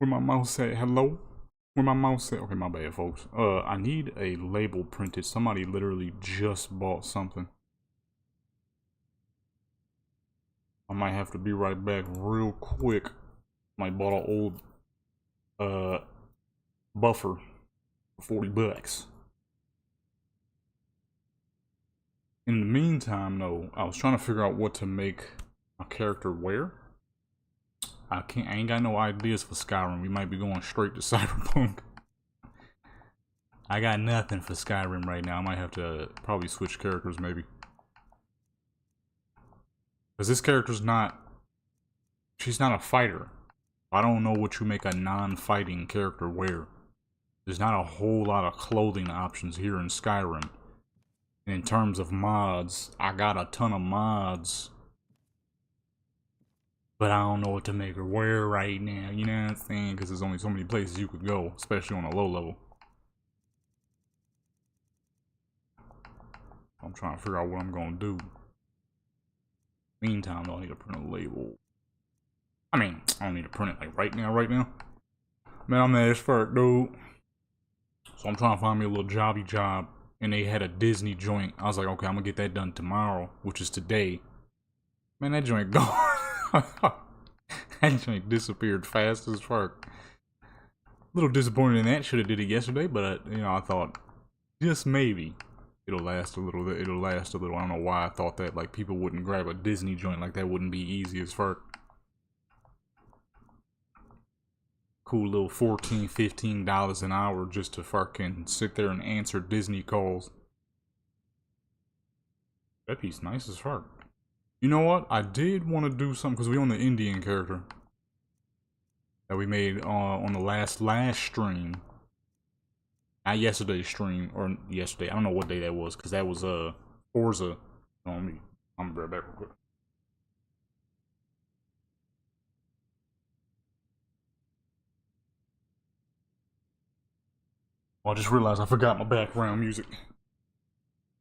Where my mouse at? Hello? Where my mouse at? Okay, my bad, folks. I need a label printed. Somebody literally just bought something. I might have to be right back real quick. Might bought an old buffer for 40 bucks. In the meantime, though, I was trying to figure out what to make my character wear. I ain't got no ideas for Skyrim. We might be going straight to Cyberpunk. I got nothing for Skyrim right now. I might have to probably switch characters, maybe. Because this character's not... She's not a fighter. I don't know what you make a non-fighting character wear. There's not a whole lot of clothing options here in Skyrim. And in terms of mods, I got a ton of mods. But I don't know what to make her wear right now, you know what I'm saying? Because there's only so many places you could go, especially on a low level. I'm trying to figure out what I'm going to do. Meantime, though, I need to print a label. I mean, I don't need to print it like right now. Man, I'm mad as fuck, dude. So I'm trying to find me a little jobby job. And they had a Disney joint. I was like, okay, I'm going to get that done tomorrow, which is today. Man, that joint gone. That joint disappeared fast as fuck. A little disappointed in that. Should have did it yesterday, but you know, I thought just maybe it'll last a little. I don't know why I thought that. Like, people wouldn't grab a Disney joint like that. Wouldn't be easy as fuck. Cool little $14, $15 an hour just to fucking sit there and answer Disney calls. That piece nice as fuck. You know what? I did want to do something because we on the Indian character that we made on the last stream. Not yesterday's stream, or yesterday. I don't know what day that was because that was Forza. I'm gonna be right back real quick. Well, I just realized I forgot my background music.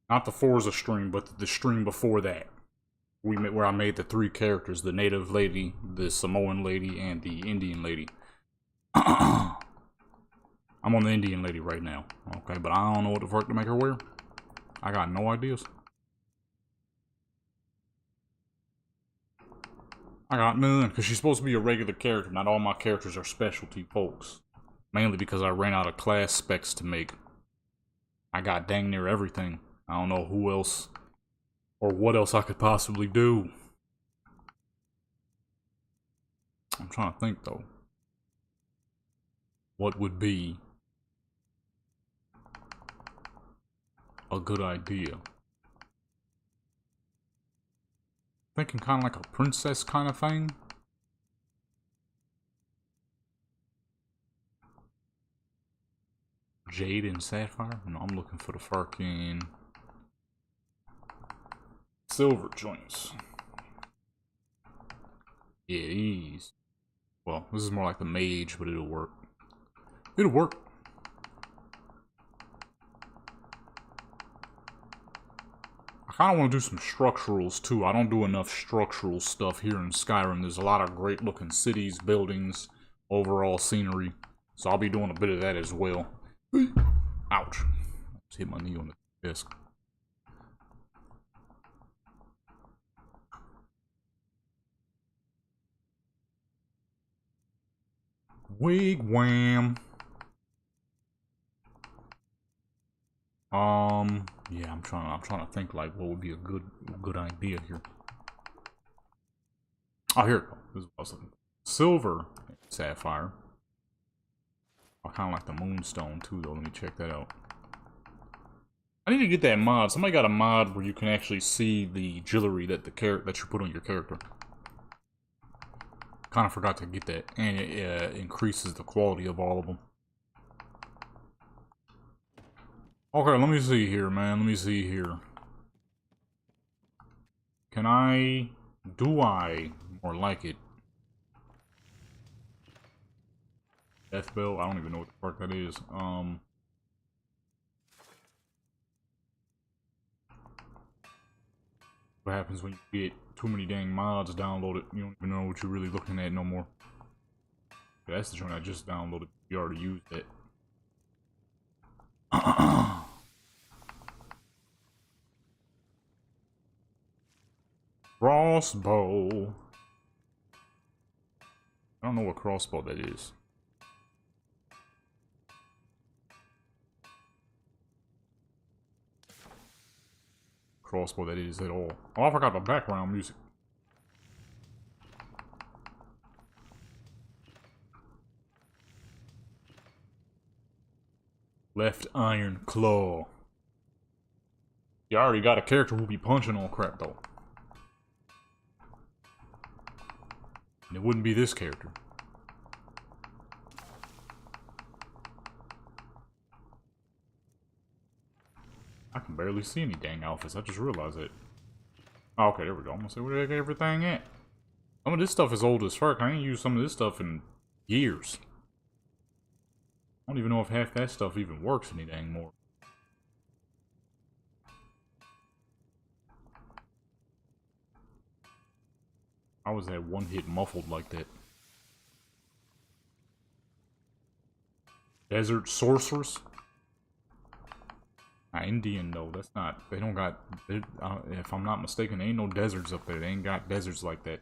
Not the Forza stream, but the stream before that. Where I made the three characters, the native lady, the Samoan lady, and the Indian lady. I'm on the Indian lady right now. Okay, but I don't know what the fuck to make her wear. I got no ideas. I got none, because she's supposed to be a regular character. Not all my characters are specialty folks. Mainly because I ran out of class specs to make. I got dang near everything. I don't know who else or what else I could possibly do. I'm trying to think though. What would be a good idea? Thinking kind of like a princess kind of thing. Jade and Sapphire? No, I'm looking for the fucking silver joints. Yeah, these. Well, this is more like the mage, but it'll work. It'll work. I kind of want to do some structurals too. I don't do enough structural stuff here in Skyrim. There's a lot of great looking cities, buildings, overall scenery. So I'll be doing a bit of that as well. Ouch. Just hit my knee on the desk. Wigwam. Yeah, I'm trying to think like what would be a good idea here. Oh, here it goes. This is what I was looking for. Silver sapphire. I kind of like the moonstone too, though. Let me check that out. I need to get that mod. Somebody got a mod where you can actually see the jewelry that you put on your character. Kind of forgot to get that, and it increases the quality of all of them. Okay, let me see here, man. Let me see here. Do I more like it? Death bell? I don't even know what the fuck that is. What happens when you get too many dang mods downloaded? You don't even know what you're really looking at no more. That's the joint I just downloaded. You already used it. Crossbow. I don't know what crossbow that is. Crossbow that is at all. Oh, I forgot the background music. Left iron claw. You already got a character who be punching on crap though. And it wouldn't be this character. I can barely see any dang outfits. I just realized it. Oh, okay, there we go. I'm gonna say where they got everything at. Some of this stuff is old as fuck. I ain't used some of this stuff in years. I don't even know if half that stuff even works any dang more. How was that one hit muffled like that? Desert sorceress? Indian though, that's not, they don't got, if I'm not mistaken, there ain't no deserts up there. They ain't got deserts like that.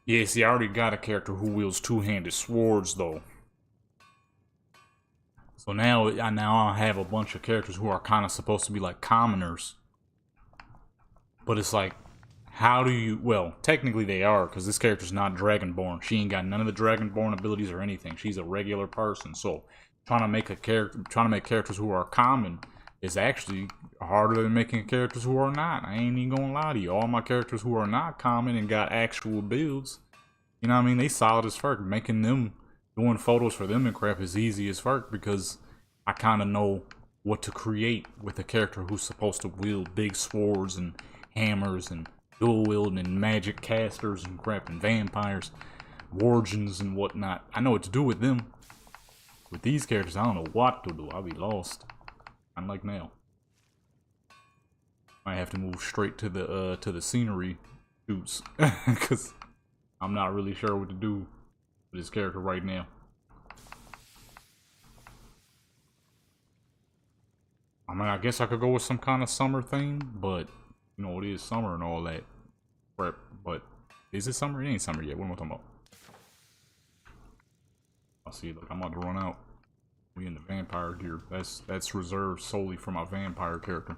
Yeah, see, I already got a character who wields two-handed swords though. So now I have a bunch of characters who are kind of supposed to be like commoners. But it's like, how do you... Well, technically they are, because this character's not Dragonborn. She ain't got none of the Dragonborn abilities or anything. She's a regular person. So trying to make characters who are common is actually harder than making characters who are not. I ain't even gonna lie to you. All my characters who are not common and got actual builds, you know what I mean? They solid as fuck. Making them... Doing photos for them and crap is easy as fuck because I kind of know what to create with a character who's supposed to wield big swords and hammers and dual wielding and magic casters and crap and vampires, wargens and whatnot. I know what to do with them. With these characters, I don't know what to do. I'll be lost. Unlike now. Might have to move straight to the scenery shoots because I'm not really sure what to do with this character right now. I mean, I guess I could go with some kind of summer theme, but you know, it is summer and all that. But is it summer? It ain't summer yet. What am I talking about? I see. Look, I'm about to run out. We in the vampire gear. That's reserved solely for my vampire character.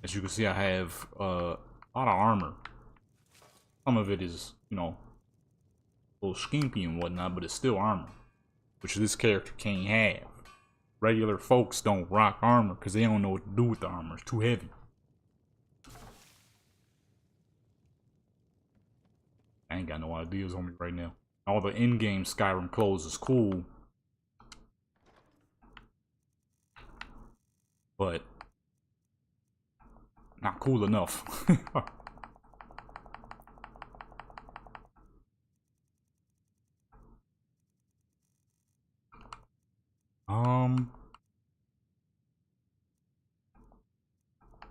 As you can see, I have a lot of armor. Some of it is, you know, a little skimpy and whatnot, but it's still armor, which this character can't have. Regular folks don't rock armor because they don't know what to do with the armor. It's too heavy. I ain't got no ideas on me right now. All the in-game Skyrim clothes is cool, but not cool enough.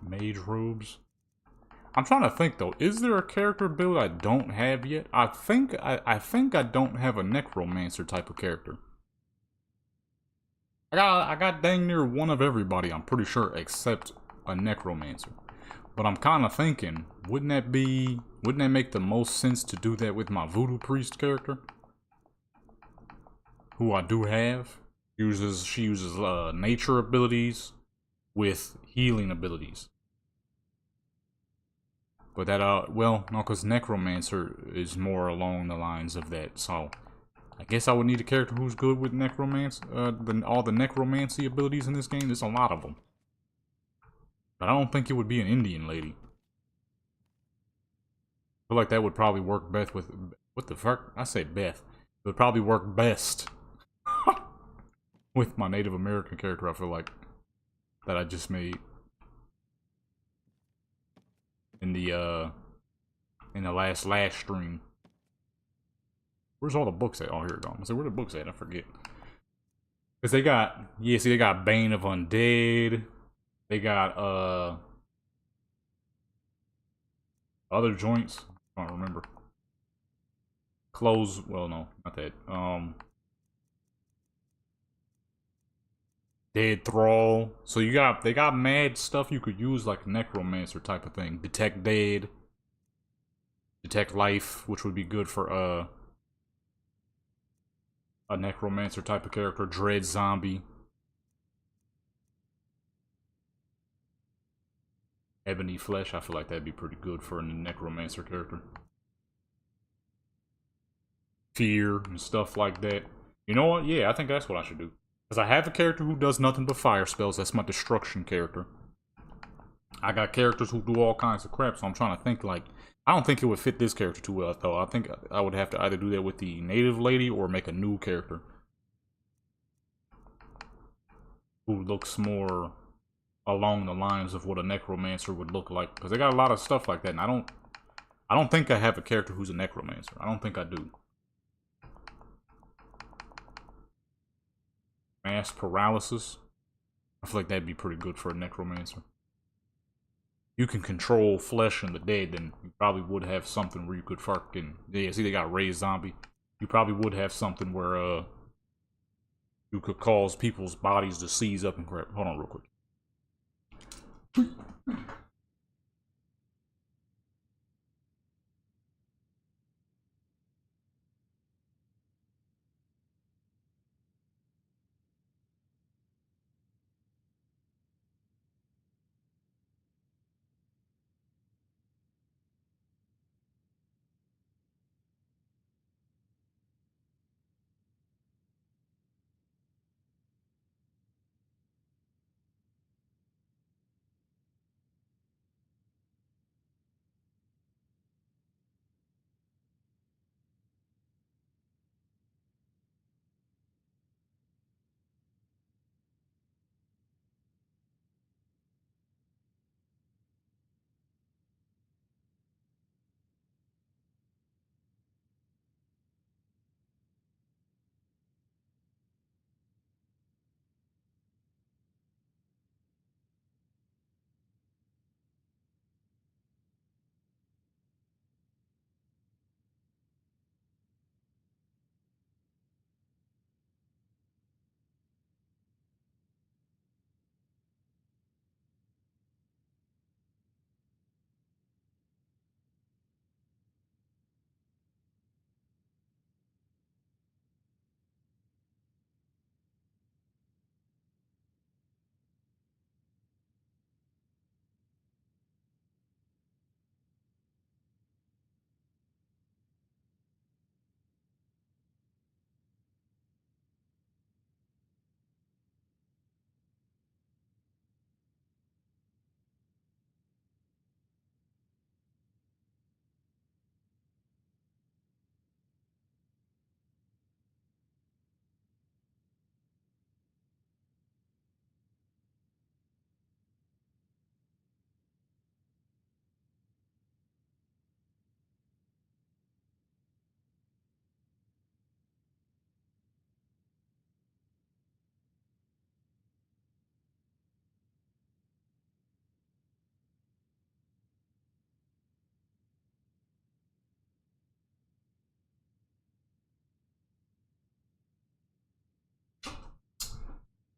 Mage robes. I'm trying to think though. Is there a character build I don't have yet? I think I don't have a necromancer type of character. I got dang near one of everybody, I'm pretty sure, except a necromancer. But I'm kind of thinking, wouldn't that make the most sense to do that with my voodoo priest character, who I do have? She uses nature abilities with healing abilities. But that, well, no, because Necromancer is more along the lines of that, so I guess I would need a character who's good with all the necromancy abilities in this game. There's a lot of them. But I don't think it would be an Indian lady. I feel like that would probably work best with, what the fuck? I say Beth. It would probably work best with my Native American character, I feel like, that I just made. In in the last stream. Where's all the books at? Oh, here we go. I said, where the books at? I forget. Because they got, yeah, see, they got Bane of Undead. They got, other joints. I don't remember. Close, well, no, not that. Dead Thrall. So you got, they got mad stuff you could use, like Necromancer type of thing. Detect Dead. Detect Life, which would be good for, a Necromancer type of character. Dread Zombie. Ebony Flesh, I feel like that'd be pretty good for a Necromancer character. Fear and stuff like that. You know what? Yeah, I think that's what I should do. Because I have a character who does nothing but fire spells. That's my destruction character. I got characters who do all kinds of crap, so I'm trying to think, like, I don't think it would fit this character too well, though. I think I would have to either do that with the native lady or make a new character who looks more along the lines of what a necromancer would look like. Because they got a lot of stuff like that, and I don't think I have a character who's a necromancer. I don't think I do. Mass paralysis. I feel like that'd be pretty good for a necromancer. You can control flesh and the dead, then you probably would have something where you could fucking, yeah, see they got raised zombie. You probably would have something where you could cause people's bodies to seize up and crap. Hold on real quick.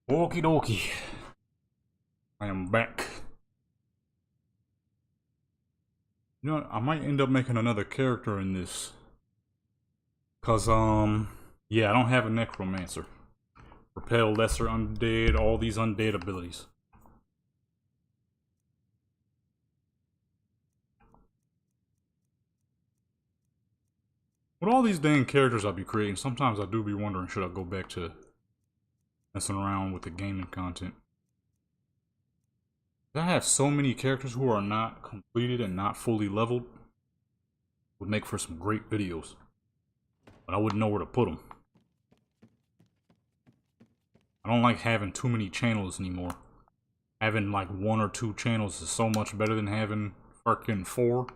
Okie dokie. I am back. You know what? I might end up making another character in this. Cause, yeah, I don't have a necromancer. Repel lesser undead, all these undead abilities. With all these dang characters I'll be creating, sometimes I do be wondering, should I go back to messing around with the gaming content? I have so many characters who are not completed and not fully leveled. Would make for some great videos. But I wouldn't know where to put them. I don't like having too many channels anymore. Having like 1 or 2 channels is so much better than having fucking 4.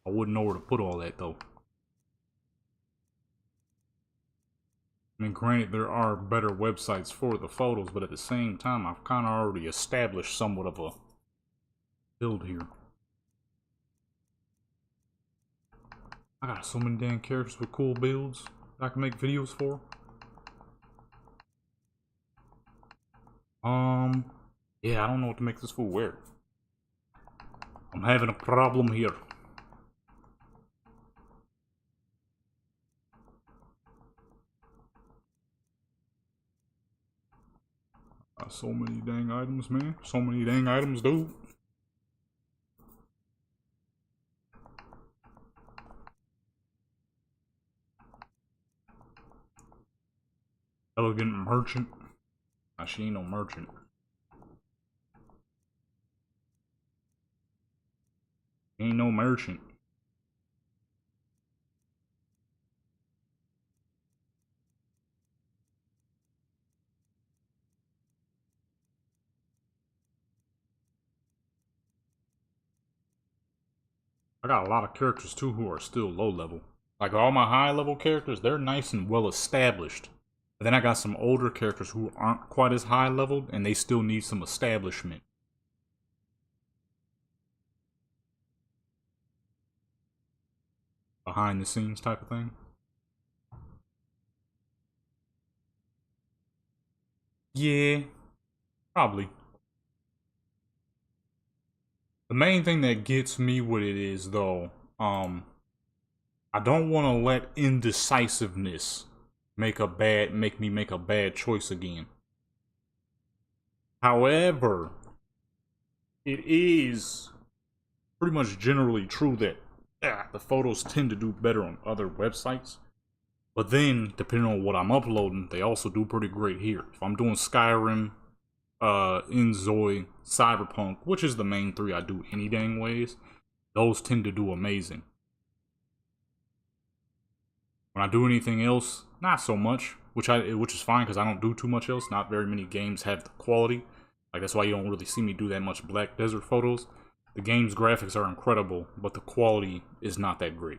I wouldn't know where to put all that though. I mean, granted, there are better websites for the photos, but at the same time, I've kind of already established somewhat of a build here. I got so many dang characters with cool builds that I can make videos for. Yeah, I don't know what to make this fool wear. I'm having a problem here. Got so many dang items, man. So many dang items, dude. Elegant merchant. Nah, she ain't no merchant. Ain't no merchant. I got a lot of characters too who are still low level. Like all my high level characters, they're nice and well established. But then I got some older characters who aren't quite as high leveled and they still need some establishment. Behind the scenes type of thing. Yeah, probably. The main thing that gets me with it is though, I don't want to let indecisiveness make me make a bad choice again. However, it is pretty much generally true that the photos tend to do better on other websites. But then, depending on what I'm uploading, they also do pretty great here. If I'm doing Skyrim, Enzoy, Cyberpunk, which is the main three I do any dang ways, those tend to do amazing. When I do anything else, not so much, which is fine because I don't do too much else. Not very many games have the quality. Like that's why you don't really see me do that much Black Desert photos. The game's graphics are incredible, but the quality is not that great.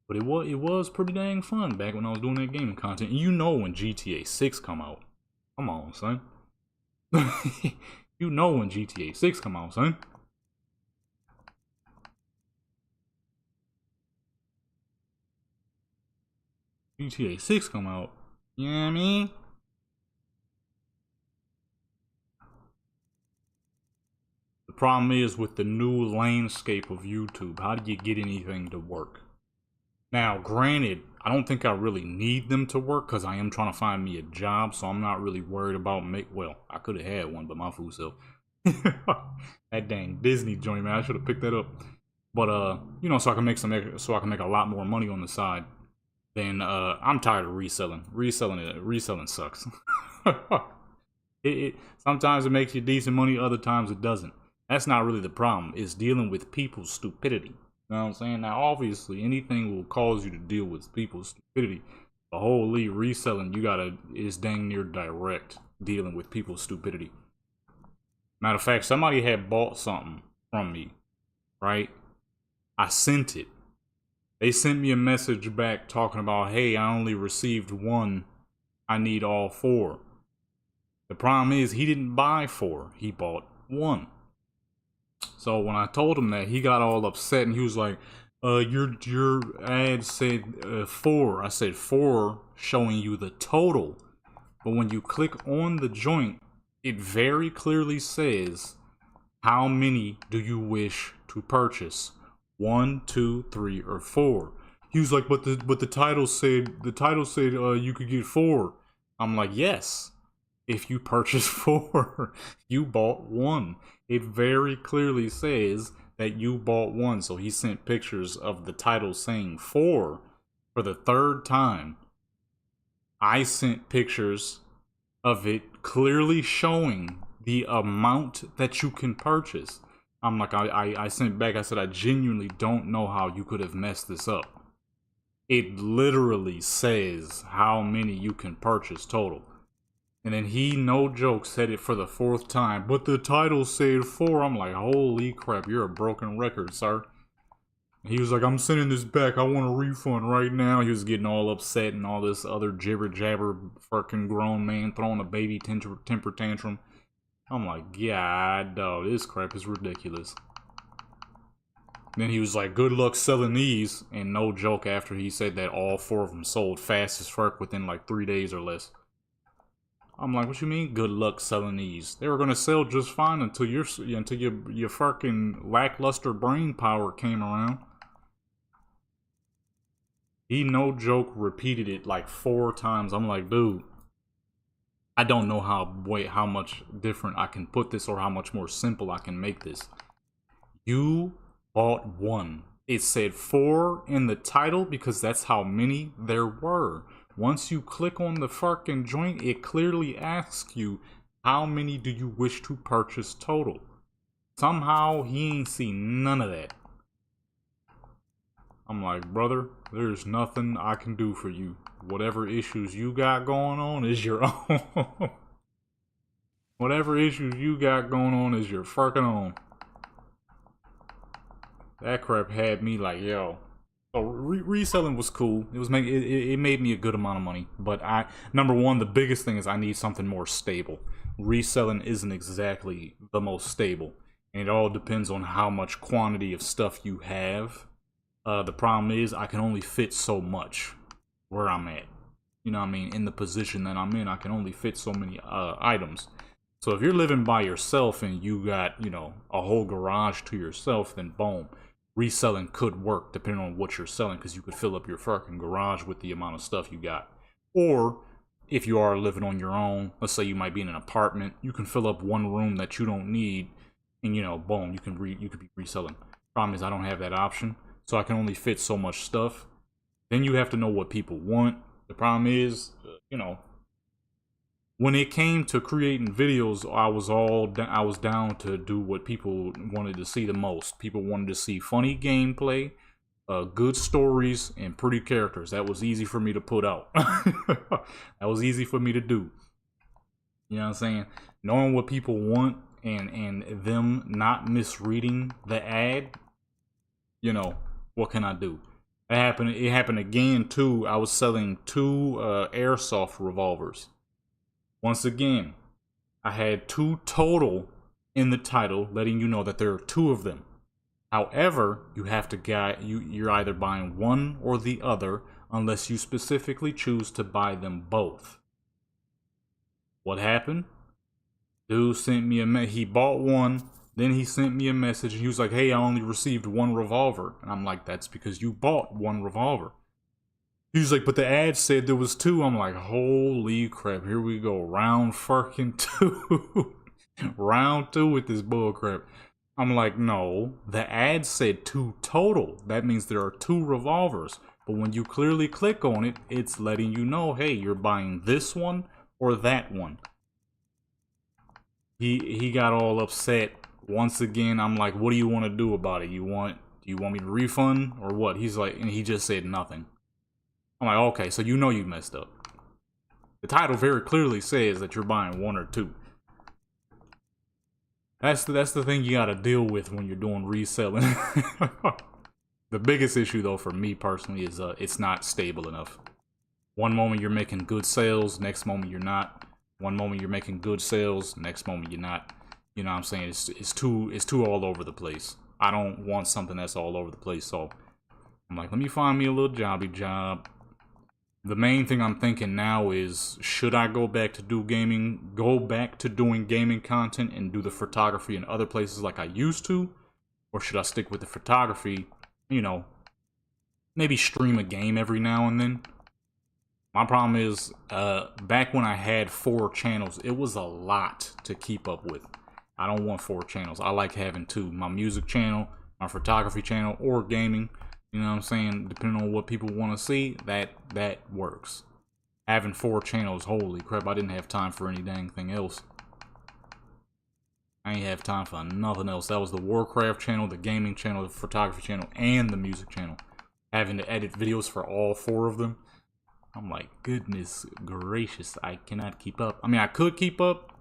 But it was pretty dang fun back when I was doing that gaming content. You know when GTA 6 come out. Come on, son. You know when GTA 6 come out, son. GTA 6 come out. You know what I mean? The problem is with the new landscape of YouTube, how do you get anything to work? Now, granted, I don't think I really need them to work because I am trying to find me a job, so I'm not really worried about well, I could have had one, but my food self. That dang Disney joint, man, I should have picked that up. But you know, so I can make a lot more money on the side. Then I'm tired of reselling. Reselling sucks. Sometimes it makes you decent money, other times it doesn't. That's not really the problem. It's dealing with people's stupidity. You know what I'm saying? Now, obviously, anything will cause you to deal with people's stupidity. The whole reselling, is dang near direct dealing with people's stupidity. Matter of fact, somebody had bought something from me, right? I sent it. They sent me a message back talking about, hey, I only received one. I need all four. The problem is he didn't buy four. He bought one. So when I told him that, he got all upset and he was like, your ad said 4. I said 4 showing you the total. But when you click on the joint, it very clearly says, how many do you wish to purchase? 1, 2, 3, or 4. He was like, but the title said you could get 4. I'm like, yes. If you purchase 4, you bought 1. It very clearly says that you bought 1. So he sent pictures of the title saying 4 for the third time. I sent pictures of it clearly showing the amount that you can purchase. I'm like, I sent back, I said, I genuinely don't know how you could have messed this up. It literally says how many you can purchase total. And then he, no joke, said it for the 4th time. But the title said 4. I'm like, holy crap, you're a broken record, sir. And he was like, I'm sending this back. I want a refund right now. He was getting all upset and all this other jibber jabber, fucking grown man throwing a baby temper tantrum. I'm like, God, dog, this crap is ridiculous. Then he was like, good luck selling these. And no joke, after he said that, all 4 of them sold fast as fuck within like 3 days or less. I'm like, what you mean, good luck selling these? They were gonna sell just fine until your fucking lackluster brain power came around. He, no joke, repeated it like 4 times. I'm like, dude, I don't know how much different I can put this or how much more simple I can make this. You bought 1. It said 4 in the title because that's how many there were. Once you click on the fucking joint, it clearly asks you, how many do you wish to purchase total? Somehow, he ain't seen none of that. I'm like, brother, there's nothing I can do for you. Whatever issues you got going on is your own. Whatever issues you got going on is your fucking own. That crap had me like, yo. So reselling was cool. It made me a good amount of money. But number one, the biggest thing is I need something more stable. Reselling isn't exactly the most stable, and it all depends on how much quantity of stuff you have. The problem is I can only fit so much where I'm at. You know what I mean? In the position that I'm in, I can only fit so many items. So if you're living by yourself and you got, you know, a whole garage to yourself, then boom. Reselling could work depending on what you're selling, because you could fill up your fucking garage with the amount of stuff you got. Or if you are living on your own, let's say you might be in an apartment, you can fill up one room that you don't need, and you know, boom, you could be reselling. Problem is I don't have that option, so I can only fit so much stuff. Then you have to know what people want. The problem is, you know, when it came to creating videos, I was down to do what people wanted to see the most. People wanted to see funny gameplay, good stories, and pretty characters. That was easy for me to put out. That was easy for me to do. You know what I'm saying? Knowing what people want and them not misreading the ad, you know, what can I do? It happened again too. I was selling 2 airsoft revolvers. Once again, I had 2 total in the title, letting you know that there are 2 of them. However, you have to you're either buying one or the other unless you specifically choose to buy them both. What happened? Dude sent me he bought one, then he sent me a message and he was like, hey, I only received 1 revolver. And I'm like, that's because you bought 1 revolver. He was like, but the ad said there was 2. I'm like, holy crap, here we go. Round fucking 2. Round 2 with this bullcrap. I'm like, no, the ad said 2 total. That means there are 2 revolvers. But when you clearly click on it, it's letting you know, hey, you're buying this one or that one. He got all upset. Once again, I'm like, what do you want to do about it? Do you want me to refund or what? He's like, and he just said nothing. I'm like, okay, so you know you messed up. The title very clearly says that you're buying 1 or 2. That's the thing you gotta deal with when you're doing reselling. The biggest issue, though, for me personally is it's not stable enough. One moment you're making good sales, next moment you're not. One moment you're making good sales, next moment you're not. You know what I'm saying? It's too all over the place. I don't want something that's all over the place, so I'm like, let me find me a little jobby job. The main thing I'm thinking now is, should I go back to doing gaming content and do the photography in other places like I used to? Or should I stick with the photography, you know, maybe stream a game every now and then? My problem is, back when I had 4 channels, it was a lot to keep up with. I don't want 4 channels. I like having 2. My music channel, my photography channel, or gaming. You know what I'm saying? Depending on what people want to see, that works. Having 4 channels, holy crap, I didn't have time for any dang thing else. I ain't have time for nothing else. That was the Warcraft channel, the gaming channel, the photography channel, and the music channel. Having to edit videos for all 4 of them. I'm like, goodness gracious, I cannot keep up. I mean, I could keep up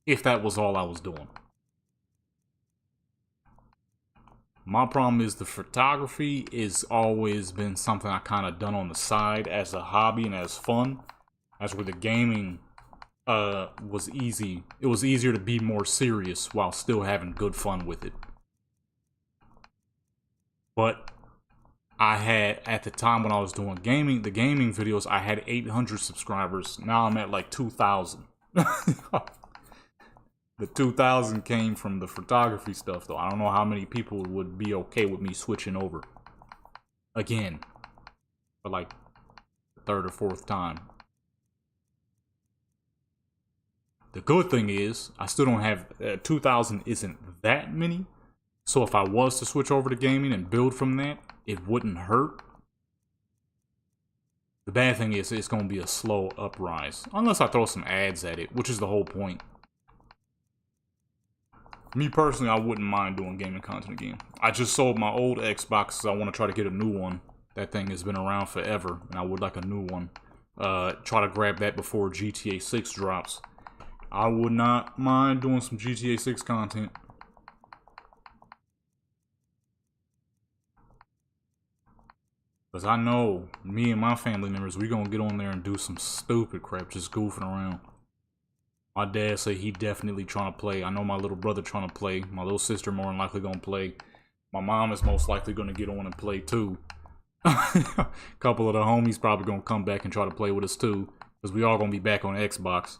if that was all I was doing. My problem is the photography is always been something I kind of done on the side as a hobby and as fun. As where the gaming was easy. It was easier to be more serious while still having good fun with it. But I had, at the time when I was doing the gaming videos, I had 800 subscribers. Now I'm at like 2,000. The 2,000 came from the photography stuff, though. I don't know how many people would be okay with me switching over. Again. For like the third or fourth time. The good thing is, I still don't have... 2,000 isn't that many. So if I was to switch over to gaming and build from that, it wouldn't hurt. The bad thing is, it's going to be a slow uprise. Unless I throw some ads at it, which is the whole point. Me personally, I wouldn't mind doing gaming content again. I just sold my old Xbox because I want to try to get a new one. That thing has been around forever, and I would like a new one. Try to grab that before GTA 6 drops. I would not mind doing some GTA 6 content. Because I know, me and my family members, we gonna get on there and do some stupid crap, just goofing around. My dad say he definitely trying to play. I know my little brother trying to play. My little sister more than likely gonna play. My mom is most likely gonna get on and play too. A couple of the homies probably gonna come back and try to play with us too. Because we all gonna be back on Xbox.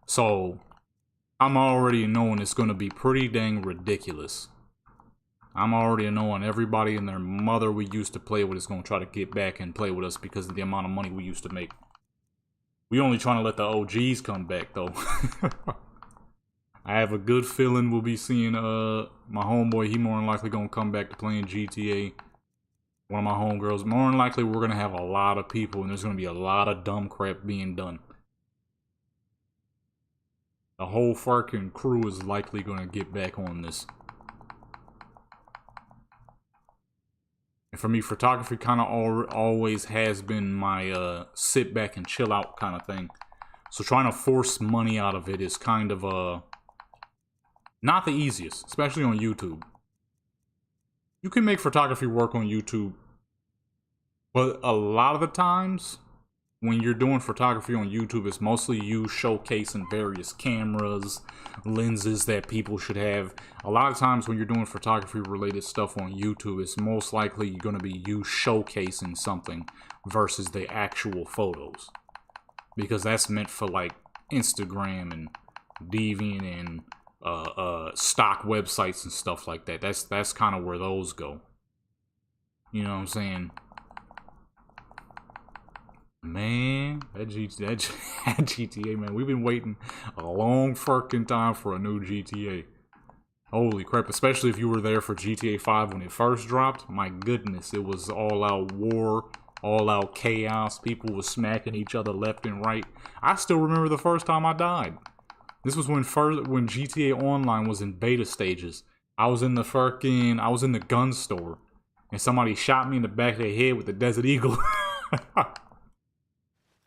So, I'm already knowing it's gonna be pretty dang ridiculous. I'm already knowing everybody and their mother we used to play with is gonna try to get back and play with us because of the amount of money we used to make. We only trying to let the OGs come back, though. I have a good feeling we'll be seeing my homeboy. He more than likely gonna come back to playing GTA. One of my homegirls. More than likely, we're gonna have a lot of people, and there's gonna be a lot of dumb crap being done. The whole fucking crew is likely gonna get back on this. And for me, photography kind of always has been my sit back and chill out kind of thing. So trying to force money out of it is kind of not the easiest, especially on YouTube. You can make photography work on YouTube, but a lot of the times when you're doing photography on YouTube, it's mostly you showcasing various cameras, lenses that people should have. A lot of times when you're doing photography related stuff on YouTube, it's most likely going to be you showcasing something versus the actual photos. Because that's meant for like Instagram and Deviant and stock websites and stuff like that. That's kind of where those go. You know what I'm saying? Man, that GTA, man, we've been waiting a long fucking time for a new GTA. Holy crap, especially if you were there for GTA 5 when it first dropped. My goodness, it was all out war, all out chaos. People were smacking each other left and right. I still remember the first time I died. This was when GTA Online was in beta stages. I was in the gun store, and somebody shot me in the back of the head with the Desert Eagle.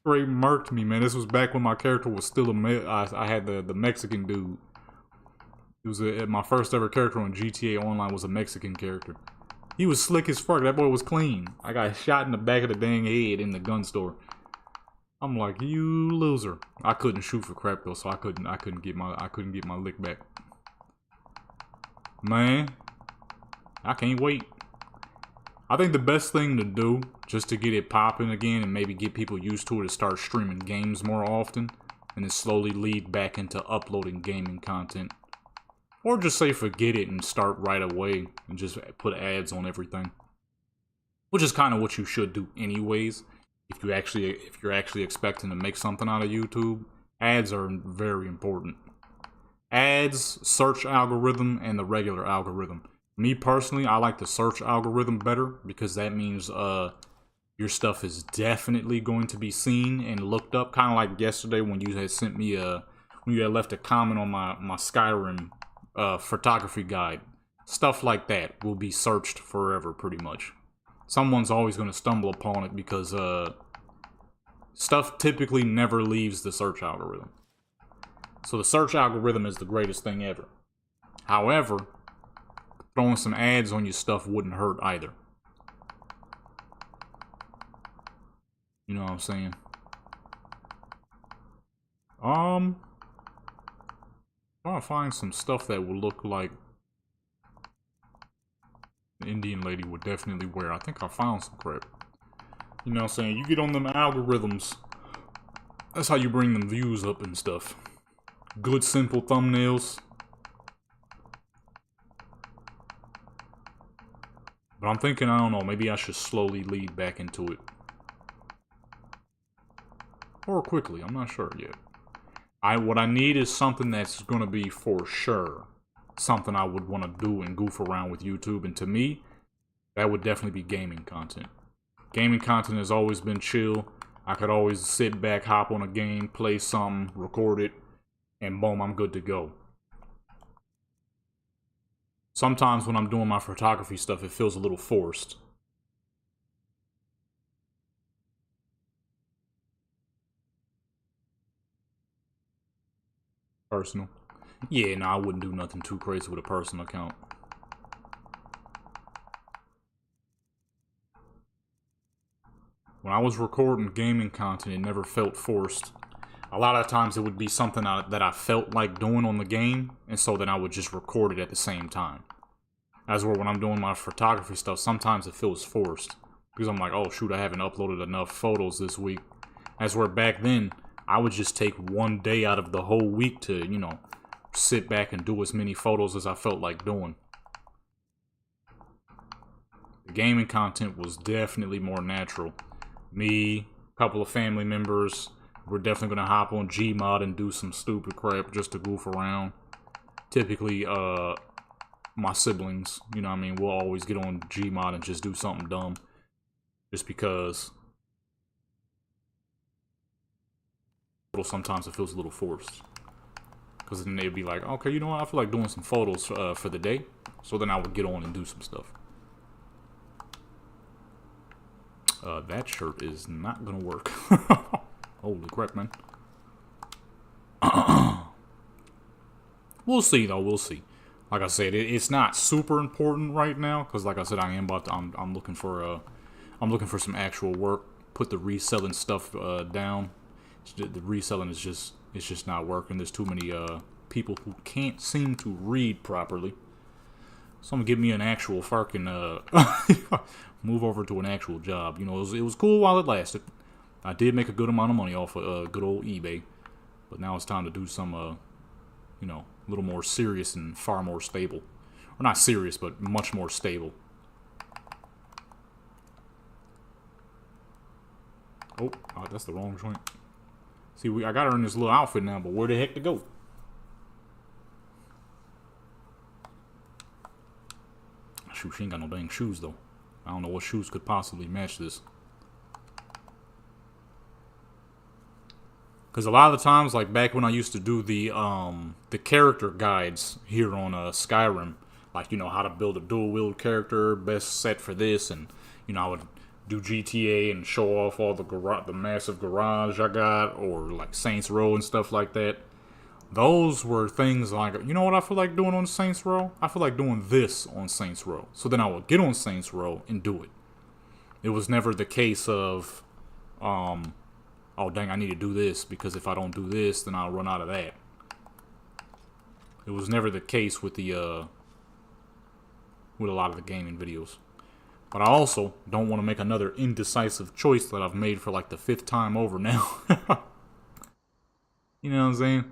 Straight murked me, man. This was back when my character was still I had the Mexican dude. It was my first ever character on GTA Online was a Mexican character. He was slick as fuck. That boy was clean. I got shot in the back of the dang head in the gun store. I'm like, you loser. I couldn't shoot for crap though, so I couldn't get my lick back. Man, I can't wait. I think the best thing to do, just to get it popping again and maybe get people used to it, is start streaming games more often. And then slowly lead back into uploading gaming content. Or just say forget it and start right away and just put ads on everything. Which is kind of what you should do anyways. If you're actually expecting to make something out of YouTube, ads are very important. Ads, search algorithm, and the regular algorithm. Me personally, I like the search algorithm better because that means your stuff is definitely going to be seen and looked up. Kind of like yesterday when you had sent me when you had left a comment on my Skyrim photography guide. Stuff like that will be searched forever, pretty much. Someone's always going to stumble upon it because stuff typically never leaves the search algorithm. So the search algorithm is the greatest thing ever. However, throwing some ads on your stuff wouldn't hurt either. You know what I'm saying? Trying to find some stuff that would look like an Indian lady would definitely wear. I think I found some crap. You know what I'm saying? You get on them algorithms. That's how you bring them views up and stuff. Good, simple thumbnails. But I'm thinking, I don't know, maybe I should slowly lead back into it. Or quickly, I'm not sure yet. What I need is something that's gonna be for sure something I would want to do and goof around with YouTube. And to me, that would definitely be gaming content. Gaming content has always been chill. I could always sit back, hop on a game, play something, record it, and boom, I'm good to go. Sometimes when I'm doing my photography stuff, it feels a little forced. Personal. Yeah, no, I wouldn't do nothing too crazy with a personal account. When I was recording gaming content, it never felt forced. A lot of times it would be something that I felt like doing on the game, and so then I would just record it at the same time. As where when I'm doing my photography stuff, sometimes it feels forced. Because I'm like, oh shoot, I haven't uploaded enough photos this week. As where back then, I would just take one day out of the whole week to, you know, sit back and do as many photos as I felt like doing. The gaming content was definitely more natural. Me, a couple of family members, we're definitely gonna hop on Gmod and do some stupid crap just to goof around. Typically, my siblings, you know what I mean, we'll always get on Gmod and just do something dumb. Just because sometimes it feels a little forced. Because then they'd be like, okay, you know what, I feel like doing some photos for the day. So then I would get on and do some stuff. That shirt is not gonna work. Holy crap, man. We'll see, though, we'll see. Like I said, it's not super important right now. Because like I said, I'm looking for some actual work. Put the reselling stuff down. The reselling is just not working. There's too many people who can't seem to read properly. Someone give me an actual fucking move over to an actual job. You know, it was cool while it lasted. I did make a good amount of money off of good old eBay, but now it's time to do some you know, a little more serious and far more stable. Or not serious, but much more stable. Oh, that's the wrong joint. See, I got her in this little outfit now, but where the heck to go? Shoot, she ain't got no dang shoes, though. I don't know what shoes could possibly match this. Because a lot of the times, like back when I used to do the character guides here on Skyrim, like, you know, how to build a dual-wield character, best set for this, and, you know, I would do GTA and show off all the massive garage I got, or like Saints Row and stuff like that. Those were things like, you know what I feel like doing on Saints Row? I feel like doing this on Saints Row. So then I would get on Saints Row and do it. It was never the case of, oh dang, I need to do this, because if I don't do this, then I'll run out of that. It was never the case with the, with a lot of the gaming videos. But I also don't want to make another indecisive choice that I've made for like the 5th time over now. You know what I'm saying?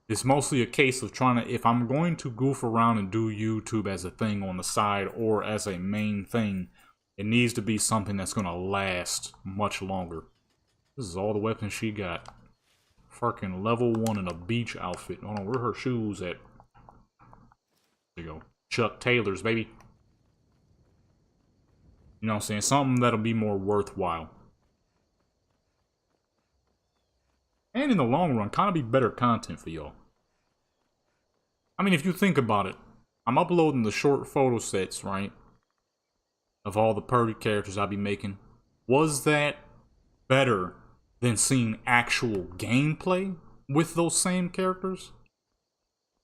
It's mostly a case of trying to, if I'm going to goof around and do YouTube as a thing on the side or as a main thing, it needs to be something that's going to last much longer. This is all the weapons she got. Fucking level 1 in a beach outfit. Hold on, where are her shoes at? There you go. Chuck Taylors, baby. You know what I'm saying? Something that'll be more worthwhile. And in the long run, kind of be better content for y'all. I mean, if you think about it, I'm uploading the short photo sets, right? of all the party characters I'd be making, was that better than seeing actual gameplay with those same characters?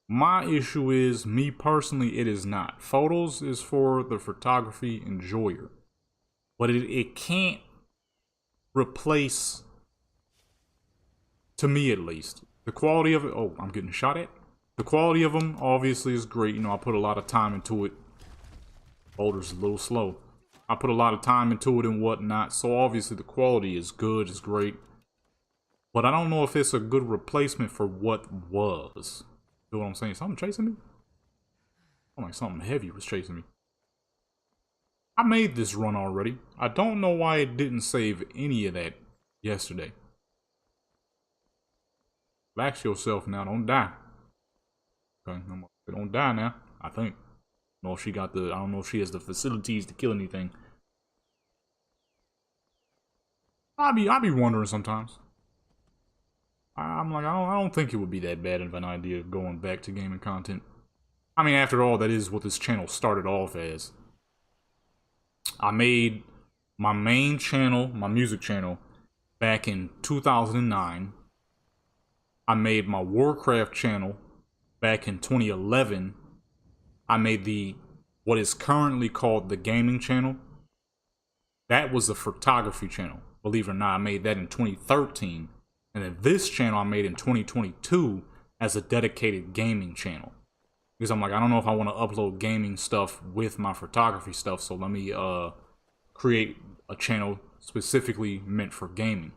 My issue is, me personally, it is not. Photos is for the photography enjoyer, but it can't replace, to me at least, the quality of it. Oh, I'm getting shot at. The quality of them obviously is great. You know, I put a lot of time into it. Boulder's a little slow. I put a lot of time into it and whatnot, so obviously the quality is good, it's great. But I don't know if it's a good replacement for what was. You know what I'm saying? Something chasing me? I'm like something heavy was chasing me. I made this run already. I don't know why it didn't save any of that yesterday. Relax yourself now, don't die. Okay, don't die now, I think. I don't know if she got the, I don't know if she has the facilities to kill anything. I be wondering sometimes. I'm like, I don't think it would be that bad of an idea going back to gaming content. I mean, after all, that is what this channel started off as. I made my main channel, my music channel, back in 2009. I made my Warcraft channel back in 2011. I made what is currently called the gaming channel. That was the photography channel. Believe it or not, I made that in 2013. And then this channel I made in 2022 as a dedicated gaming channel. Because I'm like, I don't know if I want to upload gaming stuff with my photography stuff, so let me create a channel specifically meant for gaming.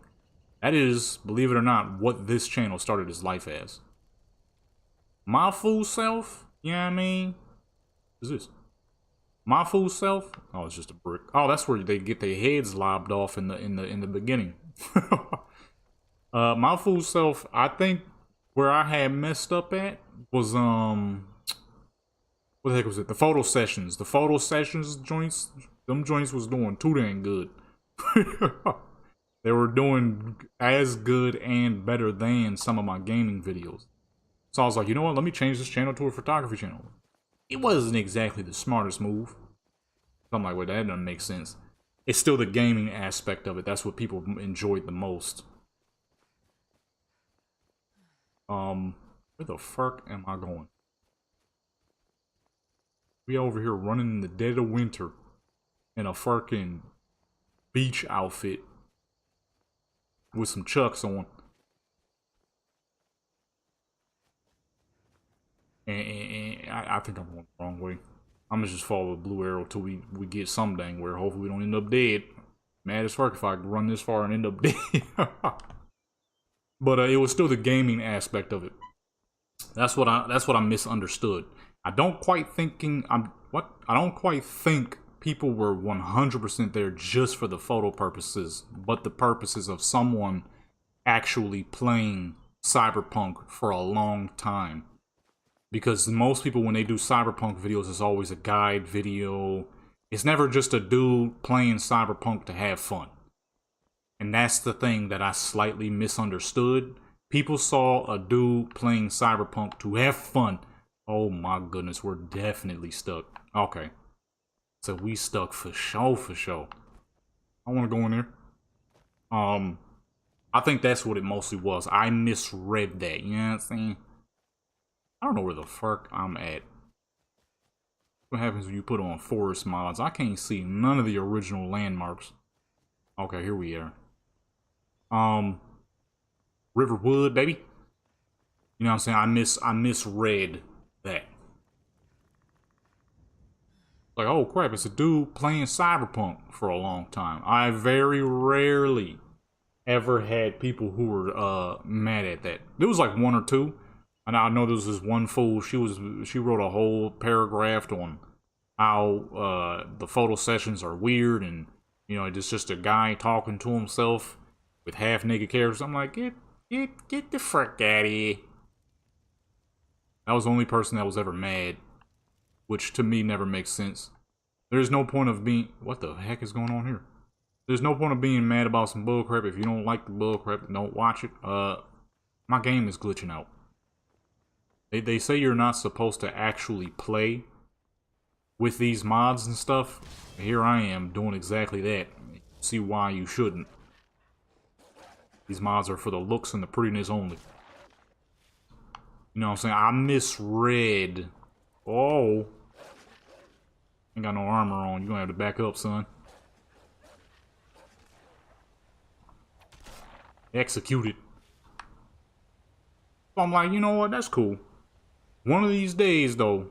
That is, believe it or not, what this channel started its life as. My fool self, you know what I mean? What is this? My fool self? Oh, it's just a brick. Oh, that's where they get their heads lobbed off in the beginning. My fool self, I think where I had messed up at was what the heck was it? The photo sessions. The photo sessions joints, them joints was doing too dang good. They were doing as good and better than some of my gaming videos. So I was like, you know what? Let me change this channel to a photography channel. It wasn't exactly the smartest move. I'm like, wait, that doesn't make sense. It's still the gaming aspect of it. That's what people enjoyed the most. Where the fuck am I going? We over here running in the dead of winter in a fucking beach outfit with some chucks on. And I think I'm going the wrong way. I'm gonna just follow the blue arrow till we get some dang where. Hopefully we don't end up dead. Mad as fuck if I run this far and end up dead. But it was still the gaming aspect of it. That's what I misunderstood. I don't quite think people were 100% there just for the photo purposes, but the purposes of someone actually playing Cyberpunk for a long time. Because most people, when they do Cyberpunk videos, it's always a guide video. It's never just a dude playing Cyberpunk to have fun. And that's the thing that I slightly misunderstood. People saw a dude playing Cyberpunk to have fun. Oh my goodness, we're definitely stuck. Okay. So we stuck for sure, for sure. I want to go in there. I think that's what it mostly was. I misread that, you know what I'm saying? I don't know where the fuck I'm at. What happens when you put on forest mods? I can't see none of the original landmarks. Okay, here we are. Riverwood, baby. You know what I'm saying? I misread that. Like, oh crap, it's a dude playing Cyberpunk for a long time. I very rarely ever had people who were mad at that. There was like one or two. And I know there was this one fool, she wrote a whole paragraph on how the photo sessions are weird and, you know, it's just a guy talking to himself with half-naked characters. I'm like, get the frick out of here. That was the only person that was ever mad, which to me never makes sense. There's no point of being... What the heck is going on here? There's no point of being mad about some bullcrap. If you don't like the bullcrap, don't watch it. My game is glitching out. They say you're not supposed to actually play with these mods and stuff. Here I am doing exactly that. See why you shouldn't. These mods are for the looks and the prettiness only. You know what I'm saying? I misread. Oh. Ain't got no armor on. You're gonna have to back up, son. Executed. So I'm like, you know what? That's cool. One of these days, though.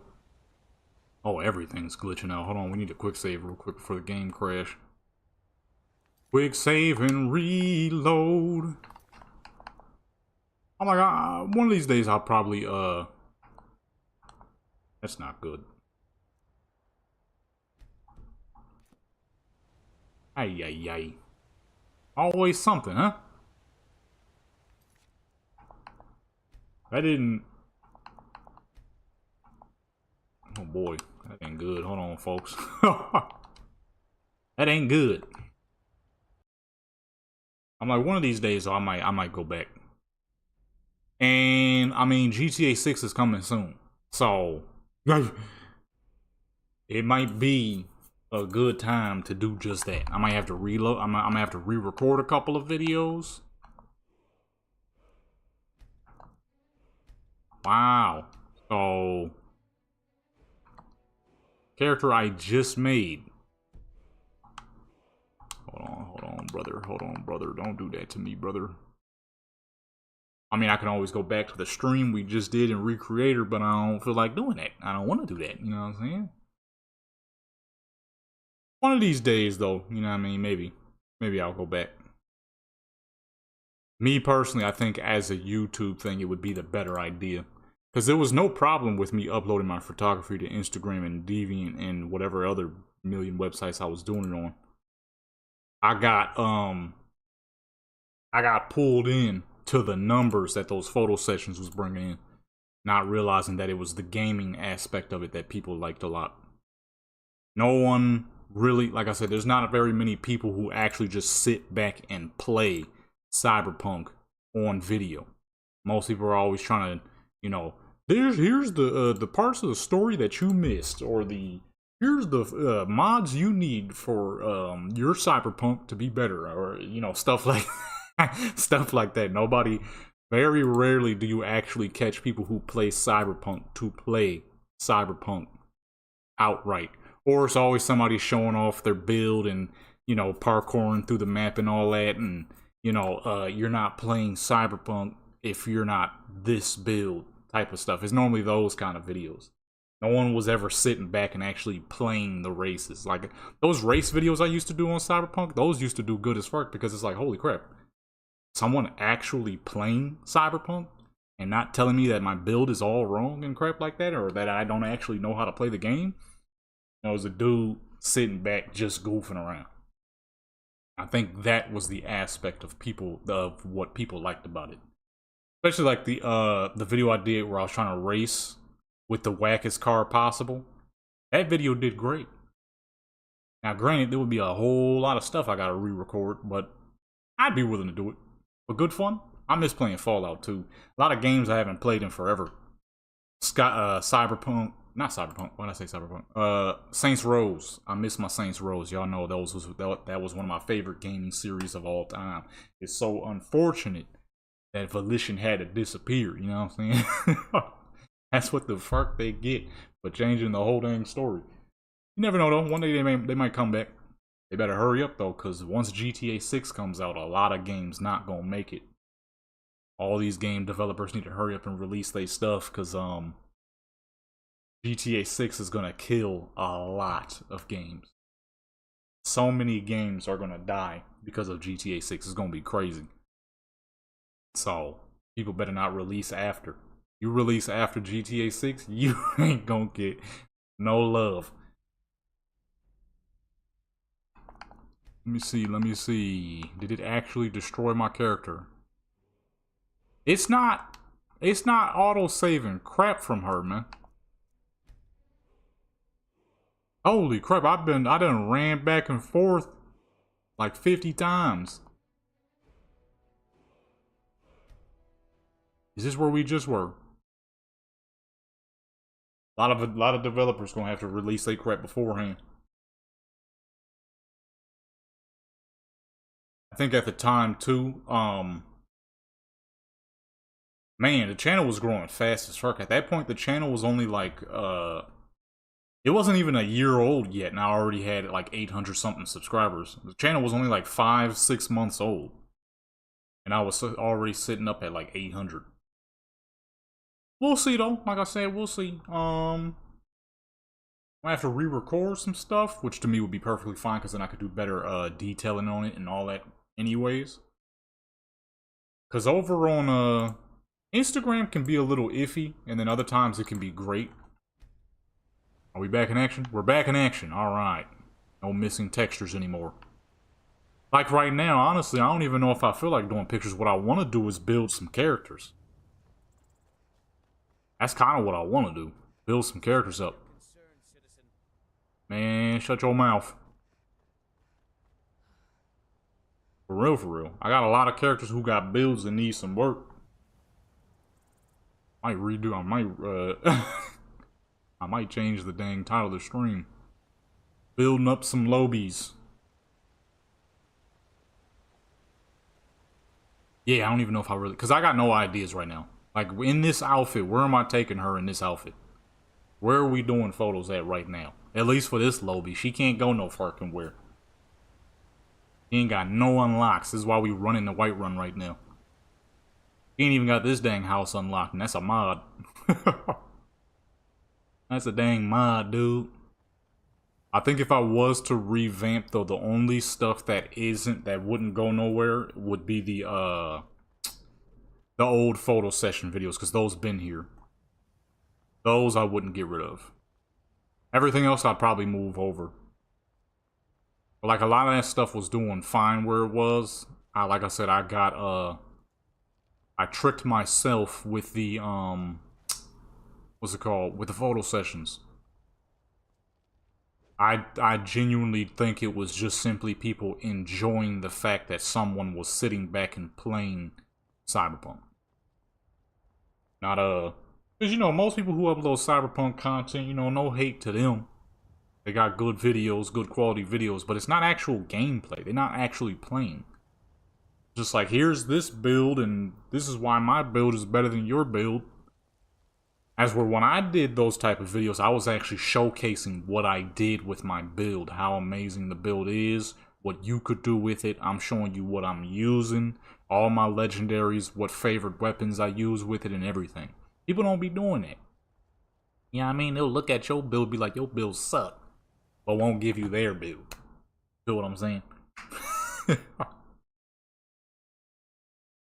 Oh, everything's glitching out. Hold on. We need a quick save real quick before the game crash. Quick save and reload. Oh my god. One of these days, I'll probably, That's not good. Ay, ay, ay. Always something, huh? That didn't... Oh boy, that ain't good. Hold on, folks. That ain't good. I'm like, one of these days, I might go back. And I mean, GTA 6 is coming soon, so it might be a good time to do just that. I might have to reload. I'm gonna have to re-record a couple of videos. Wow. So, character I just made. Hold on, brother. Hold on, brother. Don't do that to me, brother. I mean, I can always go back to the stream we just did and recreate her, but I don't feel like doing that. I don't want to do that. You know what I'm saying? One of these days, though, you know what I mean? Maybe I'll go back. Me personally, I think as a YouTube thing, it would be the better idea. Because there was no problem with me uploading my photography to Instagram and Deviant and whatever other million websites I was doing it on. I got pulled in to the numbers that those photo sessions was bringing in, not realizing that it was the gaming aspect of it that people liked a lot. No one really, like I said, there's not very many people who actually just sit back and play Cyberpunk on video. Most people are always trying to, you know, here's the parts of the story that you missed, or here's the mods you need for your Cyberpunk to be better, or you know, stuff like stuff like that. Very rarely do you actually catch people who play Cyberpunk to play Cyberpunk outright. Or it's always somebody showing off their build and, you know, parkouring through the map and all that. And, you know, you're not playing Cyberpunk if you're not this build type of stuff. It's normally those kind of videos. No one was ever sitting back and actually playing the races. Like, those race videos I used to do on Cyberpunk, those used to do good as fuck, because it's like, holy crap. Someone actually playing Cyberpunk and not telling me that my build is all wrong and crap like that, or that I don't actually know how to play the game. It was a dude sitting back just goofing around. I think that was the aspect of what people liked about it. Especially like the video I did where I was trying to race with the wackest car possible. That video did great. Now granted, there would be a whole lot of stuff I gotta re-record, but I'd be willing to do it. For good fun, I miss playing Fallout 2. A lot of games I haven't played in forever. Cyberpunk. Not Cyberpunk. Why did I say Cyberpunk? Saints Row. I miss my Saints Row. Y'all know that was one of my favorite gaming series of all time. It's so unfortunate that Volition had to disappear. You know what I'm saying? That's what the fuck they get for changing the whole dang story. You never know though. One day they might come back. They better hurry up though, because once GTA 6 comes out, a lot of games not gonna make it. All these game developers need to hurry up and release their stuff, because GTA 6 is gonna kill a lot of games. So many games are gonna die because of GTA 6. It's gonna be crazy. So people better not release after. You release after GTA 6, you ain't gonna get no love. Let me see. Did it actually destroy my character? It's not auto-saving crap from her, man. Holy crap, I done ran back and forth like 50 times. Is this where we just were? A lot of developers gonna have to release their crap beforehand. I think at the time too, man, the channel was growing fast as fuck. At that point, the channel was only like, it wasn't even a year old yet, and I already had like 800 something subscribers. The channel was only like 5-6 months old, and I was already sitting up at like 800. We'll see though. Like I said, we'll see. I have to re-record some stuff, which to me would be perfectly fine, because then I could do better detailing on it and all that anyways. Because over on Instagram can be a little iffy, and then other times it can be great. Are we back in action? We're back in action. Alright. No missing textures anymore. Like right now, honestly, I don't even know if I feel like doing pictures. What I want to do is build some characters. That's kind of what I want to do. Build some characters up. Man, shut your mouth. For real, for real. I got a lot of characters who got builds that need some work. I might change the dang title of the stream. Building up some lobies. Yeah, I don't even know if I really... Because I got no ideas right now. Like, in this outfit, where am I taking her in this outfit? Where are we doing photos at right now? At least for this lobby. She can't go no fucking where. She ain't got no unlocks. This is why we running the white run right now. She ain't even got this dang house unlocked, and that's a mod. That's a dang mod, dude. I think if I was to revamp, though, the only stuff that wouldn't go nowhere would be the old photo session videos, because those been here. Those I wouldn't get rid of. Everything else I'd probably move over. But like a lot of that stuff was doing fine where it was. Like I said, I tricked myself with the what's it called? With the photo sessions. I genuinely think it was just simply people enjoying the fact that someone was sitting back and playing Cyberpunk. Not because, you know, most people who upload Cyberpunk content, you know, no hate to them. They got good videos, good quality videos, but it's not actual gameplay. They're not actually playing. Just like, here's this build, and this is why my build is better than your build. As where when I did those type of videos, I was actually showcasing what I did with my build, how amazing the build is, what you could do with it. I'm showing you what I'm using, all my legendaries, what favorite weapons I use with it, and everything. People don't be doing that. You know what I mean? They'll look at your build, be like, your build suck, but won't give you their build. Feel what I'm saying?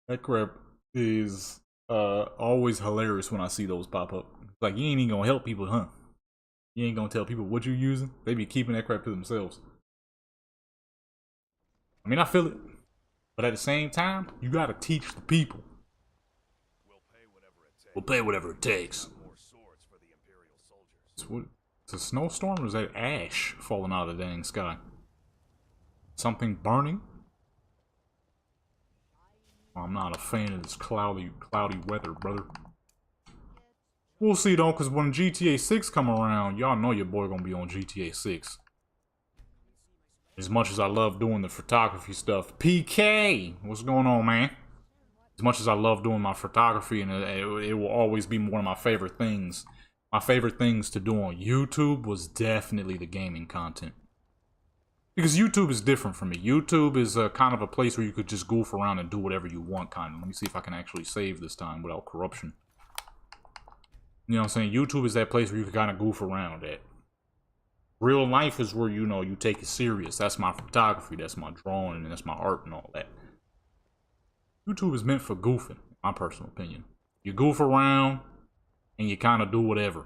That crap is always hilarious when I see those pop up. Like, you ain't even gonna help people, huh? You ain't gonna tell people what you're using? They be keeping that crap to themselves. I mean, I feel it. But at the same time, you gotta teach the people. We'll pay whatever it takes. It's a snowstorm, or is that ash falling out of the dang sky? Something burning? I'm not a fan of this cloudy weather, brother. We'll see though, because when GTA 6 come around, y'all know your boy gonna be on GTA 6. As much as I love doing the photography stuff. PK! What's going on, man? As much as I love doing my photography, and it will always be one of my favorite things. My favorite things to do on YouTube was definitely the gaming content. Because YouTube is different for me. YouTube is kind of a place where you could just goof around and do whatever you want, kind of. Let me see if I can actually save this time without corruption. You know what I'm saying? YouTube is that place where you can kind of goof around at. Real life is where, you know, you take it serious. That's my photography, that's my drawing, and that's my art and all that. YouTube is meant for goofing, my personal opinion. You goof around, and you kind of do whatever.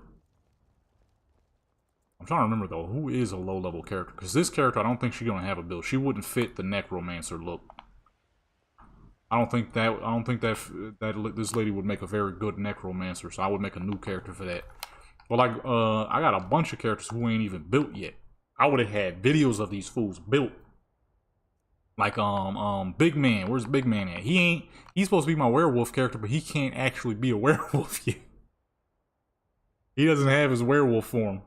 I'm trying to remember though, who is a low-level character? Because this character, I don't think she's gonna have a build. She wouldn't fit the necromancer look. I don't think that this lady would make a very good necromancer. So I would make a new character for that. But like, I got a bunch of characters who ain't even built yet. I would have had videos of these fools built. Like Big Man. Where's Big Man at? He's supposed to be my werewolf character, but he can't actually be a werewolf yet. He doesn't have his werewolf form.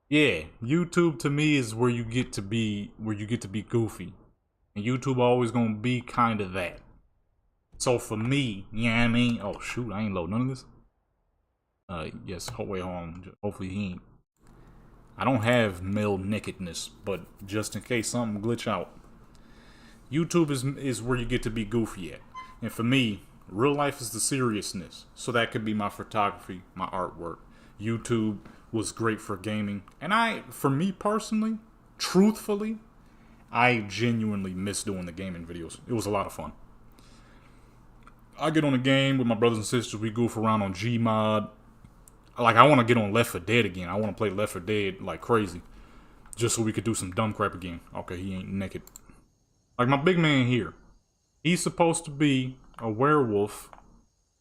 Yeah, YouTube to me is where you get to be goofy. And YouTube always gonna be kind of that. So for me, you know what I mean? Oh shoot, I ain't load none of this. Yes, wait, hold on. Hopefully he ain't. I don't have male nakedness, but just in case something glitch out. YouTube is where you get to be goofy at. And for me, real life is the seriousness. So that could be my photography, my artwork. YouTube was great for gaming. And for me personally, truthfully, I genuinely miss doing the gaming videos. It was a lot of fun. I get on a game with my brothers and sisters. We goof around on Gmod. Like, I want to get on Left 4 Dead again. I want to play Left 4 Dead like crazy. Just so we could do some dumb crap again. Okay, he ain't naked. Like, my big man here. He's supposed to be a werewolf,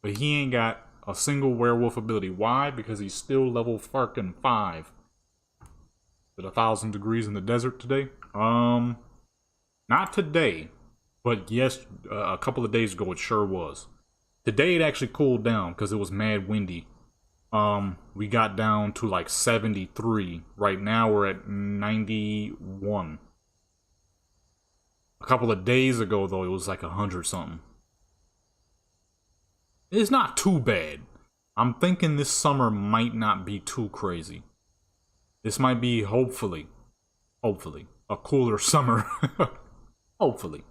but he ain't got a single werewolf ability. Why? Because he's still level fucking 5. At 1,000 degrees in the desert today? Not today. But yes, a couple of days ago it sure was. Today it actually cooled down because it was mad windy. We got down to like 73. Right now we're at 91. A couple of days ago though, it was like 100 something. It's not too bad. I'm thinking this summer might not be too crazy. This might be, hopefully, a cooler summer. Hopefully.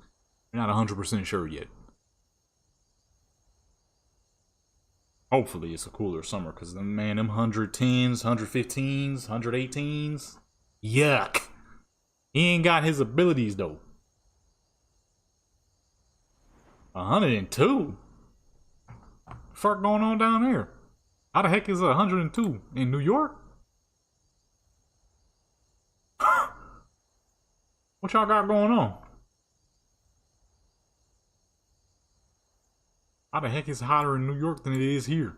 We're not 100% sure yet. Hopefully it's a cooler summer, because man, them 110s, 115s, 118s, yuck. He ain't got his abilities, though. 102? Fuck going on down there? How the heck is 102 in New York? What y'all got going on? How the heck is it hotter in New York than it is here?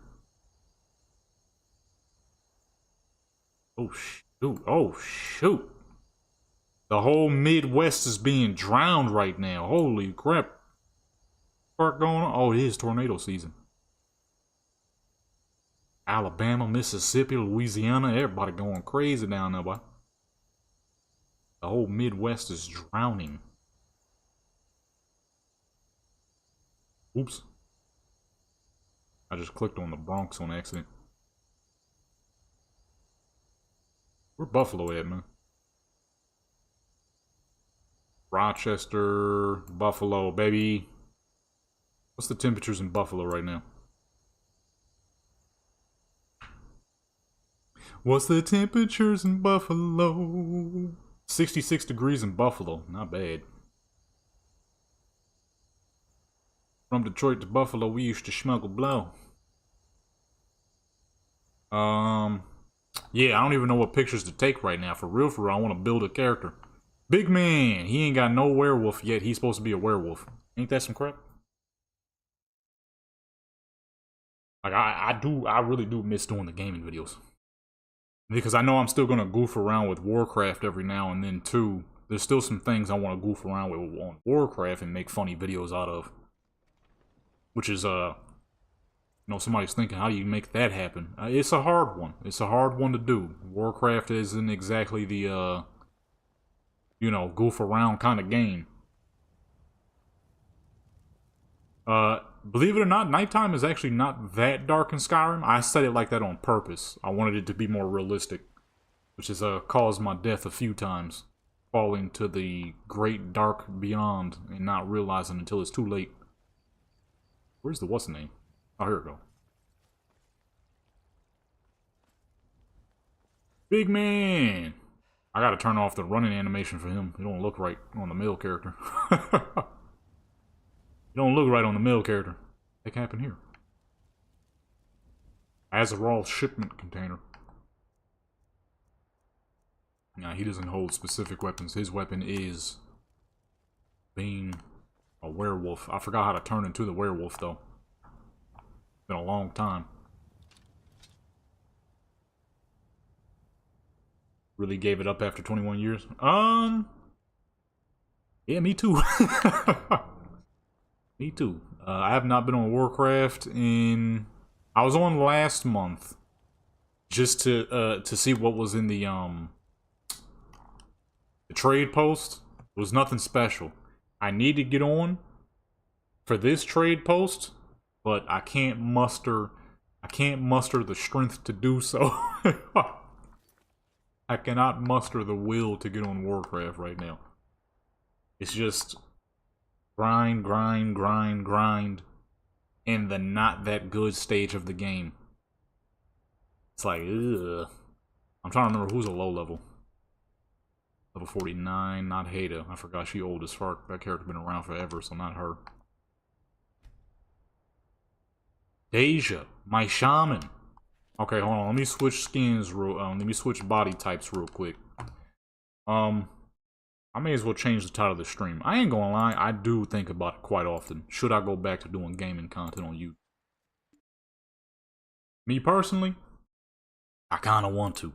Oh shoot, oh shoot. The whole Midwest is being drowned right now. Holy crap. What's going on? Oh, it is tornado season. Alabama, Mississippi, Louisiana, everybody going crazy down there, boy. The whole Midwest is drowning. Oops. I just clicked on the Bronx on accident. Where Buffalo at, man? Rochester, Buffalo, baby. What's the temperatures in Buffalo right now? What's the temperatures in Buffalo? 66 degrees in Buffalo. Not bad. From Detroit to Buffalo, we used to smuggle blow. Yeah, I don't even know what pictures to take right now. For real, I want to build a character. Big man, he ain't got no werewolf yet. He's supposed to be a werewolf. Ain't that some crap? Like, I really do miss doing the gaming videos. Because I know I'm still gonna goof around with Warcraft every now and then too. There's still some things I want to goof around with on Warcraft and make funny videos out of. Which is, you know, somebody's thinking, how do you make that happen? It's a hard one. It's a hard one to do. Warcraft isn't exactly the, you know, goof around kind of game. Believe it or not, nighttime is actually not that dark in Skyrim. I said it like that on purpose. I wanted it to be more realistic. Which has caused my death a few times. Falling to the great dark beyond and not realizing until it's too late. Where's the what's the name? Oh, here we go. Big man! I gotta turn off the running animation for him. He don't look right on the male character. You don't look right on the male character. What happened here? Azeroth shipment container. Nah, he doesn't hold specific weapons. His weapon is being a werewolf. I forgot how to turn into the werewolf though. Been a long time. Really gave it up after 21 years? Yeah, me too. Me too. I have not been on Warcraft in I was on last month just to see what was in the trade post. It was nothing special. I need to get on for this trade post, but I can't muster the strength to do so. I cannot muster the will to get on Warcraft right now. It's just grind, grind, grind, grind in the not that good stage of the game. It's like, ugh. I'm trying to remember who's a low level. Level 49, not Haida. I forgot she old as fuck. That character's been around forever, so not her. Deja, my shaman. Okay, hold on. Let me switch skins let me switch body types real quick. I may as well change the title of the stream. I ain't gonna lie, I do think about it quite often. Should I go back to doing gaming content on YouTube? Me personally, I kinda want to.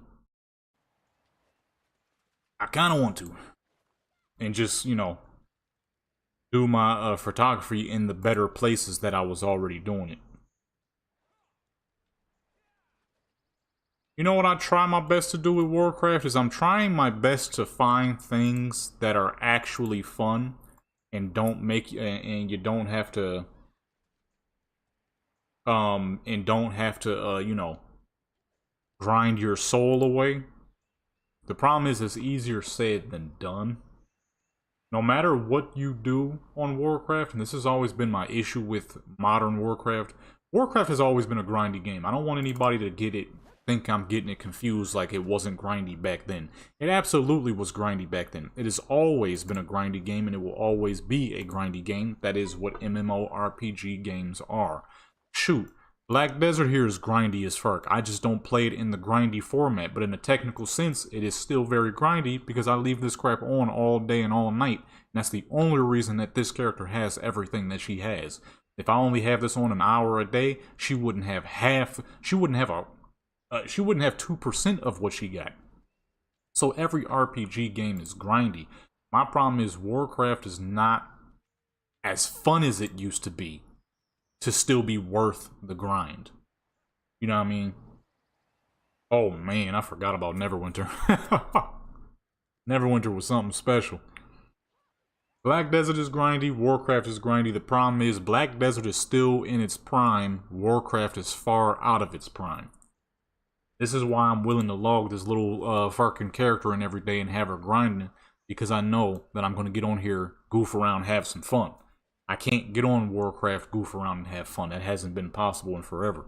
And just, you know, do my photography in the better places that I was already doing it. You know what I try my best to do with Warcraft is I'm trying my best to find things that are actually fun and don't make and you don't have to you know, grind your soul away. The problem is it's easier said than done. No matter what you do on Warcraft, and this has always been my issue with modern Warcraft, Warcraft has always been a grindy game. I don't want anybody to think I'm getting it confused like it wasn't grindy back then. It absolutely was grindy back then. It has always been a grindy game, and it will always be a grindy game. That is what MMORPG games are. Shoot, Black Desert here is grindy as fuck. I just don't play it in the grindy format, but in a technical sense, it is still very grindy because I leave this crap on all day and all night. And that's the only reason that this character has everything that she has. If I only have this on an hour a day, she wouldn't have 2% of what she got. So every RPG game is grindy. My problem is Warcraft is not as fun as it used to be to still be worth the grind. You know what I mean? Oh man, I forgot about Neverwinter. Neverwinter was something special. Black Desert is grindy, Warcraft is grindy. The problem is Black Desert is still in its prime, Warcraft is far out of its prime. This is why I'm willing to log this little fucking character in every day and have her grinding, because I know that I'm going to get on here, goof around, have some fun. I can't get on Warcraft, goof around, and have fun. That hasn't been possible in forever.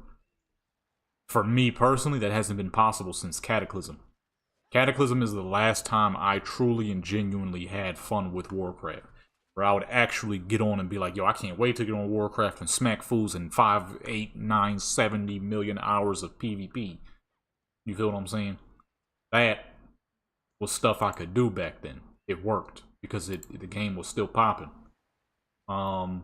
For me personally, that hasn't been possible since Cataclysm. Cataclysm is the last time I truly and genuinely had fun with Warcraft. Where I would actually get on and be like, yo, I can't wait to get on Warcraft and smack fools in 5, 8, 9, 70 million hours of PvP. You feel what I'm saying? That was stuff I could do back then. It worked because the game was still popping. In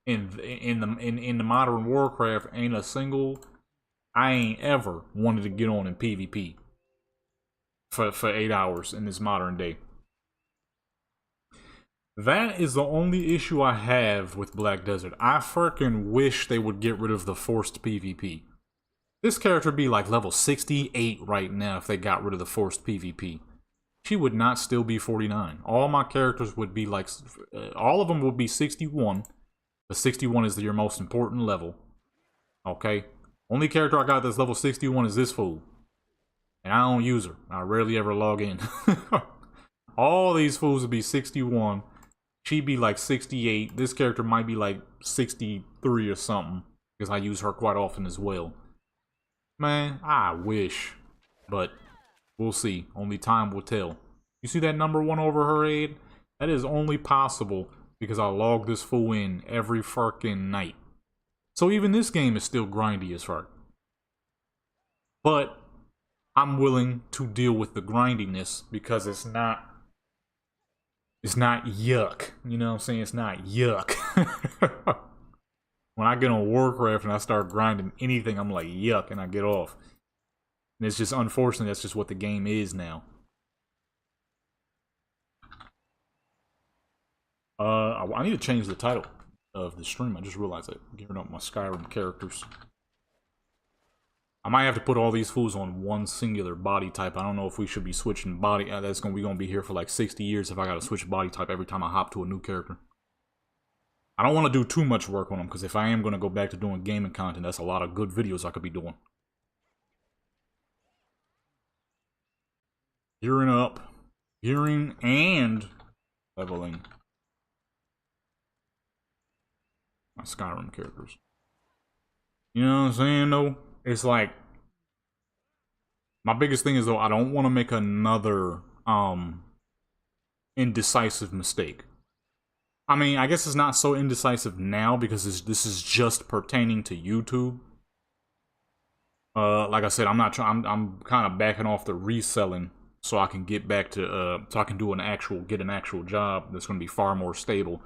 the modern Warcraft, I ain't ever wanted to get on in PvP for 8 hours in this modern day. That is the only issue I have with Black Desert. I freaking wish they would get rid of the forced PvP. This character would be like level 68 right now if they got rid of the forced PvP. She would not still be 49. All my characters would be like, all of them would be 61. But 61 is your most important level. Okay? Only character I got that's level 61 is this fool. And I don't use her. I rarely ever log in. All these fools would be 61. She'd be like 68. This character might be like 63 or something. Because I use her quite often as well. Man, I wish. But we'll see. Only time will tell. You see that number 1 over her head? That is only possible because I log this fool in every fucking night. So even this game is still grindy as fuck. But I'm willing to deal with the grindiness because it's not yuck. You know what I'm saying? It's not yuck. When I get on Warcraft and I start grinding anything, I'm like, yuck, and I get off. And it's just unfortunate, that's just what the game is now. I need to change the title of the stream. I just realized that. Gearing up my Skyrim characters. I might have to put all these fools on one singular body type. I don't know if we should be switching body. That's gonna be here for like 60 years if I gotta switch body type every time I hop to a new character. I don't want to do too much work on them, because if I am gonna go back to doing gaming content, that's a lot of good videos I could be doing. Gearing up. Gearing and leveling. My Skyrim characters. You know what I'm saying, though? It's like, my biggest thing is, though, I don't want to make another indecisive mistake. I mean, I guess it's not so indecisive now because this is just pertaining to YouTube. Like I said, I'm not trying. I'm kind of backing off the reselling so I can get back to so I can do get an actual job that's going to be far more stable.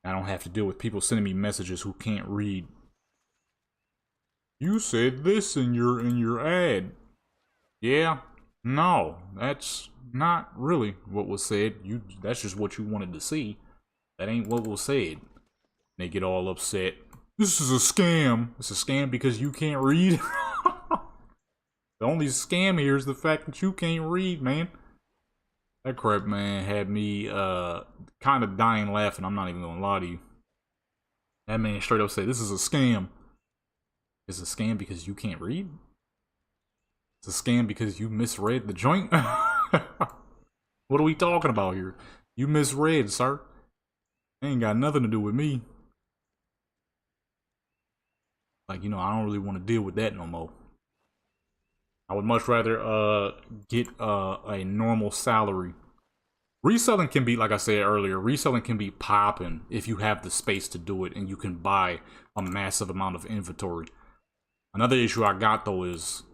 I don't have to deal with people sending me messages who can't read. You said this in your ad. Yeah, no, that's not really what was said. That's just what you wanted to see. That ain't what was said. They get all upset. This is a scam. It's a scam because you can't read. The only scam here is the fact that you can't read, man. That crap, man, had me kind of dying laughing. I'm not even gonna lie to you. That man straight up said, "This is a scam." It's a scam because you can't read? It's a scam because you misread the joint? What are we talking about here? You misread, sir. Ain't got nothing to do with me. Like, you know, I don't really want to deal with that no more. I would much rather get a normal salary. Reselling can be, like I said earlier, reselling can be popping if you have the space to do it and you can buy a massive amount of inventory. Another issue I got, though, is,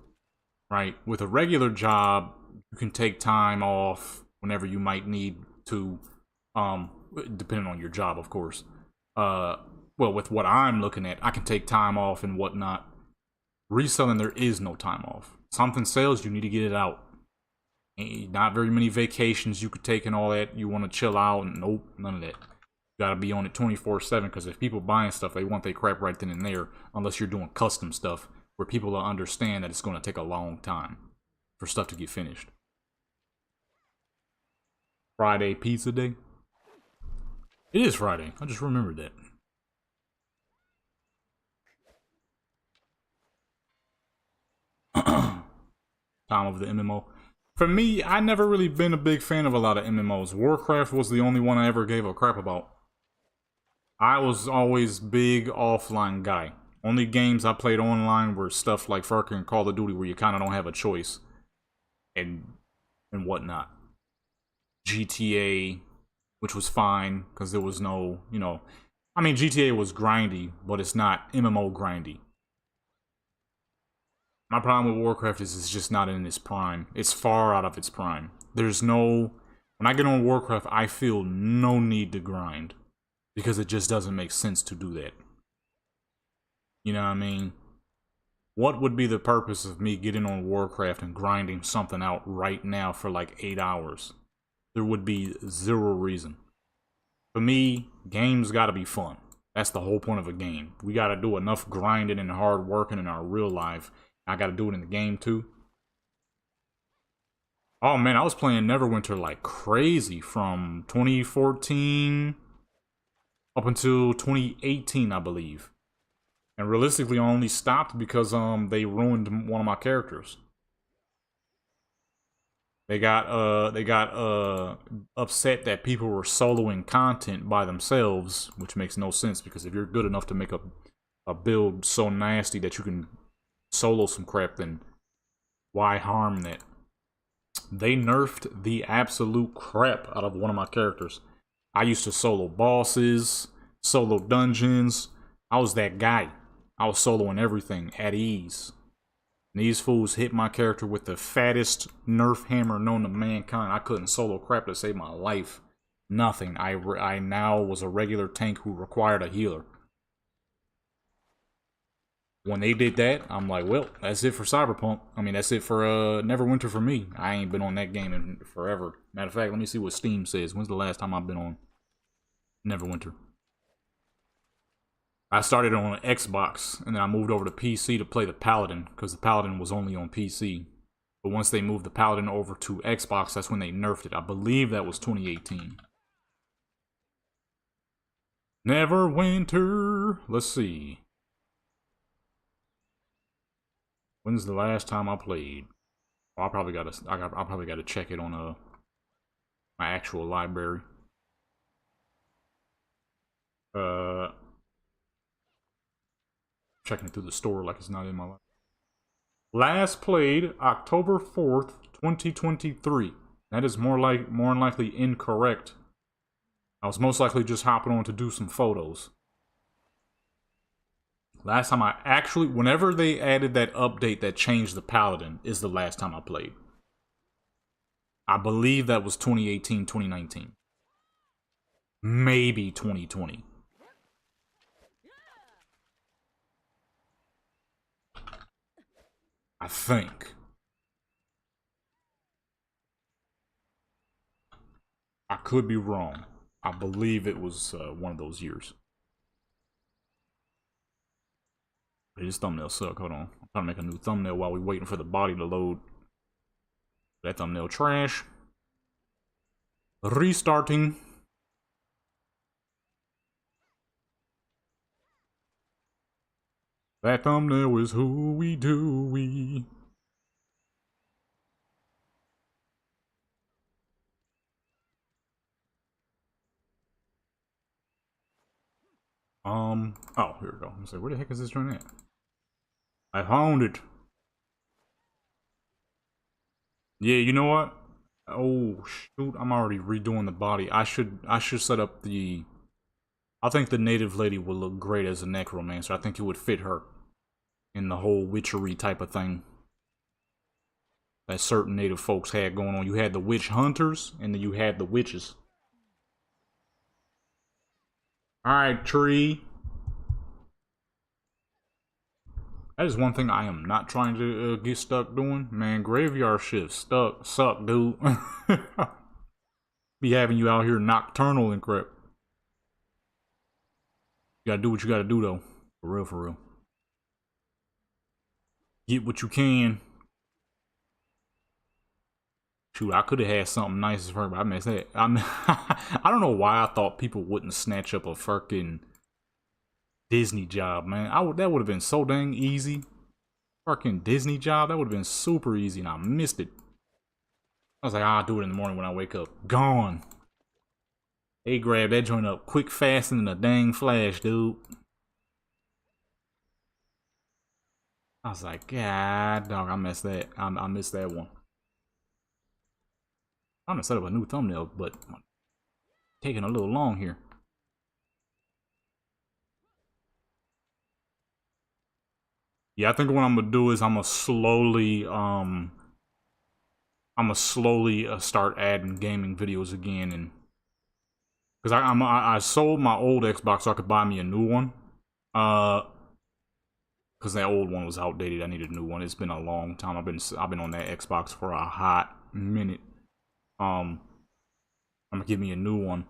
right, with a regular job, you can take time off whenever you might need to, depending on your job, of course. Well, with what I'm looking at, I can take time off and whatnot. Reselling, there is no time off. Something sells, you need to get it out. Not very many vacations you could take and all that. You want to chill out, and nope, none of that. You gotta be on it 24/7, because if people buying stuff, they want their crap right then and there, unless you're doing custom stuff, where people will understand that it's going to take a long time for stuff to get finished. Friday pizza day? It is Friday. I just remembered that. Time of the MMO. For me, I never really been a big fan of a lot of MMOs. Warcraft was the only one I ever gave a crap about. I was always big offline guy. Only games I played online were stuff like fucking Call of Duty, where you kind of don't have a choice, and whatnot. GTA, which was fine because there was no, you know, I mean, GTA was grindy, but it's not MMO grindy. My problem with Warcraft is it's just not in its prime. It's far out of its prime. There's no... When I get on Warcraft, I feel no need to grind, because it just doesn't make sense to do that. You know what I mean? What would be the purpose of me getting on Warcraft and grinding something out right now for like 8 hours? There would be zero reason. For me, games gotta be fun. That's the whole point of a game. We gotta do enough grinding and hard working in our real life. I gotta do it in the game too. Oh man, I was playing Neverwinter like crazy from 2014 up until 2018, I believe. And realistically, I only stopped because they ruined one of my characters. They got upset that people were soloing content by themselves, which makes no sense, because if you're good enough to make a build so nasty that you can solo some crap, then why harm that? They nerfed the absolute crap out of one of my characters. I used to solo bosses, solo dungeons. I was that guy. I was soloing everything at ease. And these fools hit my character with the fattest nerf hammer known to mankind. I couldn't solo crap to save my life. Nothing. I now was a regular tank who required a healer. When they did that, I'm like, well, that's it for Cyberpunk. I mean, that's it for Neverwinter for me. I ain't been on that game in forever. Matter of fact, let me see what Steam says. When's the last time I've been on Neverwinter? I started on Xbox, and then I moved over to PC to play the Paladin, because the Paladin was only on PC. But once they moved the Paladin over to Xbox, that's when they nerfed it. I believe that was 2018. Neverwinter. Let's see. When's the last time I played? Well, I probably gotta check it on my actual library. Checking it through the store like it's not in my life. Last played October 4th, 2023. That is more than likely incorrect. I was most likely just hopping on to do some photos. Last time I actually, whenever they added that update that changed the Paladin, is the last time I played. I believe that was 2018, 2019. Maybe 2020. I think. I could be wrong. I believe it was one of those years. This thumbnail suck. Hold on. I'm trying to make a new thumbnail while we're waiting for the body to load. That thumbnail trash. Restarting. That thumbnail is who we do we. Oh, here we go. I'm saying, where the heck is this joint at? I found it. Yeah, you know what? Oh shoot, I'm already redoing the body. I should set up the. I think the native lady would look great as a necromancer. I think it would fit her in the whole witchery type of thing that certain native folks had going on. You had the witch hunters, and then you had the witches. Alright, tree. That is one thing I am not trying to get stuck doing. Man, graveyard shifts suck, dude. Be having you out here nocturnal and crap. You gotta do what you gotta do, though. For real, for real. Get what you can. Shoot, I could have had something nice for her, but I missed that. I don't know why I thought people wouldn't snatch up a fucking Disney job, man. That would have been so dang easy. Fucking Disney job, that would have been super easy, and I missed it. I was like, I'll do it in the morning when I wake up. Gone. They grabbed that joint up quick, fast, and in a dang flash, dude. I was like, God, dog, I missed that. I missed that one. I'm gonna set up a new thumbnail, but taking a little long here. Yeah, I think what I'm gonna do is I'm gonna slowly start adding gaming videos again, and because I sold my old Xbox so I could buy me a new one. Because that old one was outdated. I needed a new one. It's been a long time. I've been on that Xbox for a hot minute. I'm gonna give me a new one.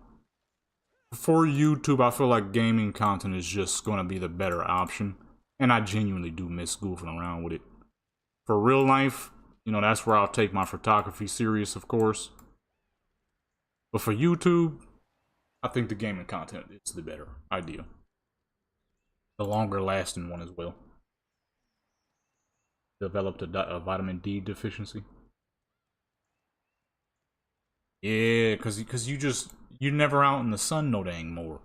For YouTube, I feel like gaming content is just gonna be the better option. And I genuinely do miss goofing around with it. For real life, you know, that's where I'll take my photography serious, of course. But for YouTube, I think the gaming content is the better idea. The longer lasting one as well. Developed a vitamin D deficiency. Yeah, cause you're never out in the sun no dang more.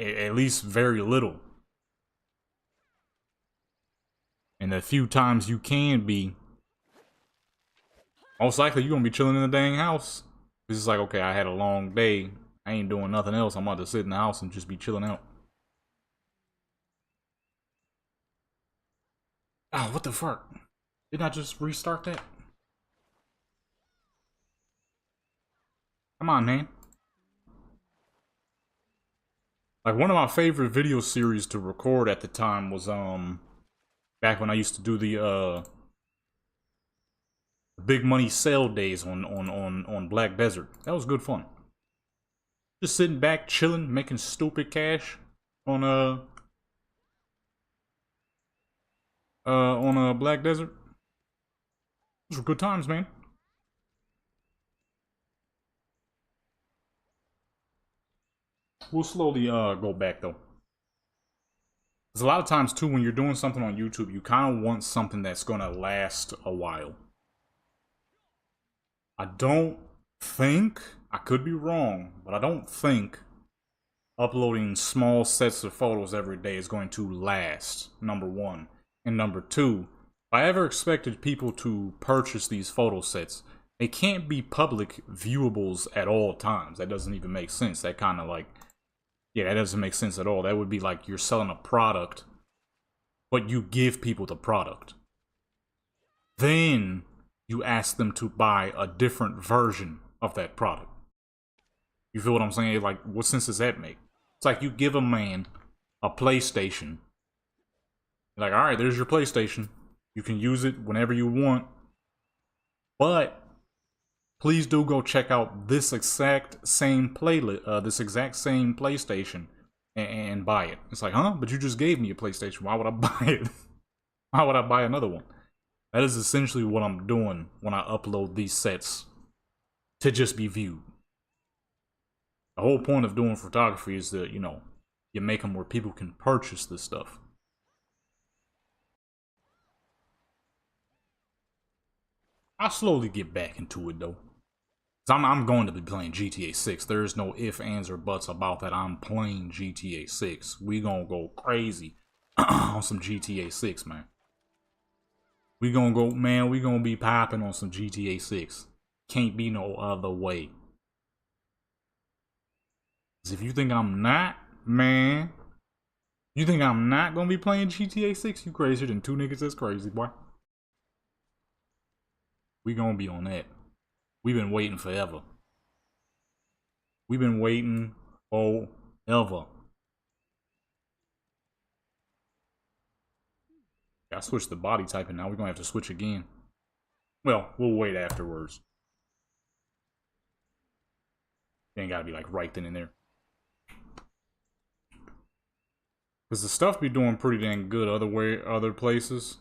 At least very little. And the few times you can be, most likely you're gonna be chilling in the dang house. It's just like, okay, I had a long day. I ain't doing nothing else. I'm about to sit in the house and just be chilling out. Oh, what the fuck? Didn't I just restart that? Come on, man. Like, one of my favorite video series to record at the time was, back when I used to do the big money sale days on Black Desert. That was good fun. Just sitting back, chilling, making stupid cash on a Black Desert. Those were good times, man. We'll slowly go back though. Because a lot of times too, when you're doing something on YouTube, you kind of want something that's gonna last a while. I don't think, I could be wrong, but I don't think uploading small sets of photos every day is going to last, number one. And number two, if I ever expected people to purchase these photo sets, they can't be public viewables at all times. That doesn't even make sense. That kind of like, yeah, that doesn't make sense at all. That would be like you're selling a product, but you give people the product. Then you ask them to buy a different version of that product. You feel what I'm saying? Like, what sense does that make? It's like you give a man a PlayStation. You're like, all right, there's your PlayStation. You can use it whenever you want. But please do go check out this exact same playlist, this exact same PlayStation, and buy it. It's like, huh? But you just gave me a PlayStation. Why would I buy it? Why would I buy another one? That is essentially what I'm doing when I upload these sets to just be viewed. The whole point of doing photography is that, you know, you make them where people can purchase this stuff. I'll slowly get back into it though. I'm going to be playing GTA 6. There's no ifs, ands, or buts about that. I'm playing GTA 6. We gonna go crazy on some GTA 6, man. We gonna go, man, we gonna be popping on some GTA 6. Can't be no other way. If you think I'm not, man, you think I'm not gonna be playing GTA 6? You crazier than two niggas that's crazy, boy. We gonna be on that. We've been waiting forever. We've been waiting forever. I switched the body type and now we're gonna have to switch again. Well, we'll wait afterwards. It ain't gotta be like right then and there. Because the stuff be doing pretty dang good other places.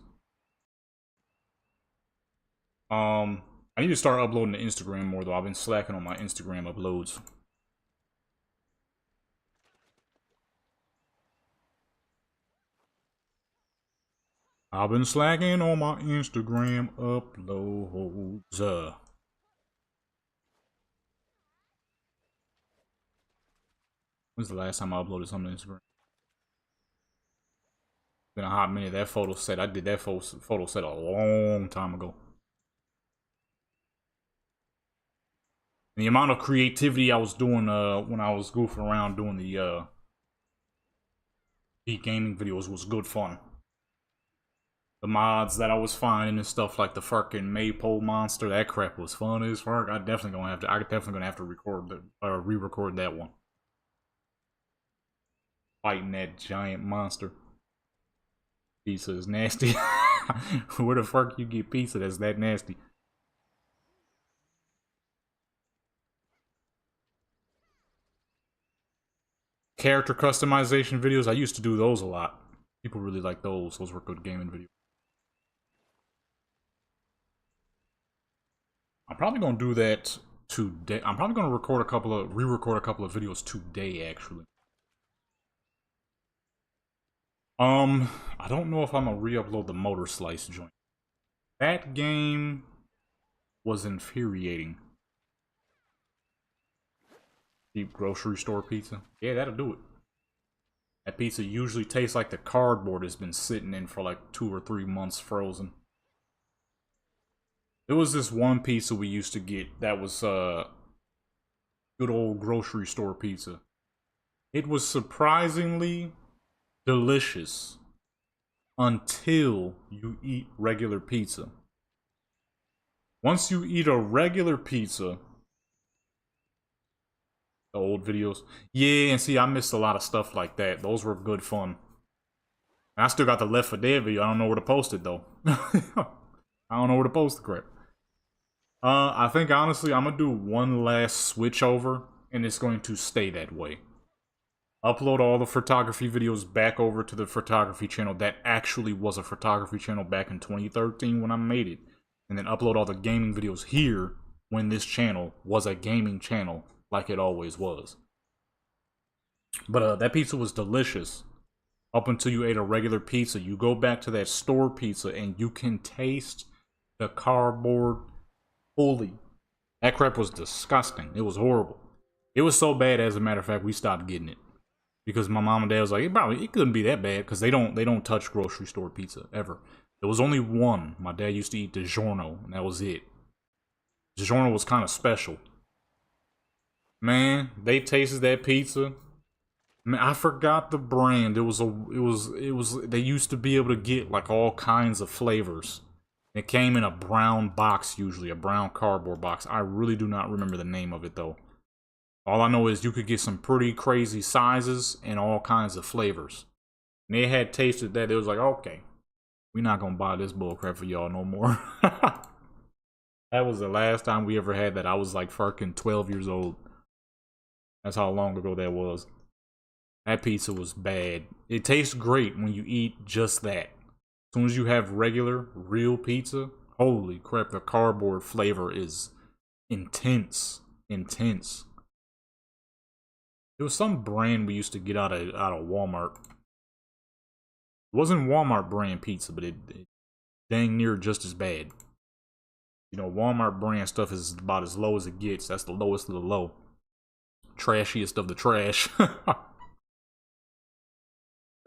I need to start uploading to Instagram more though. I've been slacking on my Instagram uploads. I've been slacking on my Instagram uploads. When's the last time I uploaded something to Instagram? Been a hot minute. That photo set, I did that photo set a long time ago. And the amount of creativity I was doing when I was goofing around doing the Beat Gaming videos was good fun. The mods that I was finding and stuff like the fucking Maypole monster, that crap was fun as fuck. I definitely gonna have to record the re-record that one. Fighting that giant monster. Pizza is nasty. Where the fuck you get pizza that's that nasty? Character customization videos, I used to do those a lot. People really like those. Those were good gaming videos. I'm probably gonna do that today. I'm probably gonna re-record a couple of videos today, actually. I don't know if I'm gonna re-upload the Motor Slice joint. That game was infuriating. Cheap grocery store pizza. Yeah, that'll do it. That pizza usually tastes like the cardboard has been sitting in for like 2 or 3 months frozen. There was this one pizza we used to get that was good old grocery store pizza. It was surprisingly delicious until you eat regular pizza. Once you eat a regular pizza, the old videos, yeah, and see, I missed a lot of stuff like that. Those were good fun. And I still got the Left 4 Dead video. I don't know where to post it though. I don't know where to post the crap. I think honestly, I'm gonna do one last switch over and it's going to stay that way. Upload all the photography videos back over to the photography channel that actually was a photography channel back in 2013 when I made it. And then upload all the gaming videos here when this channel was a gaming channel like it always was. But that pizza was delicious. Up until you ate a regular pizza. You go back to that store pizza and you can taste the cardboard fully. That crap was disgusting. It was horrible. It was so bad, as a matter of fact, we stopped getting it. Because my mom and dad was like, it couldn't be that bad, because they don't touch grocery store pizza ever. There was only one. My dad used to eat DiGiorno, and that was it. DiGiorno was kind of special. Man, they tasted that pizza. Man, I forgot the brand. They used to be able to get like all kinds of flavors. It came in a brown box, usually a brown cardboard box. I really do not remember the name of it though. All I know is you could get some pretty crazy sizes and all kinds of flavors. And they had tasted that. It was like, okay, we're not going to buy this bullcrap for y'all no more. That was the last time we ever had that. I was like fucking 12 years old. That's how long ago that was. That pizza was bad. It tastes great when you eat just that. As soon as you have regular, real pizza, holy crap, the cardboard flavor is intense. Intense. It was some brand we used to get out of Walmart. It wasn't Walmart brand pizza, but it dang near just as bad. You know, Walmart brand stuff is about as low as it gets. That's the lowest of the low. Trashiest of the trash.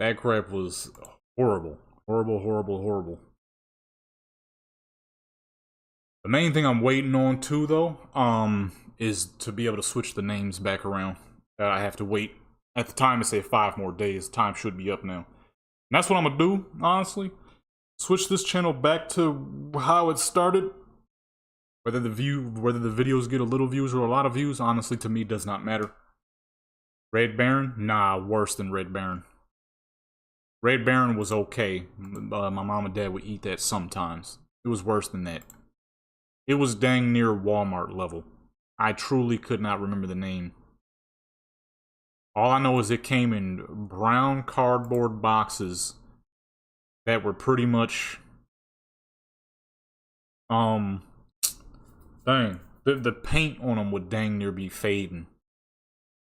That crap was horrible. Horrible, horrible, horrible. The main thing I'm waiting on too, though, is to be able to switch the names back around. I have to wait. At the time, it said 5 more days. Time should be up now. And that's what I'm gonna do, honestly. Switch this channel back to how it started. Whether the videos get a little views or a lot of views, honestly, to me, does not matter. Red Baron? Nah, worse than Red Baron. Red Baron was okay. My mom and dad would eat that sometimes. It was worse than that. It was dang near Walmart level. I truly could not remember the name. All I know is it came in brown cardboard boxes that were pretty much, dang, the paint on them would dang near be fading.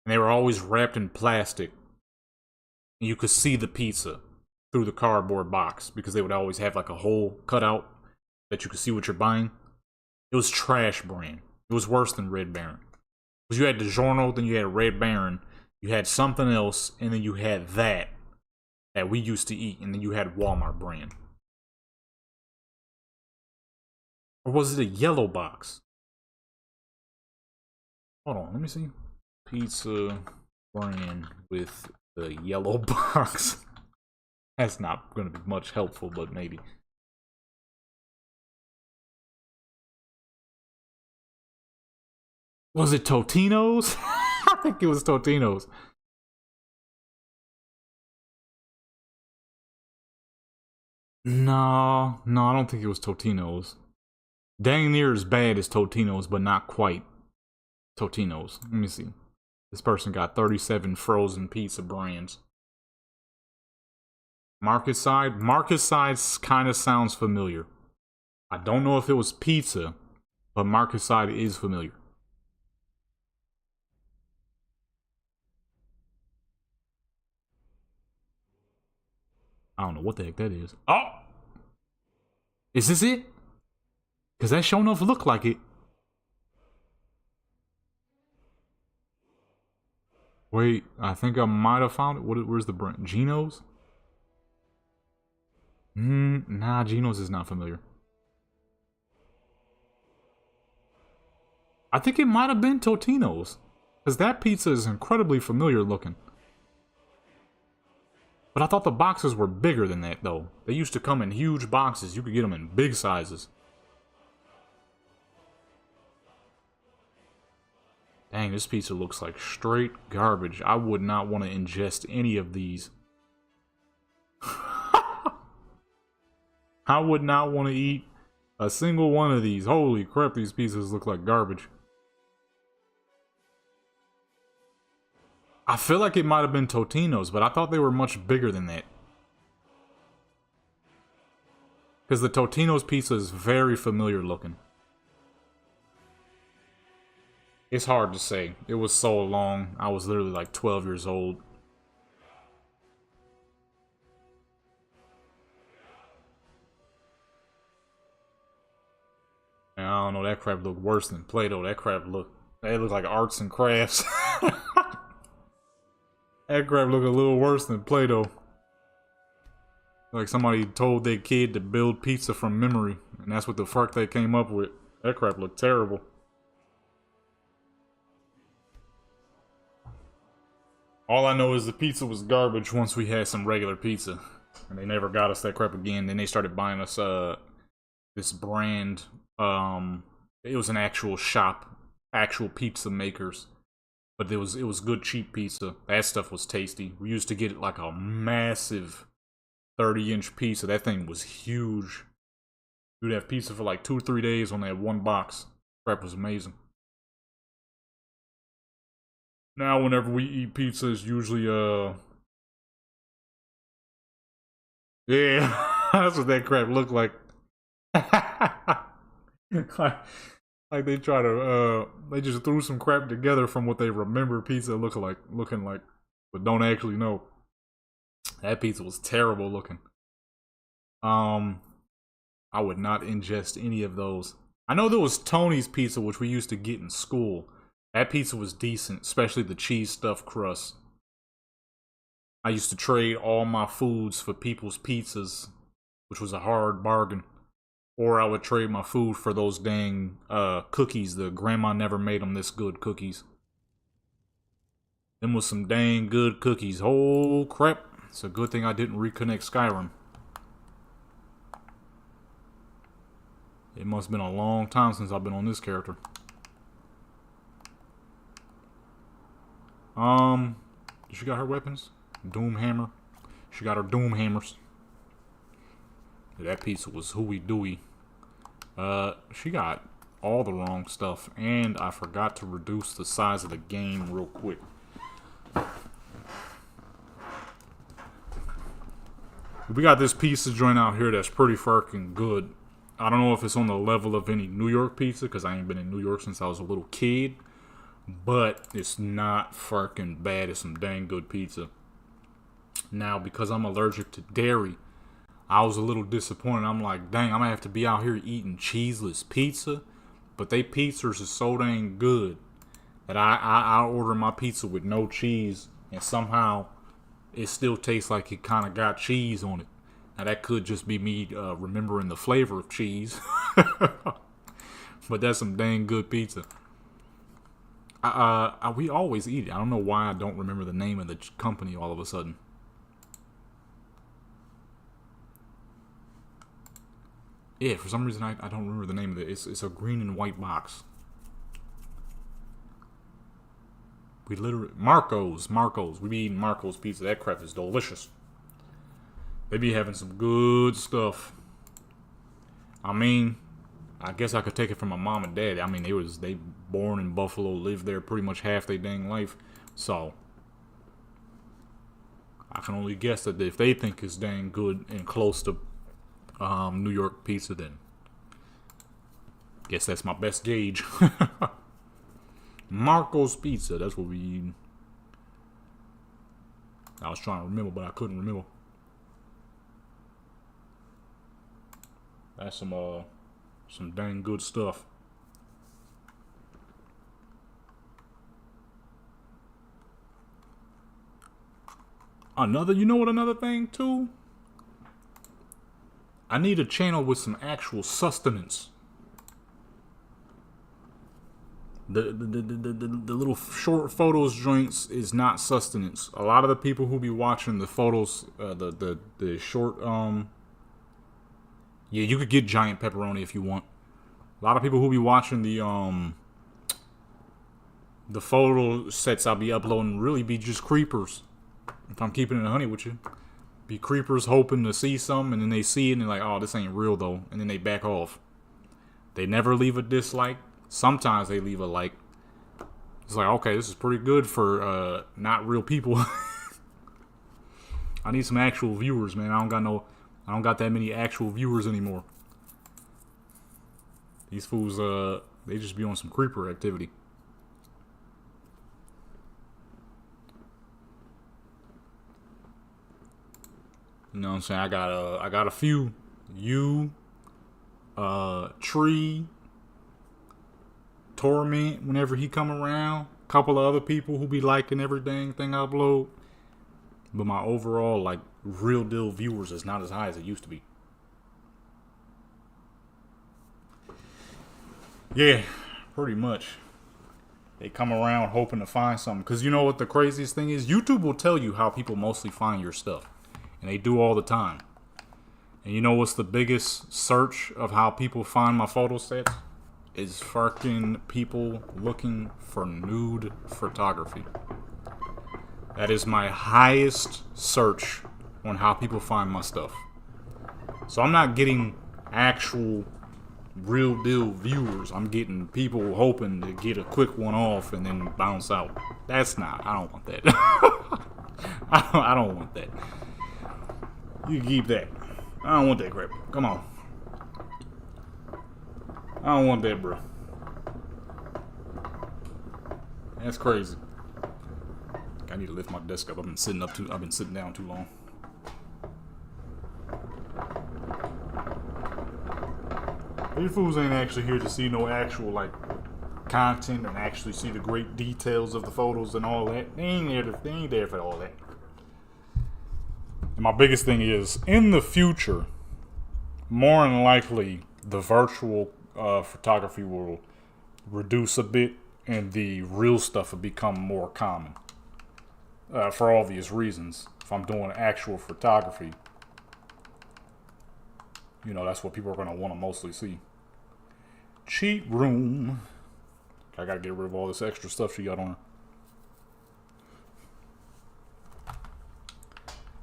And they were always wrapped in plastic. And you could see the pizza through the cardboard box because they would always have like a hole cut out that you could see what you're buying. It was trash brand. It was worse than Red Baron. Because you had DiGiorno, then you had Red Baron, you had something else, and then you had that we used to eat, and then you had Walmart brand. Or was it a yellow box? Hold on, let me see. Pizza brand with the yellow box. That's not going to be much helpful, but maybe. Was it Totino's? I think it was Totino's. No, I don't think it was Totino's. Dang near as bad as Totino's, but not quite Totino's. Let me see. This person got 37 frozen pizza brands. Market Side? Market Side kind of sounds familiar. I don't know if it was pizza, but Market Side is familiar. I don't know what the heck that is. Oh! Is this it? Because that sure enough looked like it. Wait, I think I might have found it. Where's the brand? Geno's? Nah, Geno's is not familiar. I think it might have been Totino's. Because that pizza is incredibly familiar looking. But I thought the boxes were bigger than that, though. They used to come in huge boxes. You could get them in big sizes. Dang, this pizza looks like straight garbage. I would not want to ingest any of these. I would not want to eat a single one of these. Holy crap, these pizzas look like garbage. I feel like it might have been Totino's, but I thought they were much bigger than that. Because the Totino's pizza is very familiar looking. It's hard to say. It was so long. I was literally like 12 years old. And I don't know, that crap looked worse than Play-Doh. That looked like arts and crafts. That crap looked a little worse than Play-Doh. Like somebody told their kid to build pizza from memory, and that's what the fuck they came up with. That crap looked terrible. All I know is the pizza was garbage once we had some regular pizza. And they never got us that crap again. Then they started buying us this brand. It was an actual shop, actual pizza makers. But it was good cheap pizza. That stuff was tasty. We used to get like a massive 30-inch pizza. That thing was huge. We'd have pizza for like 2 or 3 days on that one box. Crap was amazing. Now whenever we eat pizza, it's usually yeah, that's what that crap looked like. Like they try to they just threw some crap together from what they remember pizza looking like, but don't actually know. That pizza was terrible looking. I would not ingest any of those. I know there was Tony's pizza, which we used to get in school. That pizza was decent, especially the cheese stuffed crust. I used to trade all my foods for people's pizzas, which was a hard bargain. Or I would trade my food for those dang cookies. The grandma never made them this good cookies. Them was some dang good cookies. Oh crap. It's a good thing I didn't reconnect Skyrim. It must have been a long time since I've been on this character. She got her weapons? Doom hammer. She got her doom hammers. That pizza was hooey dooey. She got all the wrong stuff, and I forgot to reduce the size of the game real quick. We got this pizza joint out here that's pretty fucking good. I don't know if it's on the level of any New York pizza, because I ain't been in New York since I was a little kid. But it's not fucking bad. It's some dang good pizza. Now, because I'm allergic to dairy, I was a little disappointed. I'm like, dang, I'm gonna have to be out here eating cheeseless pizza. But they pizzas are so dang good that I order my pizza with no cheese, and somehow it still tastes like it kind of got cheese on it. Now that could just be me remembering the flavor of cheese. But that's some dang good pizza. We always eat it. I don't know why I don't remember the name of the company all of a sudden. Yeah, for some reason I don't remember the name of it. It's a green and white box. We literally... Marco's. We be eating Marco's pizza. That crap is delicious. They be having some good stuff. I mean, I guess I could take it from my mom and dad. I mean, they born in Buffalo, lived there pretty much half their dang life. So, I can only guess that if they think it's dang good and close to New York pizza, then guess that's my best gauge. Marco's Pizza, that's what we eating. I was trying to remember, but I couldn't remember. That's some dang good stuff. You know what another thing too? I need a channel with some actual sustenance. The little short photos joints is not sustenance. A lot of the people who be watching the photos, the short, yeah, you could get giant pepperoni if you want. A lot of people who be watching the photo sets I'll be uploading really be just creepers. If I'm keeping it honey with you. Be creepers hoping to see something, and then they see it and they're like, oh, this ain't real though. And then they back off. They never leave a dislike. Sometimes they leave a like. It's like, okay, this is pretty good for not real people. I need some actual viewers, man. I don't got that many actual viewers anymore. These fools, they just be on some creeper activity. You know what I'm saying? I got a few. You, Tree, Torment whenever he come around. Couple of other people who be liking everything I upload. But my overall, like, real deal viewers is not as high as it used to be. Yeah, pretty much. They come around hoping to find something. Because you know what the craziest thing is? YouTube will tell you how people mostly find your stuff. And they do all the time. And you know what's the biggest search of how people find my photo sets? Is fucking people looking for nude photography. That is my highest search on how people find my stuff. So I'm not getting actual real deal viewers. I'm getting people hoping to get a quick one off and then bounce out. That's not. I don't want that. I don't want that. You can keep that. I don't want that crap. Come on. I don't want that, bro. That's crazy. I need to lift my desk up. I've been sitting down too long. These fools ain't actually here to see no actual like content and actually see the great details of the photos and all that. They ain't there for all that. And my biggest thing is, in the future, more than likely, the virtual photography will reduce a bit and the real stuff will become more common. For obvious reasons. If I'm doing actual photography, you know, that's what people are going to want to mostly see. Cheat room. I got to get rid of all this extra stuff she got on her.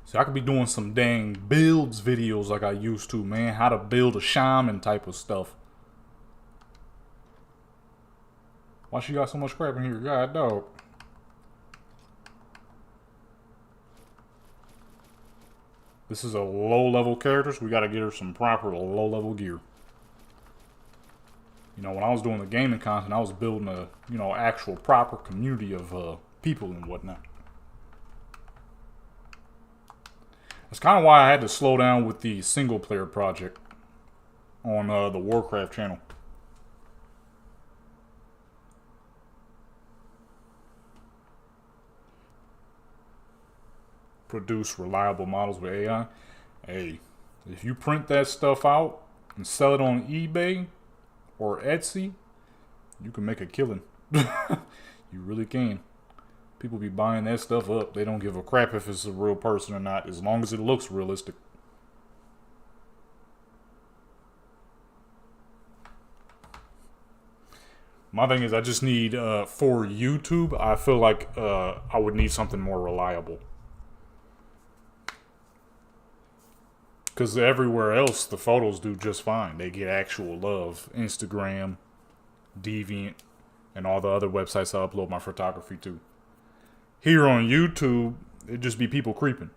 So I could be doing some dang builds videos like I used to, man. How to build a shaman type of stuff. Why she got so much crap in here? God, dog. This is a low-level character, so we got to get her some proper low-level gear. You know, when I was doing the gaming content, I was building a, you know, actual proper community of people and whatnot. That's kind of why I had to slow down with the single-player project on the Warcraft channel. Produce reliable models with AI. Hey, if you print that stuff out and sell it on eBay or Etsy, you can make a killing. You really can. People be buying that stuff up. They don't give a crap if it's a real person or not, as long as it looks realistic. My thing is, I just need, for YouTube, I feel like I would need something more reliable. Because everywhere else, the photos do just fine. They get actual love. Instagram, Deviant, and all the other websites I upload my photography to. Here on YouTube, it just be people creeping.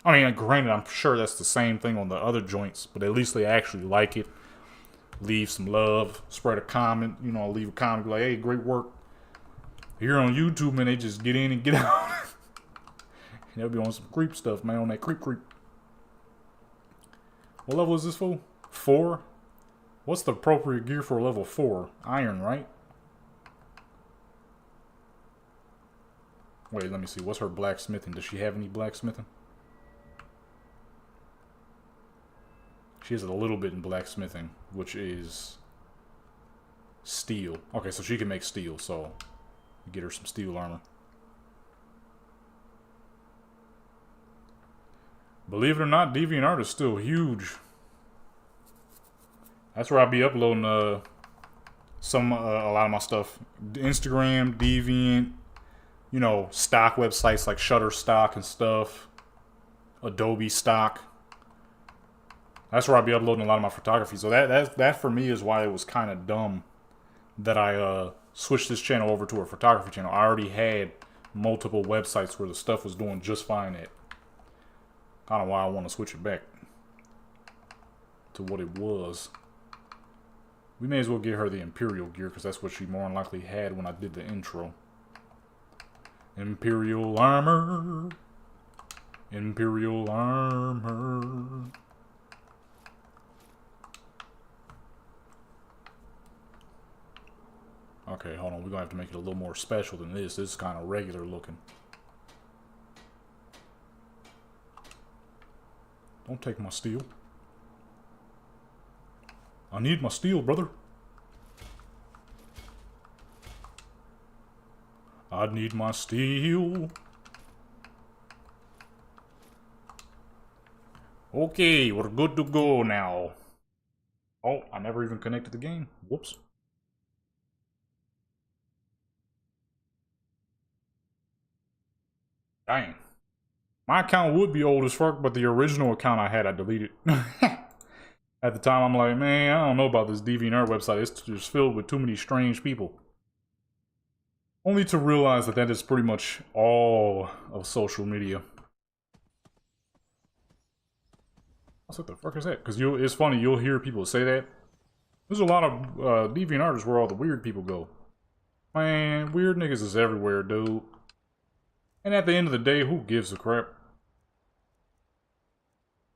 I mean, granted, I'm sure that's the same thing on the other joints, but at least they actually like it. Leave some love, spread a comment, you know, leave a comment, be like, hey, great work. Here on YouTube, man, they just get in and get out. And they'll be on some creep stuff, man, on that creep. What level is this fool? 4? What's the appropriate gear for level 4? Iron, right? Wait, let me see. What's her blacksmithing? Does she have any blacksmithing? She has a little bit in blacksmithing, which is steel. Okay, so she can make steel, so get her some steel armor. Believe it or not, DeviantArt is still huge. That's where I'll be uploading a lot of my stuff. Instagram, Deviant, you know, stock websites like Shutterstock and stuff. Adobe Stock. That's where I'll be uploading a lot of my photography. So that for me is why it was kind of dumb that I switch this channel over to a photography channel. I already had multiple websites where the stuff was doing just fine at. Kind of why I want to switch it back to what it was. We may as well get her the Imperial gear because that's what she more than likely had when I did the intro. Imperial armor. Imperial armor. Okay, hold on. We're going to have to make it a little more special than this. This is kind of regular looking. Don't take my steel. I need my steel, brother. I need my steel. Okay, we're good to go now. Oh, I never even connected the game. Whoops. Dang. My account would be old as fuck, but the original account I had, I deleted. At the time, I'm like, man, I don't know about this DeviantArt website. It's just filled with too many strange people. Only to realize that that is pretty much all of social media. What the fuck is that? Because it's funny, you'll hear people say that. There's a lot of DeviantArt where all the weird people go. Man, weird niggas is everywhere, dude. And at the end of the day, who gives a crap?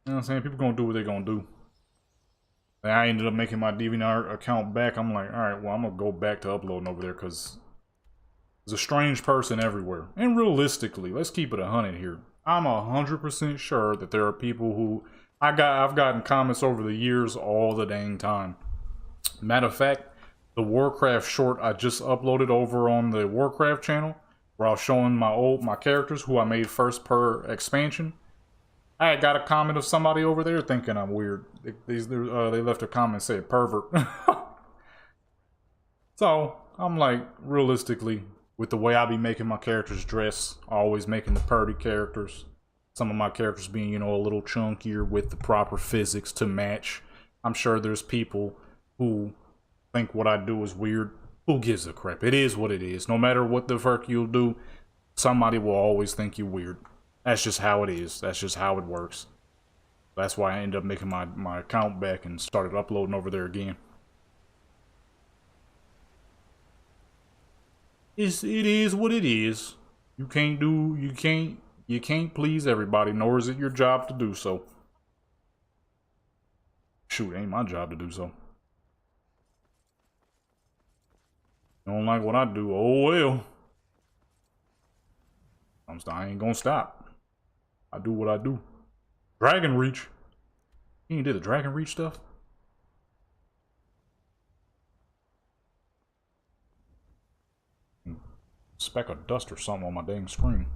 You know what I'm saying? People gonna do what they gonna do. And I ended up making my DeviantArt account back. I'm like, alright, well, I'm gonna go back to uploading over there because there's a strange person everywhere. And realistically, let's keep it 100 here. I'm 100% sure that there are people who I've gotten comments over the years all the dang time. Matter of fact, the Warcraft short I just uploaded over on the Warcraft channel, where I was showing my characters who I made first per expansion. I had got a comment of somebody over there thinking I'm weird. They left a comment saying pervert. So I'm like, realistically, with the way I be making my characters dress, always making the purdy characters. Some of my characters being, you know, a little chunkier with the proper physics to match. I'm sure there's people who think what I do is weird. Who gives a crap? It is what it is. No matter what the fuck you'll do, somebody will always think you weird. That's just how it is. That's just how it works. That's why I ended up making my account back and started uploading over there again. It is what it is. You can't please everybody, nor is it your job to do so. Shoot, it ain't my job to do so. You don't like what I do, oh well. I ain't gonna stop. I do what I do. Dragon Reach. You ain't did the Dragon Reach stuff? Speck of dust or something on my dang screen.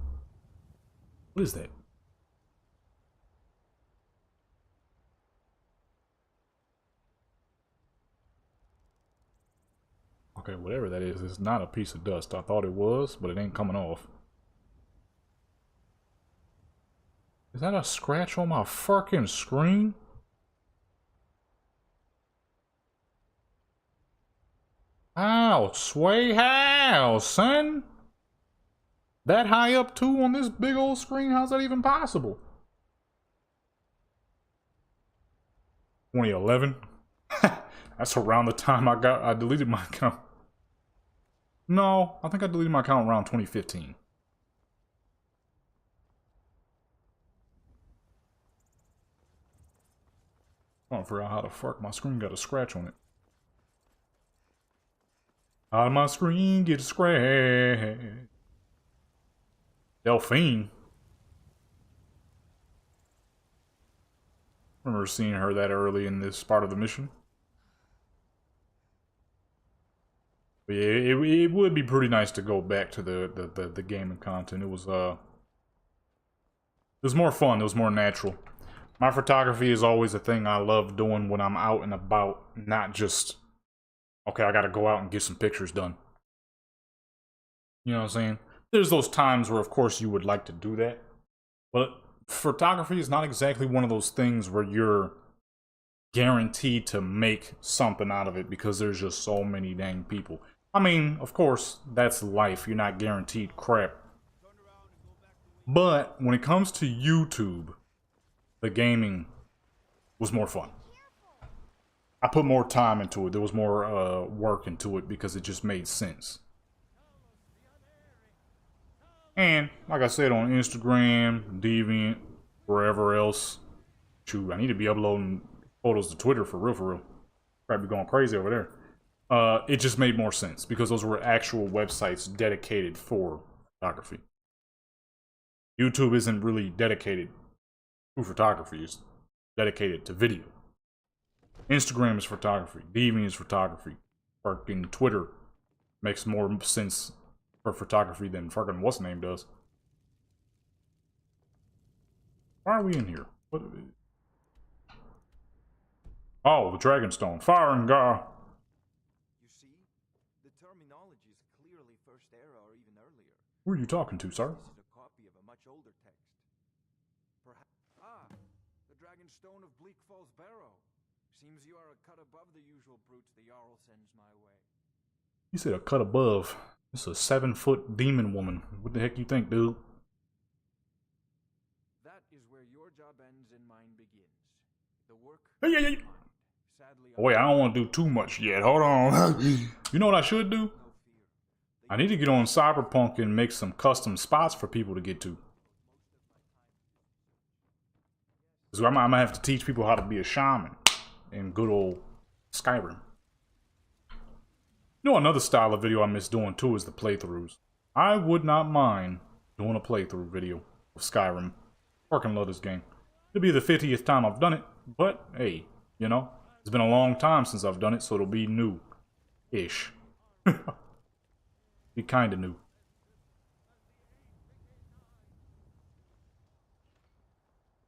What is that? Okay, whatever that is, it's not a piece of dust. I thought it was, but it ain't coming off. Is that a scratch on my fucking screen? How, Sway? How, son? That high up too on this big old screen? How's that even possible? 2011? That's around the time I deleted my account. No, I think I deleted my account around 2015. I don't figure out how the fuck my screen got a scratch on it. How did my screen get a scratch? Delphine. I remember seeing her that early in this part of the mission. But yeah, it would be pretty nice to go back to the gaming content. It was more fun. It was more natural. My photography is always a thing I love doing when I'm out and about, not just, okay, I gotta go out and get some pictures done. You know what I'm saying? There's those times where, of course, you would like to do that. But photography is not exactly one of those things where you're guaranteed to make something out of it because there's just so many dang people. I mean, of course, that's life. You're not guaranteed crap. But when it comes to YouTube, the gaming was more fun. I put more time into it. There was more work into it because it just made sense. And like I said, on Instagram, Deviant, wherever else, shoot, I need to be uploading photos to Twitter for real, for real. Probably going crazy over there. It just made more sense because those were actual websites dedicated for photography. YouTube isn't really dedicated to photography. It's dedicated to video. Instagram is photography. Deviant is photography. Fucking Twitter makes more sense for photography than fucking what's name does. Why are we in here? What? Oh, the Dragonstone. Firing guy. You see, the terminology is clearly First Era or even earlier. Who are you talking to, sir? This is a copy of a much older text. Perhaps. The Dragonstone of Bleak Falls Barrow. Seems you are a cut above the usual brutes the Jarl sends my way. You said a cut above. It's a 7-foot demon woman. What the heck you think, dude? That is where your job ends and mine begins. The work. Hey. Oh, wait, I don't want to do too much yet. Hold on. You know what I should do? I need to get on Cyberpunk and make some custom spots for people to get to. Because I might have to teach people how to be a shaman in good old Skyrim. You know, another style of video I miss doing too is the playthroughs. I would not mind doing a playthrough video of Skyrim. Fucking love this game. It'll be the 50th time I've done it, but hey, you know, it's been a long time since I've done it, so it'll be new-ish. Be kinda new.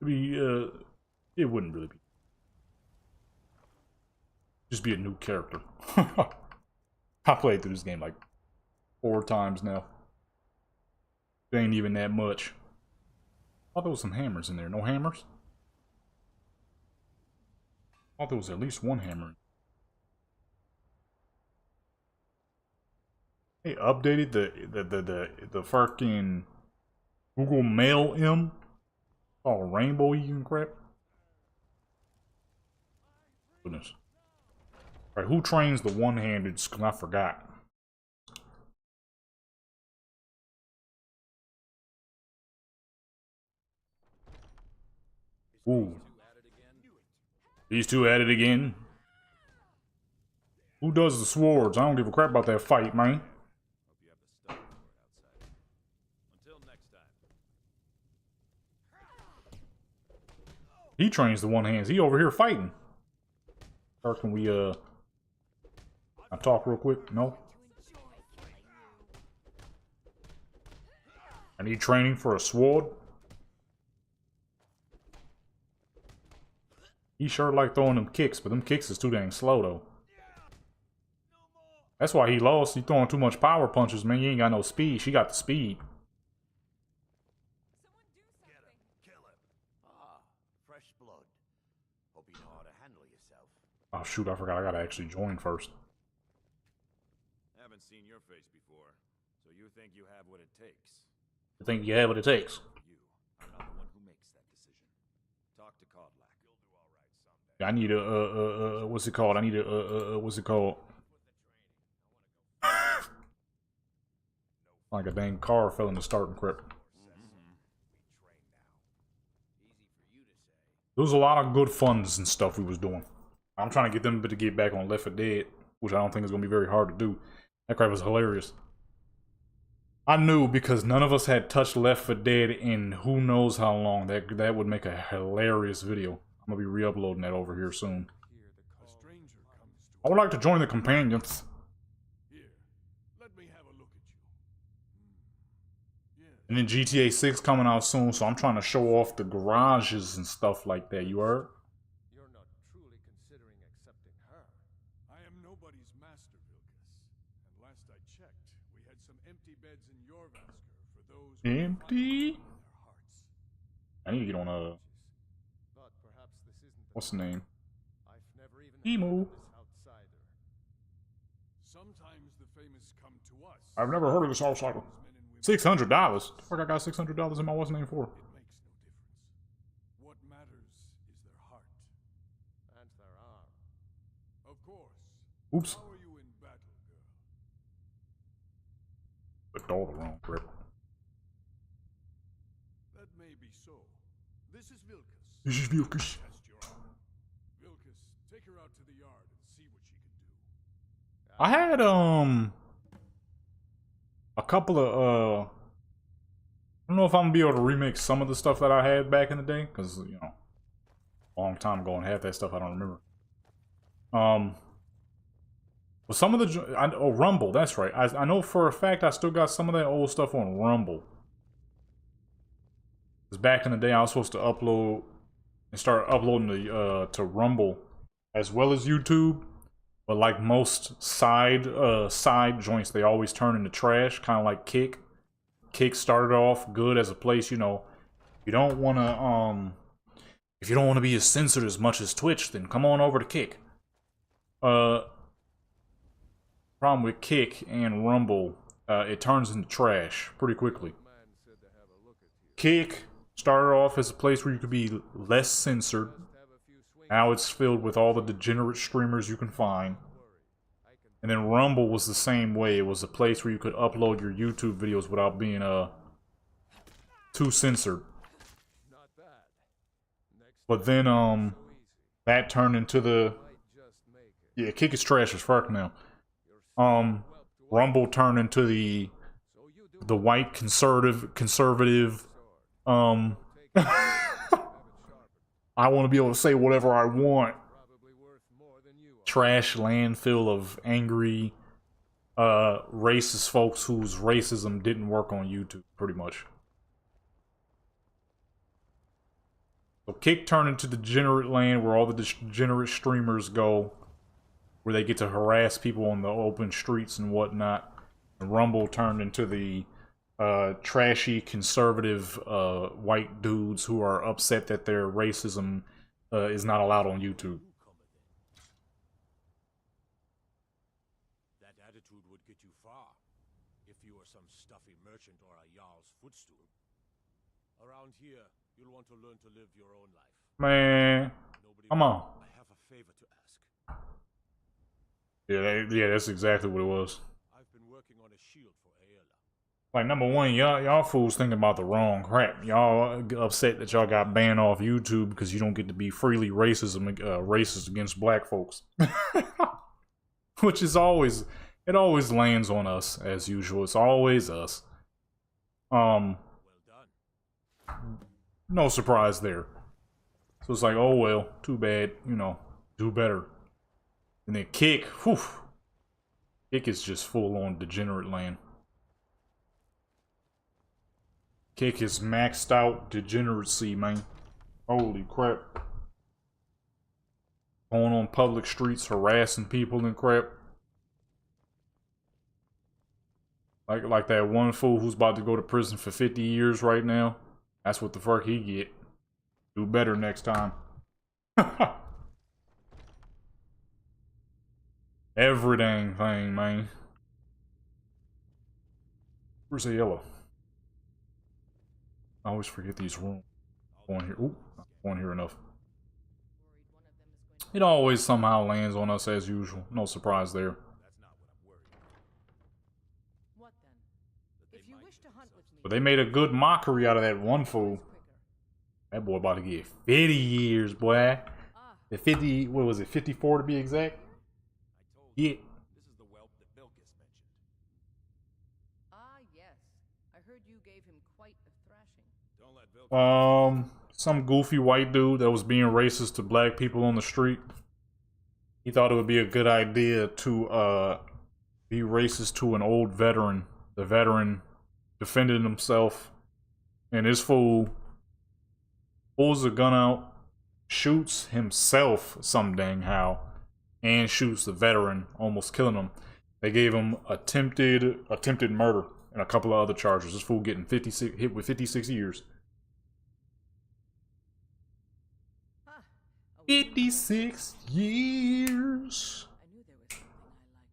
It wouldn't really be. Just be a new character. I played through this game like 4 times now. It ain't even that much. I thought there was some hammers in there. No hammers? I thought there was at least one hammer. They updated the fucking Google Mail M. Oh, rainbow eating crap. Goodness. Alright, who trains the one-handed? Cause I forgot. Ooh. These two at it again. Who does the swords? I don't give a crap about that fight, man. He trains the one hands. He over here fighting. Or can we I talk real quick? No. I need training for a sword. He sure like throwing them kicks, but them kicks is too dang slow though. That's why he lost. He throwing too much power punches, man. You ain't got no speed. She got the speed. Oh shoot, I forgot I gotta actually join first. Haven't seen your face before, so you think you have what it takes. I think you have what it takes. You are not the one who makes that decision. Talk to Kodlak. You'll do all right someday. I need a what's it called? I need a what's it called? Like a dang car fell in the starting crib. There was a lot of good funds and stuff we was doing. I'm trying to get them to get back on Left 4 Dead, which I don't think is going to be very hard to do. That crap was hilarious. I knew because none of us had touched Left 4 Dead in who knows how long. That would make a hilarious video. I'm going to be re-uploading that over here soon. I would like to join the companions. And then GTA 6 coming out soon, so I'm trying to show off the garages and stuff like that. You heard? You're not truly considering accepting her. I am nobody's master, Vilkas. And last I checked, we had some empty beds in Jorvansker for those who empty. their hearts. I need to get on But perhaps this isn't what's the name? I've never even Emo. heard of this outsider. Sometimes the famous I've never heard of this all cycle. $600? The fuck I got $600 in my what's name for? It makes no difference. What matters is their heart. And there are. Of course. Oops. How are you in battle, girl? Clicked all the wrong grip. That may be so. This is Vilkas. This is Vilkas. Test your honor. Vilkas, take her out to the yard and see what she can do. I had a couple of I don't know if I'm gonna be able to remix some of the stuff that I had back in the day, because you know, a long time ago, and half that stuff I don't remember. Well, some of the Rumble, that's right. I know for a fact I still got some of that old stuff on Rumble. Because back in the day, I was supposed to upload and start uploading to Rumble as well as YouTube. But like most side joints, they always turn into trash, kind of like Kick. Kick started off good as a place, you know. You don't want to if you don't want to be as censored as much as Twitch, then come on over to Kick. Problem with Kick and Rumble, it turns into trash pretty quickly. Kick started off as a place where you could be less censored. Now it's filled with all the degenerate streamers you can find. And then Rumble was the same way. It was a place where you could upload your YouTube videos without being too censored. But then that turned into the Kick is trash as fuck now. Rumble turned into the white conservative I want to be able to say whatever I want. Trash landfill of angry, racist folks whose racism didn't work on YouTube, pretty much. So Kick turned into the degenerate land where all the degenerate streamers go, where they get to harass people on the open streets and whatnot. And Rumble turned into the trashy, conservative white dudes who are upset that their racism is not allowed on YouTube. That attitude would get you far if you were some stuffy merchant or a Jarl's footstool. Around here, you'll want to learn to live your own life. Man, come on. I have a favor to ask. Yeah, that's exactly what it was. I've been working on a shield for Aela. Like, number one, y'all fools thinking about the wrong crap. Y'all upset that y'all got banned off YouTube because you don't get to be freely racist against black folks. Which is always, it always lands on us, as usual. It's always us. Well done. No surprise there. So it's like, oh well, too bad, you know, do better. And then Kick, whew. Kick is just full on degenerate land. Kick is maxed out degeneracy, man. Holy crap. Going on public streets, harassing people and crap. Like that one fool who's about to go to prison for 50 years right now. That's what the fuck he get. Do better next time. Every dang thing, man. Where's the yellow? I always forget these rooms. Going here. Ooh, not going here enough. It always somehow lands on us as usual. No surprise there. That's not what I'm worried about. What then? If you wish to hunt with me, But they made a good mockery out of that one fool. That boy about to get 50 years, boy. The 50, what was it, 54 to be exact? I told you, Yeah. this is the whelp that Vilkas mentioned. Ah, yes. I heard you gave him quite a thrashing. Don't let Vilkas... Some goofy white dude that was being racist to black people on the street. He thought it would be a good idea to be racist to an old veteran. The veteran defended himself, and this fool pulls a gun out, shoots himself some dang how, and shoots the veteran, almost killing him. They gave him attempted murder and a couple of other charges. This fool getting hit with 56 years. 56 years. I knew there was something I liked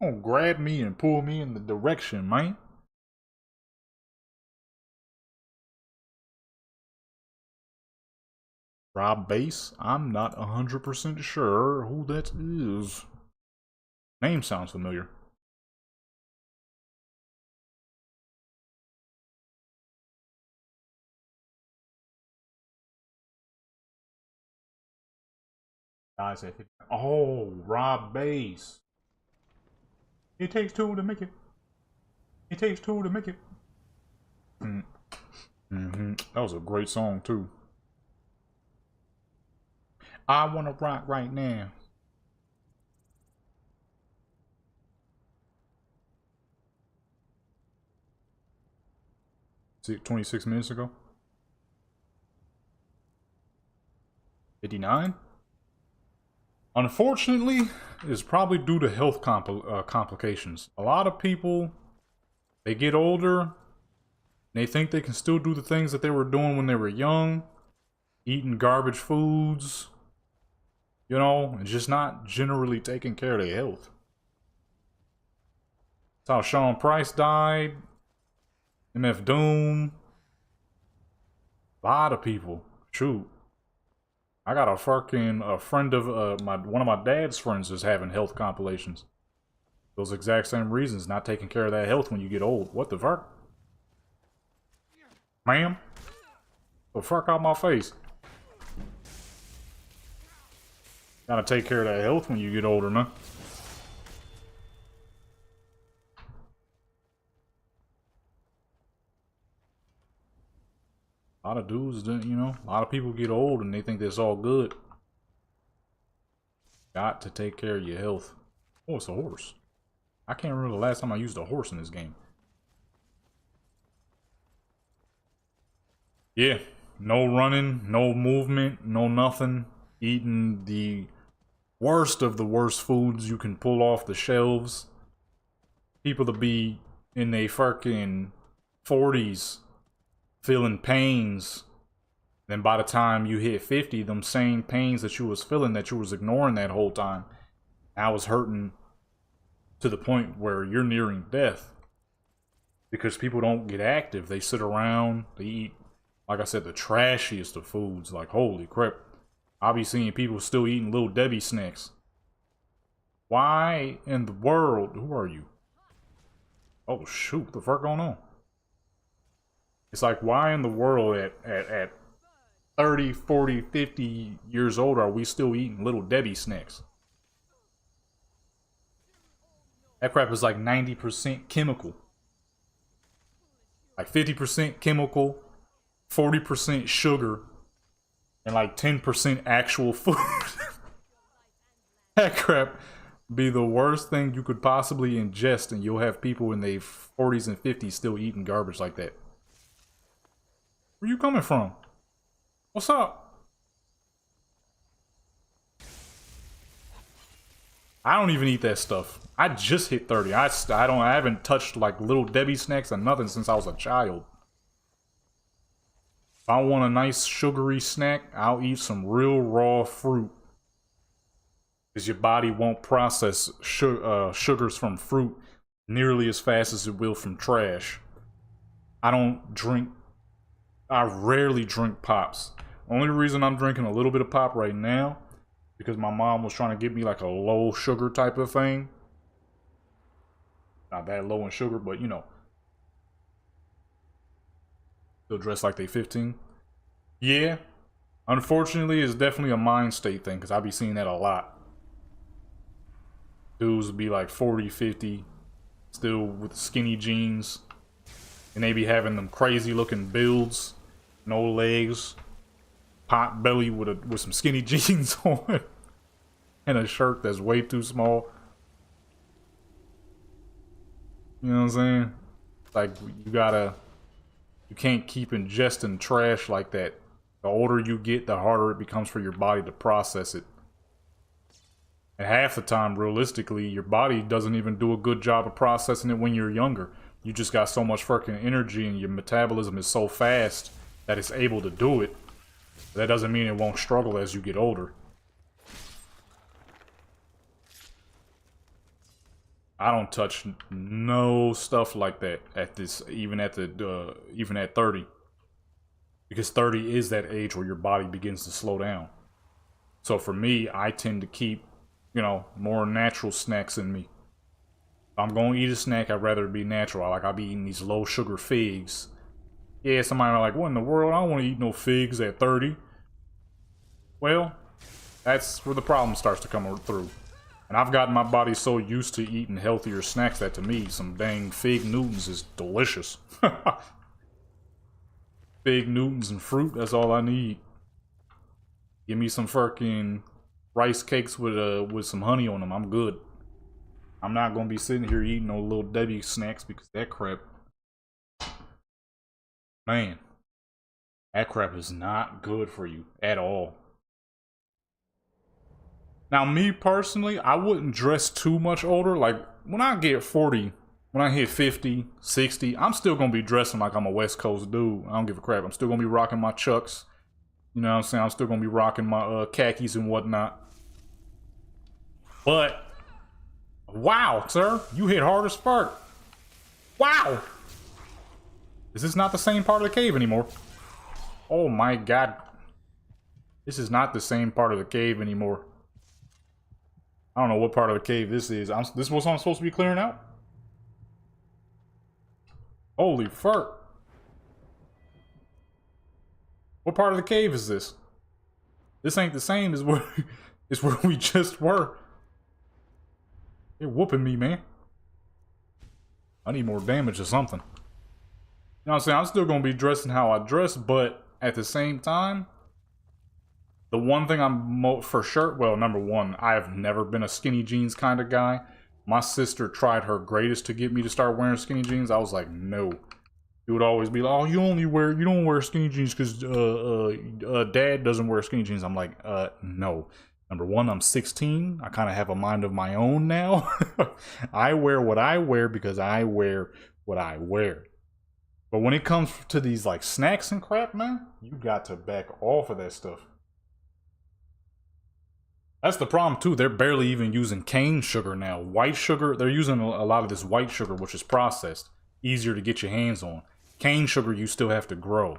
Don't grab me and pull me in the direction, man. Rob Bass? I'm not 100% sure who that is. Name sounds familiar. Guys at 50. Oh, Rob Bass. It takes two to make it. It takes two to make it. That was a great song too. I wanna rock right now. See, 26 minutes ago. 59. Unfortunately, it's probably due to health complications. A lot of people, they get older, and they think they can still do the things that they were doing when they were young, eating garbage foods, you know, and just not generally taking care of their health. That's how Sean Price died, MF Doom, a lot of people. Shoot. I got a friend of one of my dad's friends is having health compilations. Those exact same reasons, not taking care of that health when you get old. What the fuck? Ma'am? The fuck out my face. Gotta take care of that health when you get older, man. A lot of dudes, you know, a lot of people get old and they think that's all good. Got to take care of your health. Oh, it's a horse. I can't remember the last time I used a horse in this game. Yeah, no running, no movement, no nothing. Eating the worst of the worst foods you can pull off the shelves. People to be in their fucking 40s feeling pains. Then by the time you hit 50, them same pains that you was feeling that you was ignoring that whole time, now it's hurting to the point where you're nearing death. Because people don't get active. They sit around, they eat, like I said, the trashiest of foods. Like, holy crap. I'll be seeing people still eating Little Debbie snacks. Why in the world? Who are you? Oh shoot, what the fuck going on? It's like, why in the world at 30, 40, 50 years old are we still eating Little Debbie snacks? That crap is like 90% chemical. Like 50% chemical, 40% sugar, and like 10% actual food. That crap be the worst thing you could possibly ingest, and you'll have people in their 40s and 50s still eating garbage like that. Where you coming from? What's up? I don't even eat that stuff. I just hit 30. I haven't touched like Little Debbie snacks or nothing since I was a child. If I want a nice sugary snack, I'll eat some real raw fruit. Because your body won't process sugars from fruit nearly as fast as it will from trash. I rarely drink pops. Only reason I'm drinking a little bit of pop right now, because my mom was trying to get me like a low sugar type of thing. Not that low in sugar, but you know. Still dressed like they 15. Yeah. Unfortunately, it's definitely a mind state thing, because I be seeing that a lot. Dudes would be like 40, 50, still with skinny jeans. And they be having them crazy looking builds. No legs. Pot belly with some skinny jeans on. And a shirt that's way too small. You know what I'm saying? Like, you can't keep ingesting trash like that. The older you get, the harder it becomes for your body to process it. And half the time, realistically, your body doesn't even do a good job of processing it when you're younger. You just got so much fucking energy and your metabolism is so fast that it's able to do it. That doesn't mean it won't struggle as you get older. I don't touch no stuff like that at this, even at 30. Because 30 is that age where your body begins to slow down. So for me, I tend to keep, you know, more natural snacks in me. If I'm going to eat a snack, I'd rather it be natural. Like, I'll be eating these low sugar figs. Yeah, somebody might be like, what in the world? I don't want to eat no figs at 30. Well, that's where the problem starts to come through. And I've gotten my body so used to eating healthier snacks that to me, some dang Fig Newtons is delicious. Fig Newtons and fruit, that's all I need. Give me some fucking rice cakes with some honey on them, I'm good. I'm not gonna be sitting here eating no little Debbie snacks because that crap, man, that crap is not good for you at all. Now, me personally, I wouldn't dress too much older. Like, when I get 40, when I hit 50, 60, I'm still gonna be dressing like I'm a West Coast dude. I don't give a crap. I'm still gonna be rocking my Chucks. You know what I'm saying? I'm still gonna be rocking my khakis and whatnot. But, wow, sir, you hit hard as fuck. Wow! Is this not the same part of the cave anymore? Oh my god. This is not the same part of the cave anymore. I don't know what part of the cave this is. This is what I'm supposed to be clearing out? Holy fuck. What part of the cave is this? This ain't the same as where, as where we just were. They're whooping me, man. I need more damage or something. You know what I'm saying? I'm still gonna be dressing how I dress, but at the same time, the one thing I'm for sure, well, number one, I have never been a skinny jeans kind of guy. My sister tried her greatest to get me to start wearing skinny jeans. I was like, no. She would always be like, oh, you don't wear skinny jeans because dad doesn't wear skinny jeans. I'm like, no. Number one, I'm 16. I kind of have a mind of my own now. I wear what I wear because I wear what I wear. But when it comes to these like snacks and crap, man, you got to back off of that stuff. That's the problem too. They're barely even using cane sugar now. White sugar, they're using a lot of this white sugar, which is processed, easier to get your hands on. Cane sugar, you still have to grow.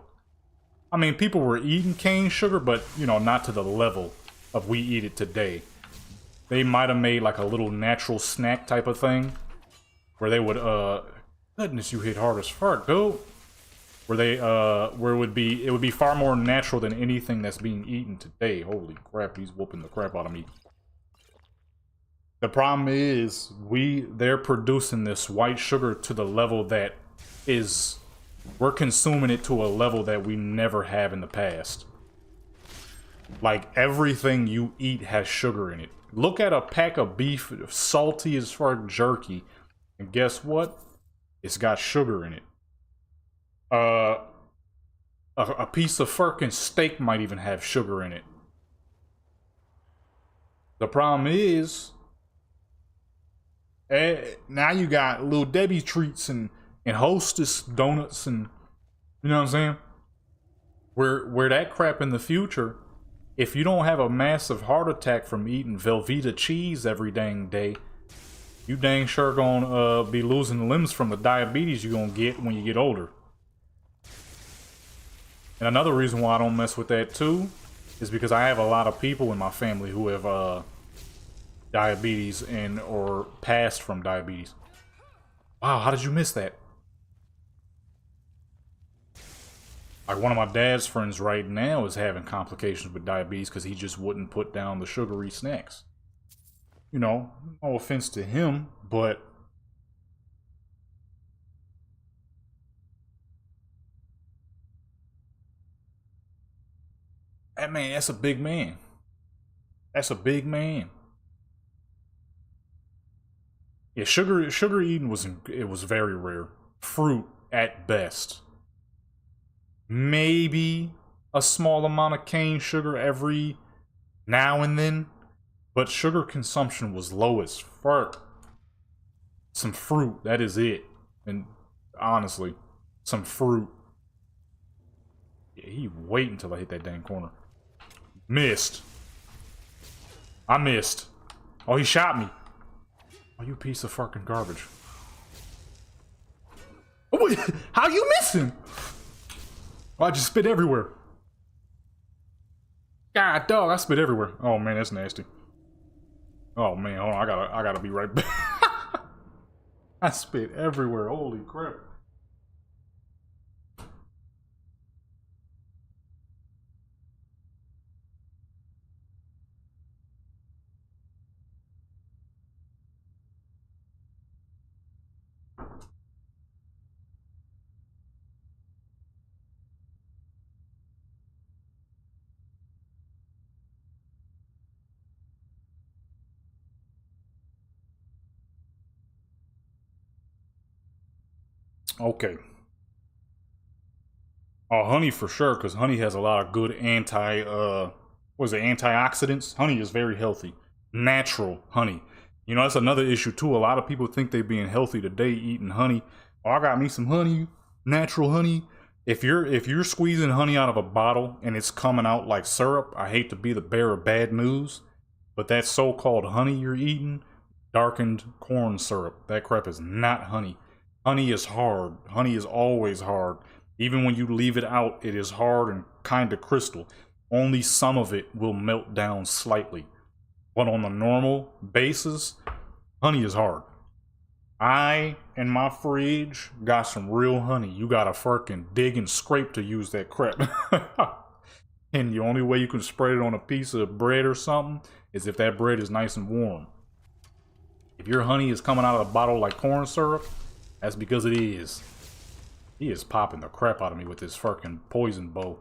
I mean, people were eating cane sugar, but, you know, not to the level of we eat it today. They might have made like a little natural snack type of thing where they would, goodness, you hit hard as fuck, dude. Where they, where it would be far more natural than anything that's being eaten today. Holy crap, he's whooping the crap out of me. The problem is, they're producing this white sugar to the level that is, we're consuming it to a level that we never have in the past. Like, everything you eat has sugar in it. Look at a pack of beef, salty as far as jerky, and guess what? It's got sugar in it. A piece of fucking steak might even have sugar in it. The problem is, now you got Little Debbie treats and Hostess donuts and, you know what I'm saying? Where that crap in the future, if you don't have a massive heart attack from eating Velveeta cheese every dang day, you dang sure gonna be losing limbs from the diabetes you're gonna get when you get older. And another reason why I don't mess with that too is because I have a lot of people in my family who have diabetes or passed from diabetes. Wow, how did you miss that? Like, one of my dad's friends right now is having complications with diabetes because he just wouldn't put down the sugary snacks. You know, no offense to him, but that man, that's a big man. That's a big man. Yeah, sugar eating was very rare. Fruit at best. Maybe a small amount of cane sugar every now and then, but sugar consumption was low as fuck. Some fruit, that is it. And honestly, some fruit. Yeah, he wait until I hit that dang corner. Missed. I missed. Oh, he shot me. Oh, you piece of fucking garbage. Oh, wait, how you missing? Oh, I just spit everywhere. God, dog, I spit everywhere. Oh man, that's nasty. Oh man, hold on, I gotta be right back. I spit everywhere. Holy crap. Okay. Oh, honey for sure, because honey has a lot of good antioxidants. Honey is very healthy. Natural honey. You know, that's another issue too. A lot of people think they being healthy today eating honey. Oh, I got me some honey, natural honey. If you're squeezing honey out of a bottle and it's coming out like syrup, I hate to be the bearer of bad news, but that so-called honey you're eating, darkened corn syrup, that crap is not honey. Honey is hard. Honey is always hard. Even when you leave it out, it is hard and kind of crystal. Only some of it will melt down slightly. But on a normal basis, honey is hard. I, in my fridge, got some real honey. You gotta fucking dig and scrape to use that crap. And the only way you can spread it on a piece of bread or something is if that bread is nice and warm. If your honey is coming out of the bottle like corn syrup, that's because it is. He is popping the crap out of me with his fucking poison bow.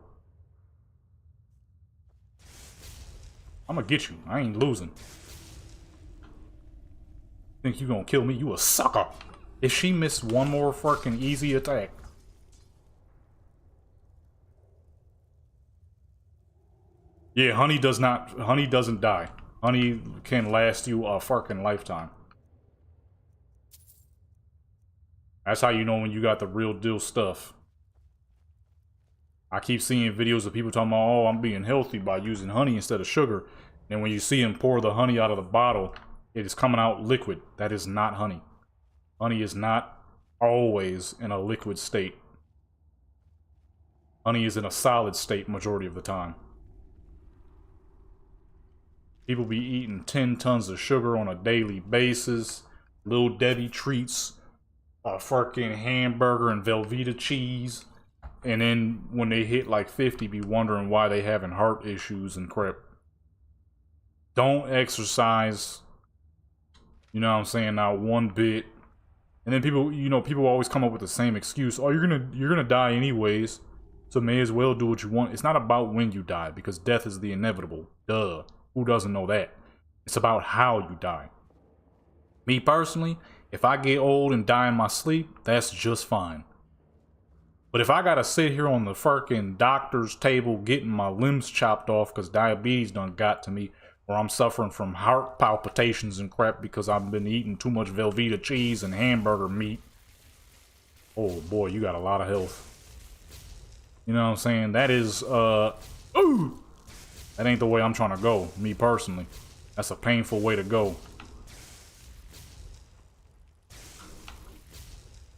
I'm gonna get you. I ain't losing. Think you gonna kill me? You a sucker. If she missed one more fucking easy attack. Yeah, honey doesn't die. Honey can last you a fucking lifetime. That's how you know when you got the real deal stuff. I keep seeing videos of people talking about, oh, I'm being healthy by using honey instead of sugar. And when you see them pour the honey out of the bottle, it is coming out liquid. That is not honey. Honey is not always in a liquid state. Honey is in a solid state majority of the time. People be eating 10 tons of sugar on a daily basis. Little Debbie treats, a fucking hamburger and Velveeta cheese. And then when they hit like 50, be wondering why they having heart issues and crap. Don't exercise. You know what I'm saying? Not one bit. And then people always come up with the same excuse. Oh, you're gonna die anyways. So may as well do what you want. It's not about when you die, because death is the inevitable. Duh. Who doesn't know that? It's about how you die. Me personally, if I get old and die in my sleep, that's just fine. But if I gotta sit here on the fucking doctor's table getting my limbs chopped off because diabetes done got to me, or I'm suffering from heart palpitations and crap because I've been eating too much Velveeta cheese and hamburger meat. Oh boy, you got a lot of health. You know what I'm saying? That is, ooh! That ain't the way I'm trying to go, me personally. That's a painful way to go.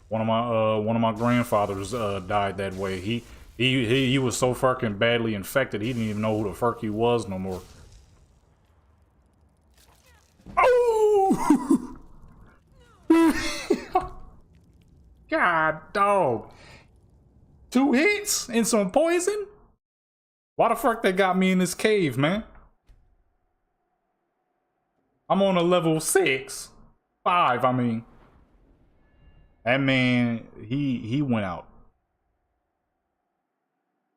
One of my grandfathers died that way. He was so fucking badly infected, he didn't even know who the fuck he was no more. Oh! God, dog. 2 hits and some poison? Why the fuck they got me in this cave, man? I'm on a level 6. 5, I mean. That man, he went out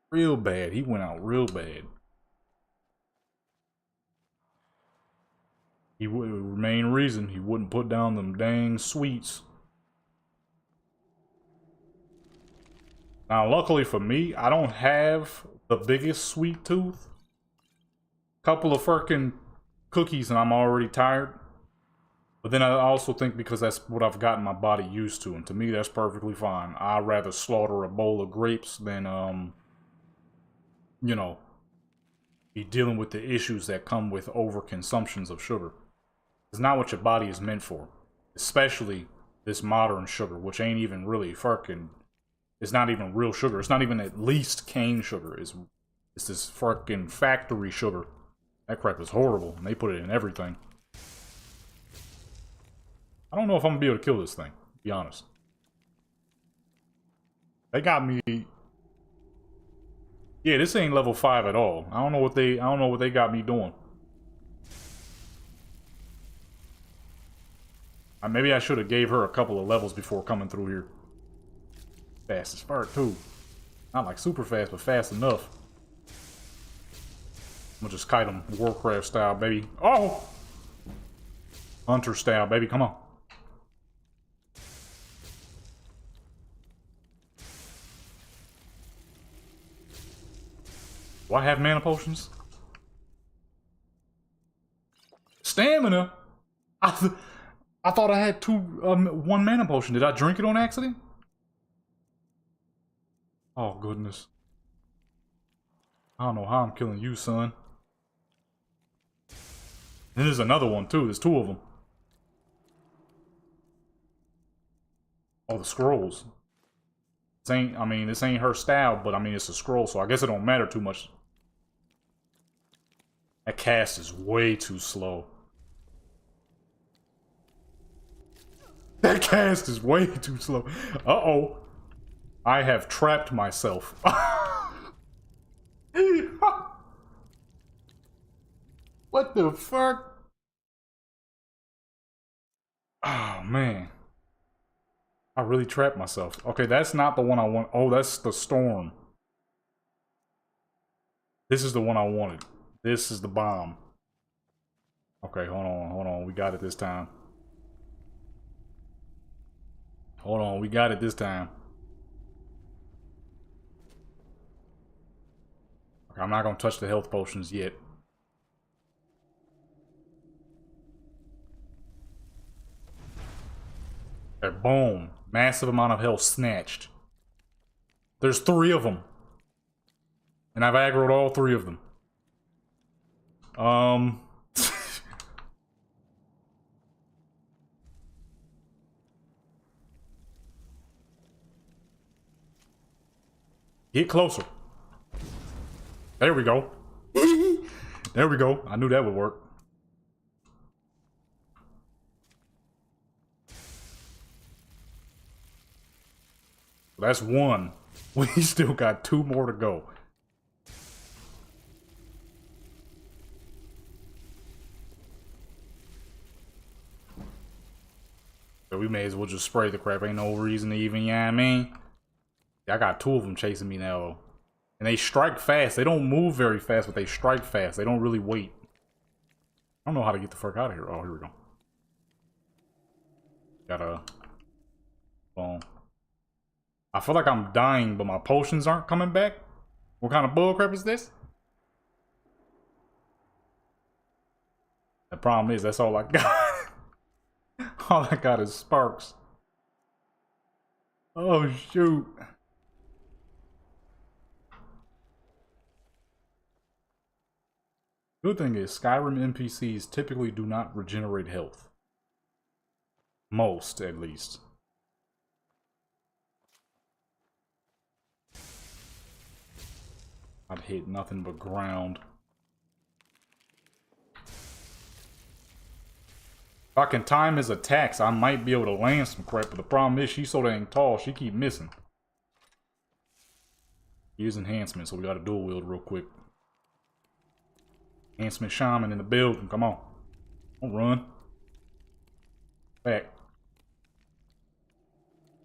real bad. He went out real bad. Main reason he wouldn't put down them dang sweets. Now, luckily for me, I don't have the biggest sweet tooth. Couple of fucking cookies and I'm already tired. But then I also think because that's what I've gotten my body used to, and to me that's perfectly fine. I'd rather slaughter a bowl of grapes than, you know, be dealing with the issues that come with overconsumptions of sugar. It's not what your body is meant for. Especially this modern sugar, which ain't even really fucking... It's not even real sugar. It's not even at least cane sugar. It's this fucking factory sugar. That crap is horrible, and they put it in everything. I don't know if I'm gonna be able to kill this thing, to be honest. They got me... Yeah, this ain't level 5 at all. I don't know what they got me doing. Maybe I should have gave her a couple of levels before coming through here. Fast as fuck too. Not like super fast, but fast enough. I'm gonna just kite him Warcraft style, baby. Oh! Hunter style, baby. Come on. Do I have mana potions? Stamina? I thought I had one mana potion. Did I drink it on accident? Oh, goodness. I don't know how I'm killing you, son. And there's another one, too. There's 2 of them. Oh, the scrolls. This ain't her style, but I mean, it's a scroll, so I guess it don't matter too much. That cast is way too slow. That cast is way too slow. Uh-oh. I have trapped myself. What the fuck? Oh, man. I really trapped myself. Okay, that's not the one I want. Oh, that's the storm. This is the one I wanted. This is the bomb. Okay, hold on. We got it this time. Hold on, we got it this time. Okay, I'm not gonna touch the health potions yet. Okay, boom. Massive amount of health snatched. There's 3 of them. And I've aggroed all 3 of them. Get closer. There we go. There we go. I knew that would work. That's 1. We still got 2 more to go. So we may as well just spray the crap. Ain't no reason to even, you know what I mean? I got 2 of them chasing me now. And they strike fast. They don't move very fast, but they strike fast. They don't really wait. I don't know how to get the fuck out of here. Oh, here we go. Got a phone. I feel like I'm dying, but my potions aren't coming back. What kind of bullcrap is this? The problem is, that's all I got. All I got is sparks. Oh, shoot. Good thing is, Skyrim NPCs typically do not regenerate health. Most, at least. I'd hit nothing but ground. If I can time his attacks, I might be able to land some crap, but the problem is she's so dang tall, she keep missing. Use enhancement, so we gotta dual wield real quick. Enhancement shaman in the building, come on. Don't run. Back.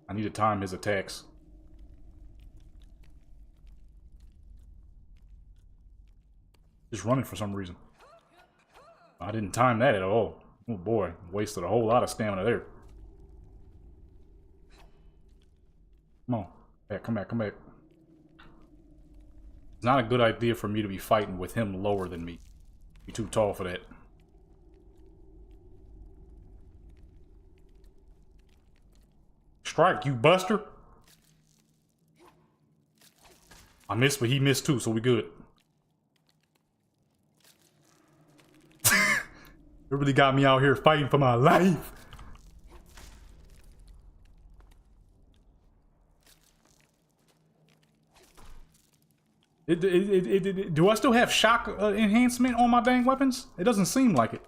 I need to time his attacks. Just running for some reason. I didn't time that at all. Oh boy, wasted a whole lot of stamina there. Come on. Back, come back, come back. It's not a good idea for me to be fighting with him lower than me. He's too tall for that. Strike, you buster! I missed, but he missed too, so we good. It really got me out here fighting for my life. Do I still have shock enhancement on my dang weapons? It doesn't seem like it.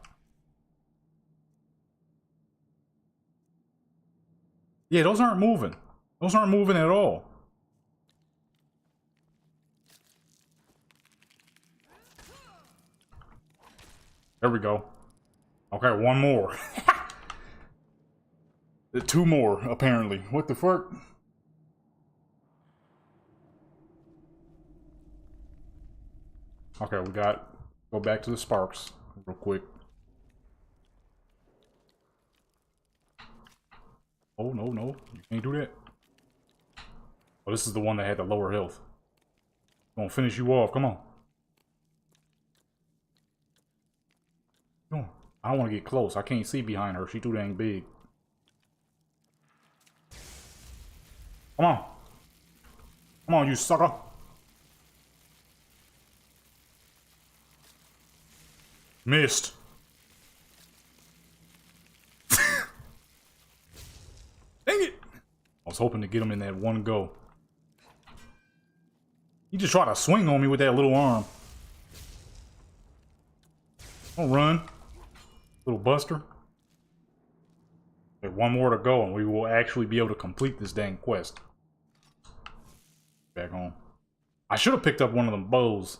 Yeah, those aren't moving. Those aren't moving at all. There we go. Okay, one more. Two more, apparently. What the fuck? Okay, we got... Go back to the sparks real quick. Oh, no, no. You can't do that. Oh, this is the one that had the lower health. Gonna finish you off. Come on. Come on. I don't want to get close. I can't see behind her. She too dang big. Come on. Come on, you sucker. Missed. Dang it. I was hoping to get him in that one go. He just tried to swing on me with that little arm. Don't run. Little buster. There's one more to go and we will actually be able to complete this dang quest. Back home. I should have picked up one of them bows.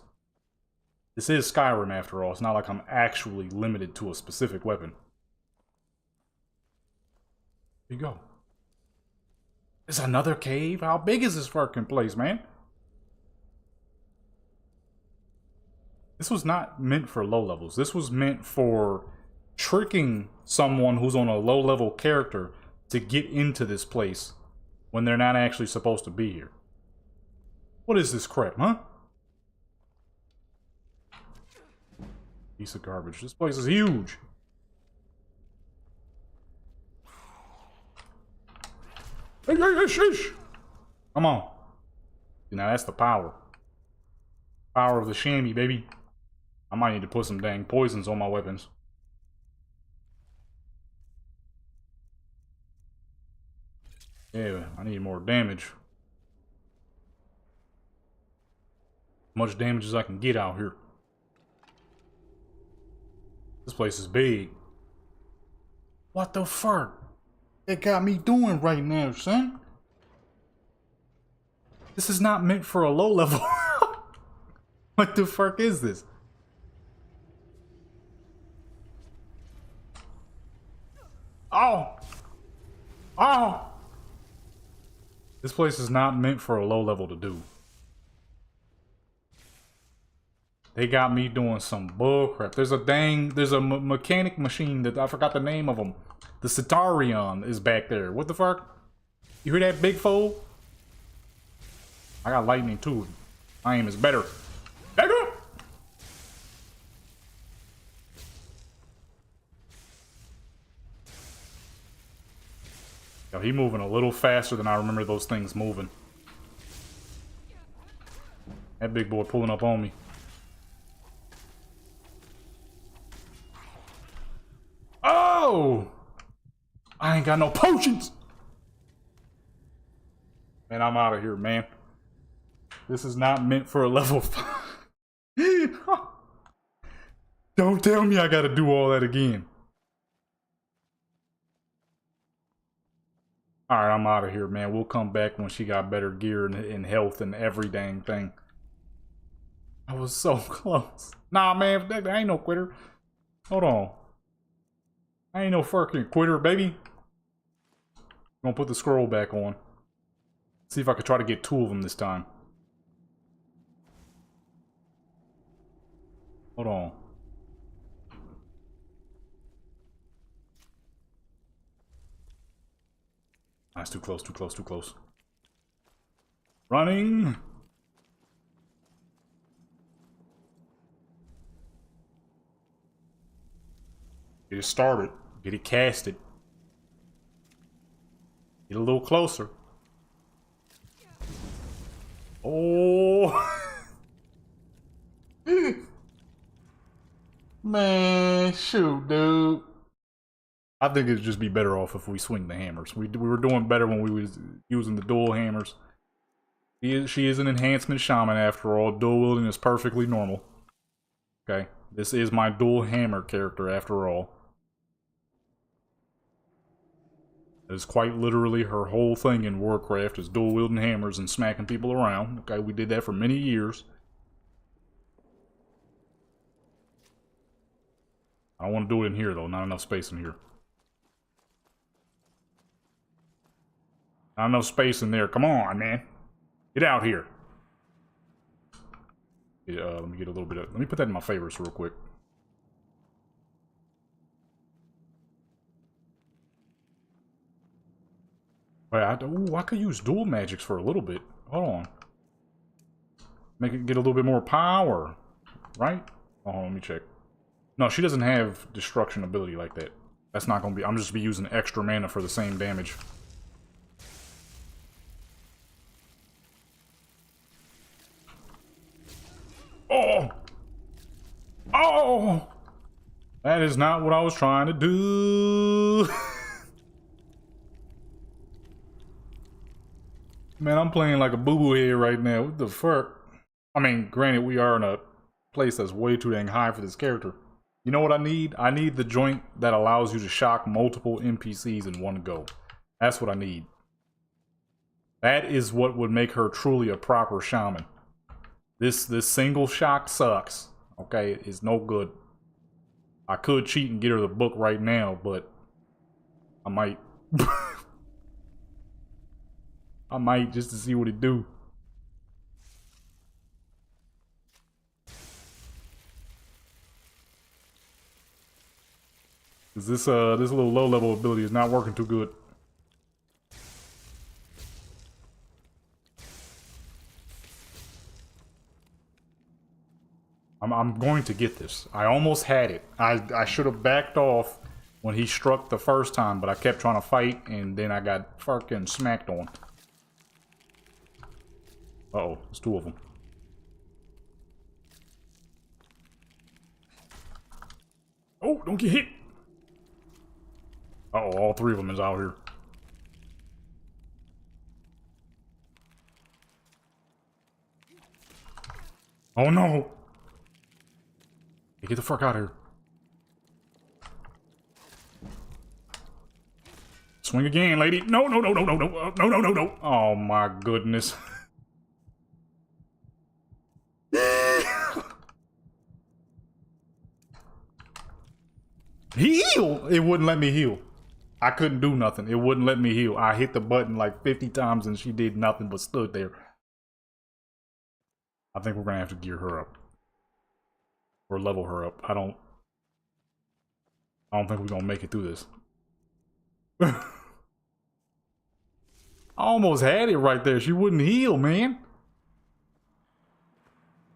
This is Skyrim after all. It's not like I'm actually limited to a specific weapon. Here you go. There's another cave? How big is this fucking place, man? This was not meant for low levels. This was meant for tricking someone who's on a low level character to get into this place when they're not actually supposed to be here. What is this crap, huh? Piece of garbage. This place is huge. Hey, sheesh. Come on. Now that's the power. Power of the chamois, baby. I might need to put some dang poisons on my weapons. Yeah, I need more damage. Much damage as I can get out here. This place is big. What the fuck? They got me doing right now, son? This is not meant for a low level. What the fuck is this? Oh! Oh! This place is not meant for a low level to do. They got me doing some bullcrap. There's a mechanic machine that I forgot the name of them. The Citarion is back there. What the fuck? You hear that, big fool? I got lightning too. My aim is better. Back up! Yo, he moving a little faster than I remember those things moving. That big boy pulling up on me. Oh! I ain't got no potions! Man, I'm out of here, man. This is not meant for a level 5. Don't tell me I gotta do all that again. Alright, I'm out of here, man. We'll come back when she got better gear and health and every dang thing. I was so close. Nah, man, I ain't no quitter. Hold on. I ain't no fucking quitter, baby. I'm gonna put the scroll back on. See if I could try to get 2 of them this time. Hold on. That's too close, too close, too close. Running! Get it started. Get it casted. Get a little closer. Oh! Man, shoot, dude. I think it'd just be better off if we swing the hammers. We were doing better when we was using the dual hammers. She is an enhancement shaman after all. Dual wielding is perfectly normal. Okay, this is my dual hammer character after all. That is quite literally her whole thing in Warcraft is dual wielding hammers and smacking people around. Okay, we did that for many years. I don't want to do it in here though, not enough space in here. Not enough space in there, come on man. Get out here. Yeah, let me get a little bit of, let me put that in my favorites real quick. Wait, I could use dual magics for a little bit. Hold on. Make it get a little bit more power. Right? Oh, let me check. No, she doesn't have destruction ability like that. That's not gonna be, I'm just be using extra mana for the same damage. Oh! Oh! That is not what I was trying to do. Man, I'm playing like a boo-boo here right now. What the fuck? I mean, granted, we are in a place that's way too dang high for this character. You know what I need? I need the joint that allows you to shock multiple NPCs in one go. That's what I need. That is what would make her truly a proper shaman. This single shock sucks. Okay, it's no good. I could cheat and get her the book right now, but I might. I might just to see what it do. Cause this little low level ability is not working too good. I'm going to get this. I almost had it. I should have backed off when he struck the first time, but I kept trying to fight and then I got fucking smacked on. Uh-oh, there's two of them. Oh, don't get hit! Uh-oh, all three of them is out here. Oh no! Hey, get the fuck out of here. Swing again, lady. No, no, no, no, no, no, no, no, no, no. Oh my goodness. Heal! It wouldn't let me heal. I couldn't do nothing. It wouldn't let me heal. I hit the button like 50 times and she did nothing but stood there. I think we're gonna have to gear her up. Or level her up. I don't think we're gonna make it through this. I almost had it right there. She wouldn't heal, man.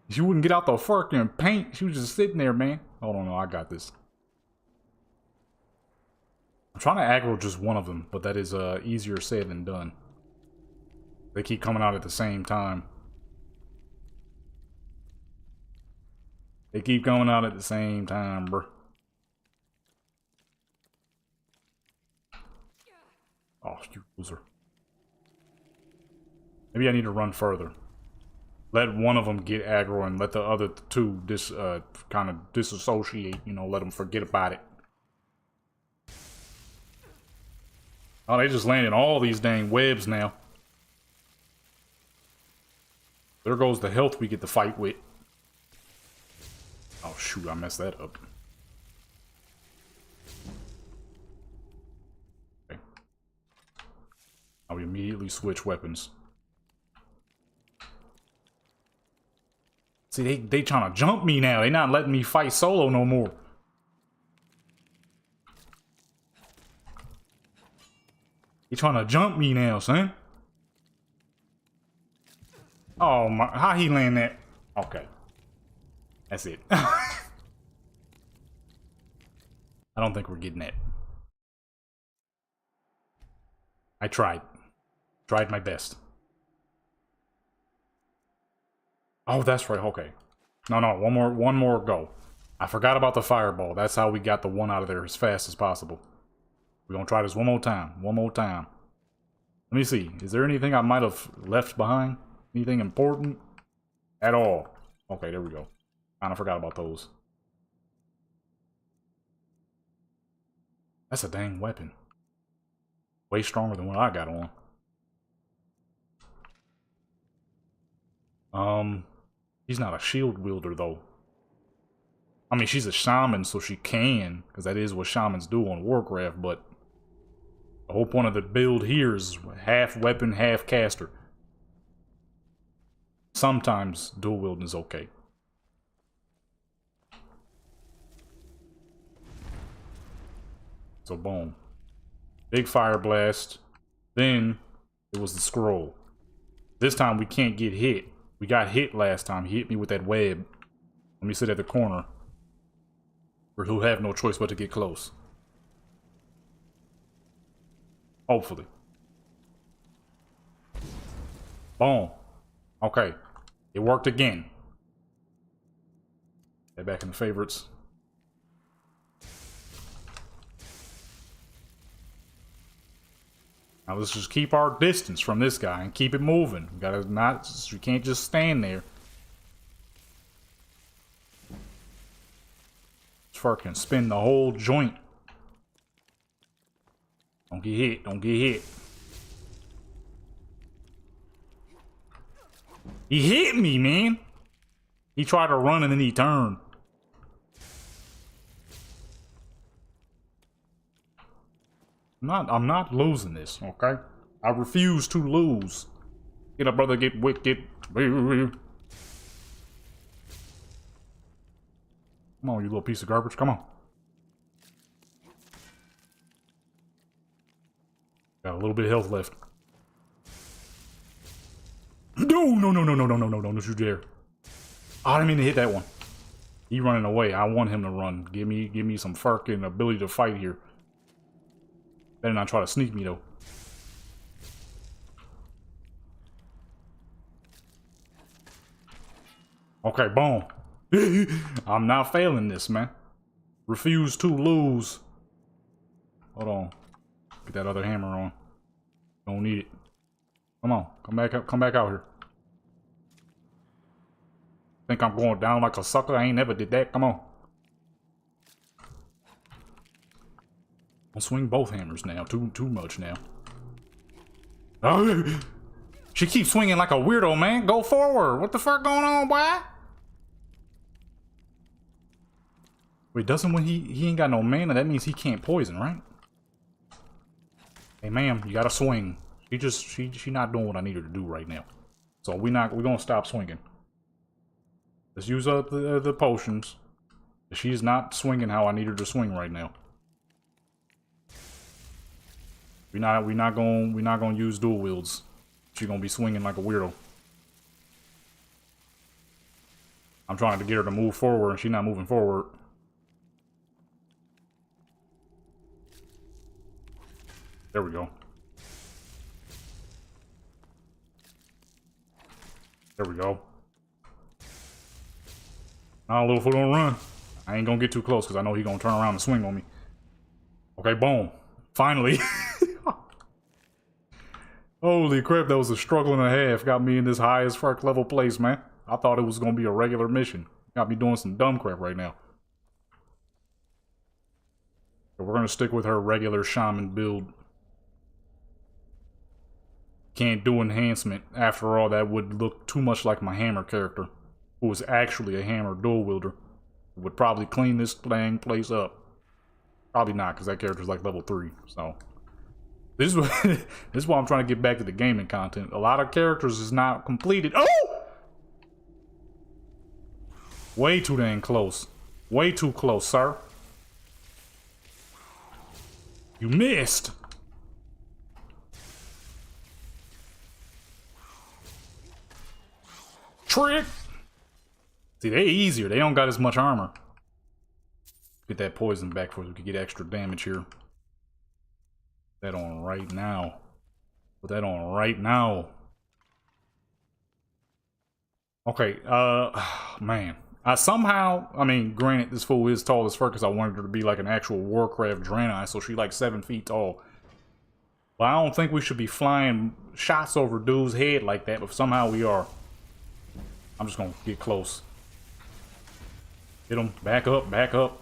She wouldn't get out the fucking paint. She was just sitting there, man. Hold on, no, I got this. I'm trying to aggro just one of them, but that is easier said than done. They keep coming out at the same time. They keep coming out at the same time, bro. Oh, you loser. Maybe I need to run further. Let one of them get aggro and let the other two kind of disassociate, you know, let them forget about it. Oh, they just landed all these dang webs now. There goes the health we get to fight with. Oh shoot, I messed that up. Okay. Now we immediately switch weapons. See, they trying to jump me now. They not letting me fight solo no more. They trying to jump me now, son. Oh my, how he land that? Okay. That's it. I don't think we're getting that. I tried. Tried my best. Oh, that's right. Okay. No, one more go. I forgot about the fireball. That's how we got the one out of there as fast as possible. We're gonna try this one more time. One more time. Let me see. Is there anything I might have left behind? Anything important? At all. Okay, there we go. Kinda forgot about those. That's a dang weapon. Way stronger than what I got on. She's not a shield wielder, though. I mean, she's a shaman, so she can, because that is what shamans do on Warcraft, but the whole point of the build here is half weapon, half caster. Sometimes dual wielding is okay. So boom. Big fire blast. Then it was the scroll. This time we can't get hit. We got hit last time. He hit me with that web. Let me sit at the corner. Or he'll have no choice but to get close. Hopefully. Boom. Okay. It worked again. Get back in the favorites. Now let's just keep our distance from this guy and keep it moving. We gotta not, you can't just stand there. This fucker can spin the whole joint. Don't get hit, don't get hit. He hit me, man. He tried to run and then he turned. I'm not losing this, okay? I refuse to lose. Get up, brother, get wicked. Come on, you little piece of garbage. Come on. Got a little bit of health left. No, don't you dare. I didn't mean to hit that one. He running away. I want him to run. Give me some fucking ability to fight here. Better not try to sneak me, though. Okay, boom. I'm not failing this, man. Refuse to lose. Hold on. Get that other hammer on. Don't need it. Come on. Come back out here. Think I'm going down like a sucker? I ain't never did that. Come on. I'll swing both hammers now. Too much now. Oh, she keeps swinging like a weirdo, man. Go forward. What the fuck going on, boy? Wait, doesn't when he ain't got no mana, that means he can't poison, right? Hey, ma'am, you gotta swing. She not doing what I need her to do right now. So we're gonna stop swinging. Let's use up the potions. She's not swinging how I need her to swing right now. We're not gonna use dual wields. She's gonna be swinging like a weirdo. I'm trying to get her to move forward, and she's not moving forward. There we go. There we go. Now, little fool, don't run. I ain't gonna get too close because I know he's gonna turn around and swing on me. Okay, boom. Finally. Holy crap, that was a struggle and a half. Got me in this highest fuck level place, man. I thought it was gonna be a regular mission. Got me doing some dumb crap right now. But we're gonna stick with her regular shaman build. Can't do enhancement. After all, that would look too much like my hammer character, who is actually a hammer dual wielder. Would probably clean this dang place up. Probably not, because that character's like level 3, so. This is why I'm trying to get back to the gaming content. A lot of characters is not completed. Oh! Way too dang close. Way too close, sir. You missed. Trick. See, they easier. They don't got as much armor. Get that poison back for us. We could get extra damage here. Put that on right now. Put that on right now. Okay, man. I mean, granted, this fool is tall as fuck because I wanted her to be like an actual Warcraft Draenei, so she like 7 feet tall. But I don't think we should be flying shots over dude's head like that, but somehow we are. I'm just gonna get close. Hit him. Back up, back up.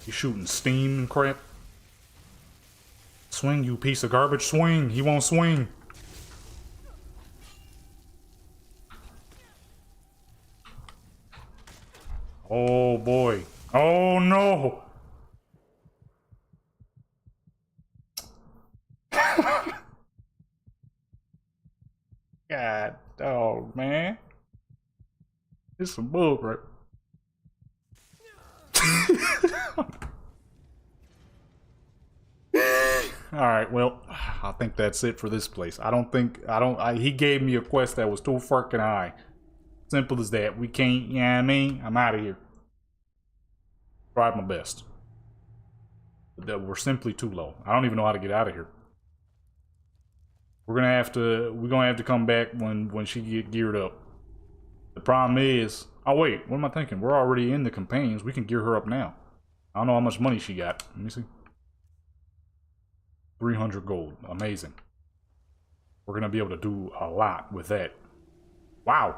He's shooting steam and crap. Swing, you piece of garbage. Swing. He won't swing. Oh boy. Oh no. God dog, man. It's some bull crap. Alright, well, I think that's it for this place. He gave me a quest that was too fucking high. Simple as that. We can't, you know what I mean? I'm out of here. Tried my best. But we're simply too low. I don't even know how to get out of here. We're gonna have to come back when she get geared up. The problem is, oh wait, what am I thinking? We're already in the companions. We can gear her up now. I don't know how much money she got. Let me see. 300 gold. Amazing. We're gonna be able to do a lot with that. Wow.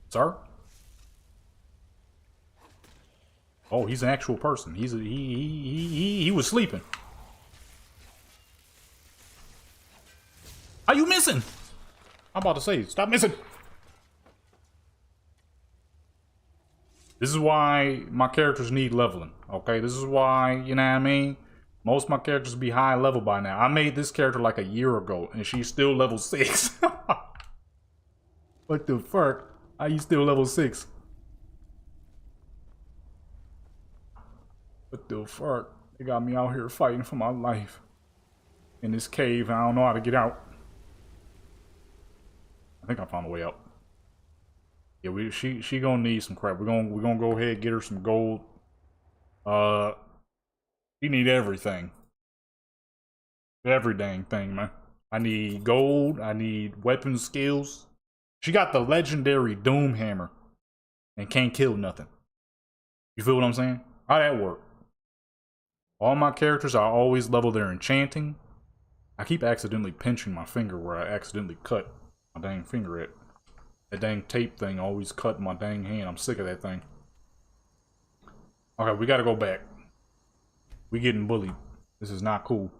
Sir? Oh, he's an actual person. He was sleeping. Are you missing? I'm about to say, stop missing. This is why my characters need leveling, okay? This is why, you know what I mean? Most of my characters be high level by now. I made this character like a year ago, and she's still level 6. What the fuck? Are you still level 6? What the fuck? They got me out here fighting for my life. In this cave, I don't know how to get out. I think I found a way out. Yeah, she gonna need some crap. We're gonna go ahead and get her some gold. She need everything. Every dang thing, man. I need gold. I need weapon skills. She got the legendary Doom Hammer and can't kill nothing. You feel what I'm saying? How that work? All my characters are always level their enchanting. I keep accidentally pinching my finger where I accidentally cut my dang finger at. That dang tape thing always cut my dang hand. I'm sick of that thing. Okay, we gotta go back. We getting bullied. This is not cool.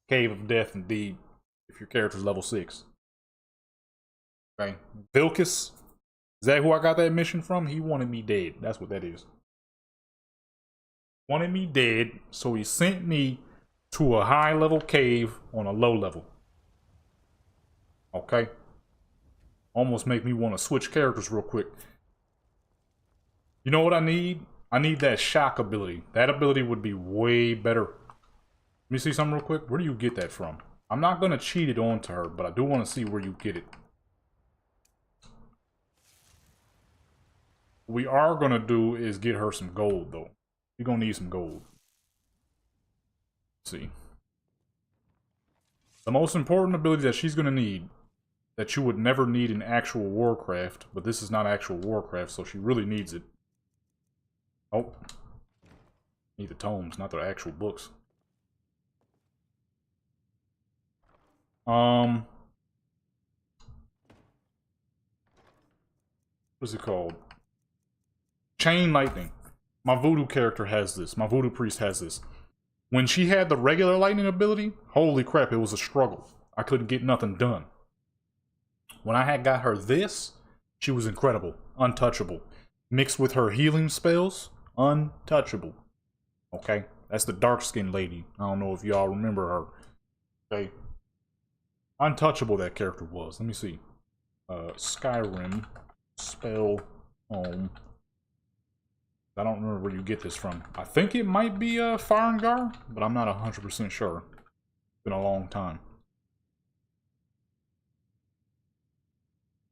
Cave of Death, indeed. If your character's level 6. Okay. Vilcus. Is that who I got that mission from? He wanted me dead. That's what that is. Wanted me dead, so he sent me to a high level cave on a low level. Okay. Almost make me want to switch characters real quick. You know what I need? I need that shock ability. That ability would be way better. Let me see something real quick. Where do you get that from? I'm not going to cheat it onto her, but I do want to see where you get it. What we are going to do is get her some gold, though. You're going to need some gold. Let's see. The most important ability that she's going to need, that you would never need in actual Warcraft, but this is not actual Warcraft, so she really needs it. Oh. Need the tomes, not the actual books. What is it called? Chain Lightning. My voodoo character has this. My voodoo priest has this. When she had the regular lightning ability, holy crap, it was a struggle. I couldn't get nothing done. When I had got her this, she was incredible. Untouchable. Mixed with her healing spells, untouchable. Okay? That's the dark-skinned lady. I don't know if y'all remember her. Okay? Untouchable that character was. Let me see. Skyrim. Spell home. I don't remember where you get this from. I think it might be Farengar, but I'm not 100% sure. It's been a long time.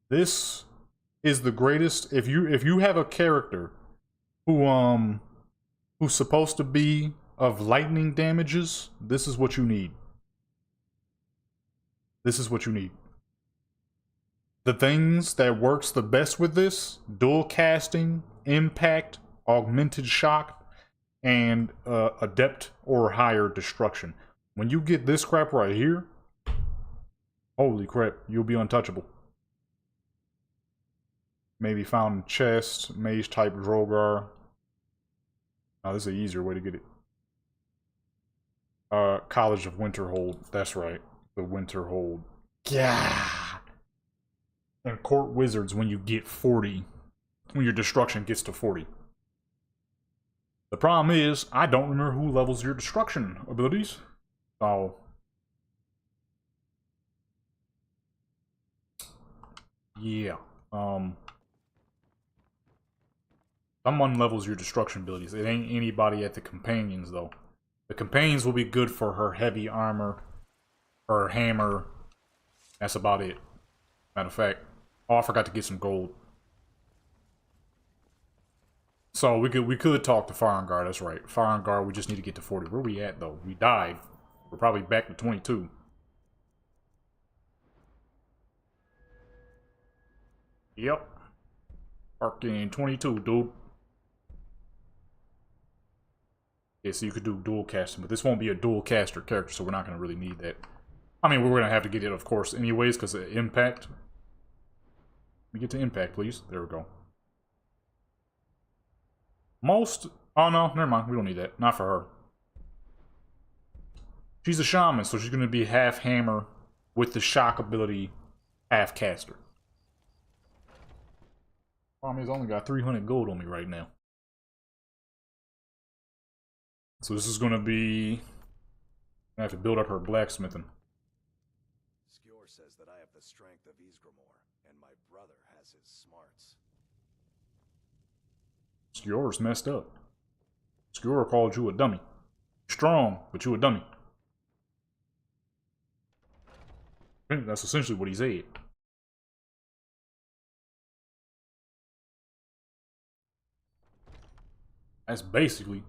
This is the greatest. If you have a character who's supposed to be of lightning damages, this is what you need. This is what you need. The things that works the best with this: dual casting, impact, augmented shock. and adept or higher destruction. When you get this crap right here, holy crap, you'll be untouchable. Maybe found chest, mage type Drogar. Oh, this is an easier way to get it. College of Winterhold. That's right. The Winterhold. Yeah. And Court Wizards when you get 40. When your destruction gets to 40. The problem is, I don't remember who levels your destruction abilities. So. Yeah. Someone levels your destruction abilities. It ain't anybody at the companions, though. The companions will be good for her heavy armor, her hammer. That's about it. Matter of fact, oh, I forgot to get some gold. So we could talk to Farengard. That's right. Farengard, we just need to get to 40. Where we at, though? We died. We're probably back to 22. Yep. Fucking 22, dude. Yeah, so you could do dual casting, but this won't be a dual caster character, so we're not going to really need that. I mean, we're going to have to get it, of course, anyways, because of impact. We get to impact, please. There we go. Most... Oh, no, never mind. We don't need that. Not for her. She's a shaman, so she's going to be half hammer with the shock ability, half caster. Problem is, I only got 300 gold on me right now. So this is going to be... I have to build up her blacksmithing. Skjor says that I have the strength of Ysgramor, and my brother has his smarts. Skjor's messed up. Skjor called you a dummy. Strong, but you a dummy. That's essentially what he said. That's basically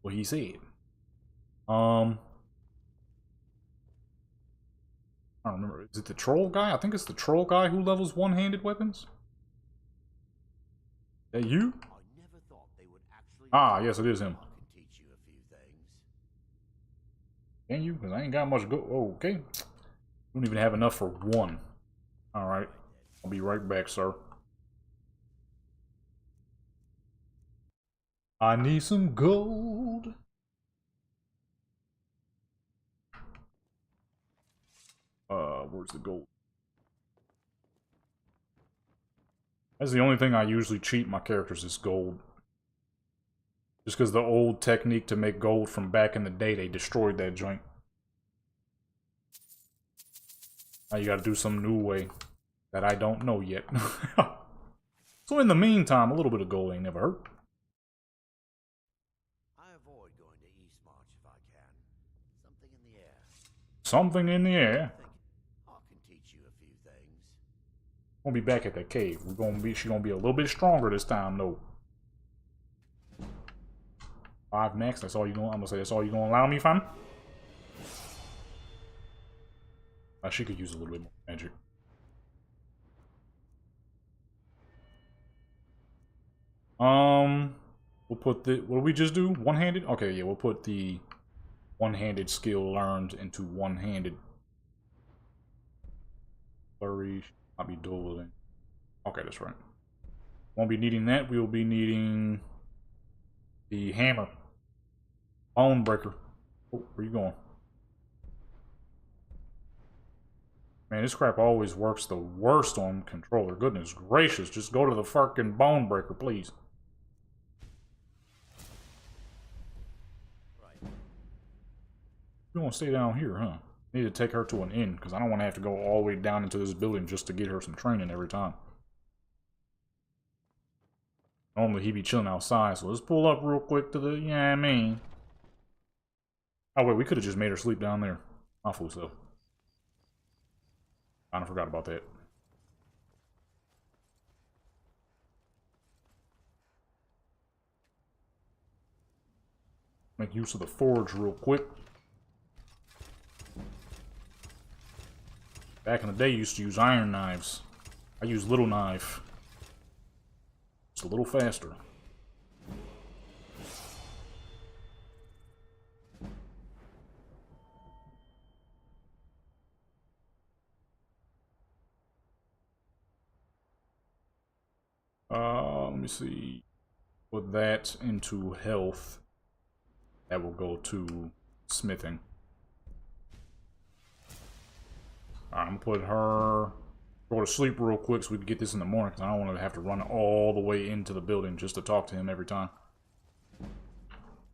what he said. I don't remember. Is it the troll guy? I think it's the troll guy who levels one-handed weapons. That you? I never thought they would actually. Ah, yes, it is him. I can teach you a few things. Can you? Because I ain't got much go. Oh, okay. Don't even have enough for one. Alright. I'll be right back, sir. I need some gold. Where's the gold? That's the only thing I usually cheat my characters is gold. Just because the old technique to make gold from back in the day, they destroyed that joint. Now you gotta do some new way that I don't know yet. So in the meantime, a little bit of gold ain't never hurt. I avoid going to Eastmarch if I can. Something in the air. Something in the air. I can teach you a few things. We'll be back at that cave. She's gonna be a little bit stronger this time, though. 5 max. That's all you gonna. I'm gonna say that's all you gonna allow me, fam. She could use a little bit more magic. We'll put the. What did we just do? One-handed? Okay, yeah. We'll put the one-handed skill learned into one-handed. Flurry. Might be dual wielding. Okay, that's right. Won't be needing that. We will be needing the hammer. Bone breaker. Oh, where you going? Man, this crap always works the worst on controller. Goodness gracious, just go to the fucking bone breaker, please. Right. You want to stay down here, huh? Need to take her to an inn, because I don't want to have to go all the way down into this building just to get her some training every time. Normally he be chilling outside, so let's pull up real quick to the, yeah, I mean. Oh wait, we could have just made her sleep down there. My fool self. I forgot about that. Make use of the forge real quick. Back in the day, you used to use iron knives. I use little knife. It's a little faster. Let me see. Put that into health. That will go to smithing. Alright, I'm gonna put her. Go to sleep real quick so we can get this in the morning, because I don't want to have to run all the way into the building just to talk to him every time.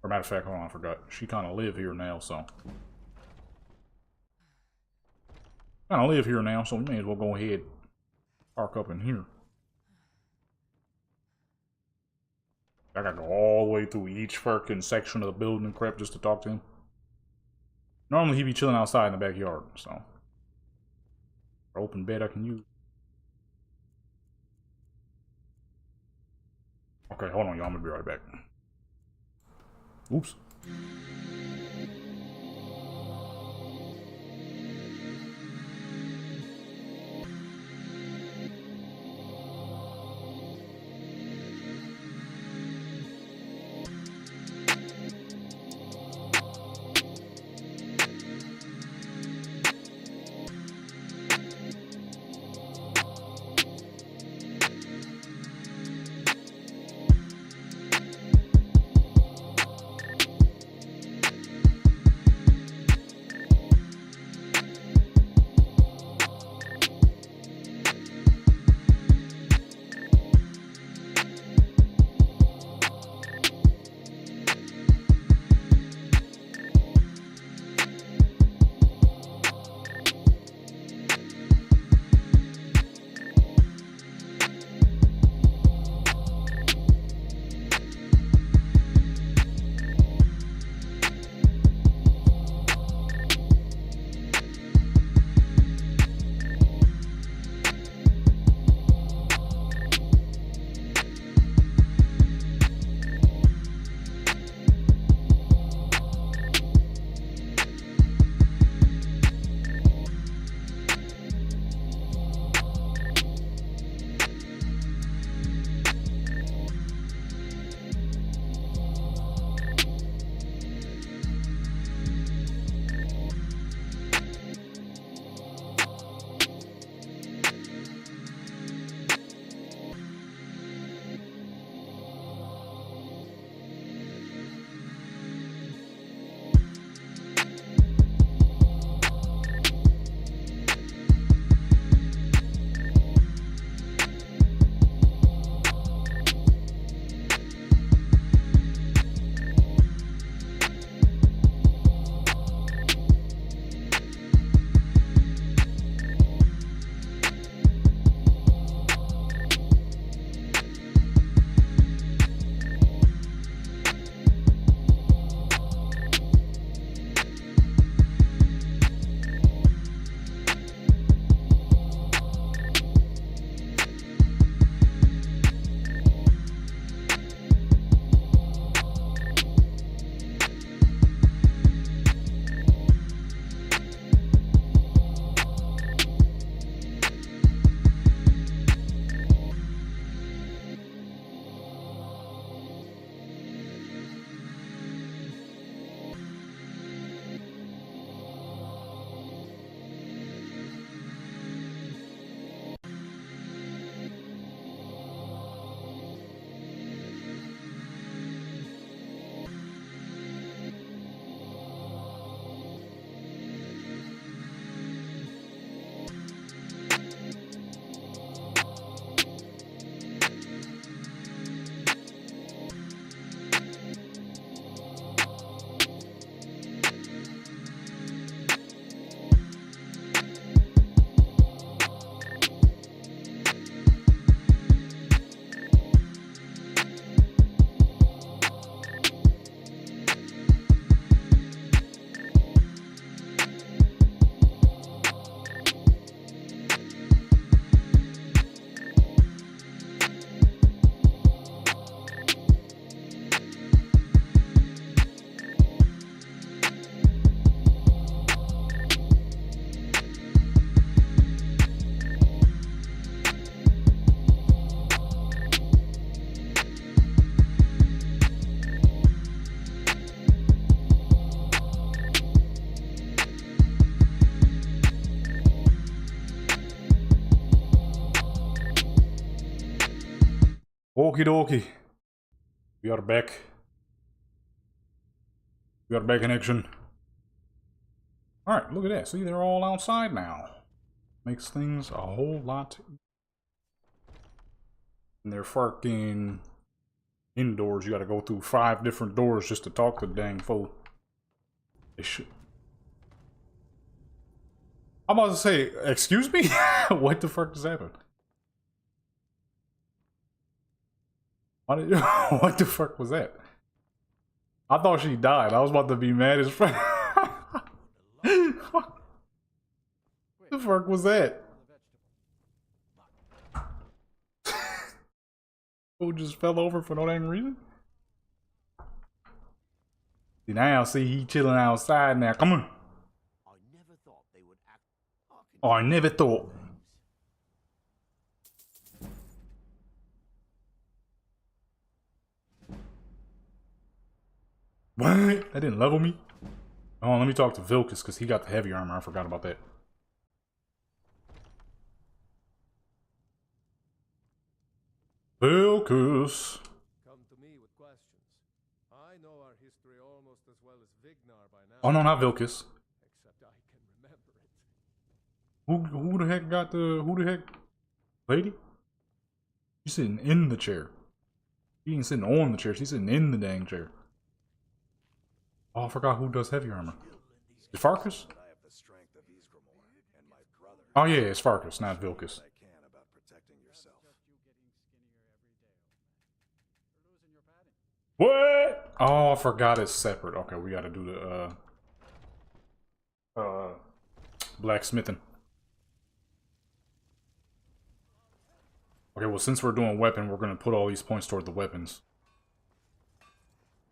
Or matter of fact, hold on, I forgot. She kind of live here now, so. Kind of live here now, so we may as well go ahead park up in here. I gotta go all the way through each fucking section of the building and crap just to talk to him. Normally he'd be chilling outside in the backyard, so. Open bed I can use. Okay, hold on, y'all. I'm gonna be right back. Oops. Okie dokie. We are back. We are back in action. Alright, look at that. See, they're all outside now. Makes things a whole lot. And they're fucking indoors. You gotta go through 5 different doors just to talk to the dang fool. They should. I'm about to say, excuse me? What the fuck just happened? What the fuck was that? I thought she died. I was about to be mad as fuck. The fuck was that? Who just fell over for no dang reason? See, now see he chilling outside now. Come on. I never thought they would act. Oh, I never thought. What? That didn't level me? Oh, let me talk to Vilcus because he got the heavy armor. I forgot about that. Vilcus. Come to me with questions. I know our history almost as well as Vignar by now. Oh no, not Vilcus. Except I can remember it. Who the heck got the lady? She's sitting in the chair. She ain't sitting on the chair, she's sitting in the dang chair. Oh, I forgot who does heavy armor. Is Farkas? Oh yeah, it's Farkas, not Vilcus. What? Oh, I forgot it's separate. Okay, we gotta do the blacksmithing. Okay, well since we're doing weapon, we're gonna put all these points toward the weapons.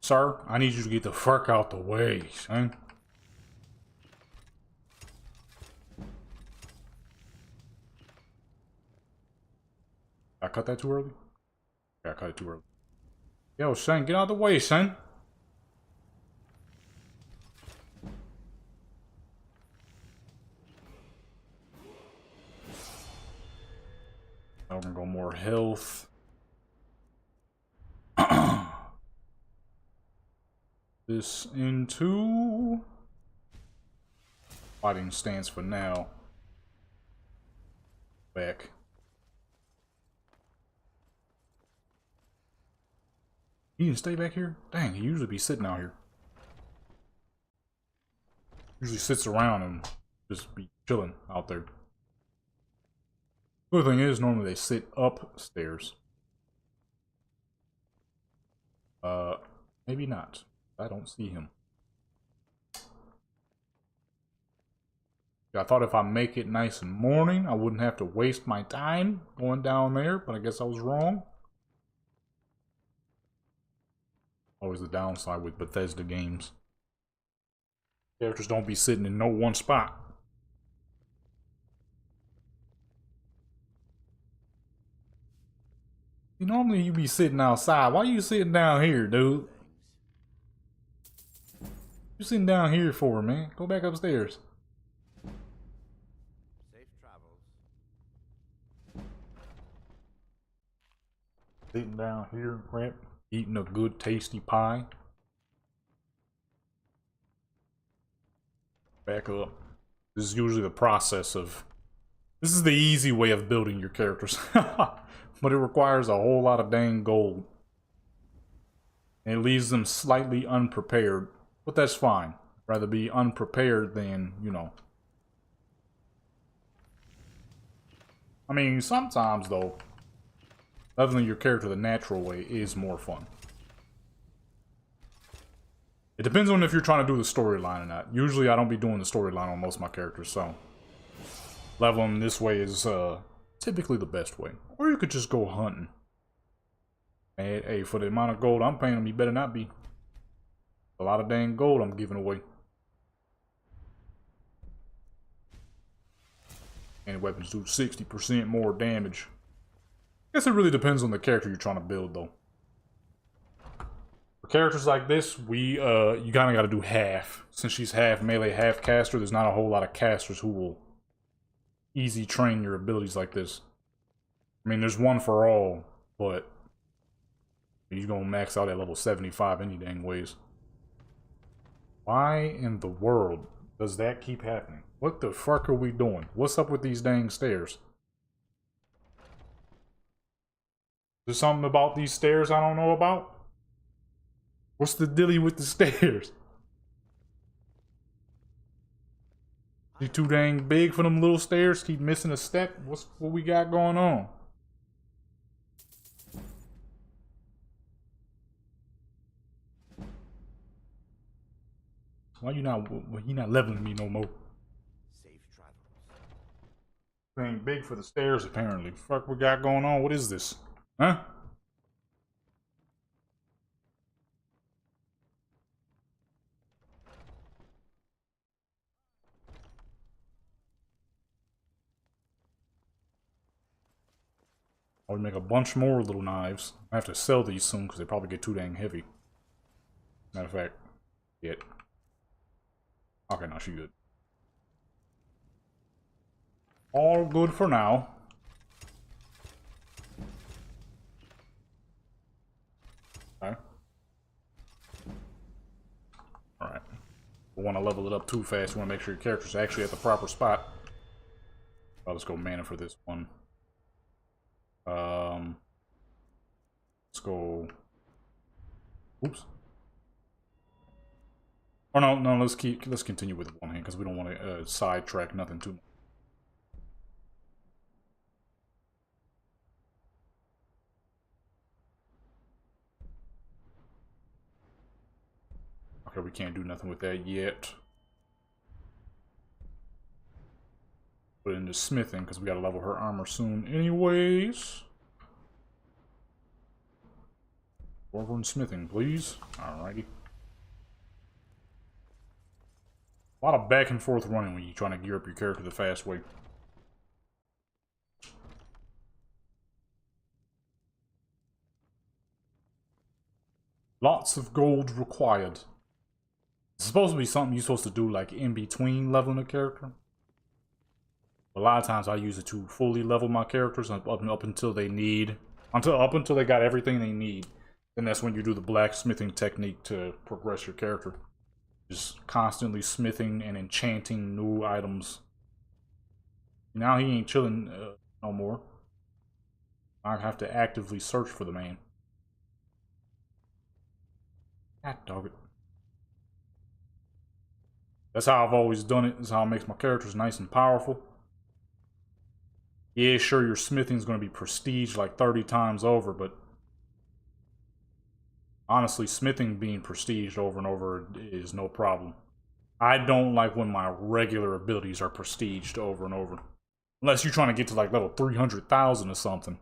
Sir, I need you to get the fuck out the way, son. I cut that too early? Yeah, I cut it too early. Yo, son, get out of the way, son. Now we're gonna go more health. This into fighting stance for now. Back. He didn't stay back here? Dang, he usually be sitting out here. Usually sits around and just be chilling out there. The other thing is, normally they sit upstairs. Maybe not. I don't see him. I thought if I make it nice and morning, I wouldn't have to waste my time going down there, but I guess I was wrong. Always the downside with Bethesda games. Characters don't be sitting in no one spot. Normally you be sitting outside. Why are you sitting down here, dude? You sitting down here for, man? Go back upstairs. Safe travels. Sitting down here, crap. Eating a good tasty pie. Back up. This is usually the process of... This is the easy way of building your characters. But it requires a whole lot of dang gold. And it leaves them slightly unprepared. But that's fine. Rather be unprepared than, you know. I mean, sometimes though, leveling your character the natural way is more fun. It depends on if you're trying to do the storyline or not. Usually I don't be doing the storyline on most of my characters, so leveling them this way is typically the best way. Or you could just go hunting. And, hey, for the amount of gold I'm paying them, you better not be. A lot of dang gold I'm giving away. And weapons do 60% more damage. I guess it really depends on the character you're trying to build, though. For characters like this, you kinda gotta do half. Since she's half melee, half caster, there's not a whole lot of casters who will easy train your abilities like this. I mean, there's one for all, but He's gonna max out at level 75 any dang ways. Why in the world does that keep happening? What the fuck are we doing? What's up with these dang stairs? There's something about these stairs I don't know about? What's the dilly with the stairs? You too dang big for them little stairs? Keep missing a step? What we got going on? Why you not leveling me no more? Safe travels. Ain't big for the stairs apparently. Fuck we got going on? What is this? Huh? I would make a bunch more little knives. I have to sell these soon because they probably get too dang heavy. Matter of fact, yet. Okay, now she good. All good for now. Okay. Alright. We want to level it up too fast. We want to make sure your character's actually at the proper spot. I'll just go mana for this one. Let's go. Oops. Oh no, let's continue with one hand because we don't want to sidetrack nothing too much. Okay, we can't do nothing with that yet. Put it into smithing because we gotta level her armor soon anyways. Over in smithing, please. Alrighty. A lot of back and forth running when you're trying to gear up your character the fast way. Lots of gold required. It's supposed to be something you're supposed to do like in between leveling a character. A lot of times I use it to fully level my characters up until they need, up until they got everything they need. Then that's when you do the blacksmithing technique to progress your character. Just constantly smithing and enchanting new items. Now he ain't chilling no more. I have to actively search for the man. God dog it. That's how I've always done it. That's how it makes my characters nice and powerful. Yeah, sure, your smithing is going to be prestige like 30 times over, but honestly, smithing being prestiged over and over is no problem. I don't like when my regular abilities are prestiged over and over. Unless you're trying to get to like level 300,000 or something.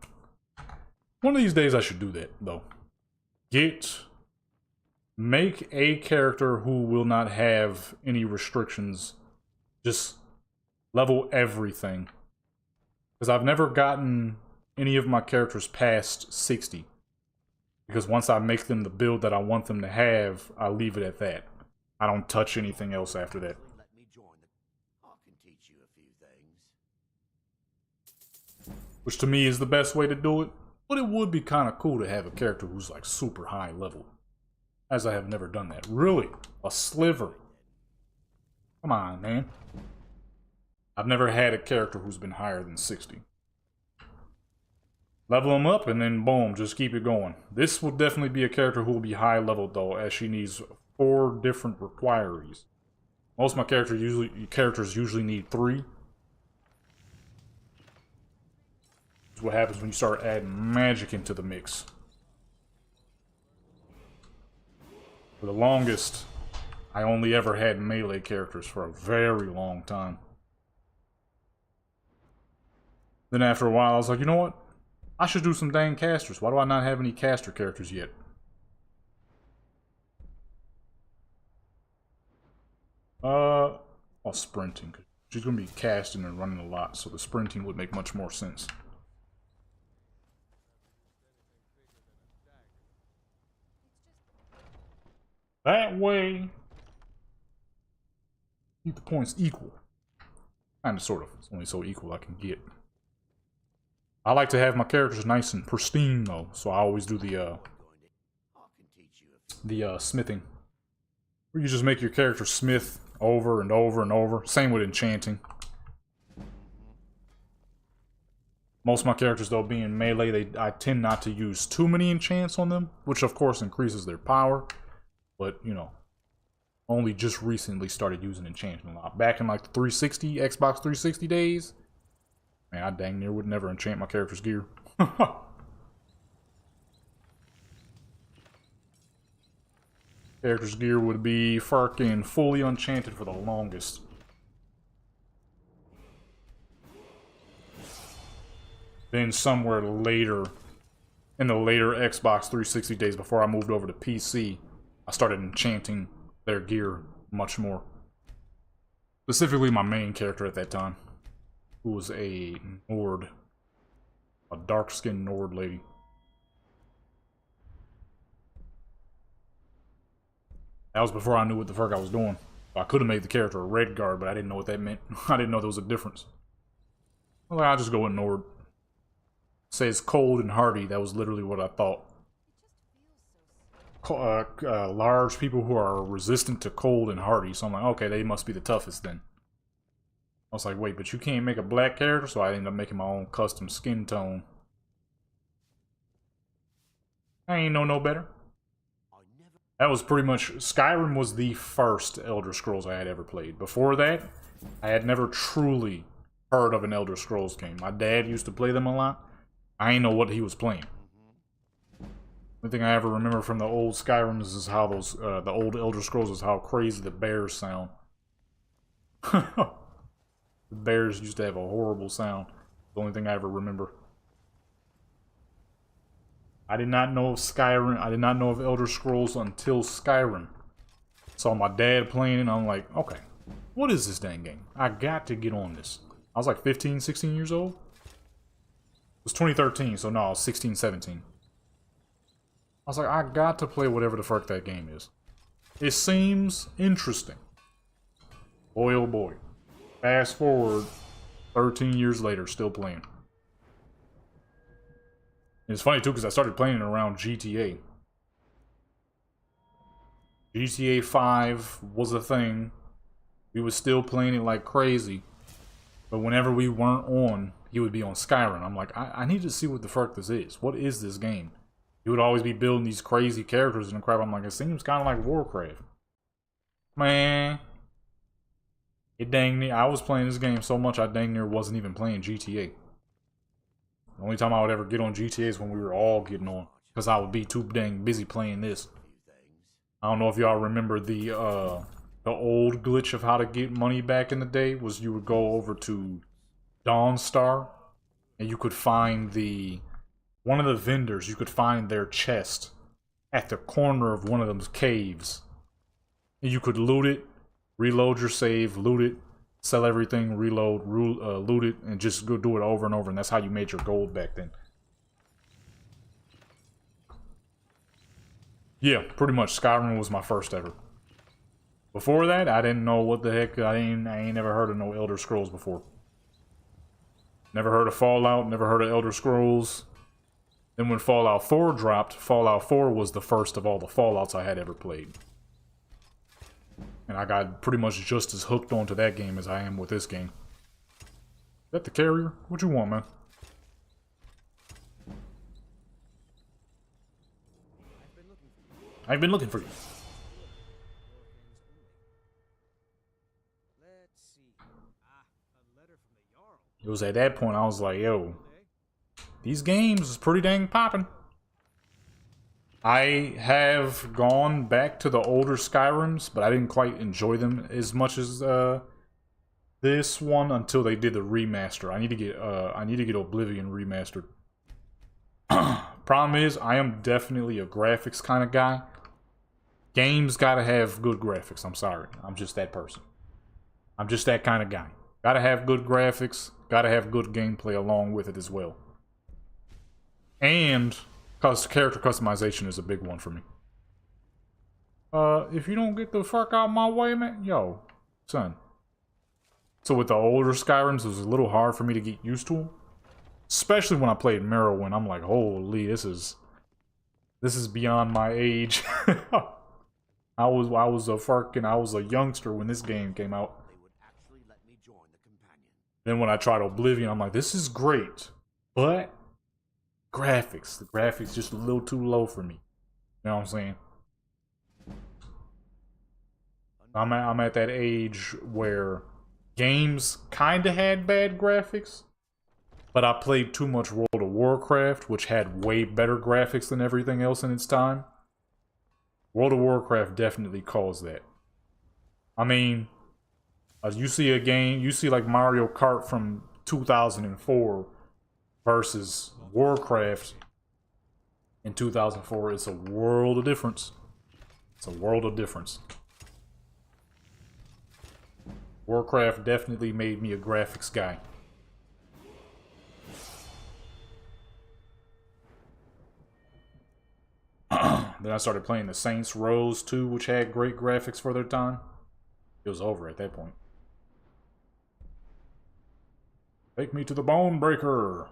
One of these days I should do that, though. Make a character who will not have any restrictions. Just level everything. Because I've never gotten any of my characters past 60. Because once I make them the build that I want them to have, I leave it at that. I don't touch anything else after that. Let me join I can teach you a few things. Which to me is the best way to do it. But it would be kind of cool to have a character who's like super high level. As I have never done that. Really? A sliver. Come on, man. I've never had a character who's been higher than 60. Level them up and then boom, just keep it going. This will definitely be a character who will be high leveled though, as she needs 4 different requirees. Most of my characters usually need 3. That's what happens when you start adding magic into the mix. For the longest, I only ever had melee characters for a very long time. Then after a while, I was like, you know what? I should do some dang casters. Why do I not have any caster characters yet? Well, sprinting. She's going to be casting and running a lot, so the sprinting would make much more sense. That way, keep the points equal. Kinda, sort of. It's only so equal I can get. I like to have my characters nice and pristine, though, so I always do the the smithing. Where you just make your character smith over and over and over. Same with enchanting. Most of my characters, though, being melee, I tend not to use too many enchants on them, which of course increases their power. But, you know, only just recently started using enchantment a lot. Back in like the 360, Xbox 360 days, man, I dang near would never enchant my character's gear. Character's gear would be fucking fully enchanted for the longest. Then somewhere later, in the later Xbox 360 days before I moved over to PC, I started enchanting their gear much more. Specifically my main character at that time, who was a Nord. A dark-skinned Nord lady. That was before I knew what the fuck I was doing. I could have made the character a red guard, but I didn't know what that meant. I didn't know there was a difference. Well, I'll just go with Nord. It says cold and hardy. That was literally what I thought. Large people who are resistant to cold and hardy. So I'm like, okay, they must be the toughest then. I was like, wait, but you can't make a black character? So I ended up making my own custom skin tone. I ain't know no better. That was pretty much... Skyrim was the first Elder Scrolls I had ever played. Before that, I had never truly heard of an Elder Scrolls game. My dad used to play them a lot. I ain't know what he was playing. The thing I ever remember from the old Skyrims is how those... the old Elder Scrolls is how crazy the bears sound. The bears used to have a horrible sound. The only thing I ever remember. I did not know of Skyrim. I did not know of Elder Scrolls until Skyrim. Saw my dad playing it, and I'm like, okay, what is this dang game? I got to get on this. I was like 15, 16 years old. It was 2013, so no, I was 16, 17. I was like, I got to play whatever the fuck that game is. It seems interesting. Boy, oh boy. Fast forward 13 years later, still playing. And it's funny too, because I started playing it around GTA. GTA 5 was a thing. We was still playing it like crazy. But whenever we weren't on, he would be on Skyrim. I'm like, I need to see what the fuck this is. What is this game? He would always be building these crazy characters and crap. I'm like, it seems kind of like Warcraft. Man. It dang near, I was playing this game so much I dang near wasn't even playing GTA. The only time I would ever get on GTA is when we were all getting on. Because I would be too dang busy playing this. I don't know if y'all remember the old glitch of how to get money back in the day. Was you would go over to Dawnstar. And you could find one of the vendors. You could find their chest at the corner of one of those caves. And you could loot it. Reload your save. Loot it. Sell everything, reload, loot it, and just go do it over and over, and that's how you made your gold back then. Yeah, pretty much. Skyrim was my first ever. Before that, I didn't know what the heck. I ain't never heard of no Elder Scrolls before. Never heard of Fallout. Never heard of Elder Scrolls. Then when Fallout 4 dropped, Fallout 4 was the first of all the Fallouts I had ever played. And I got pretty much just as hooked onto that game as I am with this game. Is that the carrier? What you want, man? I've been looking for you. It was at that point I was like, yo, these games is pretty dang popping. I have gone back to the older Skyrims, but I didn't quite enjoy them as much as this one until they did the remaster. I need to get Oblivion remastered. Problem is, I am definitely a graphics kind of guy. Games gotta have good graphics. I'm sorry, I'm just that person. I'm just that kind of guy. Gotta have good graphics. Gotta have good gameplay along with it as well. And because character customization is a big one for me. If you don't get the fuck out of my way, man. Yo, son. So with the older Skyrims, it was a little hard for me to get used to them. Especially when I played Morrowind. I'm like, holy, this is This is beyond my age. I was a youngster when this game came out. They would actually let me join the companion. Then when I tried Oblivion, I'm like, this is great, but the graphics just a little too low for me. You know what I'm saying? I'm at that age where games kind of had bad graphics, but I played too much World of Warcraft, which had way better graphics than everything else in its time. World of Warcraft definitely caused that. I mean, you see a game, you see like Mario Kart from 2004 versus Warcraft in 2004, it's a world of difference. It's a world of difference. Warcraft definitely made me a graphics guy. Then I started playing the Saints Row 2, which had great graphics for their time. It was over at that point. Take me to the Bone Breaker.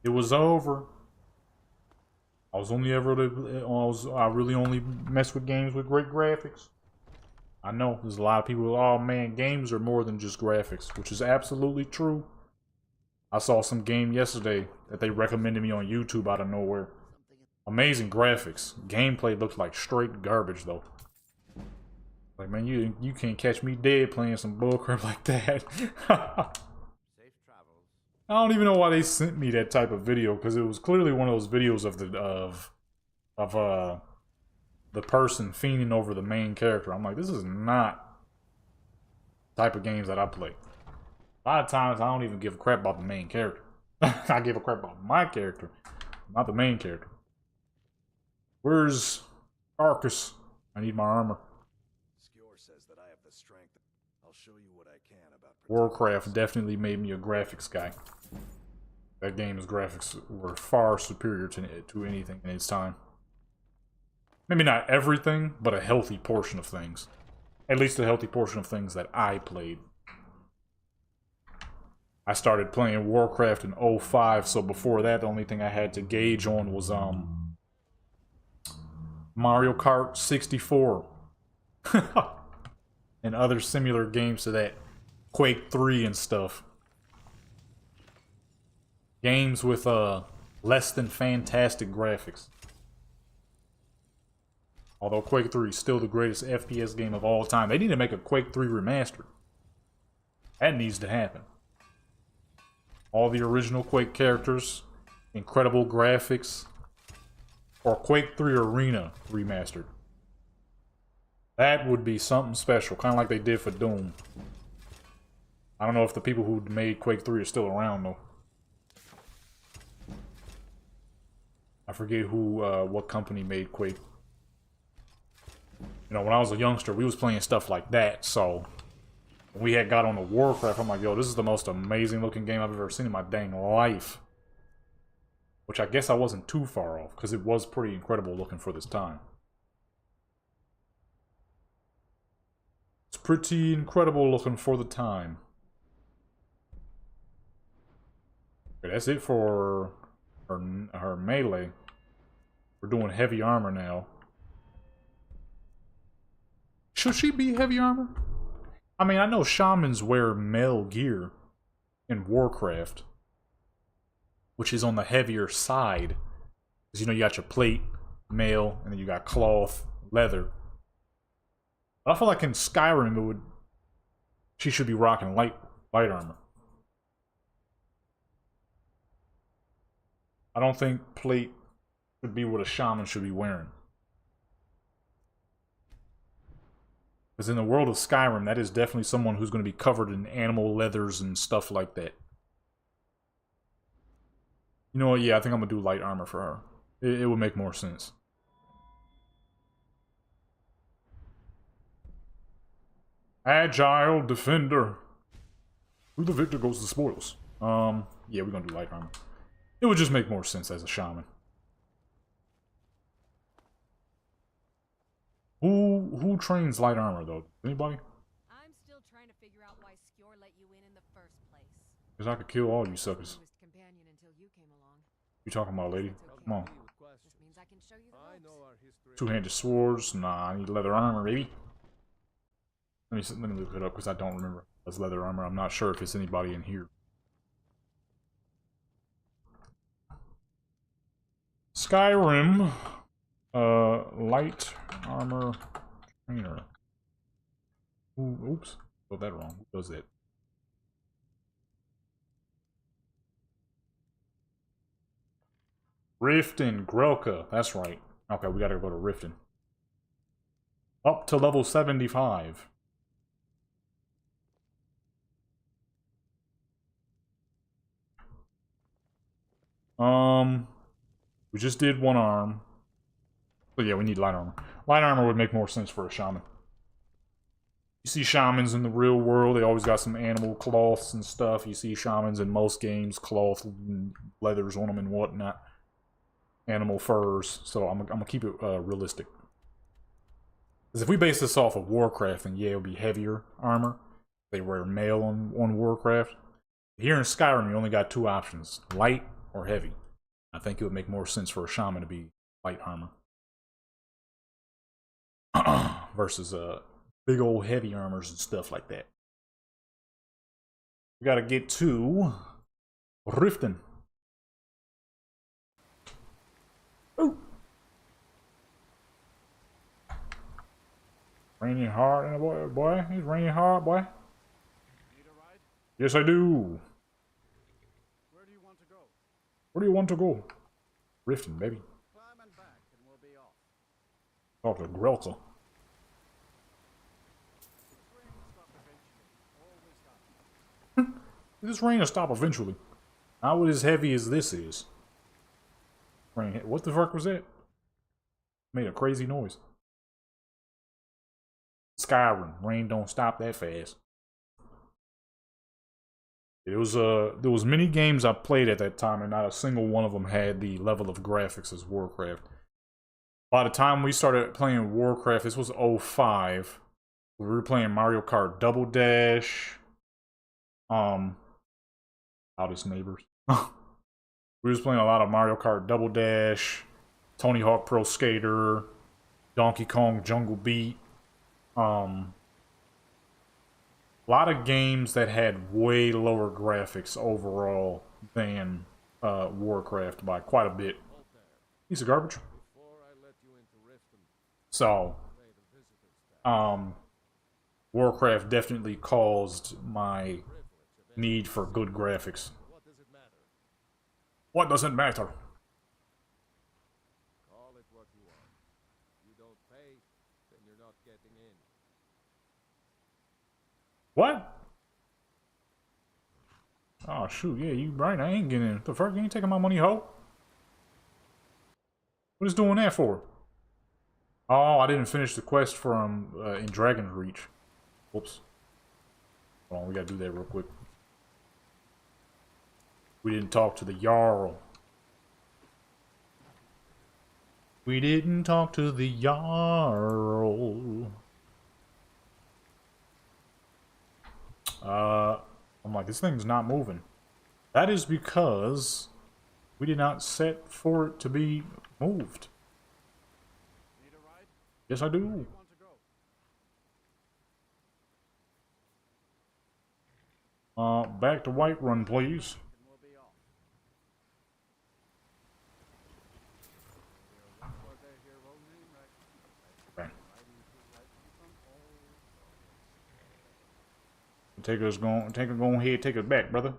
It was over. I really only mess with games with great graphics. I know there's a lot of people, oh man, games are more than just graphics, which is absolutely true. I saw some game yesterday that they recommended me on YouTube out of nowhere. Amazing graphics. Gameplay looks like straight garbage though. Like, man, you can't catch me dead playing some bullcrap like that. I don't even know why they sent me that type of video, because it was clearly one of those videos of the person fiending over the main character. I'm like, this is not the type of games that I play. A lot of times I don't even give a crap about the main character. I give a crap about my character, not the main character. Where's Arcus? I need my armor. Skjor says that I have the strength. I'll show you what I can about Warcraft definitely made me a graphics guy. That game's graphics were far superior to anything in its time. Maybe not everything, but a healthy portion of things. At least a healthy portion of things that I played. I started playing Warcraft in 05, so before that, the only thing I had to gauge on was Mario Kart 64. And other similar games to that. Quake 3 and stuff. Games with less than fantastic graphics. Although Quake 3 is still the greatest FPS game of all time. They need to make a Quake 3 remastered. That needs to happen. All the original Quake characters, incredible graphics, or Quake 3 Arena remastered. That would be something special, kind of like they did for Doom. I don't know if the people who made Quake 3 are still around though. I forget what company made Quake. You know, when I was a youngster, we was playing stuff like that, so when we had got on the Warcraft, I'm like, yo, this is the most amazing looking game I've ever seen in my dang life. Which I guess I wasn't too far off, because it was pretty incredible looking for this time. It's pretty incredible looking for the time. Okay, that's it for her melee. We're doing heavy armor now. Should she be heavy armor? I mean, I know shamans wear mail gear in Warcraft, which is on the heavier side. Because, you know, you got your plate, mail, and then you got cloth, leather. But I feel like in Skyrim, she should be rocking light armor. I don't think plate should be what a shaman should be wearing. Because in the world of Skyrim, that is definitely someone who's going to be covered in animal leathers and stuff like that. You know what? Yeah, I think I'm going to do light armor for her. It would make more sense. Agile defender. Who the victor goes the spoils. Yeah, we're going to do light armor. It would just make more sense as a shaman. Who trains light armor though? Anybody? I'm still trying to figure out why Skjor let you in the first place. Because I could kill all you suckers. Newest companion until you came along. You talking about, lady? That's okay. Come on. This means I can show you the I ropes. know our history. Two-handed swords. Nah, I need leather armor, baby. Let me look it up because I don't remember. That's leather armor. I'm not sure if it's anybody in here. Skyrim. Light armor trainer. Ooh, oops. Spelled that wrong. Who does that? Riften, Grelka. That's right. Okay, we gotta go to Riften. Up to level 75. We just did one arm. So yeah, we need light armor. Light armor would make more sense for a shaman. You see shamans in the real world, they always got some animal cloths and stuff. You see shamans in most games, cloth and leathers on them and whatnot. Animal furs. So I'm gonna keep it realistic. Because if we base this off of Warcraft, then yeah, it would be heavier armor. They wear mail on Warcraft. Here in Skyrim, you only got two options. Light or heavy. I think it would make more sense for a shaman to be light armor. Versus big old heavy armors and stuff like that. We gotta get to Riften. Ooh. Raining hard, and boy, it's raining hard, boy. Need a ride? Yes, I do. Where do you want to go? Where do you want to go? Riften, baby. Climb and back, and we'll be off. Talk to Grelka. This rain will stop eventually. Not as heavy as this is. Rain. What the fuck was that? Made a crazy noise. Skyrim. Rain don't stop that fast. There was many games I played at that time, and not a single one of them had the level of graphics as Warcraft. By the time we started playing Warcraft, this was 05. We were playing Mario Kart Double Dash. Loudest neighbors. We was playing a lot of Mario Kart Double Dash, Tony Hawk Pro Skater, Donkey Kong Jungle Beat. A lot of games that had way lower graphics overall than Warcraft by quite a bit. Piece of garbage. So, Warcraft definitely caused my need for good graphics. What does it matter? Call it what you want. You don't pay, then you're not getting in. What? Oh shoot, yeah, you right, I ain't getting in. The fuck, you ain't taking my money, ho? What is doing that for? Oh, I didn't finish the quest from in Dragon's Reach. Whoops. Hold on, we gotta do that real quick. We didn't talk to the Jarl. We didn't talk to the Jarl. I'm like, this thing's not moving. That is because we did not set for it to be moved. Need a ride? Yes, I do. Where do you want to go? Back to Whiterun, please. And we'll be off. Okay. Take us go ahead, take us back, brother.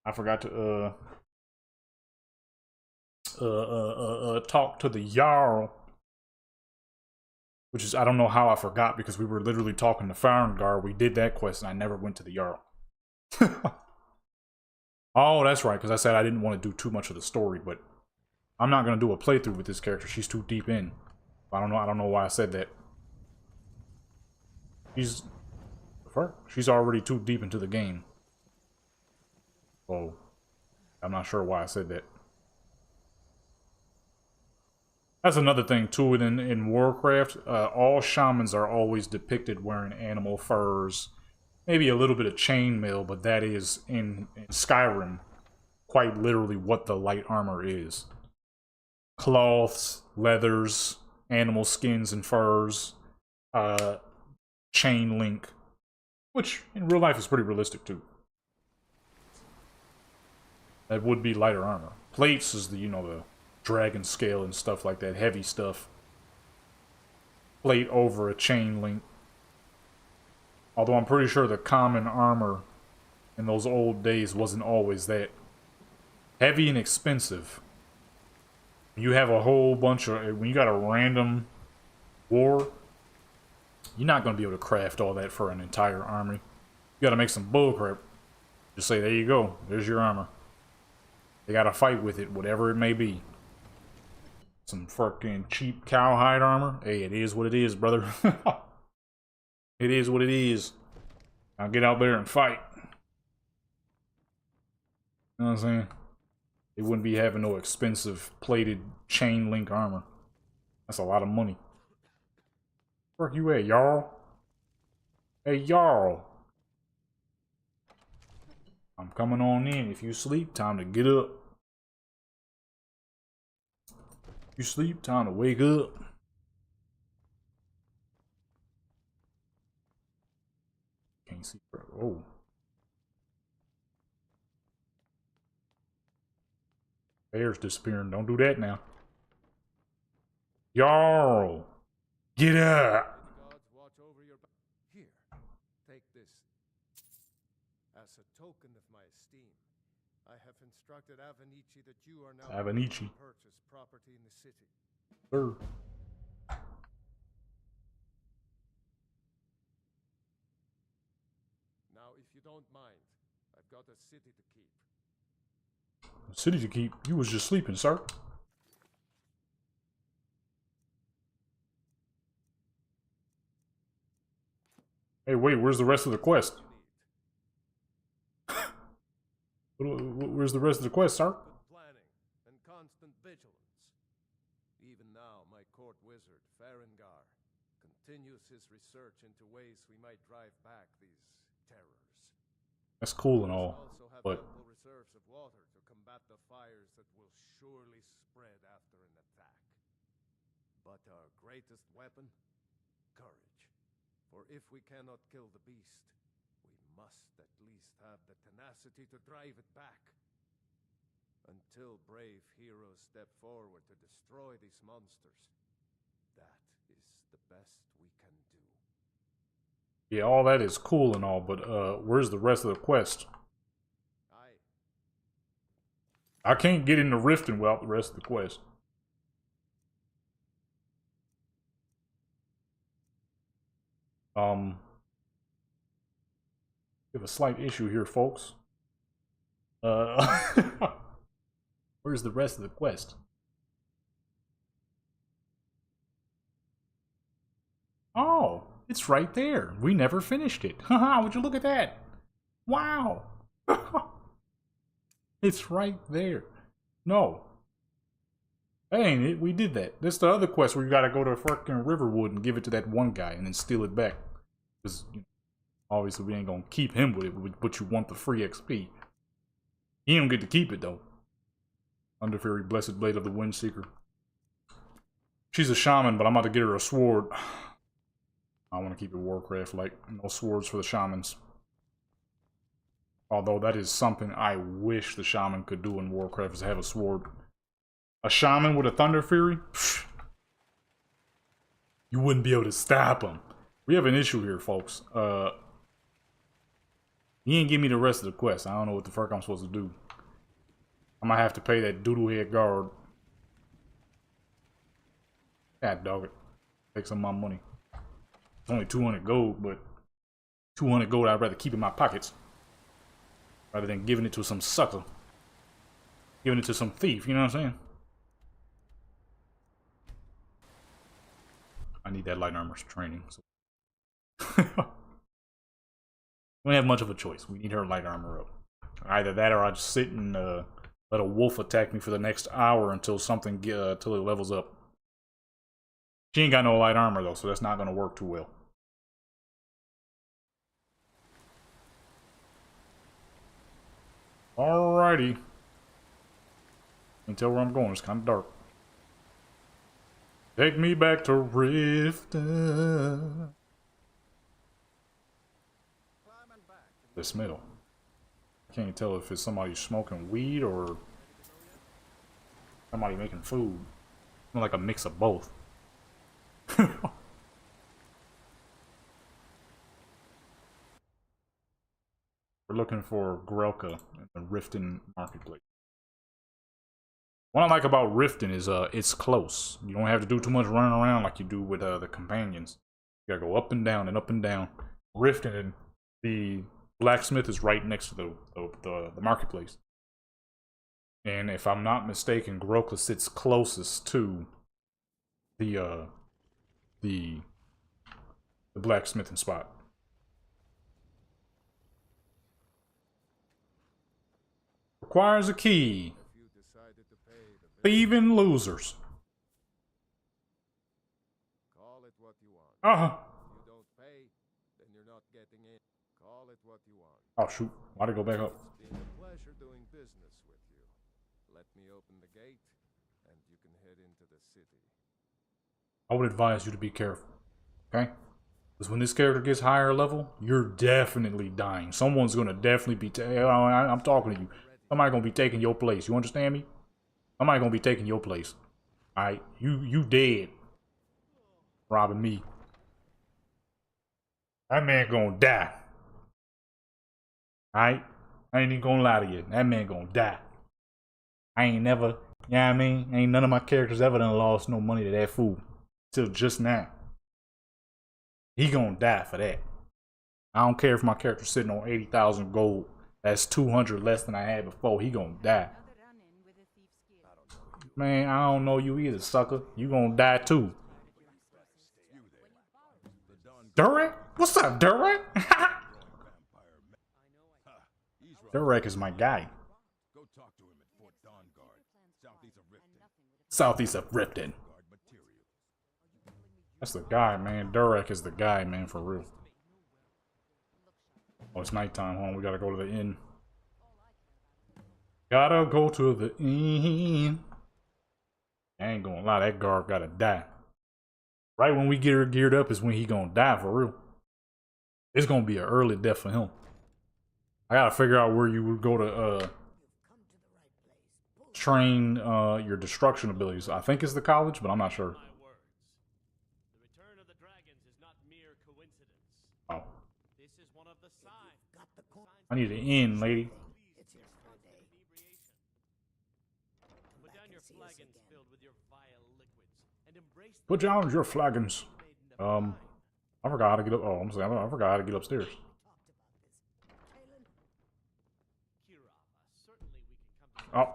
I forgot to talk to the Jarl. Which is, I don't know how I forgot, because we were literally talking to Farengar. We did that quest and I never went to the Jarl. Oh, that's right, because I said I didn't want to do too much of the story, but I'm not gonna do a playthrough with this character. She's too deep in. I don't know why I said that. She's already too deep into the game. So I'm not sure why I said that. That's another thing too in Warcraft. All shamans are always depicted wearing animal furs maybe a little bit of chainmail, but that is in Skyrim quite literally what the light armor is. Cloths, leathers, animal skins and furs, chain link, which in real life is pretty realistic too. That would be lighter armor. Plates is the, you know, the dragon scale and stuff like that, heavy stuff. Plate over a chain link. Although I'm pretty sure the common armor in those old days wasn't always that heavy and expensive. You have a whole bunch of, when you got a random war, you're not going to be able to craft all that for an entire army. You got to make some bullcrap. Just say, there you go, there's your armor. They got to fight with it, whatever it may be. Some fucking cheap cowhide armor. Hey, it is what it is, brother. It is what it is. Now get out there and fight. You know what I'm saying? They wouldn't be having no expensive plated chain link armor. That's a lot of money. Where you at, y'all? Hey, y'all. I'm coming on in. If you sleep, time to get up. If you sleep, time to wake up. Can't see. Oh. Bear's disappearing. Don't do that now. Y'all. Get up. Gods watch over your back. Here, take this. As a token of my esteem, I have instructed Avenici that you are now Avenici. to purchase property in the city. Sir. Now, if you don't mind, I've got a city to keep. City to keep. You was just sleeping, sir. Hey, wait, where's the rest of the quest? Where's the rest of the quest, sir? Good planning and constant vigilance. Even now, my court wizard, Farengar, continues his research into ways we might drive back these terrors. That's cool and all, Also have but ample reserves of water to combat the fires that will surely spread after an attack. But our greatest weapon? Courage. For if we cannot kill the beast, we must at least have the tenacity to drive it back. Until brave heroes step forward to destroy these monsters, that is the best we can do. yeah, all that is cool and all, but where's the rest of the quest? I can't get into Riften without the rest of the quest. We have a slight issue here, folks. Where's the rest of the quest? Oh, it's right there. We never finished it. Haha, would you look at that? Wow. It's right there. No. That ain't it. We did that. This is the other quest where you gotta go to fucking Riverwood and give it to that one guy and then steal it back. Because, you know, obviously we ain't gonna keep him with it, but you want the free XP. He don't get to keep it, though. Underfairy, Blessed Blade of the Windseeker. She's a shaman, but I'm about to get her a sword. I want to keep it Warcraft, like, no swords for the shamans. Although that is something I wish the shaman could do in Warcraft, is have a sword. A shaman with a Thunder Fury? Pfft. You wouldn't be able to stop him. We have an issue here, folks. He ain't give me the rest of the quest. I don't know what the fuck I'm supposed to do. I might have to pay that doodlehead guard. God dog it. Take some of my money. It's only 200 gold, but 200 gold I'd rather keep in my pockets. Rather than giving it to some sucker. Giving it to some thief, you know what I'm saying? I need that light armor training. So. We don't have much of a choice. We need her light armor up. Either that or I just sit and let a wolf attack me for the next hour until something till it levels up. She ain't got no light armor though, so that's not gonna work too well. Alrighty. Can't tell where I'm going. It's kind of dark. Take me back to Riften. The smell. I can't tell if it's somebody smoking weed or somebody making food. More like a mix of both. We're looking for Grelka in the Riften marketplace. What I like about Riften is it's close. You don't have to do too much running around like you do with the companions. You gotta go up and down and up and down. Riften, and the blacksmith is right next to the marketplace. And if I'm not mistaken, Grelka sits closest to the blacksmithing spot. Requires a key. Thieving losers. Call it what you want. Uh-huh. If you don't pay, then you're not getting in. Call it what you want. Oh shoot. Why'd it go back up? It's been a pleasure doing business with you. Let me open the gate, and you can head into the city. I would advise you to be careful. Okay? Because when this character gets higher level, you're definitely dying. Someone's gonna definitely be I'm talking to you. Somebody gonna be taking your place. You understand me? Somebody gonna be taking your place. Alright? You dead. Robbing me. That man gonna die. Alright? I ain't even gonna lie to you. That man gonna die. I ain't never, you know what I mean? Ain't none of my characters ever done lost no money to that fool. Till just now. He gonna die for that. I don't care if my character's sitting on 80,000 gold. That's 200 less than I had before. He gonna die. Man, I don't know you either, sucker. You gonna die too. Durek? What's up, Durek? Durek is my guy. Go talk to him at Fort Dawnguard, southeast of Riften. Southeast of Riften. That's the guy, man. Durek is the guy, man, for real. Oh, it's nighttime, home. We gotta go to the inn. Gotta go to the inn. I ain't gonna lie, that guard gotta die. Right when we get her geared up is when he gonna die, for real. It's gonna be an early death for him. I gotta figure out where you would go to train your destruction abilities. I think it's the college, but I'm not sure. Oh. I need an inn, lady. Put down your flagons. I forgot how to get up. Oh, I'm saying I forgot how to get upstairs. Oh.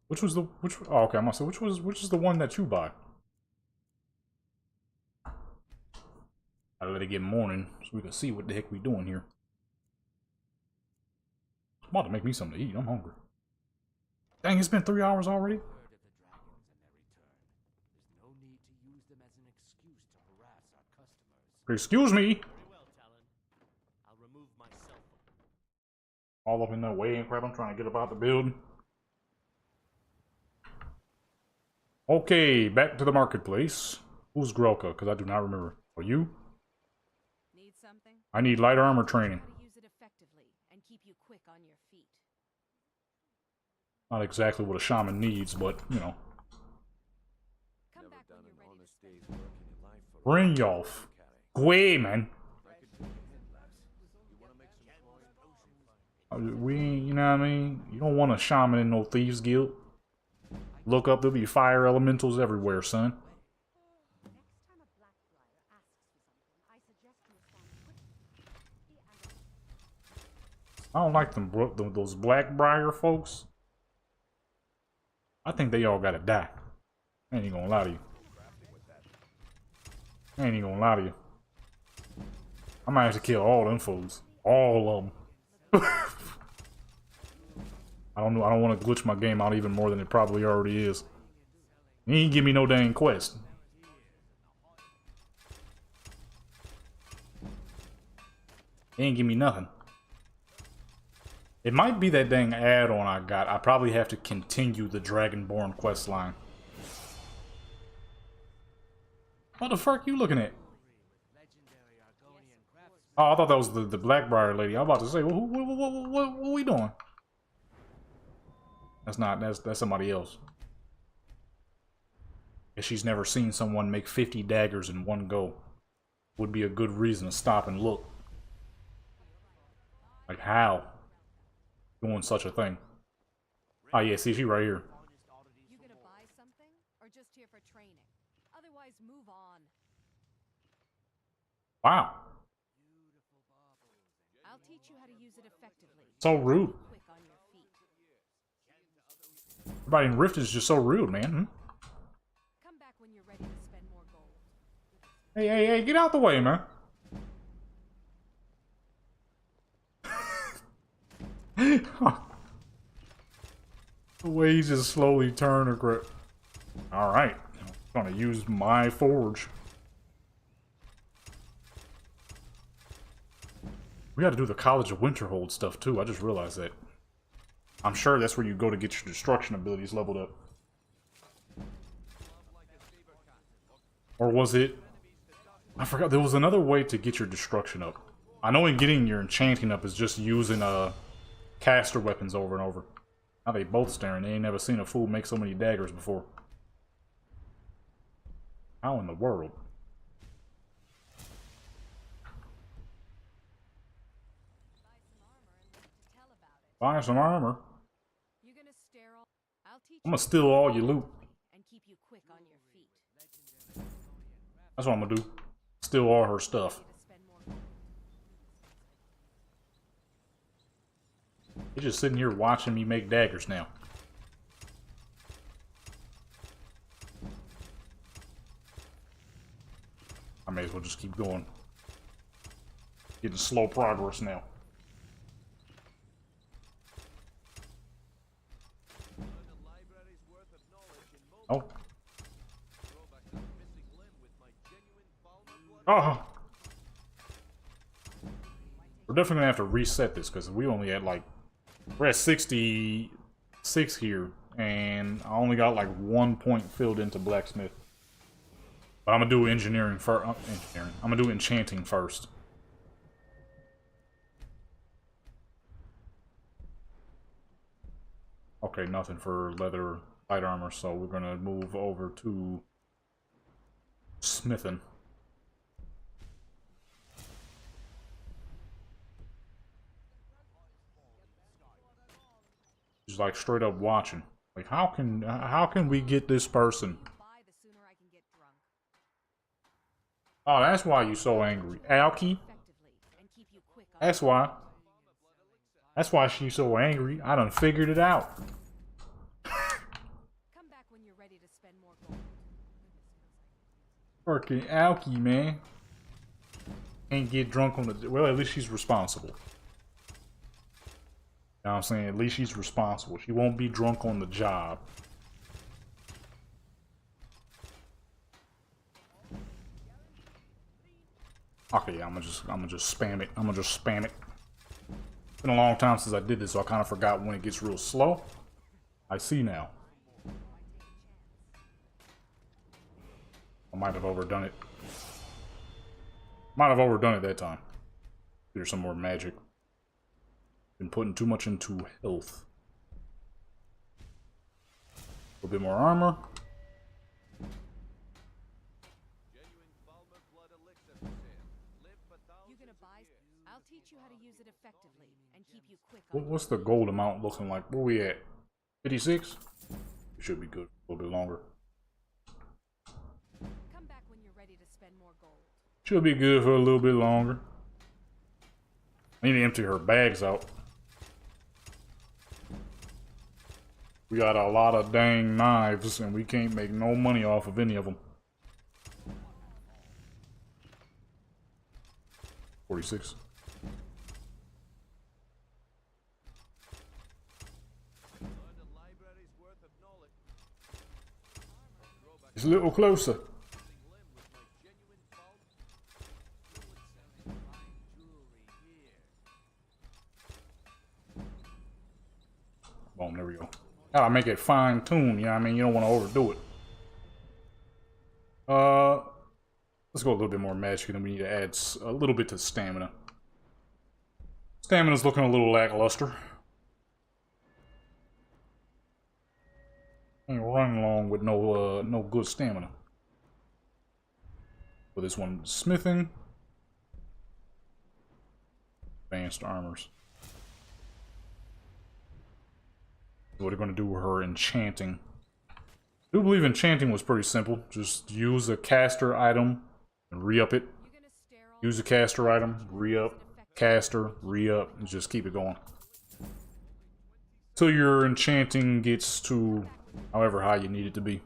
Which was the Oh, okay. I'm gonna say which is the one that you buy? I'll let it get morning so we can see what the heck we doing here. I'm about to make me something to eat. I'm hungry. Dang, it's been 3 hours already. Excuse me. All up in that way and crap. I'm trying to get up out the building. Okay, back to the marketplace. Who's Grelka? Because I do not remember. Are you? Need something? I need light armor training. How to use it effectively and keep you quick on your feet. Not exactly what a shaman needs, but you know. Come back when you're ready to Brynjolf. Gway, man. You know what I mean? You don't want a shaman in no thieves guild. Look up, there'll be fire elementals everywhere, son. I don't like them, those Blackbriar folks. I think they all gotta die. I ain't gonna lie to you. I ain't even gonna lie to you. I might have to kill all them fools. All of them. I don't know. I don't want to glitch my game out even more than it probably already is. He ain't give me no dang quest. They ain't give me nothing. It might be that dang add-on I got. I probably have to continue the Dragonborn quest line. What the fuck you looking at? Oh, I thought that was the Blackbriar lady. I was about to say, what we doing? That's not, that's somebody else. If she's never seen someone make 50 daggers in one go, would be a good reason to stop and look. Like, how? Doing such a thing. Oh yeah, see, she right here. You gonna buy something, or just here for training? Otherwise, move on. Wow. I'll teach you how to use it effectively. So rude. Quick on your feet. Everybody in Rift is just so rude, man. Come back when you're ready to spend more gold. Hey, get out the way, man. The way he just slowly turned her grip. Alright. I'm gonna use my forge. We gotta do the College of Winterhold stuff too. I just realized that. I'm sure that's where you go to get your destruction abilities leveled up. Or was it? I forgot. There was another way to get your destruction up. I know in getting your enchanting up is just using caster weapons over and over. Now they both staring. They ain't never seen a fool make so many daggers before. How in the world? Buy some armor. You're gonna stare all. I'll teach I'm gonna steal all your loot. and keep you quick on your feet. That's what I'm gonna do. Steal all her stuff. To spend more gold. He's just sitting here watching me make daggers now. I may as well just keep going. Getting slow progress now. Oh. Oh. We're definitely gonna have to reset this because we only had like, we're at 66 here, and I only got like 1 point filled into blacksmith. But I'm gonna do engineering first. I'm gonna do enchanting first. Okay, nothing for leather light armor, so we're gonna move over to smithing. Just like straight up watching. Like how can we get this person? Buy the sooner I can get drunk. Oh, that's why you so angry. Alki. Effectively and keep you quick on. That's why. That's why she's so angry. I done figured it out. Come back when you're ready to spend more gold. Fucking Alki, man. Can't get drunk on the... Well, at least she's responsible. You know what I'm saying? At least she's responsible. She won't be drunk on the job. Okay, yeah, I'm gonna just spam it. I'm gonna just spam it. It's been a long time since I did this, so I kind of forgot when it gets real slow. I see now. I might have overdone it. Might have overdone it that time. There's some more magic. Been putting too much into health. A little bit more armor. You're gonna buy. I'll teach you how to use it effectively and keep you quick on. What's the gold amount looking like? Where we at? 56? It should be good. A little bit longer. Come back when you're ready to spend more gold. She'll be good for a little bit longer. I need to empty her bags out. We got a lot of dang knives, and we can't make no money off of any of them. 46. It's a little closer. Boom, there we go. Gotta make it fine-tuned, you know what I mean? You don't want to overdo it. Let's go a little bit more magic, and then we need to add a little bit to stamina. Stamina's looking a little lackluster. Ain't running along with no good stamina. For this one, smithing. Advanced armors. What are going to do with her enchanting? I do believe enchanting was pretty simple. Just use a caster item and re-up it. Use a caster item, re-up, caster, re-up, and just keep it going. Till your enchanting gets to however high you need it to be.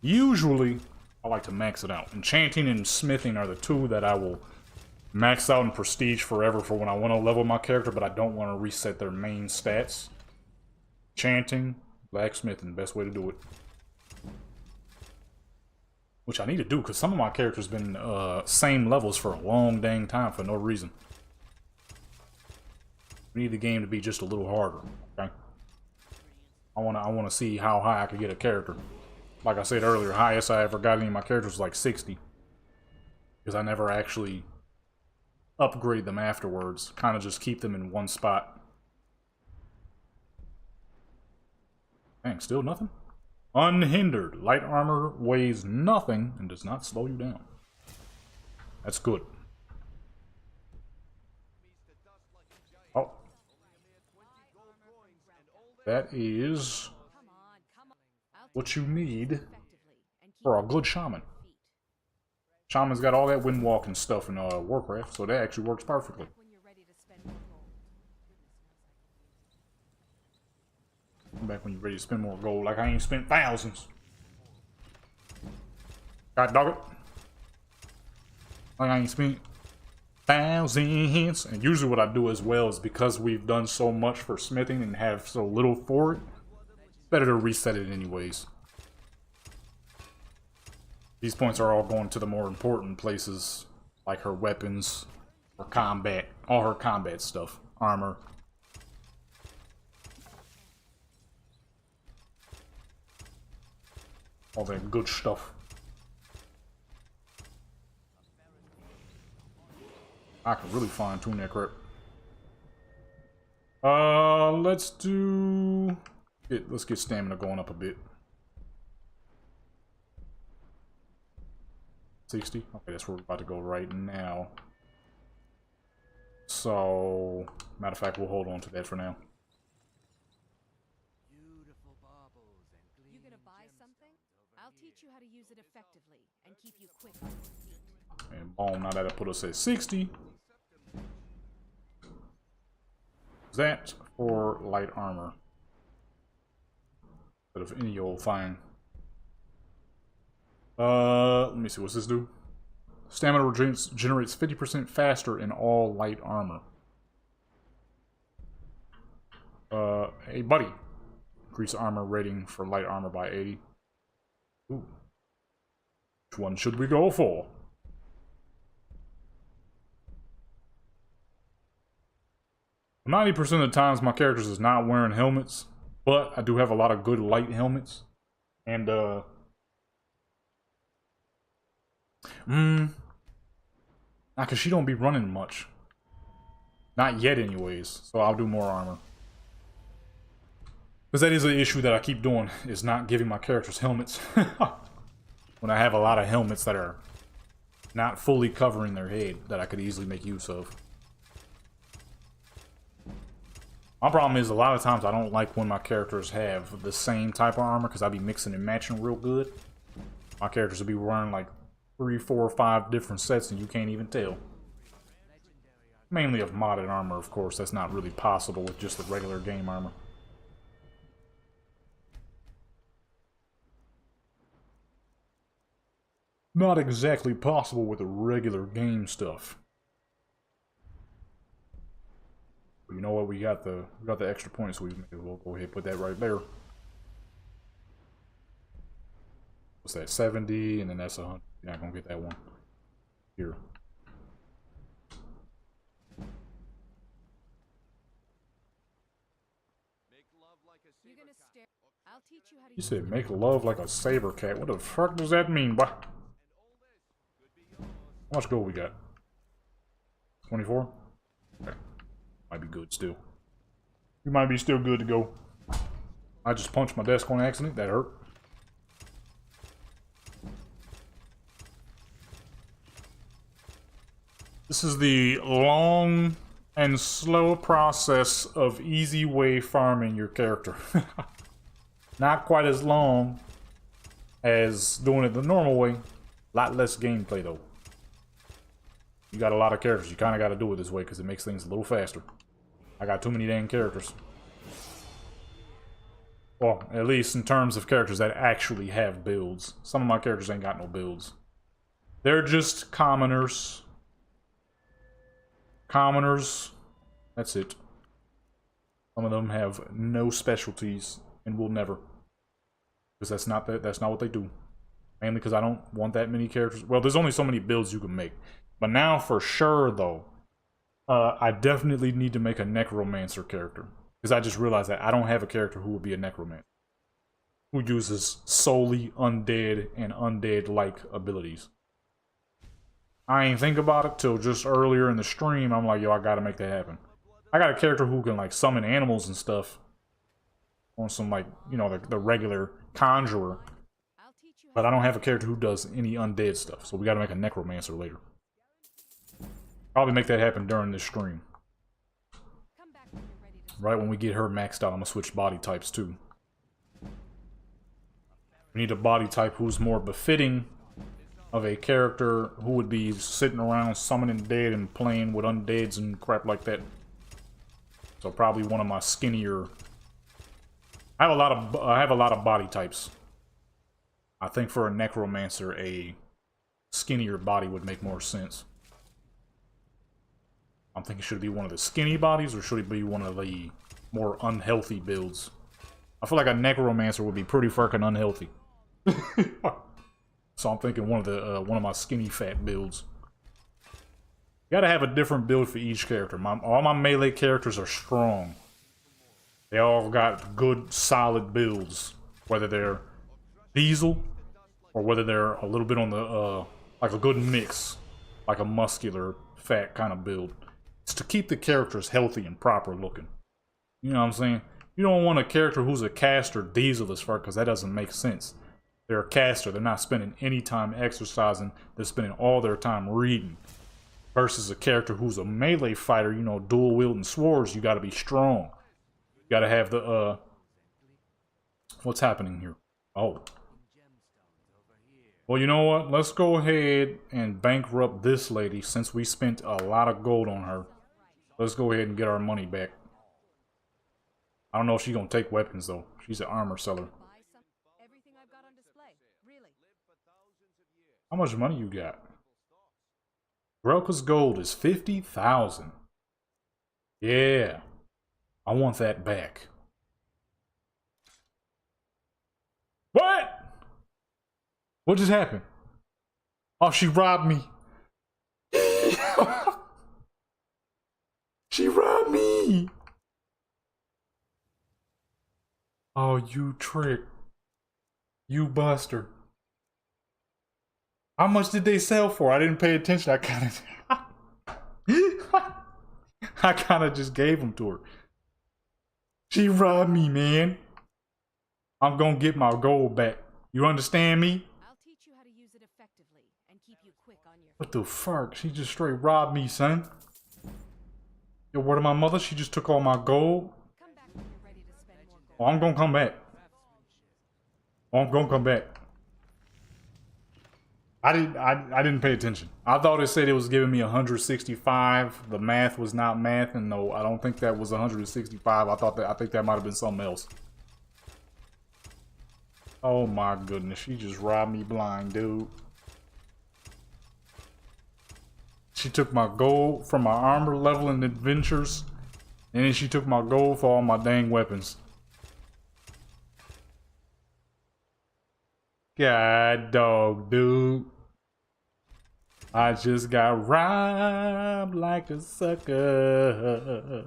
Usually, I like to max it out. Enchanting and smithing are the two that I will max out in prestige forever for when I want to level my character, but I don't want to reset their main stats. Enchanting, blacksmithing, best way to do it. Which I need to do, because some of my characters been same levels for a long dang time for no reason. We need the game to be just a little harder, okay? I wanna see how high I could get a character. Like I said earlier, highest I ever got any of my characters was like 60. Because I never actually upgrade them afterwards. Kind of just keep them in one spot. Dang, still nothing? Unhindered. Light armor weighs nothing and does not slow you down. That's good. Oh. That is what you need for a good shaman. Shaman's got all that wind walking stuff in Warcraft, so that actually works perfectly. Come back when you're ready to spend more gold, like I ain't spent thousands. God dog it. Like I ain't spent thousands. And usually what I do as well is because we've done so much for smithing and have so little for it, better to reset it anyways. These points are all going to the more important places, like her weapons, her combat, all her combat stuff, armor. All that good stuff. I can really fine tune that crap. Let's get stamina going up a bit. 60. Okay, that's where we're about to go right now. So, matter of fact, we'll hold on to that for now. You gonna buy something? I'll teach you how to use it effectively and keep you quick on your feet. And boom, now that'll put us at 60. That for light armor. Instead of any old thing. Let me see, what's this do? Stamina generates 50% faster in all light armor. Hey buddy. Increase armor rating for light armor by 80. Ooh. Which one should we go for? %90 of the times my characters is not wearing helmets, but I do have a lot of good light helmets. And nah, cause she don't be running much. Not yet anyways, so I'll do more armor. Because that is an issue that I keep doing, is not giving my characters helmets. When I have a lot of helmets that are not fully covering their head that I could easily make use of. My problem is a lot of times I don't like when my characters have the same type of armor because I be mixing and matching real good. My characters will be wearing like 3, 4, 5 different sets and you can't even tell. Mainly of modded armor, of course. That's not really possible with just the regular game armor. Not exactly possible with the regular game stuff. But you know what? We got the extra points, so we'll go ahead and put that right there. What's that? 70, and then that's 100. You're not gonna get that one here. you how to You said make love like a saber cat. What the fuck does that mean, boy? How much gold we got? 24? Okay. Might be good still. We might be still good to go. I just punched my desk on accident. That hurt. This is the long and slow process of easy way farming your character. Not quite as long as doing it the normal way. A lot less gameplay though. You got a lot of characters. You kind of got to do it this way because it makes things a little faster. I got too many dang characters. Well, at least in terms of characters that actually have builds. Some of my characters ain't got no builds. They're just commoners. Commoners. That's it. Some of them have no specialties and will never. Because that's not what they do. Mainly because I don't want that many characters. Well, there's only so many builds you can make. But now for sure though, I definitely need to make a necromancer character. Because I just realized that I don't have a character who would be a necromancer. Who uses solely undead and undead-like abilities. I ain't think about it till just earlier in the stream. I'm like, yo, I gotta make that happen. I got a character who can, like, summon animals and stuff. On some, like, you know, the regular conjurer. But I don't have a character who does any undead stuff. So we gotta make a necromancer later. Probably make that happen during this stream. Right when we get her maxed out, I'm gonna switch body types too. We need a body type who's more befitting of a character who would be sitting around summoning dead and playing with undeads and crap like that. So probably one of my skinnier. I have a lot of body types. I think for a necromancer, a skinnier body would make more sense. I'm thinking, should it be one of the skinny bodies or should it be one of the more unhealthy builds? I feel like a necromancer would be pretty fucking unhealthy. So I'm thinking one of my skinny fat builds. You gotta have a different build for each character. All my melee characters are strong. They all got good, solid builds. Whether they're diesel or whether they're a little bit on the like a good mix, like a muscular, fat kind of build. It's to keep the characters healthy and proper looking. You know what I'm saying? You don't want a character who's a caster diesel as far, because that doesn't make sense. They're a caster. They're not spending any time exercising. They're spending all their time reading. Versus a character who's a melee fighter, you know, dual wielding swords. You got to be strong. You got to have the what's happening here? Oh. Well, you know what? Let's go ahead and bankrupt this lady since we spent a lot of gold on her. Let's go ahead and get our money back. I don't know if she's gonna take weapons though. She's an armor seller. How much money you got? Grelka's gold is 50,000. Yeah. I want that back. What? What just happened? Oh, she robbed me. She robbed me. Oh, you trick. You buster. How much did they sell for? I didn't pay attention. I kind of just gave them to her. She robbed me, man. I'm gonna get my gold back. You understand me? I'll teach you how to use it effectively and keep you quick on your. What the fuck? She just straight robbed me, son. Yo, word of my mother, she just took all my gold. Come back when you're ready to spend more gold. Oh, I'm gonna come back. Oh, I'm gonna come back. I didn't pay attention. I thought it said it was giving me 165. The math was not math, and no, I don't think that was 165. I think that might have been something else. Oh my goodness, she just robbed me blind, dude. She took my gold from my armor level in adventures, and then she took my gold for all my dang weapons. God dog, dude. I just got robbed like a sucker.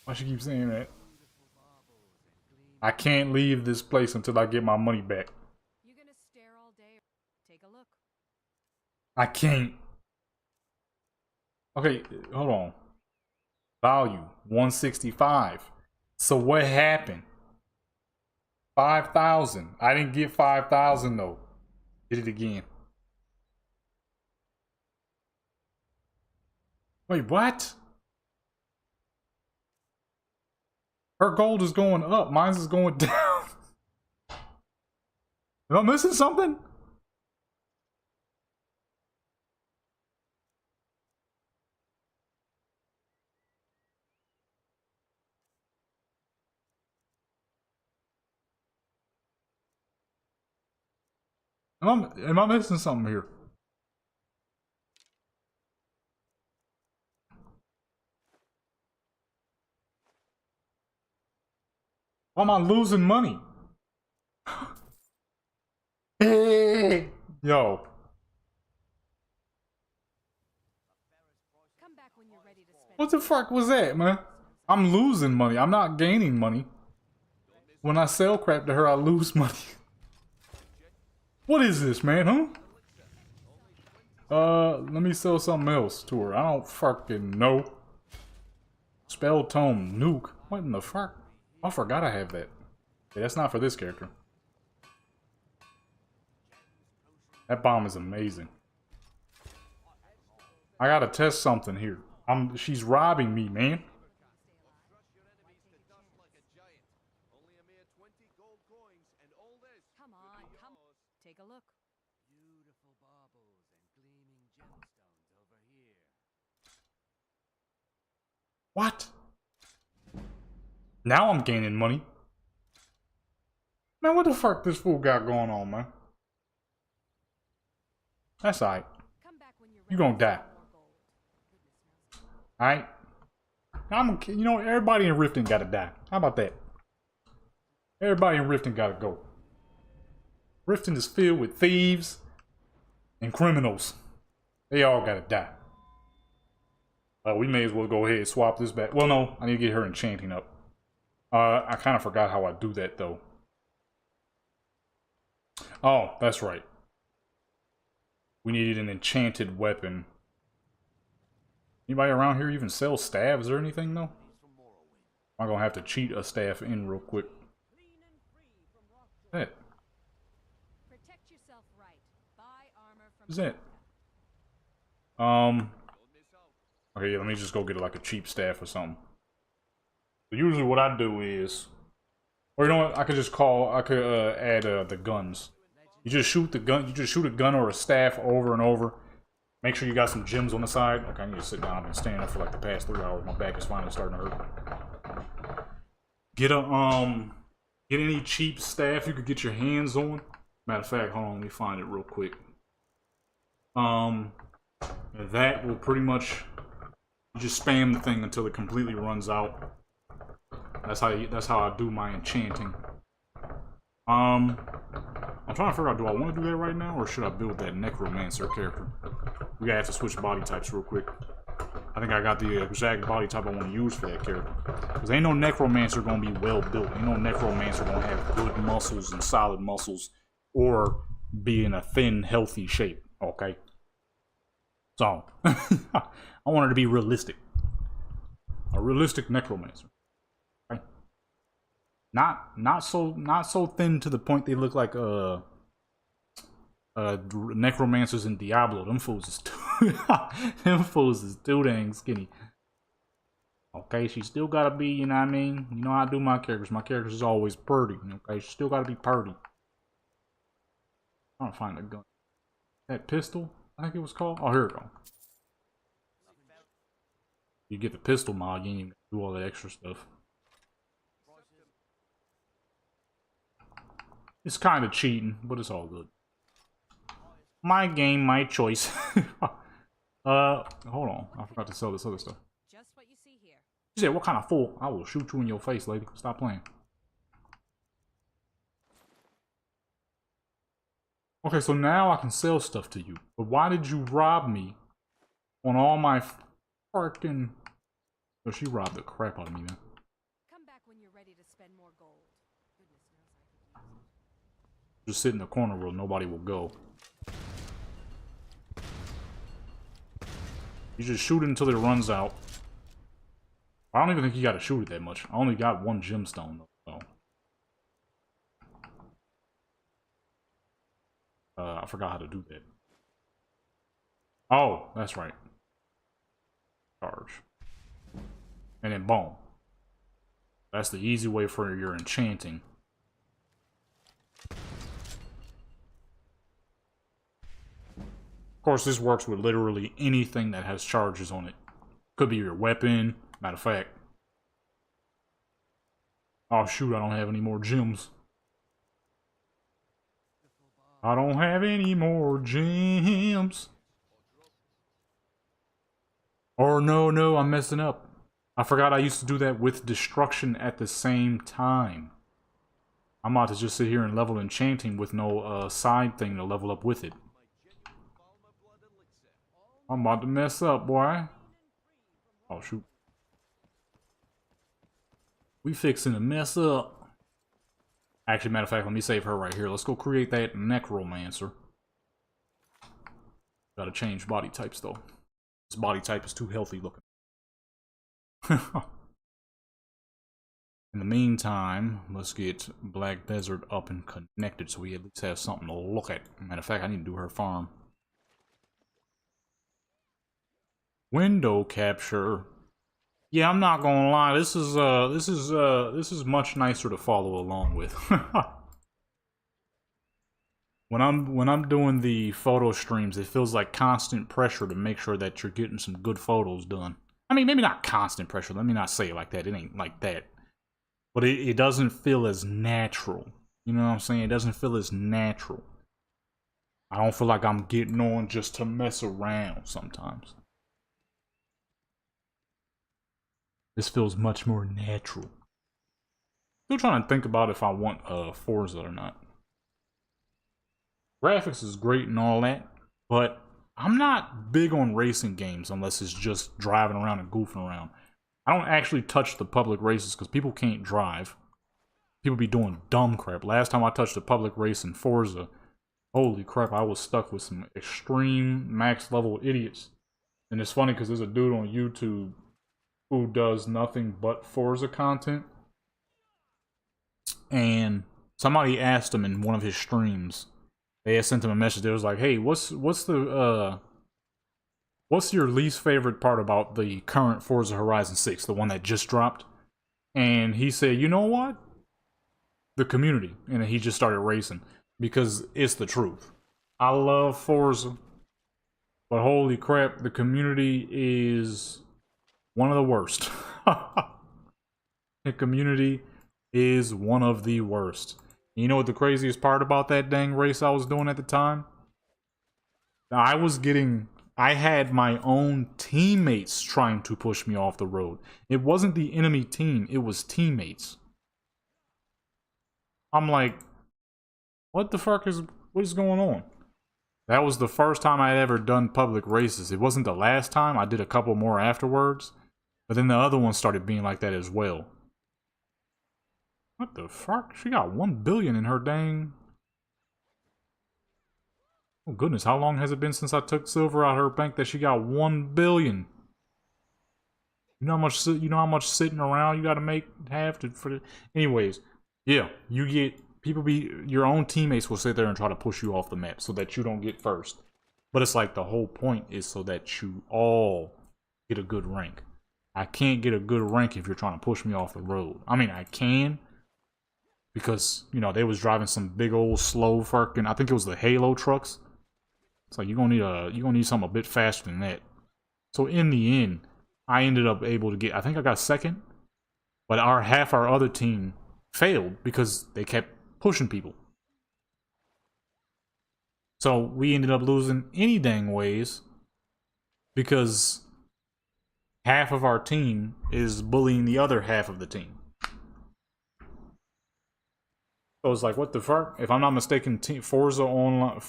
Why she keep saying that? I can't leave this place until I get my money back. You gonna stare all day? Take a look. I can't. Okay, hold on. Value 165. So what happened? 5,000. I didn't get 5,000 though. Did it again. Wait, what? Her gold is going up. Mine's is going down. Am I missing something? Am I missing something here? Why am I losing money? Hey, yo. Come back when you're ready to spend. What the fuck was that, man? I'm losing money. I'm not gaining money. When I sell crap to her, I lose money. What is this, man, huh? Let me sell something else to her. I don't fucking know. Spell tome nuke. What in the fuck? I forgot I have that. Yeah, that's not for this character. That bomb is amazing. I gotta test something here. She's robbing me, man. Come on, come. Take a look. Beautiful baubles and gleaming gemstones over here. What? Now I'm gaining money. Man, what the fuck this fool got going on, man? That's alright. Come back when you're ready. You gonna die. More gold. Alright? You know, everybody in Riften gotta die. How about that? Everybody in Riften gotta go. Riften is filled with thieves and criminals. They all gotta die. We may as well go ahead and swap this back. Well, no, I need to get her enchanting up. I kind of forgot how I do that, though. Oh, that's right. We needed an enchanted weapon. Anybody around here even sell staves or anything, though? I'm gonna have to cheat a staff in real quick. What Protect yourself right. Buy armor from. is that? Okay, yeah, let me just go get like a cheap staff or something. So usually what I do is, or you know what, I could add the guns. You just shoot the gun, you just shoot a gun or a staff over and over. Make sure you got some gems on the side. Okay, I need to sit down. I've been standing up for like the past 3 hours. My back is finally starting to hurt. Get any cheap staff you could get your hands on. Matter of fact, hold on, let me find it real quick. That will pretty much, you just spam the thing until it completely runs out. That's how I do my enchanting. I'm trying to figure out, do I want to do that right now, or should I build that necromancer character? We gotta have to switch body types real quick. I think I got the exact body type I want to use for that character. Because ain't no necromancer gonna be well built. Ain't no necromancer gonna have good muscles and solid muscles, or be in a thin, healthy shape. Okay. So I want her to be realistic. A realistic necromancer. Okay. Not so thin to the point they look like necromancers in Diablo. Them fools is too dang skinny. Okay, she still gotta be, you know what I mean? You know how I do my characters. My characters is always purty. Okay, she still gotta be purty. I'm trying to find a gun. That pistol, I think it was called. Oh, here we go. You get the pistol mod, you ain't even do all that extra stuff. It's kind of cheating, but it's all good. My game, my choice. Hold on. I forgot to sell this other stuff. Just what you see here. She said, what kind of fool? I will shoot you in your face, lady. Stop playing. Okay, so now I can sell stuff to you. But why did you rob me on all my fucking... Oh, she robbed the crap out of me, man. Just sit in the corner where nobody will go. You just shoot it until it runs out. I don't even think you gotta shoot it that much. I only got one gemstone though. So. I forgot how to do that. Oh, that's right. Charge. And then boom. That's the easy way for your enchanting. Of course, this works with literally anything that has charges on it. Could be your weapon. Matter of fact. Oh shoot, I don't have any more gems. I don't have any more gems. Or no, I'm messing up. I forgot I used to do that with destruction at the same time. I'm about to just sit here and level enchanting with no side thing to level up with it. I'm about to mess up, boy. Oh shoot. We fixing to mess up. Actually, matter of fact, let me save her right here. Let's go create that necromancer. Gotta change body types though. This body type is too healthy looking. In the meantime, let's get Black Desert up and connected so we at least have something to look at. Matter of fact, I need to do her farm. Window capture. Yeah, I'm not gonna lie. This is much nicer to follow along with. When I'm doing the photo streams, it feels like constant pressure to make sure that you're getting some good photos done. I mean, maybe not constant pressure. Let me not say it like that. It ain't like that. But it doesn't feel as natural. You know what I'm saying? It doesn't feel as natural. I don't feel like I'm getting on just to mess around sometimes. This feels much more natural. Still trying to think about if I want Forza or not. Graphics is great and all that, but I'm not big on racing games unless it's just driving around and goofing around. I don't actually touch the public races because people can't drive. People be doing dumb crap. Last time I touched a public race in Forza, holy crap, I was stuck with some extreme max level idiots. And it's funny because there's a dude on YouTube who does nothing but Forza content. And somebody asked him in one of his streams, they had sent him a message. They was like, "Hey, what's your least favorite part about the current Forza Horizon 6, the one that just dropped?" And he said, "You know what? The community." And he just started racing because it's the truth. I love Forza, but holy crap, the community is one of the worst. The community is one of the worst. You know what the craziest part about that dang race I was doing at the time? I had my own teammates trying to push me off the road. It wasn't the enemy team, it was teammates. I'm like, what is going on? That was the first time I had ever done public races. It wasn't the last time. I did a couple more afterwards. But then the other one started being like that as well. What the fuck? She got 1 billion in her dang... Oh goodness, how long has it been since I took silver out of her bank that she got 1 billion? You know how much sitting around you gotta have for the... Anyways, yeah, you get... your own teammates will sit there and try to push you off the map so that you don't get first. But it's like the whole point is so that you all get a good rank. I can't get a good rank if you're trying to push me off the road. I mean, I can, because, you know, they was driving some big old slow fucking, I think it was the Halo trucks. It's like, you're gonna need something a bit faster than that. So in the end, I ended up able to get, I think I got second, but half our other team failed because they kept pushing people. So we ended up losing any dang ways because half of our team is bullying the other half of the team. So it's like, what the fuck? If I'm not mistaken, Forza Online,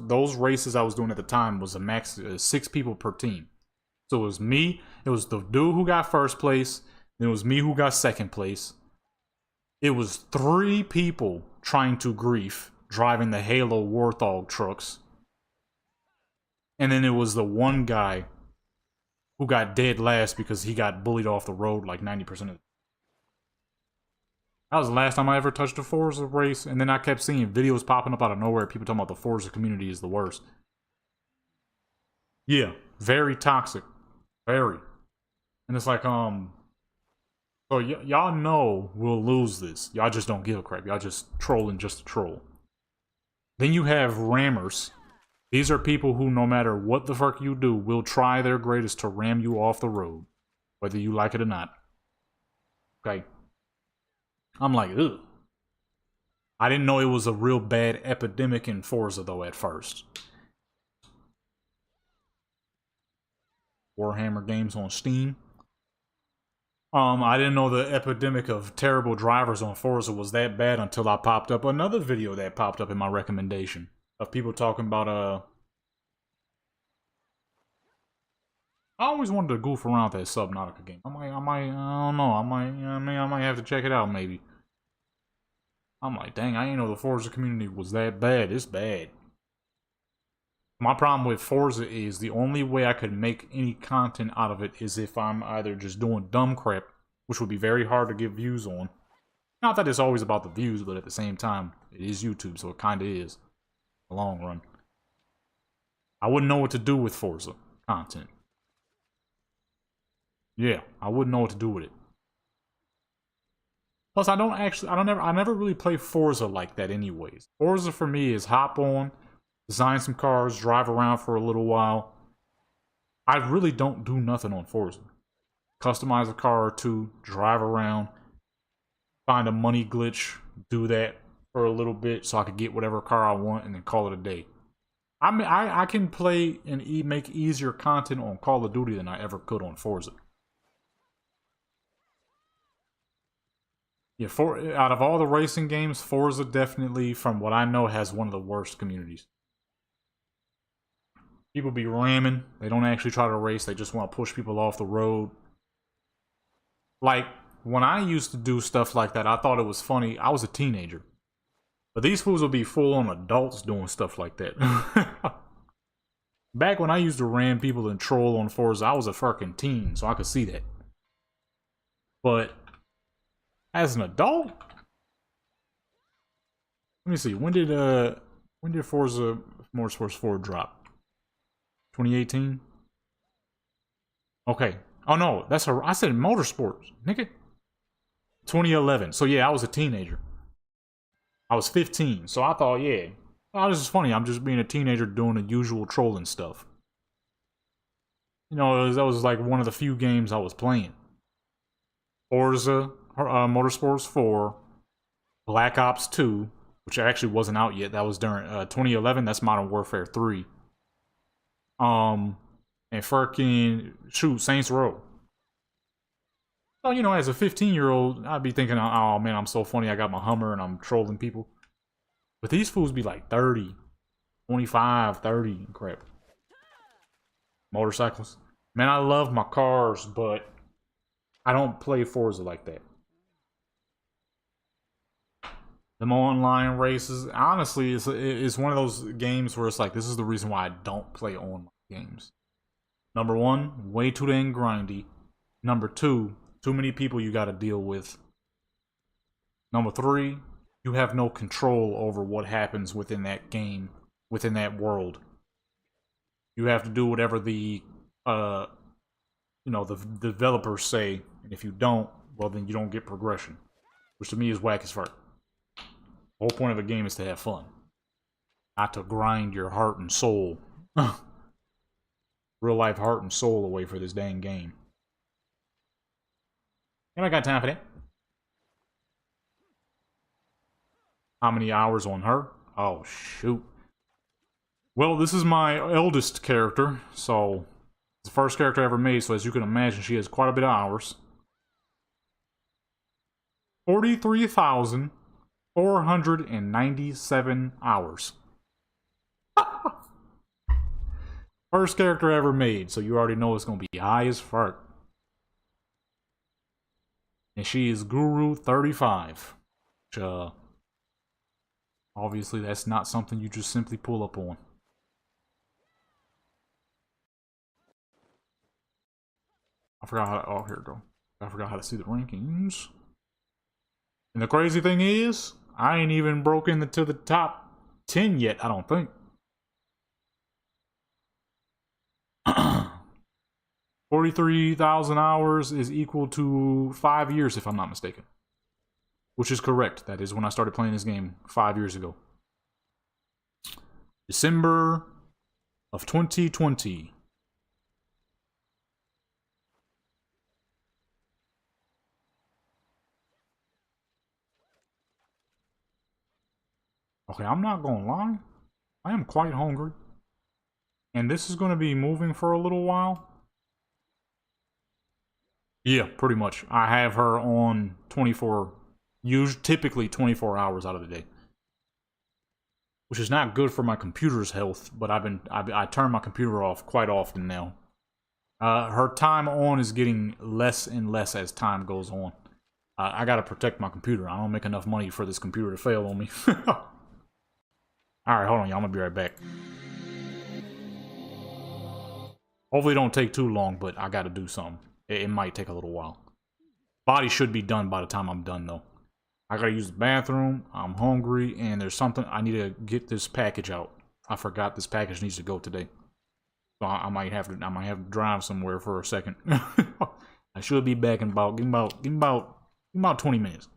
those races I was doing at the time was a max 6 people per team. So it was me, it was the dude who got first place, then it was me who got second place. It was 3 people trying to grief, driving the Halo Warthog trucks. And then it was the one guy who got dead last because he got bullied off the road like 90% of it. That was the last time I ever touched a Forza race, and then I kept seeing videos popping up out of nowhere, people talking about the Forza community is the worst. Yeah, very toxic. Very. And it's like, so y'all know we'll lose this. Y'all just don't give a crap. Y'all just trolling just to troll. Then you have rammers. These are people who, no matter what the fuck you do, will try their greatest to ram you off the road, whether you like it or not. Okay. I'm like, ugh. I didn't know it was a real bad epidemic in Forza, though, at first. Warhammer games on Steam. I didn't know the epidemic of terrible drivers on Forza was that bad until I popped up another video that popped up in my recommendation of people talking about, I always wanted to goof around that Subnautica game. I don't know. I might have to check it out, maybe. I'm like, dang, I didn't know the Forza community was that bad. It's bad. My problem with Forza is the only way I could make any content out of it is if I'm either just doing dumb crap, which would be very hard to get views on. Not that it's always about the views, but at the same time, it is YouTube, so it kind of is. In the long run. I wouldn't know what to do with Forza content. Yeah, I wouldn't know what to do with it. Plus, I never really play Forza like that anyways. Forza for me is hop on, design some cars, drive around for a little while. I really don't do nothing on Forza. Customize a car or two, drive around, find a money glitch, do that for a little bit so I could get whatever car I want and then call it a day. I mean, I can play and make easier content on Call of Duty than I ever could on Forza. Yeah, out of all the racing games, Forza definitely, from what I know, has one of the worst communities. People be ramming. They don't actually try to race. They just want to push people off the road. Like, when I used to do stuff like that, I thought it was funny. I was a teenager. But these fools will be full-on adults doing stuff like that. Back when I used to ram people and troll on Forza, I was a fucking teen, so I could see that. But as an adult, let me see. When did Forza Motorsports 4 drop? 2018. Okay. Oh no, I said Motorsports, nigga. 2011. So yeah, I was a teenager. I was 15, so I thought, yeah, oh, this is funny. I'm just being a teenager doing the usual trolling stuff. You know, that was like one of the few games I was playing. Forza Motorsports 4, Black Ops 2, which actually wasn't out yet. That was during 2011. That's Modern Warfare 3. And fucking Saints Row. So, you know, as a 15-year-old, I'd be thinking, oh man, I'm so funny. I got my Hummer and I'm trolling people. But these fools be like 30, 25, 30, crap. Motorcycles. Man, I love my cars, but I don't play Forza like that. Them online races, honestly, it's one of those games where it's like, this is the reason why I don't play online games. Number one, way too dang grindy. Number two, too many people you gotta deal with. Number three, you have no control over what happens within that game, within that world. You have to do whatever the the developers say, and if you don't, well then you don't get progression. Which to me is whack as fuck. The whole point of a game is to have fun. Not to grind your heart and soul. Real life heart and soul away for this dang game. And I got time for that. How many hours on her? Oh, shoot. Well, this is my eldest character, so it's the first character I ever made, so as you can imagine, she has quite a bit of hours. 43,497 hours. First character ever made, so you already know it's gonna be high as fuck. And she is Guru 35. Which, Obviously, that's not something you just simply pull up on. I forgot how to, oh, here we go. I forgot how to see the rankings. And the crazy thing is, I ain't even broken into the top 10 yet, I don't think. 43,000 hours is equal to 5 years, if I'm not mistaken. Which is correct. That is when I started playing this game 5 years ago. December of 2020. Okay, I'm not gonna lie. I am quite hungry. And this is gonna be moving for a little while. Yeah, pretty much. I have her on 24, typically 24 hours out of the day. Which is not good for my computer's health, but I turn my computer off quite often now. Her time on is getting less and less as time goes on. I gotta protect my computer. I don't make enough money for this computer to fail on me. Alright, hold on, y'all. I'm gonna be right back. Hopefully it don't take too long, but I gotta do something. It might take a little while. Body should be done by the time I'm done, though. I gotta use the bathroom, I'm hungry, and there's something, I need to get this package out. I forgot this package needs to go today. So I might have to drive somewhere for a second. I should be back in about 20 minutes.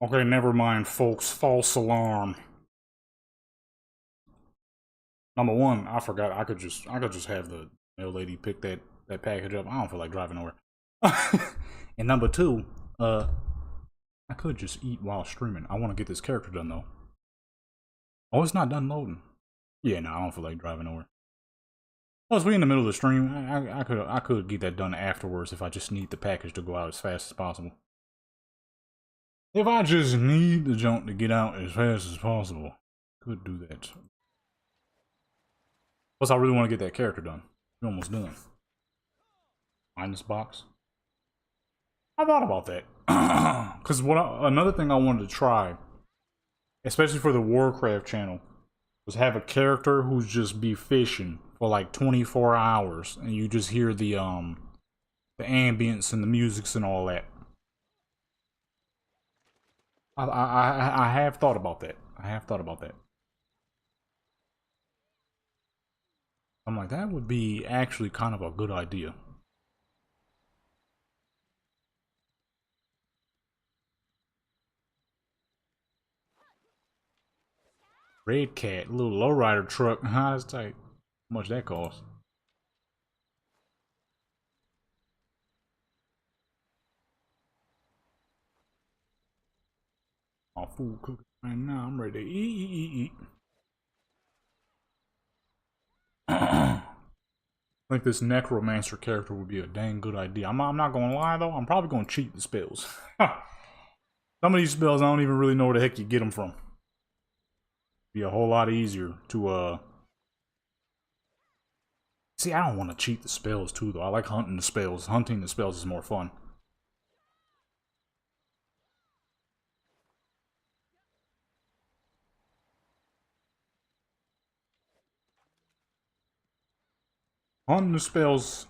Okay, never mind, folks. False alarm. Number one, I forgot I could just have the mail lady pick that package up. I don't feel like driving nowhere. And number two, I could just eat while streaming. I want to get this character done though. Oh, it's not done loading. Yeah, no, I don't feel like driving nowhere. Plus, we in the middle of the stream. I could get that done afterwards if I just need the package to go out as fast as possible. If I just need the junk to get out as fast as possible, could do that. Plus, I really want to get that character done. We're almost done. Find this box. I thought about that. Because another thing I wanted to try, especially for the Warcraft channel, was have a character who's just be fishing for like 24 hours and you just hear the ambience and the musics and all that. I have thought about that. I'm like, that would be actually kind of a good idea. Red Cat, little lowrider truck. Huh, that's tight. How much that cost? Oh, food cooking right now. I'm ready to eat. I think this necromancer character would be a dang good idea. I'm not gonna lie though. I'm probably gonna cheat the spells. Some of these spells I don't even really know where the heck you get them from. Be a whole lot easier to see. I don't want to cheat the spells too though. I like hunting the spells. Hunting the spells is more fun. Hunting the spells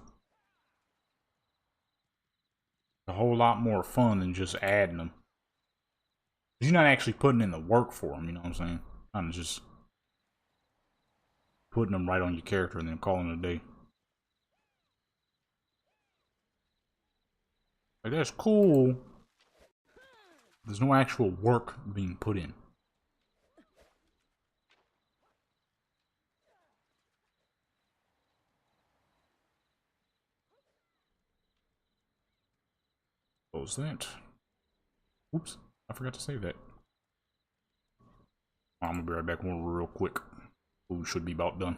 a whole lot more fun than just adding them. You're not actually putting in the work for them, you know what I'm saying? Kind of just putting them right on your character and then calling it a day. Like, that's cool. There's no actual work being put in. Close that. Oops, I forgot to save that. I'm gonna be right back real quick. Food should be about done.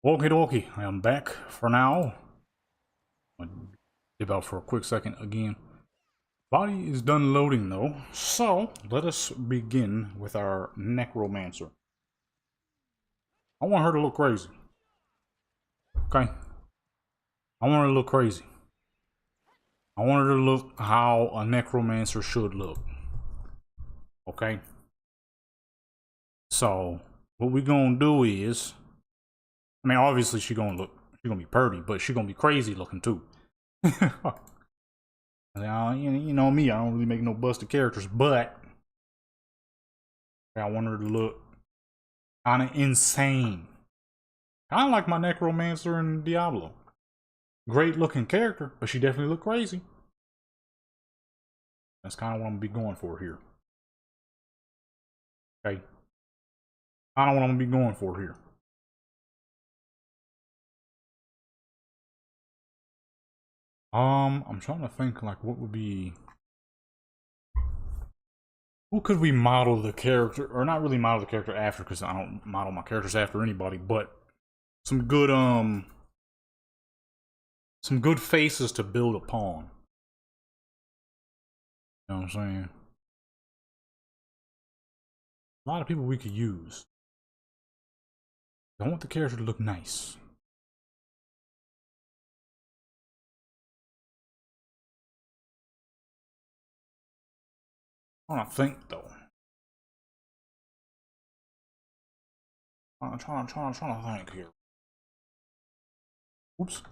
Okie dokie, I am back for now. I'll dip out for a quick second again. Body is done loading though, so let us begin with our necromancer. I want her to look crazy. Okay? I want her to look crazy. I want her to look how a necromancer should look. Okay? So, what we gonna do is, I mean, obviously she's gonna be pretty, but she's gonna be crazy looking too. You know me, I don't really make no busted characters, but I want her to look kind of insane. Kind of like my necromancer in Diablo. Great looking character, but she definitely looked crazy. That's kind of what I'm gonna be going for here. Okay. Kind of what I'm gonna be going for here. I'm trying to think like what would be. Who could we model the character, or not really model the character after, because I don't model my characters after anybody, but some good faces to build upon. You know what I'm saying? A lot of people we could use. I want the character to look nice. I don't think though. I'm trying to think here. Oops.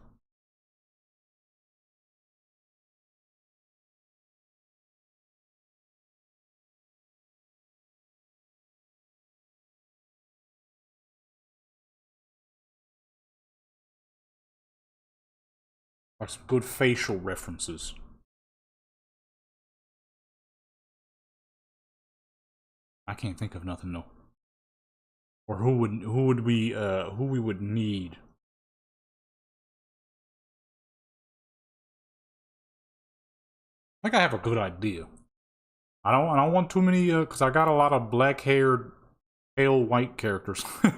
Like some good facial references. I can't think of nothing though. Or who we would need. I think I have a good idea. I don't want too many because I got a lot of black-haired, pale white characters. We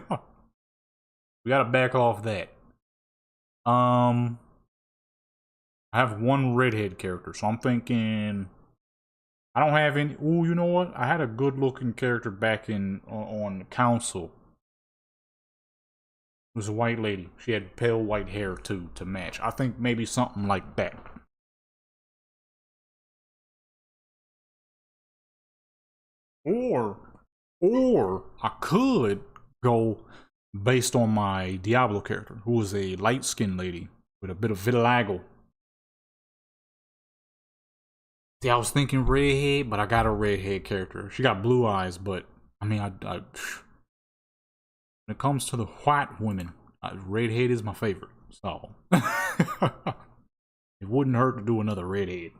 gotta back off that. I have one redhead character, so I'm thinking I don't have any. Ooh, you know what? I had a good-looking character back in on Council. It was a white lady. She had pale white hair too to match. I think maybe something like that. Or I could go based on my Diablo character, who was a light-skinned lady with a bit of vitiligo. See, I was thinking redhead, but I got a redhead character. She got blue eyes, but I mean, when it comes to the white women, redhead is my favorite. So it wouldn't hurt to do another redhead.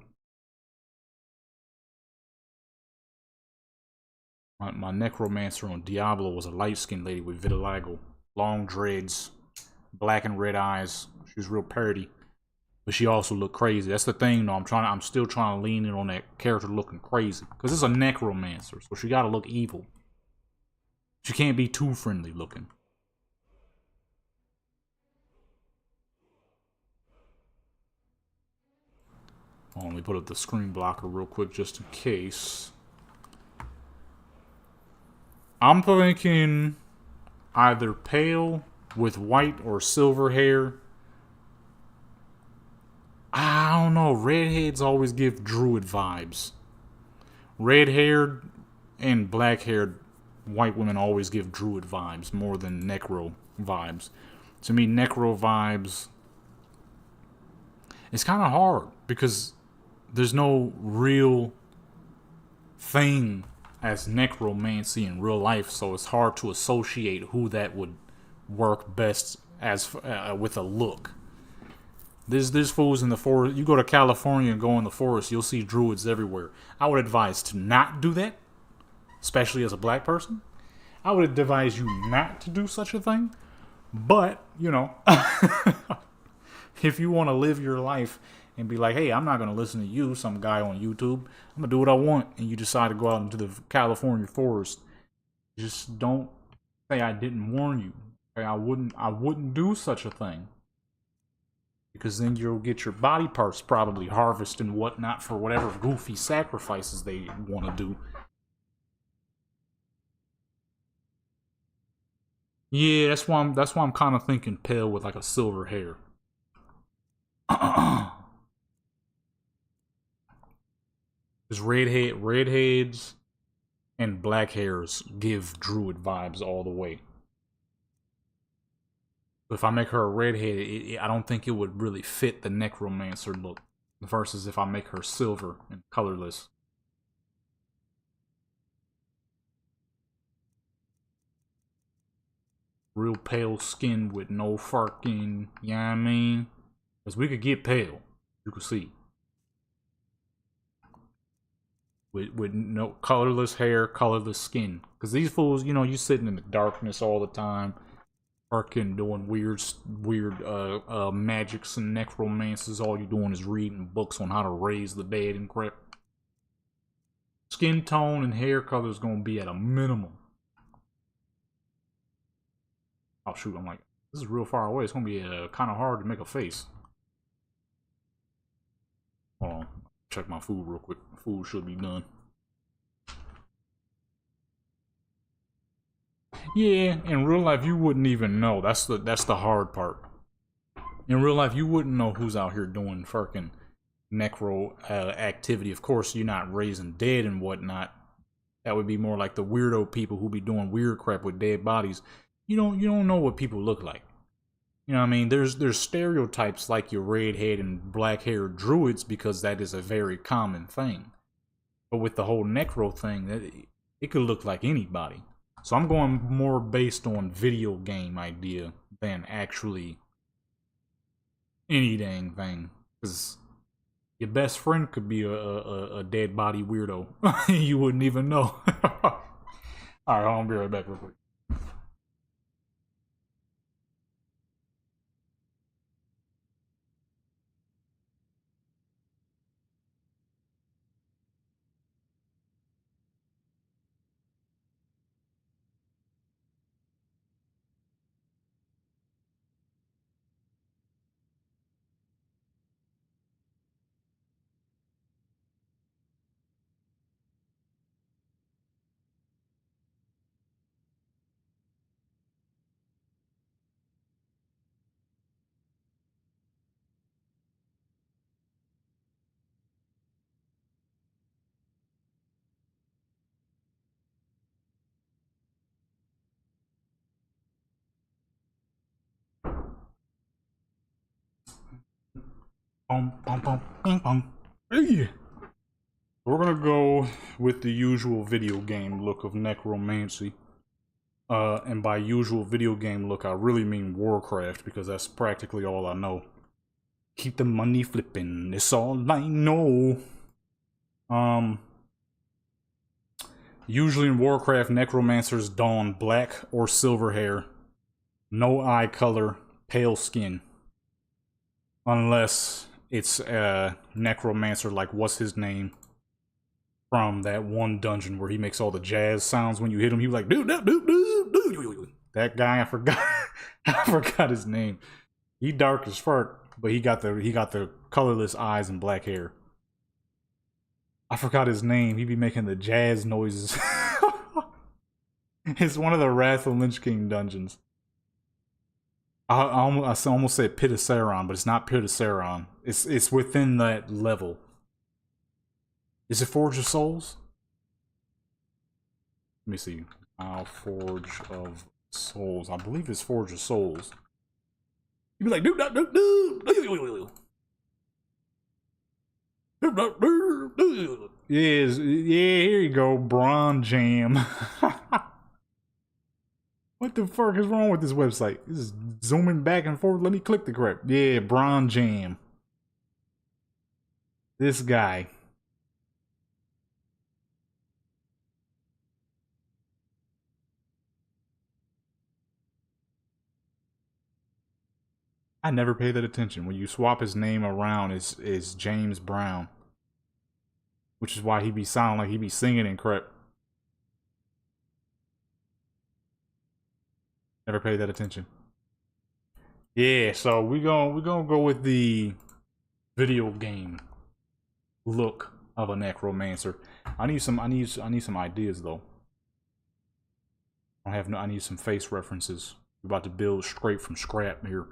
My necromancer on Diablo was a light-skinned lady with vitiligo, long dreads, black and red eyes. She was real pretty, but she also looked crazy. That's the thing, though. I'm still trying to lean in on that character looking crazy because it's a necromancer, so she gotta look evil. She can't be too friendly looking. Oh, let me put up the screen blocker real quick just in case. I'm thinking either pale with white or silver hair. I don't know. Redheads always give druid vibes. Red-haired and black-haired white women always give druid vibes more than necro vibes. To me, necro vibes, it's kind of hard because there's no real thing as necromancy in real life, so it's hard to associate who that would work best as with a look. There's fools in the forest. You go to California and go in the forest, you'll see druids everywhere. I would advise to not do that, especially as a black person. I would advise you not to do such a thing. But, you know, if you want to live your life and be like, hey, I'm not going to listen to you, some guy on YouTube. I'm going to do what I want. And you decide to go out into the California forest. Just don't say I didn't warn you. Okay, I wouldn't do such a thing. Because then you'll get your body parts probably harvested and whatnot for whatever goofy sacrifices they want to do. Yeah, that's why I'm kind of thinking pale with like a silver hair. Because redheads and black hairs give druid vibes all the way. If I make her a redhead, I don't think it would really fit the necromancer look. Versus if I make her silver and colorless. Real pale skin with no fucking, you know what I mean? Because we could get pale, you can see. With no colorless hair, colorless skin. Because these fools, you know, you sitting in the darkness all the time. Fucking doing weird magics and necromancies. All you doing is reading books on how to raise the dead and crap. Skin tone and hair color is gonna be at a minimum. Oh shoot, I'm like, this is real far away. It's gonna be kind of hard to make a face. Hold on, check my food real quick. Food should be done. Yeah, in real life you wouldn't even know. That's the hard part. In real life you wouldn't know who's out here doing fucking necro activity. Of course, you're not raising dead and whatnot. That would be more like the weirdo people who be doing weird crap with dead bodies. You don't know what people look like. You know what I mean? There's stereotypes like your redhead and black haired druids because that is a very common thing. But with the whole necro thing, it could look like anybody. So I'm going more based on video game idea than actually any dang thing. Because your best friend could be a dead body weirdo. You wouldn't even know. Alright, I'll be right back real quick. Bing, bong. Hey. We're gonna go with the usual video game look of necromancy. And by usual video game look, I really mean Warcraft because that's practically all I know. Keep the money flipping, it's all I know. Usually in Warcraft, necromancers don black or silver hair, no eye color, pale skin. Unless it's a necromancer like what's his name from that one dungeon where he makes all the jazz sounds when you hit him. He was like, dude. That guy, I forgot, I forgot his name. He dark as fuck, but he got the colorless eyes and black hair. I forgot his name. He be making the jazz noises. It's one of the Wrath of Lich King dungeons. I almost said Pit of Sauron, but it's not Pit of Sauron. It's within that level. Is it Forge of Souls? Let me see. Forge of Souls. I believe it's Forge of Souls. You'd be like, dude. Yes, yeah, here you go, Bron Jam. What the fuck is wrong with this website? This is zooming back and forth. Let me click the crap. Yeah, Bron Jam. This guy. I never paid that attention. When you swap his name around, is James Brown. Which is why he be sounding like he be singing and crap. Never paid that attention. Yeah, so we're gonna go with the video game look of a necromancer. I need some ideas though. I need some face references. We're about to build straight from scrap here.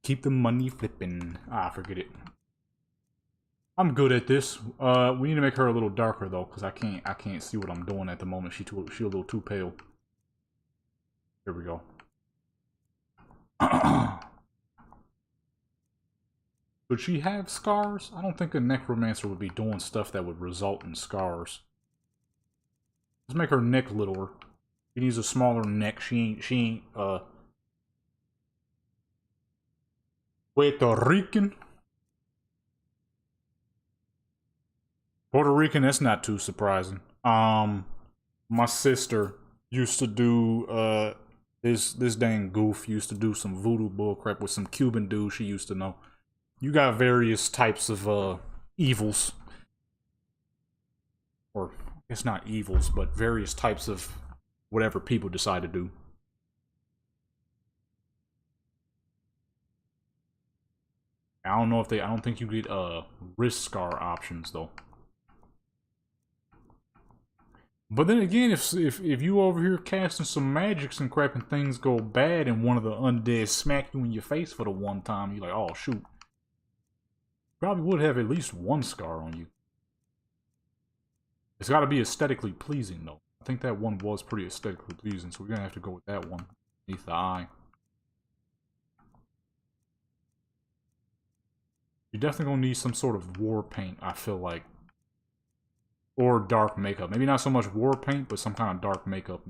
Keep the money flipping. Ah, forget it. I'm good at this. We need to make her a little darker though, because I can't see what I'm doing at the moment. She a little too pale. Here we go. Could she have scars? I don't think a necromancer would be doing stuff that would result in scars. Let's make her neck littler. She needs a smaller neck. She ain't Puerto Rican. Puerto Rican, that's not too surprising. My sister used to do this dang goof used to do some voodoo bullcrap with some Cuban dude she used to know. You got various types of evils. Or it's not evils, but various types of whatever people decide to do. I don't know if I don't think you get wrist scar options though. But then again, if you over here casting some magics and crap and things go bad and one of the undead smack you in your face for the one time, you're like, oh shoot. Probably would have at least one scar on you. It's got to be aesthetically pleasing though. I think that one was pretty aesthetically pleasing, so we're gonna have to go with that one beneath the eye. You're definitely gonna need some sort of war paint, I feel like. Or dark makeup. Maybe not so much war paint, but some kind of dark makeup.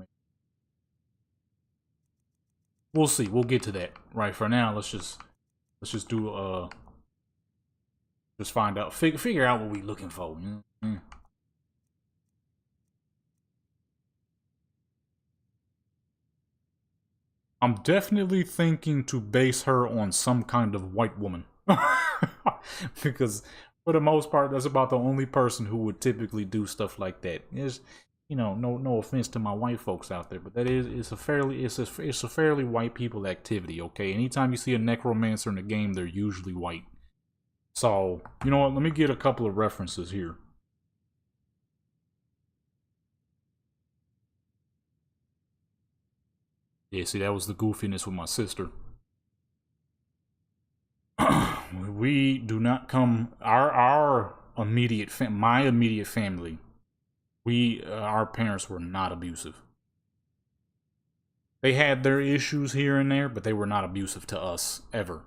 We'll see. We'll get to that. Right, for now, let's just do just find out. Figure out what we're looking for. Mm-hmm. I'm definitely thinking to base her on some kind of white woman. Because for the most part, that's about the only person who would typically do stuff like that. Is, you know, no offense to my white folks out there, but that is it's a fairly white people activity. Okay, anytime you see a necromancer in the game, they're usually white. So you know what? Let me get a couple of references here. Yeah, see, that was the goofiness with my sister. We do not come. Our immediate my immediate family. Our parents were not abusive. They had their issues here and there, but they were not abusive to us ever.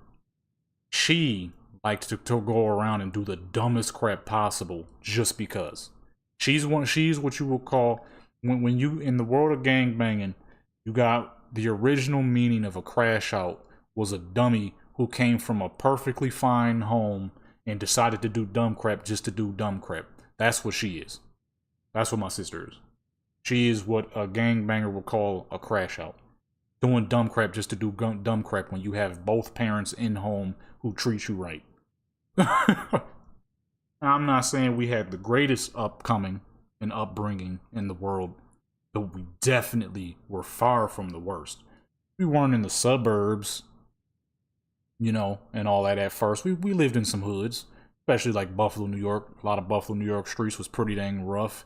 She liked to go around and do the dumbest crap possible just because. She's what you would call when you in the world of gangbanging, you got the original meaning of a crash out was a dummy who came from a perfectly fine home and decided to do dumb crap just to do dumb crap. That's what she is. That's what my sister is. She is what a gangbanger would call a crash out. Doing dumb crap just to do dumb crap when you have both parents in home who treat you right. I'm not saying we had the greatest upbringing in the world, but we definitely were far from the worst. We weren't in the suburbs, you know, and all that at first. We lived in some hoods, especially like Buffalo, New York. A lot of Buffalo, New York streets was pretty dang rough.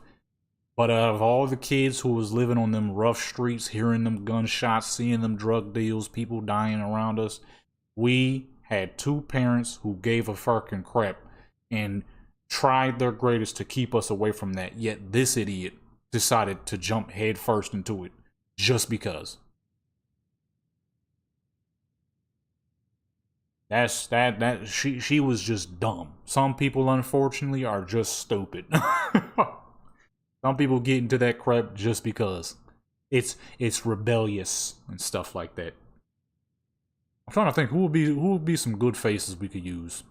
But out of all the kids who was living on them rough streets, hearing them gunshots, seeing them drug deals, people dying around us, we had two parents who gave a fucking crap and tried their greatest to keep us away from that. Yet this idiot decided to jump head first into it just because. She was just dumb. Some people, unfortunately, are just stupid. Some people get into that crap just because it's rebellious and stuff like that. I'm trying to think who would be some good faces we could use.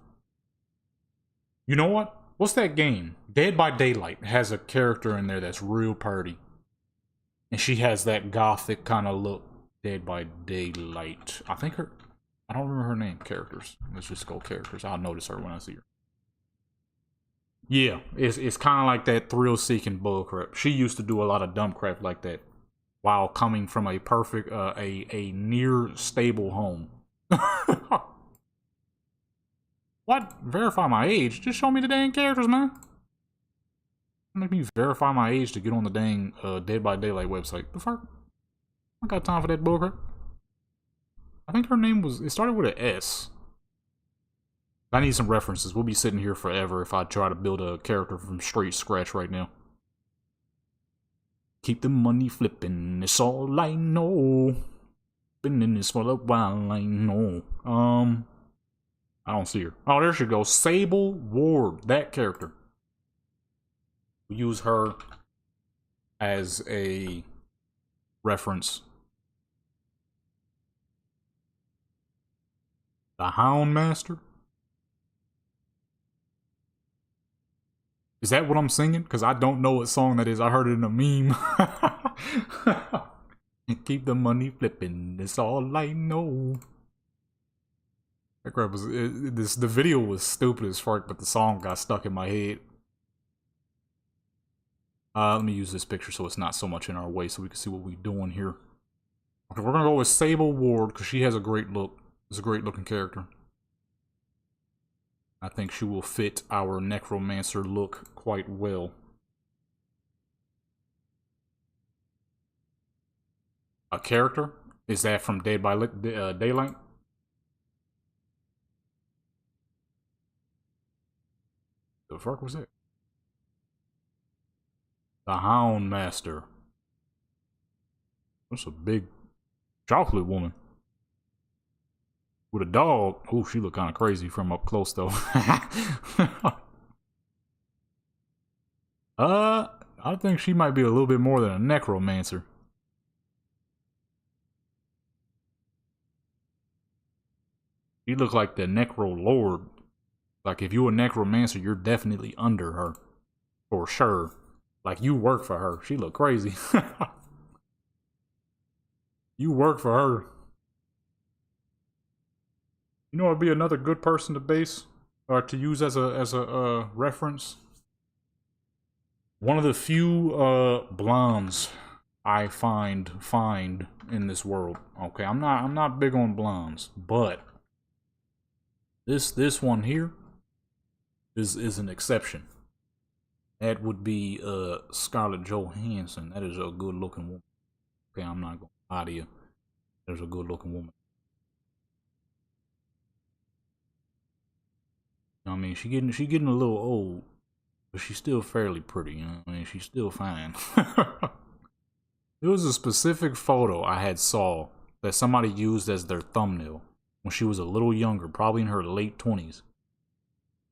You know what? What's that game? Dead by Daylight has a character in there that's real pretty, and she has that gothic kind of look. Dead by Daylight. I don't remember her name. Characters. Let's just go characters. I'll notice her when I see her. Yeah, it's kind of like that thrill-seeking bullcrap. She used to do a lot of dumb crap like that. while coming from a perfect, a near stable home. What? Verify my age? Just show me the dang characters, man. Make me verify my age to get on the dang Dead by Daylight website. The fuck? I got time for that bullcrap. I think her name was, it started with an S. I need some references. We'll be sitting here forever if I try to build a character from straight scratch right now. Keep the money flipping, it's all I know. Been in this for a while, I know. I don't see her. Oh, there she goes. Sable Ward, that character. We use her as a reference. The Hound Master? Is that what I'm singing? Because I don't know what song that is. I heard it in a meme. Keep the money flipping. It's all I know. That crap was... the video was stupid as fuck, but the song got stuck in my head. Let me use this picture so it's not so much in our way so we can see what we're doing here. Okay, we're going to go with Sable Ward because she has a great look. It's a great looking character. I think she will fit our necromancer look quite well. A character? Is that from Dead by Daylight? The fuck was that? The Hound Master. That's a big chocolate woman. With a dog. Oh, she looked kind of crazy from up close, though. I think she might be a little bit more than a necromancer. She looked like the Necro Lord. Like, if you're a necromancer, you're definitely under her. For sure. Like, you work for her. She looked crazy. You work for her. You know, it'd be another good person to base or to use as a reference. One of the few blondes I find in this world. Okay, I'm not big on blondes, but this one here is an exception. That would be Scarlett Johansson. That is a good looking woman. Okay, I'm not gonna lie to you. There's a good looking woman. I mean, she getting a little old, but she's still fairly pretty. You know, I mean, she's still fine. There was a specific photo I had saw that somebody used as their thumbnail when she was a little younger, probably in her late 20s,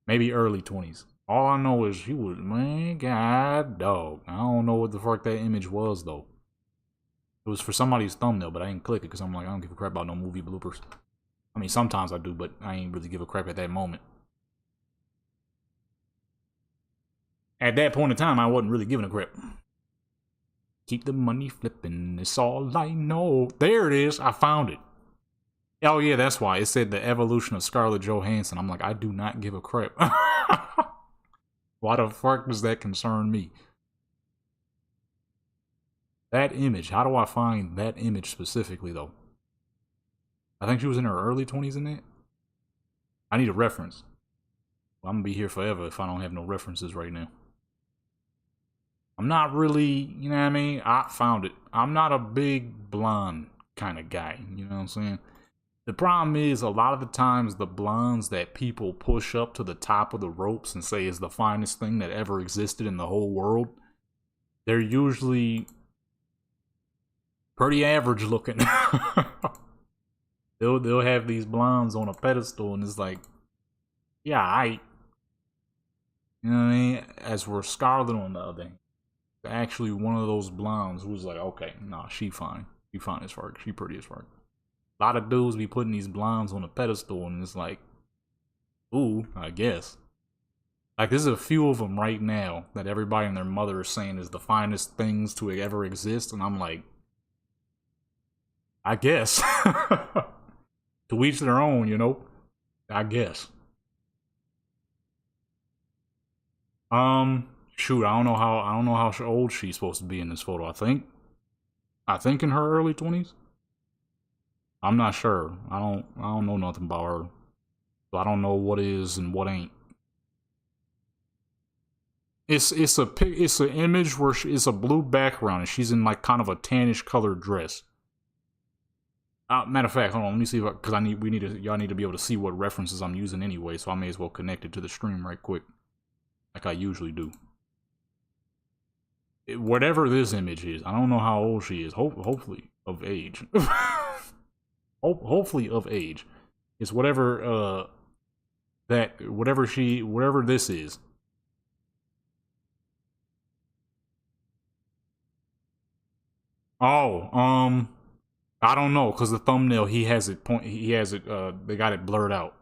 maybe early 20s. All I know is she was, man, god dog. I don't know what the fuck that image was though. It was for somebody's thumbnail, but I didn't click it because I'm like, I don't give a crap about no movie bloopers. I mean, sometimes I do, but I ain't really give a crap at that moment. At that point in time, I wasn't really giving a crap. Keep the money flipping, it's all I know. There it is, I found it. Oh yeah, that's why. It said the evolution of Scarlett Johansson. I'm like, I do not give a crap. Why the fuck does that concern me? That image, how do I find that image specifically though? I think she was in her early 20s in that. I need a reference. Well, I'm gonna be here forever if I don't have no references right now. I'm not really, you know what I mean? I found it. I'm not a big blonde kind of guy, you know what I'm saying? The problem is, a lot of the times, the blondes that people push up to the top of the ropes and say is the finest thing that ever existed in the whole world, they're usually pretty average looking. They'll have these blondes on a pedestal and it's like, yeah, you know what I mean? As for Scarlett on the other hand, actually one of those blondes who's like, okay, nah, she fine. She fine as fuck. She pretty as fuck. A lot of dudes be putting these blondes on a pedestal and it's like, ooh, I guess. Like, there's a few of them right now that everybody and their mother is saying is the finest things to ever exist, and I'm like, I guess. To each their own, you know? I guess. Shoot, I don't know how old she's supposed to be in this photo, I think. I think in her early 20s. I'm not sure. I don't know nothing about her. So I don't know what is and what ain't. It's an image where it's a blue background and she's in like kind of a tannish colored dress. Matter of fact, hold on. Let me see because y'all need to be able to see what references I'm using anyway. So I may as well connect it to the stream right quick, like I usually do. Whatever this image is, I don't know how old she is. Hopefully of age. Hopefully of age. It's whatever whatever this is. Oh, I don't know, cause the thumbnail they got it blurred out.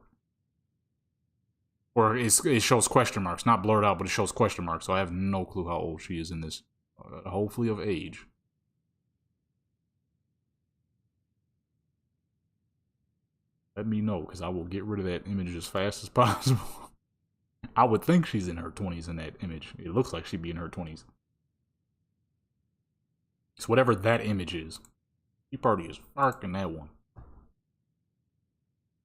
Or it shows question marks, not blurred out, but it shows question marks, so I have no clue how old she is in this. Hopefully of age. Let me know, because I will get rid of that image as fast as possible. I would think she's in her 20s in that image. It looks like she'd be in her 20s. It's whatever that image is. She probably is fucking that one.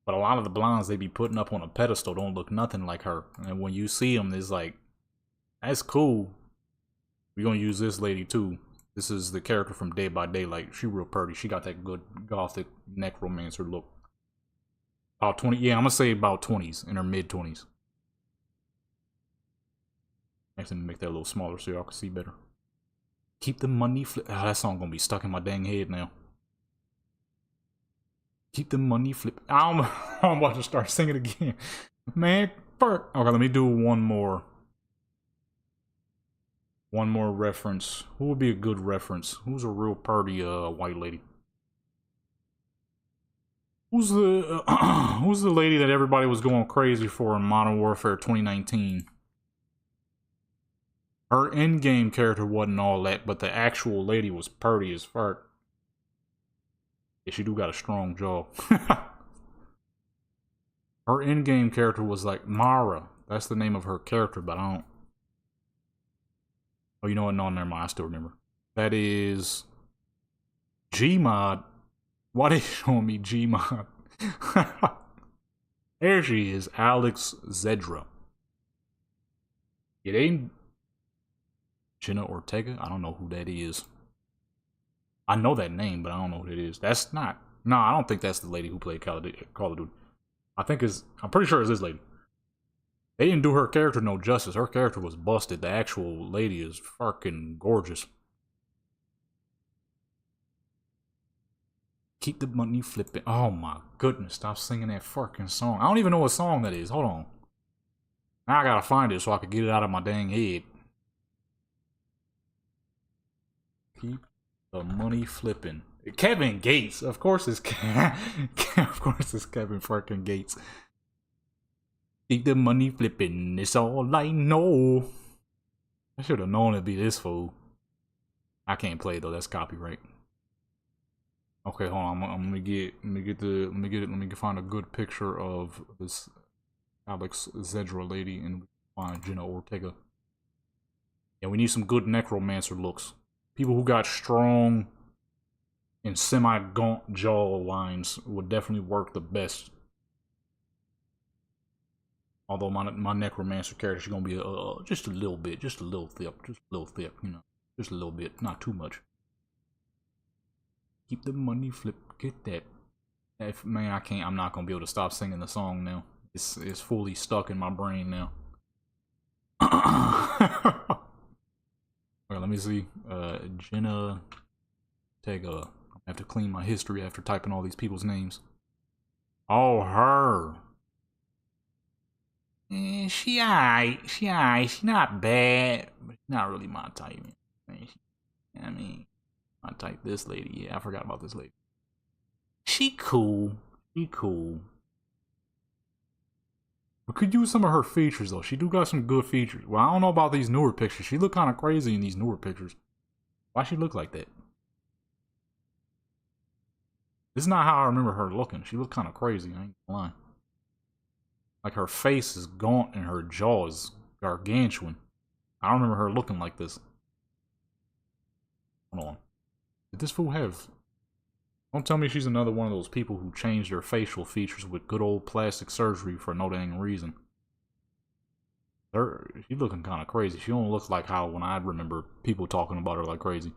But a lot of the blondes they be putting up on a pedestal don't look nothing like her. And when you see them, it's like, that's cool. We're gonna use this lady too. This is the character from Day by Daylight. She real pretty. She got that good gothic necromancer look. About 20, yeah, I'm gonna say about 20s, in her mid-20s. Actually, make that a little smaller so y'all can see better. Keep the money flip. Oh, that song gonna be stuck in my dang head now. Keep the money flip. I'm about to start singing again. Man, fuck. Okay, let me do one more. One more reference. Who would be a good reference? Who's a real party white lady? Who's the lady that everybody was going crazy for in Modern Warfare 2019? Her in-game character wasn't all that, but the actual lady was purty as fuck. Yeah, she do got a strong jaw. Her in-game character was like Mara. That's the name of her character, but I don't... Oh, you know what? No, never mind. I still remember. That is... Gmod. Why they showing me Gmod? There she is. Alex Zedra. It ain't... Jenna Ortega? I don't know who that is. I know that name, but I don't know who it is. That's not... No, I don't think that's the lady who played Call of Duty. I'm pretty sure it's this lady. They didn't do her character no justice. Her character was busted. The actual lady is fucking gorgeous. Keep the money flipping. Oh my goodness, stop singing that fucking song. I don't even know what song that is. Hold on. Now I gotta find it so I can get it out of my dang head. Keep the money flipping. Kevin Gates. Of course it's of course it's Kevin fucking Gates. Keep the money flipping. It's all I know. I should have known it'd be this fool. I can't play it though. That's copyright. Okay, hold on. Let me find a good picture of this Alex Zedra lady and find Jenna Ortega. Yeah, we need some good necromancer looks. People who got strong and semi-gaunt jaw lines would definitely work the best. Although my necromancer character is gonna be just a little bit, just a little thick, you know, just a little bit, not too much. Keep the money flip. Get that. Man, I can't. I'm not gonna be able to stop singing the song now. It's fully stuck in my brain now. Okay, let me see. Jenna Ortega. I have to clean my history after typing all these people's names. Oh, her. She alright. She not bad, but not really my type. I mean, I type this lady. Yeah, I forgot about this lady. She cool. She cool. We could use some of her features though. She do got some good features. Well, I don't know about these newer pictures. She look kind of crazy in these newer pictures. Why she look like that? This is not how I remember her looking. She looked kind of crazy. I ain't gonna lie. Like her face is gaunt and her jaw is gargantuan. I don't remember her looking like this. Hold on. Did this fool have... Don't tell me she's another one of those people who change their facial features with good old plastic surgery for no dang reason. She's looking kind of crazy. She don't look like how when I remember people talking about her like crazy.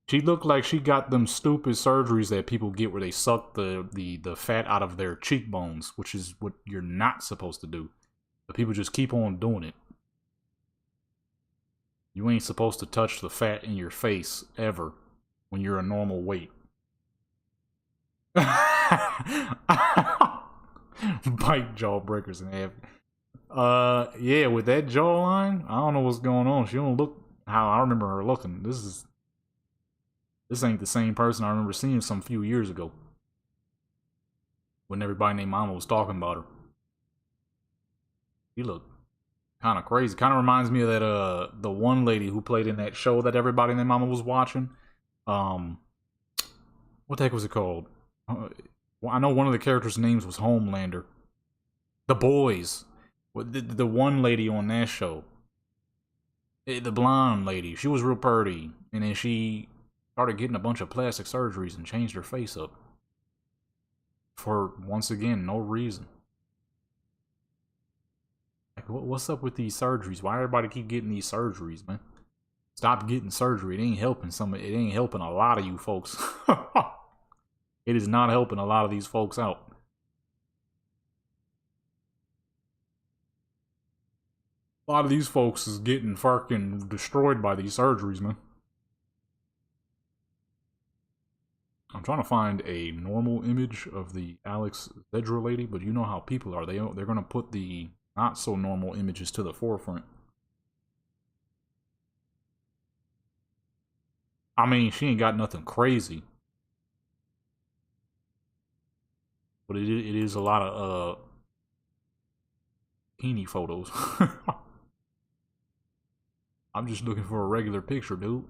She looked like she got them stupid surgeries that people get where they suck the fat out of their cheekbones, which is what you're not supposed to do. But people just keep on doing it. You ain't supposed to touch the fat in your face ever when you're a normal weight. Bite jawbreakers in half. Yeah, with that jawline, I don't know what's going on. She don't look how I remember her looking. This ain't the same person I remember seeing some few years ago. When everybody named Mama was talking about her. She looked kind of crazy. Kind of reminds me of that the one lady who played in that show that everybody named Mama was watching. What the heck was it called? Well, I know one of the characters' names was Homelander. The Boys. The one lady on that show. The blonde lady. She was real pretty. And then she started getting a bunch of plastic surgeries and changed her face up. For, once again, no reason. Like, what's up with these surgeries? Why everybody keep getting these surgeries, man? Stop getting surgery. It ain't helping it ain't helping a lot of you folks. It is not helping a lot of these folks out. A lot of these folks is getting fucking destroyed by these surgeries, man. I'm trying to find a normal image of the Alex Zedra lady, but you know how people are. They're gonna put the not so normal images to the forefront. I mean, she ain't got nothing crazy. But it is a lot of bikini photos. I'm just looking for a regular picture, dude.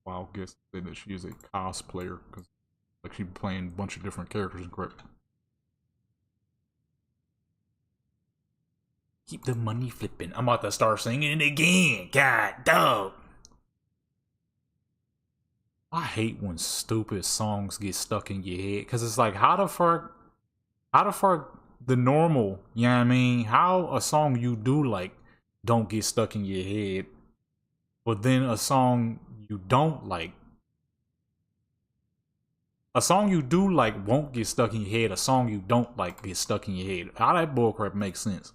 Well, I guess that she is a cosplayer because like she playing a bunch of different characters and crap. Keep the money flipping. I'm about to start singing it again. God dog. I hate when stupid songs get stuck in your head because it's like how the fuck the normal, you know what I mean? How a song you do like don't get stuck in your head, but then a song you don't like. A song you do like won't get stuck in your head. A song you don't like gets stuck in your head. How that bullcrap makes sense?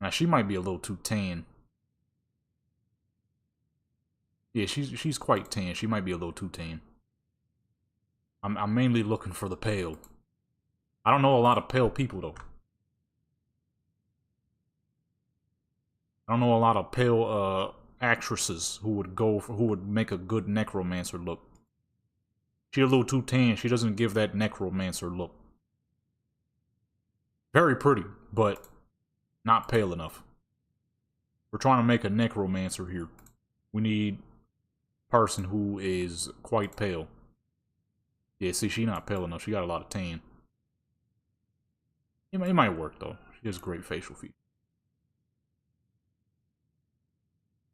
Now she might be a little too tan. Yeah, she's quite tan. She might be a little too tan. I'm mainly looking for the pale. I don't know a lot of pale people though. I don't know a lot of pale actresses who would make a good necromancer look. She's a little too tan. She doesn't give that necromancer look. Very pretty, but not pale enough. We're trying to make a necromancer here. We need a person who is quite pale. Yeah, see, she's not pale enough. She got a lot of tan. It might work though. She has great facial features.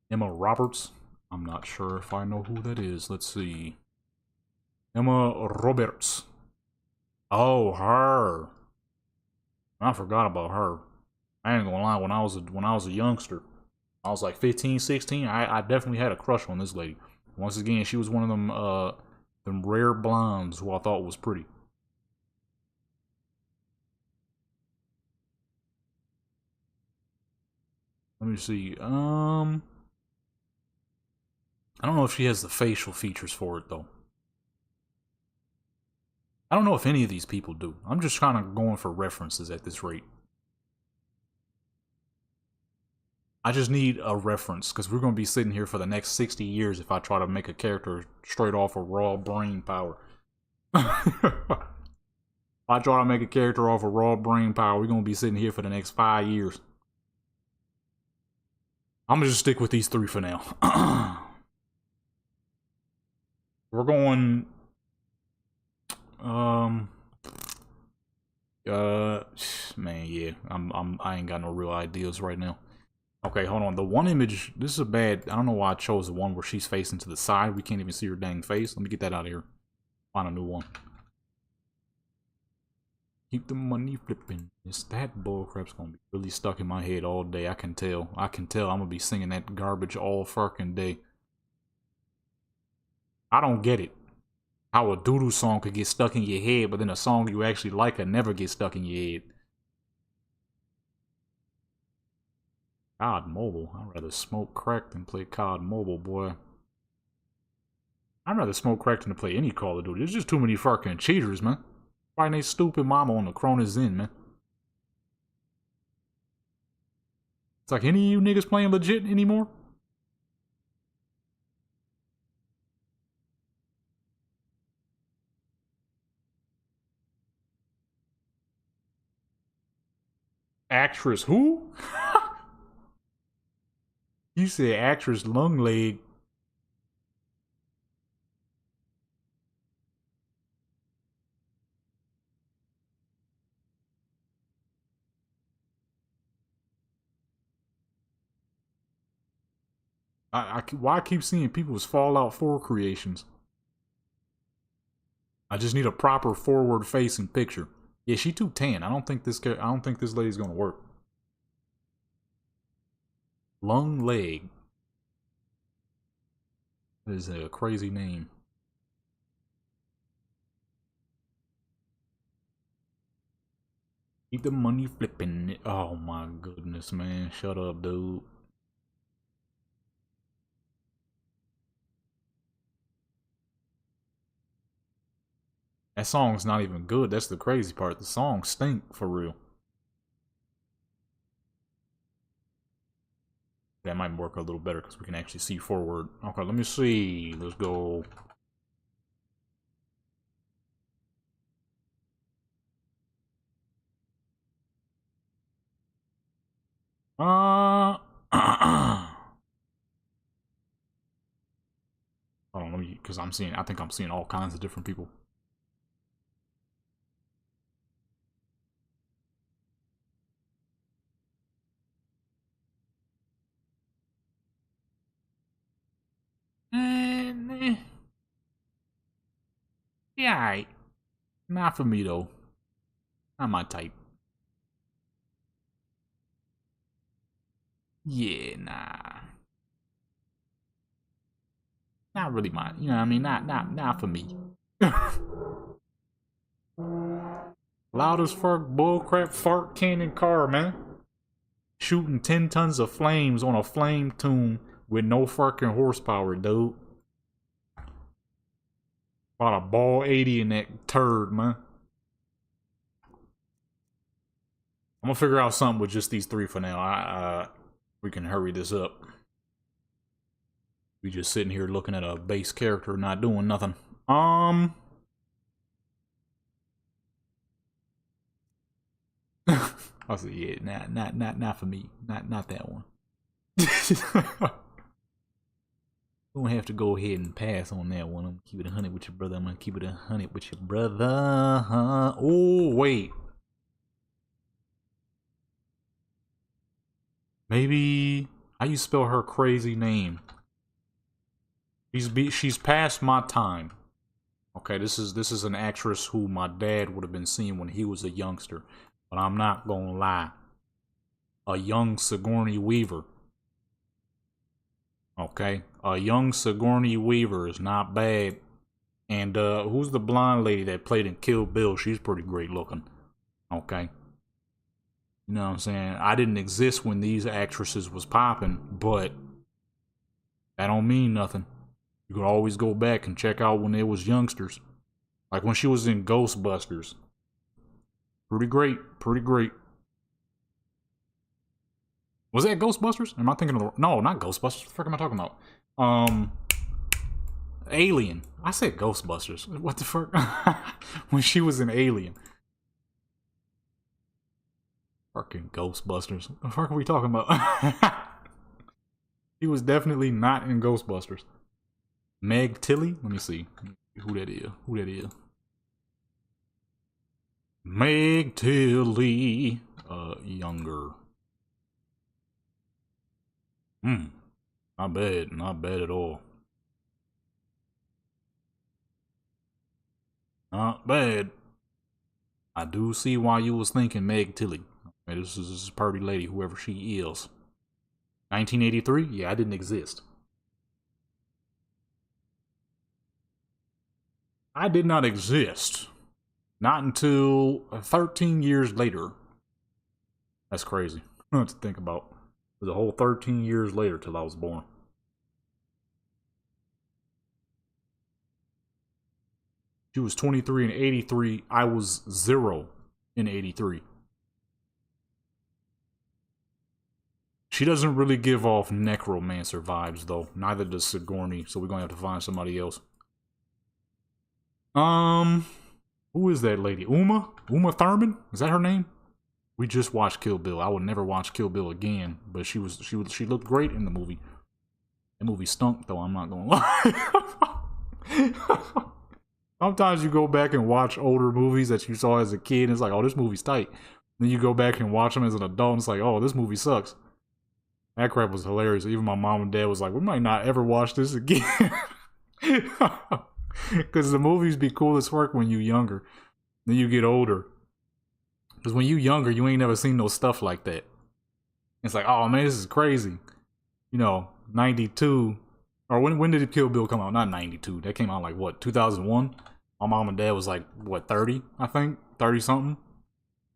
Emma Roberts. I'm not sure if I know who that is. Let's see. Emma Roberts. Oh, her. I forgot about her. I ain't gonna lie. When I was a youngster, I was like 15, 16. I definitely had a crush on this lady. Once again, she was one of them rare blondes who I thought was pretty. Let me see. I don't know if she has the facial features for it, though. I don't know if any of these people do. I'm just kind of going for references at this rate. I just need a reference, because we're going to be sitting here for the next 60 years if I try to make a character straight off of raw brain power. If I try to make a character off of raw brain power, we're going to be sitting here for the next 5 years. I'm going to just stick with these three for now. We're going... Man, yeah. I ain't got no real ideas right now. Okay, hold on. The one image, this is a bad, I don't know why I chose the one where she's facing to the side. We can't even see her dang face. Let me get that out of here. Find a new one. Keep the money flipping. It's that bullcrap's gonna be really stuck in my head all day. I can tell. I can tell I'm gonna be singing that garbage all fucking day. I don't get it. How a doodle song could get stuck in your head, but then a song you actually like could never get stuck in your head. COD Mobile. I'd rather smoke crack than play COD Mobile, boy. I'd rather smoke crack than to play any Call of Duty. There's just too many fucking cheaters, man. Fighting they stupid mama on the Cronus Inn, man. It's like, any of you niggas playing legit anymore? Actress who? You said actress lung leg. Why I keep seeing people's Fallout 4 creations? I just need a proper forward-facing picture. Yeah, she too tan. I don't think this lady's gonna work. Lung leg. That is a crazy name. Keep the money flipping. Oh my goodness, man. Shut up, dude. That song's not even good. That's the crazy part. The song stink for real. That might work a little better because we can actually see forward. Okay, let me see. Let's go. Hold on, let me, because I think I'm seeing all kinds of different people. And yeah, alright. Not for me though. Not my type. Yeah, nah. Not really my, you know what I mean? Not for me. Loud as fuck bullcrap fart cannon car, man. Shooting 10 tons of flames on a flame tune with no fucking horsepower, dude. About a ball 80 in that turd, man. I'm gonna figure out something with just these three for now. We can hurry this up. We just sitting here looking at a base character not doing nothing. I said, yeah, not for me. Not that one. You don't have to go ahead and pass on that one. I'm gonna keep it 100 with your brother. I'm gonna keep it 100 with your brother. Oh, wait. Maybe how you spell her crazy name? She's past my time. Okay, this is an actress who my dad would have been seeing when he was a youngster. But I'm not gonna lie. A young Sigourney Weaver. Okay, a young Sigourney Weaver is not bad. And who's the blonde lady that played in Kill Bill? She's pretty great looking. Okay. You know what I'm saying? I didn't exist when these actresses was popping, but that don't mean nothing. You can always go back and check out when they was youngsters. Like when she was in Ghostbusters. Pretty great. Pretty great. Was that Ghostbusters? Am I thinking of no, not Ghostbusters. What the fuck am I talking about? Alien. I said Ghostbusters. What the fuck? When she was in Alien. Fucking Ghostbusters. What the fuck are we talking about? He was definitely not in Ghostbusters. Meg Tilly? Let me see who that is. Meg Tilly, younger. Not bad, not bad at all. Not bad. I do see why you was thinking Meg Tilly. Okay, this is a pretty lady, whoever she is. 1983? Yeah, I didn't exist. I did not exist. Not until 13 years later. That's crazy to think about. It was a whole 13 years later till I was born. She was 23 in 83. I was 0 in 83. She doesn't really give off necromancer vibes, though. Neither does Sigourney, so we're gonna have to find somebody else. Who is that lady? Uma? Uma Thurman? Is that her name? We just watched Kill Bill. I would never watch Kill Bill again, but she looked great in the movie. That movie stunk, though. I'm not gonna lie. Sometimes you go back and watch older movies that you saw as a kid, and it's like, oh, this movie's tight. Then you go back and watch them as an adult, and it's like, oh, this movie sucks. That crap was hilarious. Even my mom and dad was like, we might not ever watch this again. Because the movies be cool as fuck when you younger. Then you get older. Because when you younger, you ain't never seen no stuff like that. It's like, oh man, this is crazy. You know, 92. Or when did Kill Bill come out? Not 92. That came out like, what, 2001? My mom and dad was like, what, 30, I think? 30-something?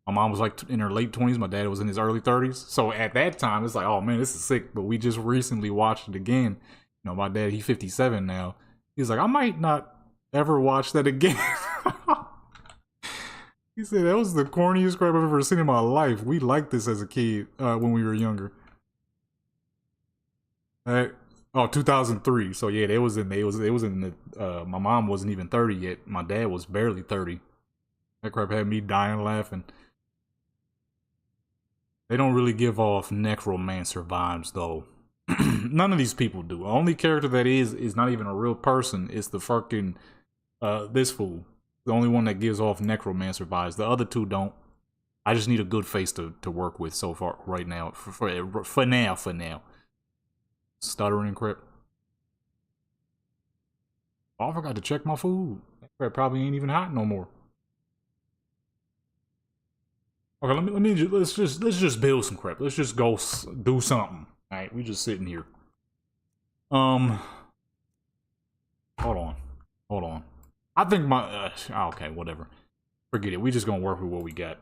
My mom was like in her late 20s. My dad was in his early 30s. So at that time, it's like, oh man, this is sick. But we just recently watched it again. You know, my dad, he's 57 now. He's like, I might not ever watch that again. He said, that was the corniest crap I've ever seen in my life. We liked this as a kid when we were younger. 2003. So yeah, it was in the my mom wasn't even 30 yet. My dad was barely 30. That crap had me dying laughing. They don't really give off necromancer vibes though. None of these people do. The only character that is not even a real person. It's the fucking this fool. The only one that gives off necromancer vibes. The other two don't. I just need a good face to work with so far right now. For now. Stuttering crap. Oh, I forgot to check my food. That crap probably ain't even hot no more. Okay, let's just build some crap. Let's just go do something. All right, we just sitting here. Hold on. I think my okay, whatever. Forget it. We just gonna work with what we got.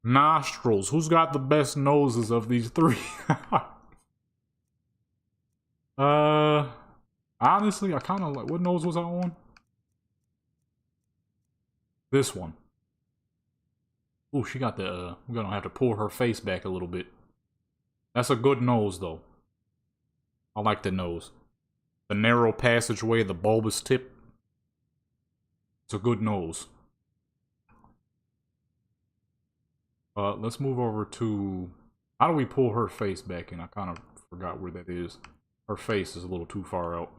Nostrils. Who's got the best noses of these three? Honestly, I kind of like. What nose was I on? This one. Oh, she got the. We're gonna have to pull her face back a little bit. That's a good nose, though. I like the nose. The narrow passageway, the bulbous tip. It's a good nose. Let's move over to... How do we pull her face back in? I kind of forgot where that is. Her face is a little too far out.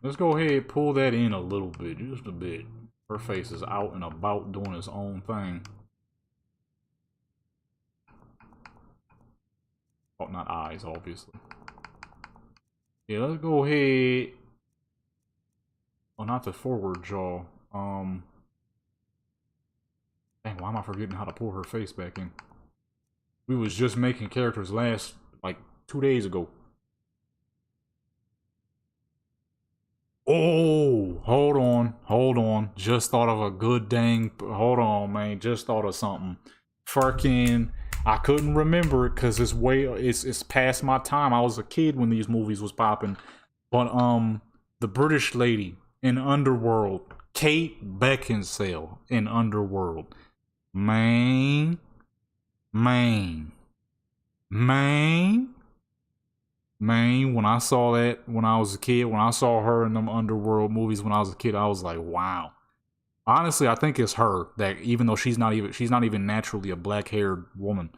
Let's go ahead and pull that in a little bit, just a bit. Her face is out and about doing its own thing. Oh, not eyes, obviously. Yeah, let's go ahead. Oh, not the forward jaw. Dang, why am I forgetting how to pull her face back in? We was just making characters last, like, 2 days ago. Oh, hold on. Just thought of a good dang, hold on, man. Just thought of something. Fucking, I couldn't remember it because it's past my time. I was a kid when these movies was popping. But, the British lady in Underworld, Kate Beckinsale in Underworld. Man, when I saw that when I was a kid, when I saw her in them Underworld movies when I was a kid, I was like, wow. Honestly, I think it's her that, even though she's not even naturally a black-haired woman,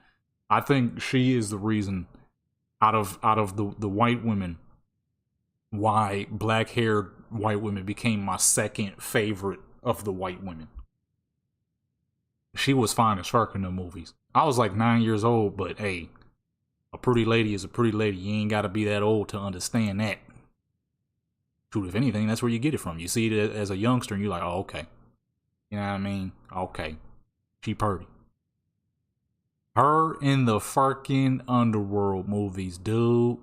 I think she is the reason out of the white women why black-haired white women became my second favorite of the white women. She was fine as fuck in the movies. I was like 9 years old, but hey, a pretty lady is a pretty lady. You ain't gotta be that old to understand that. Shoot, if anything, that's where you get it from. You see it as a youngster and you're like, oh, okay. You know what I mean? Okay. She pretty. Her in the fucking Underworld movies, dude.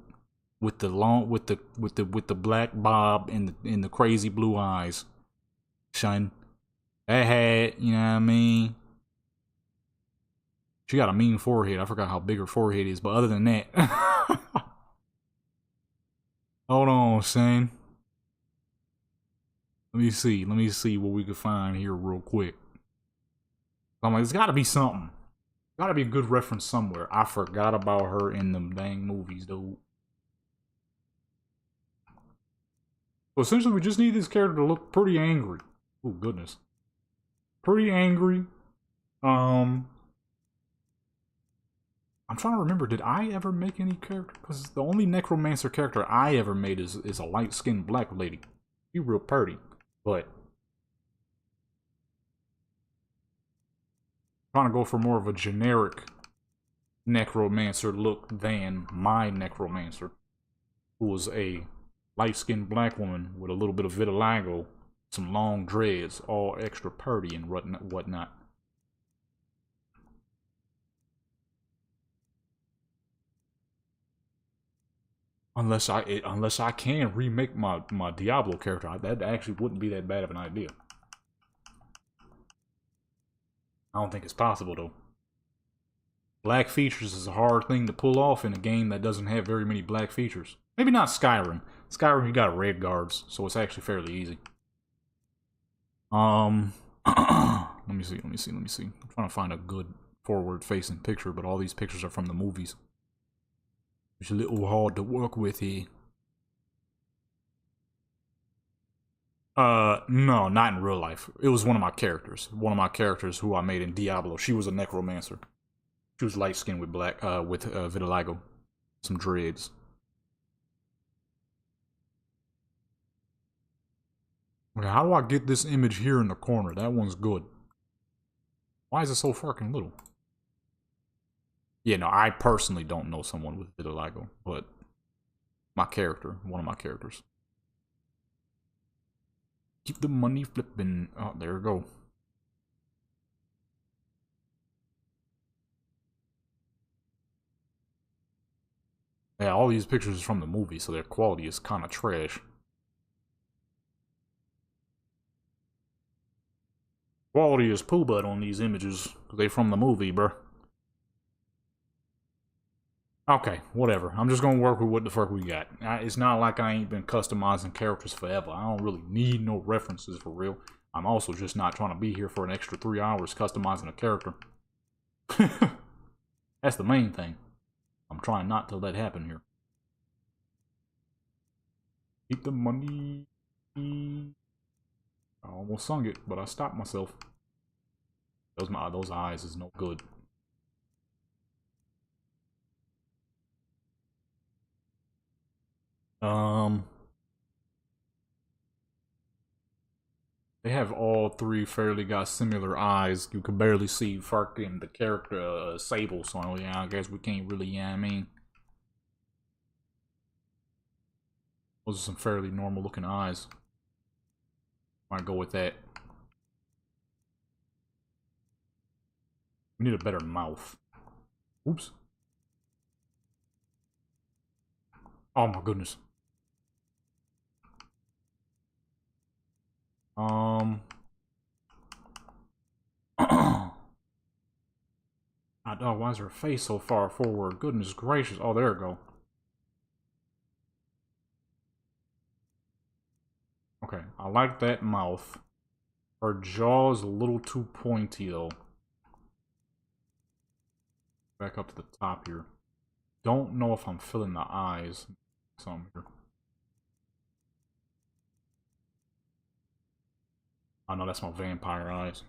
With the black bob and the crazy blue eyes. Son. That had, you know what I mean? She got a mean forehead. I forgot how big her forehead is, but other than that. Hold on, son. Let me see what we can find here real quick. I'm like, there's gotta be something. Gotta be a good reference somewhere. I forgot about her in them dang movies, dude. So essentially, we just need this character to look pretty angry. Oh, goodness. Pretty angry. I'm trying to remember, did I ever make any character? Because the only necromancer character I ever made is a light-skinned black lady. She's real pretty, but I'm trying to go for more of a generic necromancer look than my necromancer, who was a light-skinned black woman with a little bit of vitiligo, some long dreads, all extra pretty and whatnot. Unless I can remake my Diablo character, that actually wouldn't be that bad of an idea. I don't think it's possible though. Black features is a hard thing to pull off in a game that doesn't have very many black features. Maybe not Skyrim. Skyrim, you got red guards, so it's actually fairly easy. Let me see. I'm trying to find a good forward-facing picture, but all these pictures are from the movies. It's a little hard to work with here. No, not in real life. It was one of my characters. One of my characters who I made in Diablo. She was a necromancer. She was light-skinned with vitiligo. Some dreads. Okay, how do I get this image here in the corner? That one's good. Why is it so fucking little? Yeah, no, I personally don't know someone with vitiligo, but my character, one of my characters. Keep the money flipping. Oh, there we go. Yeah, all these pictures are from the movie, so their quality is kind of trash. Quality is poo butt on these images. They from the movie, bruh. Okay, whatever. I'm just gonna work with what the fuck we got. It's not like I ain't been customizing characters forever. I don't really need no references for real. I'm also just not trying to be here for an extra 3 hours customizing a character. That's the main thing. I'm trying not to let happen here. Keep the money. I almost sung it, but I stopped myself. Those eyes is no good. They have all three fairly got similar eyes. You can barely see fucking the character Sable, so yeah, I guess we can't really, yeah, I mean. Those are some fairly normal looking eyes. Might go with that. We need a better mouth. Oops. Oh my goodness. Oh, why is her face so far forward? Goodness gracious. Oh, there we go. Okay, I like that mouth. Her jaw is a little too pointy, though. Back up to the top here. Don't know if I'm filling the eyes. Some here. Oh no, that's my vampire eyes.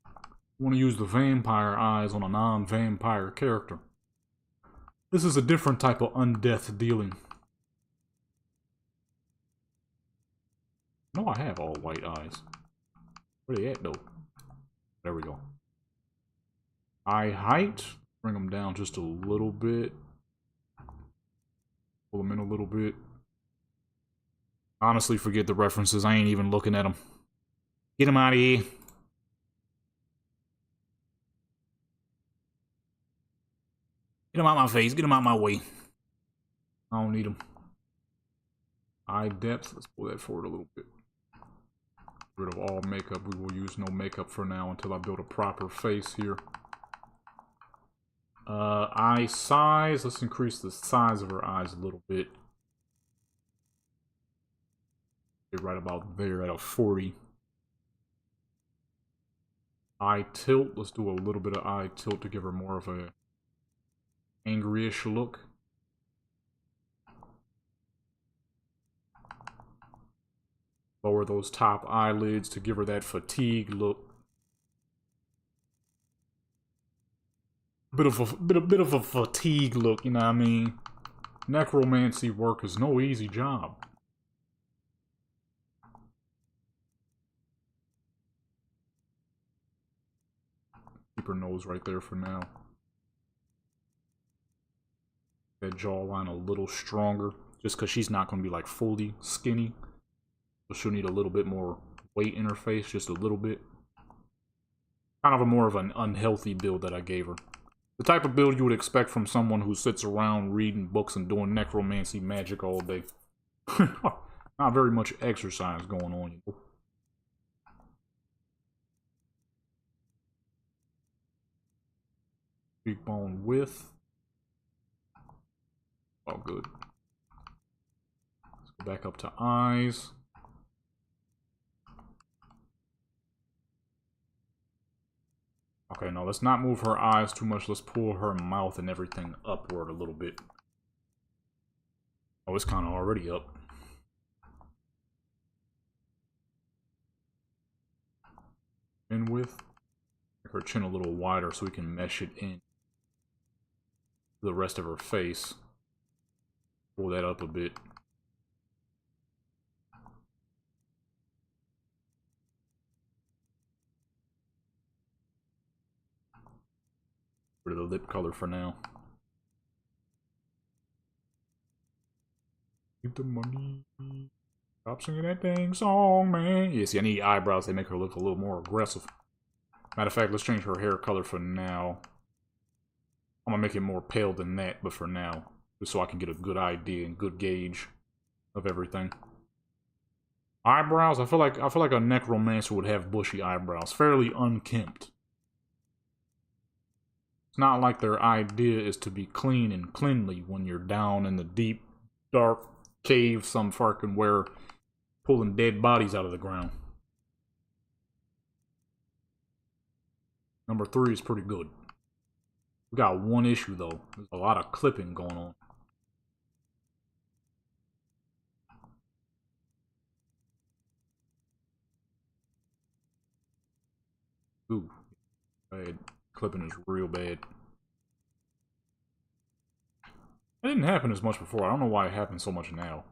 I want to use the vampire eyes on a non-vampire character. This is a different type of undeath dealing. know I have all white eyes. Where they at, though? There we go. Eye height. Bring them down just a little bit. Pull them in a little bit. Honestly, forget the references. I ain't even looking at them. Get them out of here. Get them out my face. Get them out my way. I don't need them. Eye depth. Let's pull that forward a little bit. Get rid of all makeup. We will use no makeup for now until I build a proper face here. Eye size. Let's increase the size of her eyes a little bit. Get right about there at a 40. Eye tilt. Let's do a little bit of eye tilt to give her more of a angry-ish look. Lower those top eyelids to give her that fatigue look. Bit of a fatigue look, you know what I mean? Necromancy work is no easy job. Keep her nose right there for now. That jawline a little stronger, just because she's not going to be like fully skinny. So she'll need a little bit more weight in her face, just a little bit. Kind of a more of an unhealthy build that I gave her. The type of build you would expect from someone who sits around reading books and doing necromancy magic all day. Not very much exercise going on, you know. Cheekbone width. All good. Let's go back up to eyes. Okay, no, let's not move her eyes too much. Let's pull her mouth and everything upward a little bit. Oh, it's kind of already up. Chin width. Make her chin a little wider so we can mesh it in the rest of her face. Pull that up a bit. Rid of the lip color for now. Keep the money. Stop singing that dang song, man. Yeah, see, I need eyebrows. They make her look a little more aggressive. Matter of fact, let's change her hair color for now. I'm gonna make it more pale than that, but for now, just so I can get a good idea and good gauge of everything. Eyebrows. I feel like a necromancer would have bushy eyebrows, fairly unkempt. It's not like their idea is to be clean and cleanly when you're down in the deep, dark cave some fucking where pulling dead bodies out of the ground. Number 3 is pretty good. We got one issue though. There's a lot of clipping going on. Ooh, bad. Clipping is real bad. It didn't happen as much before. I don't know why it happens so much now.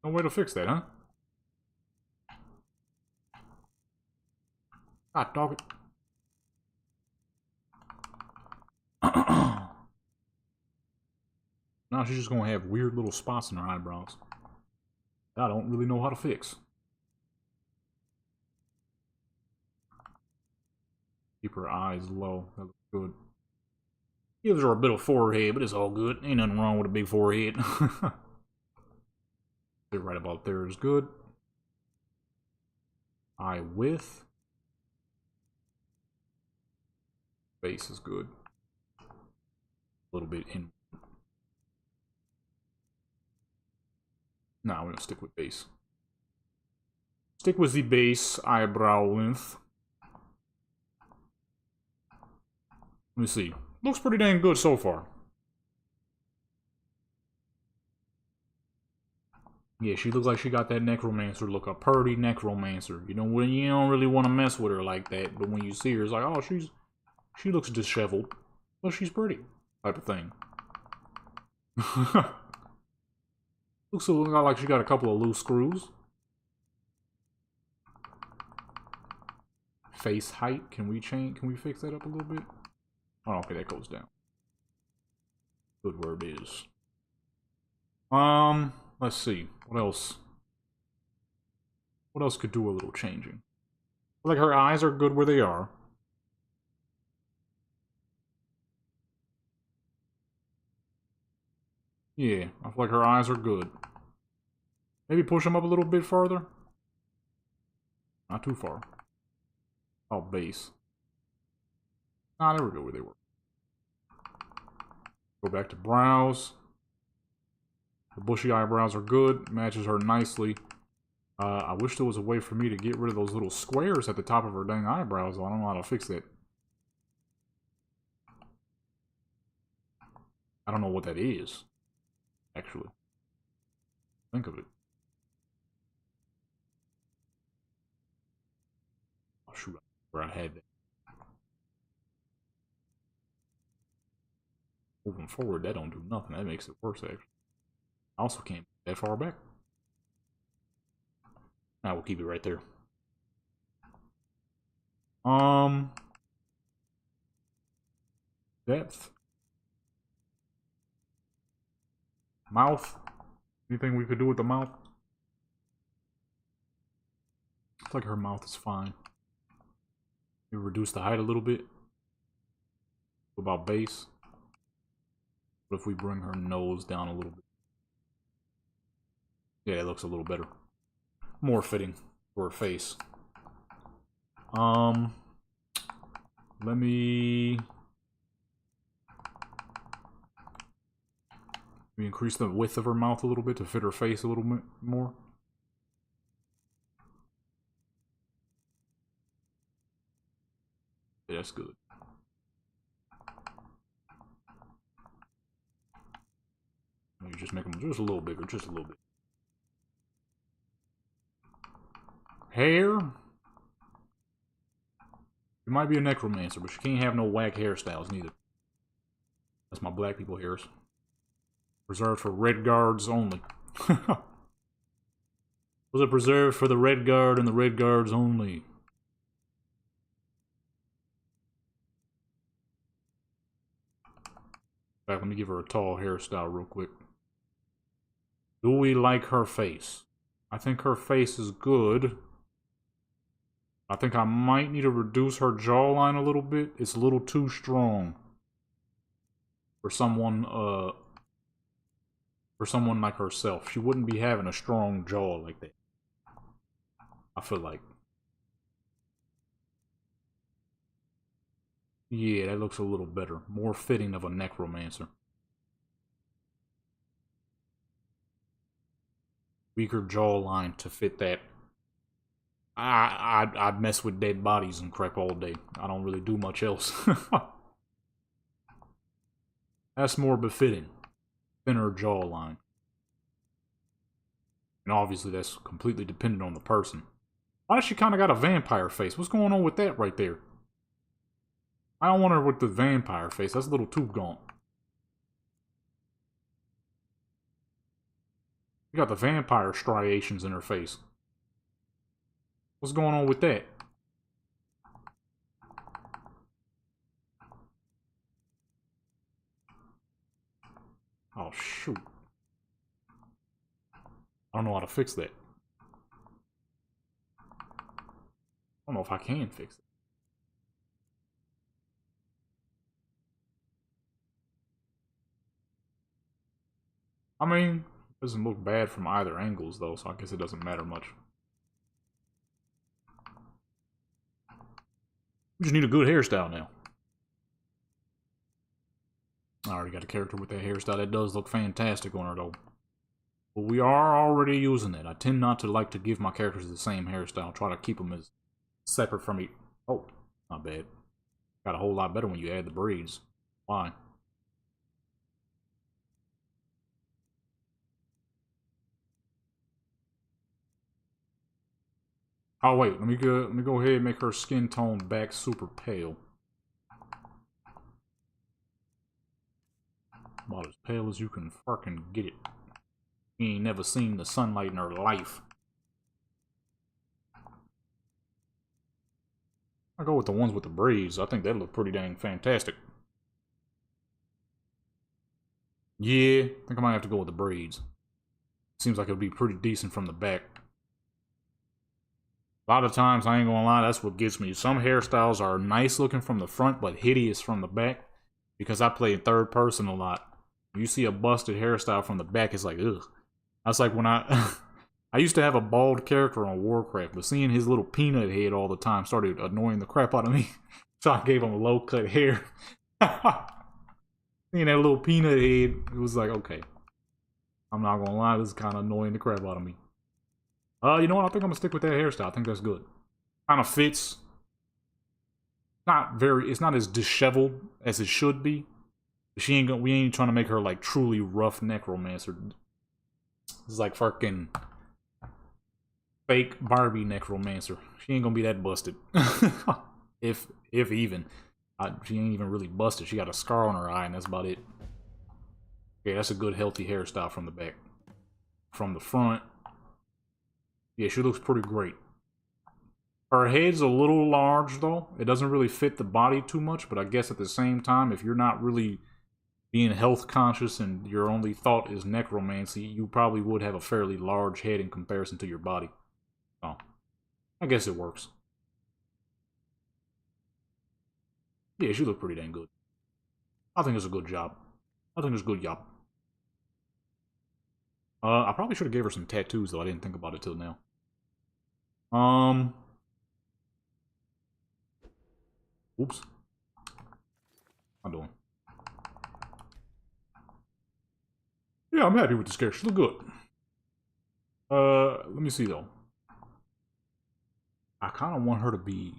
No way to fix that, huh? God dog it. Now she's just gonna have weird little spots in her eyebrows that I don't really know how to fix. Keep her eyes low. That looks good. Gives her a bit of forehead, but it's all good. Ain't nothing wrong with a big forehead. Right about there is good. Eye width. Base is good. A little bit in. Nah, we're gonna stick with base. Stick with the base eyebrow length. Let me see. Looks pretty dang good so far. Yeah, she looks like she got that necromancer look, a purdy necromancer. You know, when you don't really want to mess with her like that, but when you see her, it's like, oh, she looks disheveled, but she's pretty, type of thing. Looks like she got a couple of loose screws. Face height, can we change? Can we fix that up a little bit? Oh, okay, that goes down. Good word is. Let's see. What else? What else could do a little changing? Like her eyes are good where they are. Yeah, I feel like her eyes are good. Maybe push them up a little bit further. Not too far. Oh, base. Ah, there we go where they were. Go back to brows. The bushy eyebrows are good. Matches her nicely. I wish there was a way for me to get rid of those little squares at the top of her dang eyebrows. I don't know how to fix that. I don't know what that is, actually. Think of it. Oh, shoot. Where I had that. Moving forward, that don't do nothing. That makes it worse, actually. I also can't be that far back. Now we'll keep it right there. Depth. Mouth. Anything we could do with the mouth? Looks like her mouth is fine. Maybe reduce the height a little bit. What about base? What if we bring her nose down a little bit? Yeah, it looks a little better. More fitting for her face. Let me increase the width of her mouth a little bit to fit her face a little bit more. Yeah, that's good. Maybe just make them just a little bigger, just a little bit. Hair? She might be a necromancer, but she can't have no whack hairstyles neither. That's my black people hairs. Reserved for red guards only. Was it preserved for the red guard and the red guards only? In fact, let me give her a tall hairstyle real quick. Do we like her face? I think her face is good. I think I might need to reduce her jawline a little bit. It's a little too strong for someone like herself. She wouldn't be having a strong jaw like that, I feel like. Yeah, that looks a little better. More fitting of a necromancer. Weaker jawline to fit that. I'd mess with dead bodies and crap all day. I don't really do much else. That's more befitting. Thinner jawline. And obviously that's completely dependent on the person. Why does she kind of got a vampire face? What's going on with that right there? I don't want her with the vampire face. That's a little too gaunt. She got the vampire striations in her face. What's going on with that? Oh, shoot. I don't know how to fix that. I don't know if I can fix it. I mean, it doesn't look bad from either angles, though, so I guess it doesn't matter much. We just need a good hairstyle now. I already got a character with that hairstyle. That does look fantastic on her, though. But we are already using it. I tend not to like to give my characters the same hairstyle. Try to keep them as separate from each. Oh, not bad. Got a whole lot better when you add the braids. Why? Oh wait, let me go ahead and make her skin tone back super pale. About as pale as you can fucking get it. She ain't never seen the sunlight in her life. I'll go with the ones with the braids. I think that look pretty dang fantastic. Yeah, I think I might have to go with the braids. Seems like it'll be pretty decent from the back. A lot of times, I ain't gonna lie, that's what gets me. Some hairstyles are nice looking from the front, but hideous from the back. Because I play in third person a lot. You see a busted hairstyle from the back, it's like, ugh. That's like when I... I used to have a bald character on Warcraft, but seeing his little peanut head all the time started annoying the crap out of me. So I gave him a low-cut hair. Seeing that little peanut head, it was like, okay. I'm not gonna lie, this is kind of annoying the crap out of me. You know what? I think I'm gonna stick with that hairstyle. I think that's good. Kind of fits. It's not as disheveled as it should be. We ain't trying to make her like truly rough necromancer. It's like fucking fake Barbie necromancer. She ain't gonna be that busted. if even. She ain't even really busted. She got a scar on her eye and that's about it. Okay, that's a good healthy hairstyle from the back. From the front. Yeah, she looks pretty great. Her head's a little large though. It doesn't really fit the body too much, but I guess at the same time, if you're not really being health conscious and your only thought is necromancy, you probably would have a fairly large head in comparison to your body. So, I guess it works. Yeah, she looked pretty dang good. I think it's a good job. I think it's a good job. I probably should have gave her some tattoos though. I didn't think about it till now. Oops. I'm doing. Yeah, I'm happy with this character. She look good. Let me see though. I kind of want her to be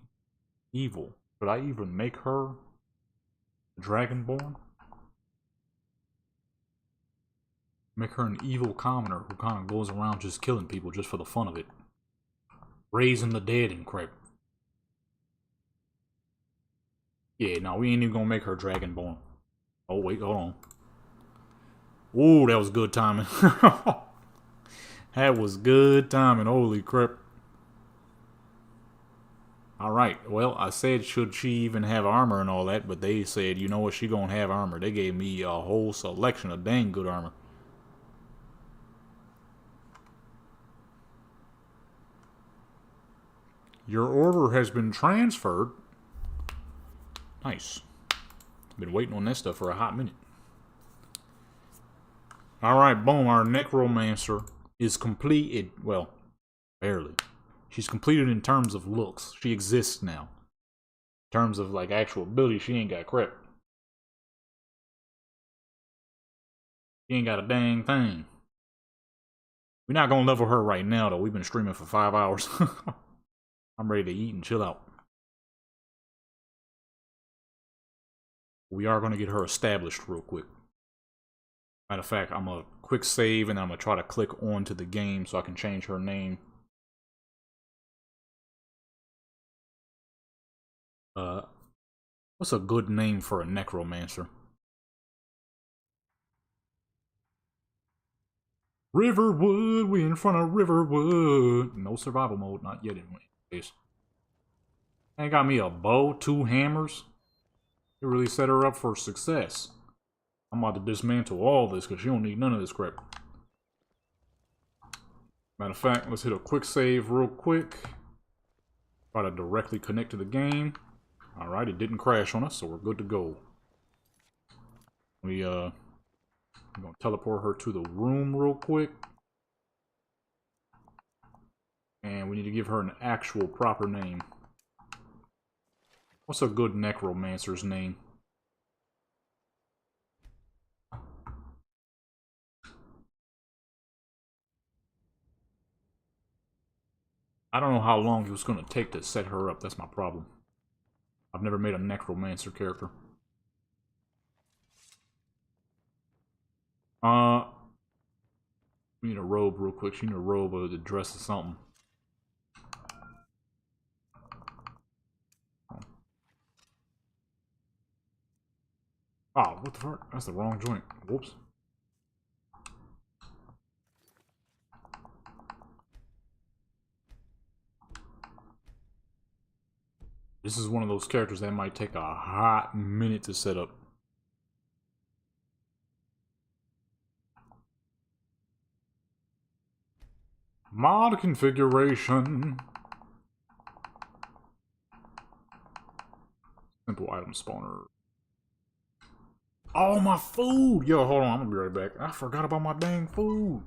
evil. Should I even make her Dragonborn? Make her an evil commoner who kind of goes around just killing people just for the fun of it. Raising the dead and crap. Yeah, no, we ain't even gonna make her Dragonborn. Oh, wait, hold on. Ooh, that was good timing. That was good timing, holy crap. Alright, well, I said should she even have armor and all that, but they said, you know what, she gonna have armor. They gave me a whole selection of dang good armor. Your order has been transferred. Nice. Been waiting on that stuff for a hot minute. Alright, boom, our necromancer is completed. Well, barely. She's completed in terms of looks. She exists now. In terms of, like, actual ability, she ain't got crap. She ain't got a dang thing. We're not gonna level her right now, though. We've been streaming for 5 hours. I'm ready to eat and chill out. We are gonna get her established real quick. Matter of fact, I'm gonna quick save and I'm gonna try to click onto the game so I can change her name. What's a good name for a necromancer? Riverwood, we in front of Riverwood. No survival mode, not yet anyways. I got me a bow, 2 hammers. It really set her up for success. I'm about to dismantle all this because she don't need none of this crap. Matter of fact, let's hit a quick save real quick. Try to directly connect to the game. Alright, it didn't crash on us, so we're good to go. I'm gonna teleport her to the room real quick. And we need to give her an actual proper name. What's a good necromancer's name? I don't know how long it was going to take to set her up. That's my problem. I've never made a necromancer character. We need a robe real quick. She need a robe or a dress or something. Oh, what the fuck? That's the wrong joint. Whoops. This is one of those characters that might take a hot minute to set up. Mod configuration. Simple item spawner. Oh, my food! Yo, hold on, I'm gonna be right back. I forgot about my dang food.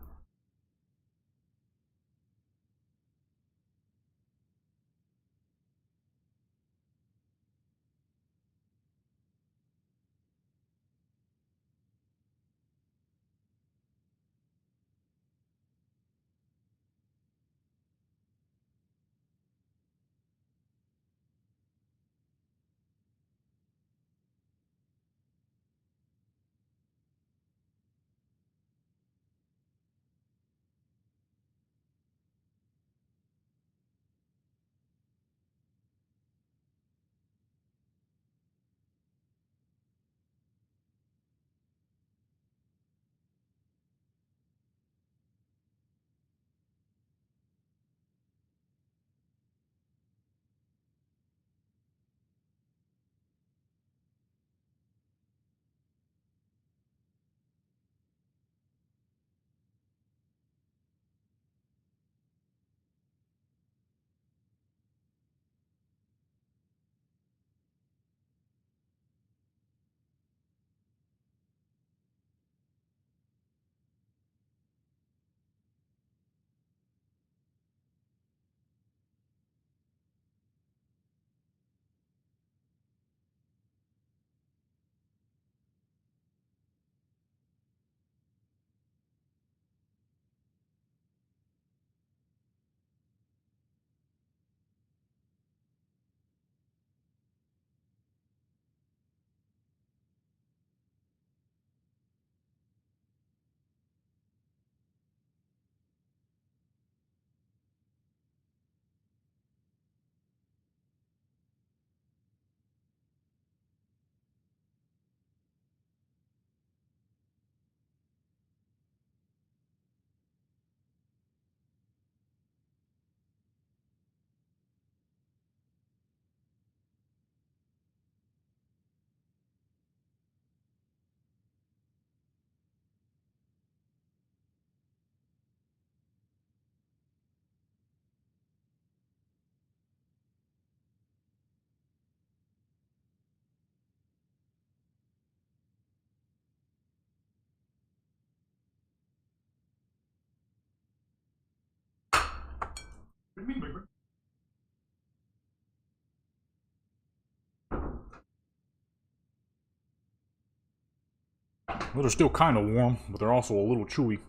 Well, they're still kind of warm, but they're also a little chewy.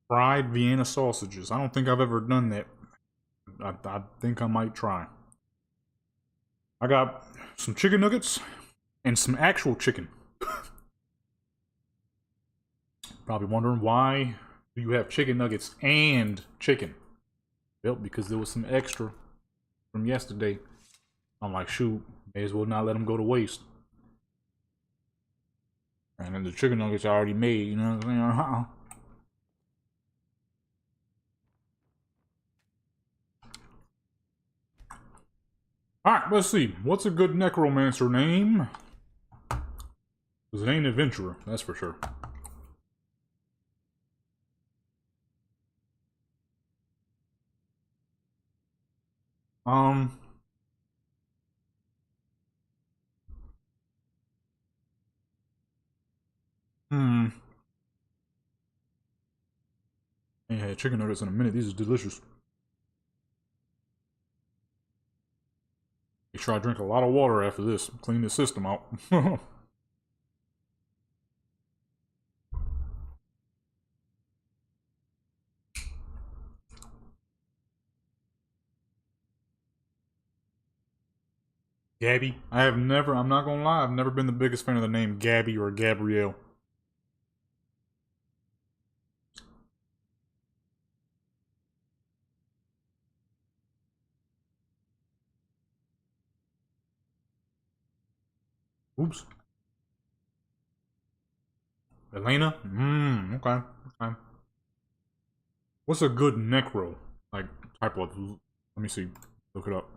Fried Vienna sausages. I don't think I've ever done that. I think I might try. I got some chicken nuggets and some actual chicken. Probably wondering why do you have chicken nuggets and chicken? Well, because there was some extra from yesterday. I'm like, shoot, may as well not let them go to waste. And then the chicken nuggets are already made, you know what I'm saying? Alright, let's see. What's a good necromancer name? Because it ain't adventurer, that's for sure. Um. Hmm. Ain't had chicken nuggets in a minute. These are delicious. Make sure I drink a lot of water after this. Clean the system out. Gabby. I'm not gonna lie, I've never been the biggest fan of the name Gabby or Gabrielle. Oops. Elena? Okay. Okay. What's a good necro? Like, type of... Let me see. Look it up.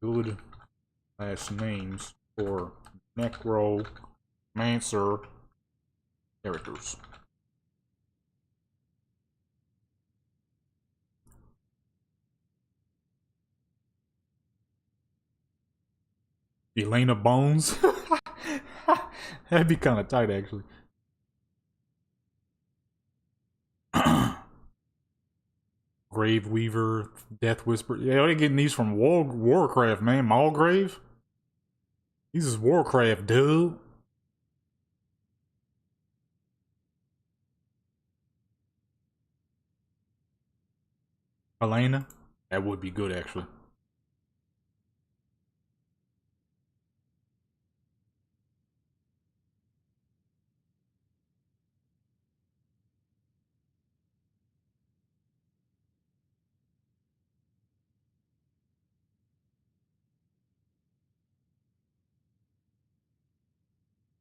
Good last names for necromancer characters. Elena Bones? That'd be kind of tight, actually. Grave Weaver, Death Whisper. Yeah, they're getting these from Warcraft, man. Malgrave? These is Warcraft, dude. Elena? That would be good, actually.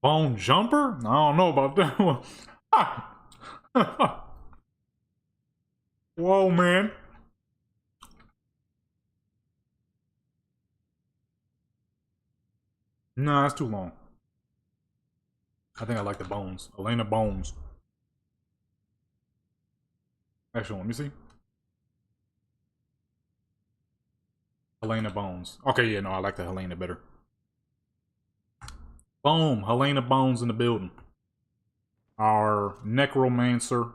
Bone Jumper? I don't know about that one. Whoa, man. Nah, that's too long. I think I like the Bones. Elena Bones. Actually, let me see. Helena Bones. Okay, yeah, no, I like the Helena better. Boom, Helena Bones in the building. Our necromancer.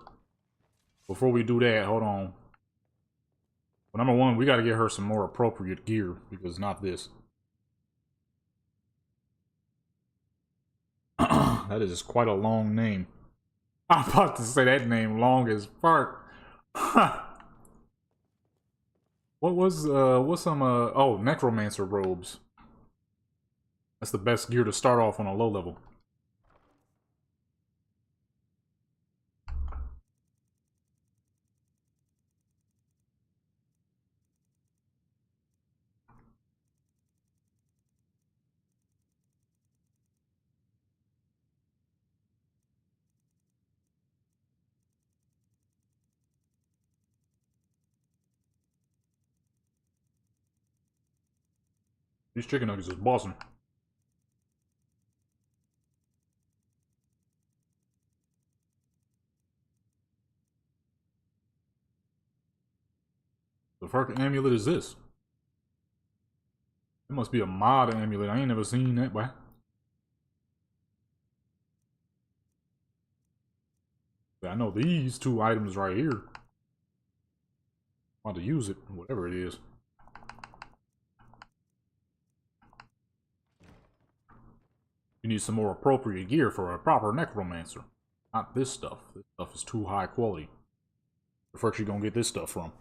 Before we do that, hold on. Well, number one, we got to get her some more appropriate gear, because not this. That is quite a long name. I'm about to say that name long as fuck. What's some oh, necromancer robes. That's the best gear to start off on a low level. These chicken nuggets is bossing. The fuck amulet is this? It must be a mod amulet. I ain't never seen that, boy. I know these two items right here. I'm about to use it, whatever it is. You need some more appropriate gear for a proper necromancer. Not this stuff. This stuff is too high quality. Where first you gonna get this stuff from?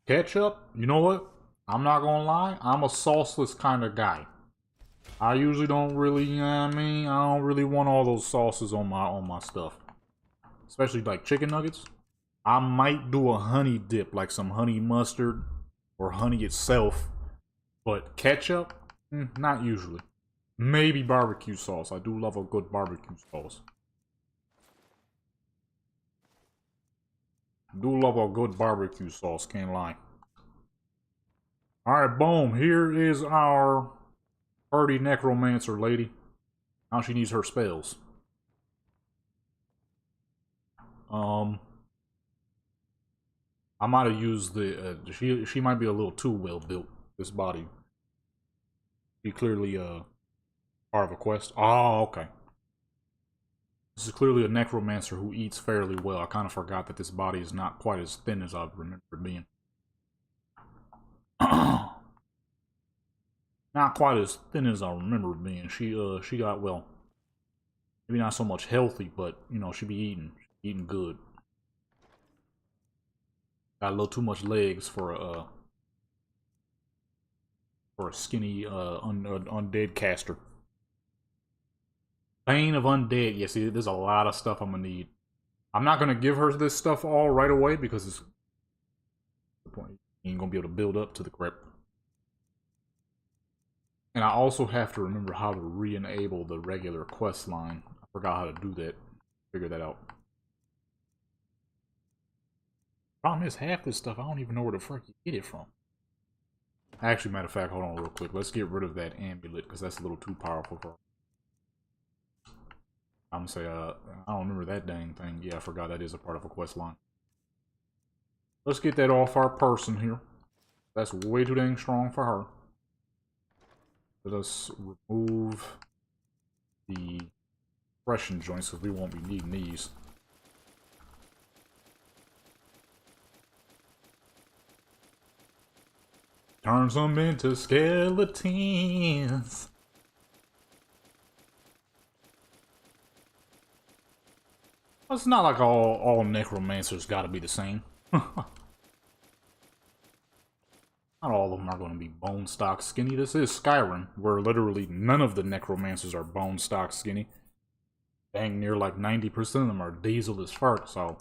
Ketchup? You know what? I'm not gonna lie. I'm a sauceless kind of guy. I usually don't really, you know what I mean? I don't really want all those sauces on my stuff. Especially like chicken nuggets. I might do a honey dip, like some honey mustard or honey itself. But ketchup? Not usually. Maybe barbecue sauce. I do love a good barbecue sauce. Do love a good barbecue sauce, can't lie. Alright, boom. Here is our hardy necromancer lady. Now she needs her spells. I might have used the she might be a little too well built, this body. She clearly part of a quest. Oh, okay. This is clearly a necromancer who eats fairly well. I kind of forgot that this body is not quite as thin as I remember it being. Not quite as thin as I remember it being. She got, well, maybe not so much healthy, but you know, she be eating good. Got a little too much legs for a skinny undead caster. Bane of Undead. Yeah, see, there's a lot of stuff I'm gonna need. I'm not gonna give her this stuff all right away because it's the point. You ain't gonna be able to build up to the crap. And I also have to remember how to re-enable the regular quest line. I forgot how to do that. Figure that out. Problem is, half this stuff, I don't even know where the fuck you get it from. Actually, matter of fact, hold on real quick. Let's get rid of that amulet, because that's a little too powerful for... I'm gonna say, I don't remember that dang thing. Yeah, I forgot that is a part of a quest line. Let's get that off our person here. That's way too dang strong for her. Let us remove the compression joints, because we won't be needing these. Turns them into skeletons. It's not like all necromancers gotta be the same. Not all of them are going to be bone stock skinny. This is Skyrim, where literally none of the necromancers are bone stock skinny. Dang near like 90% of them are diesel as fuck, so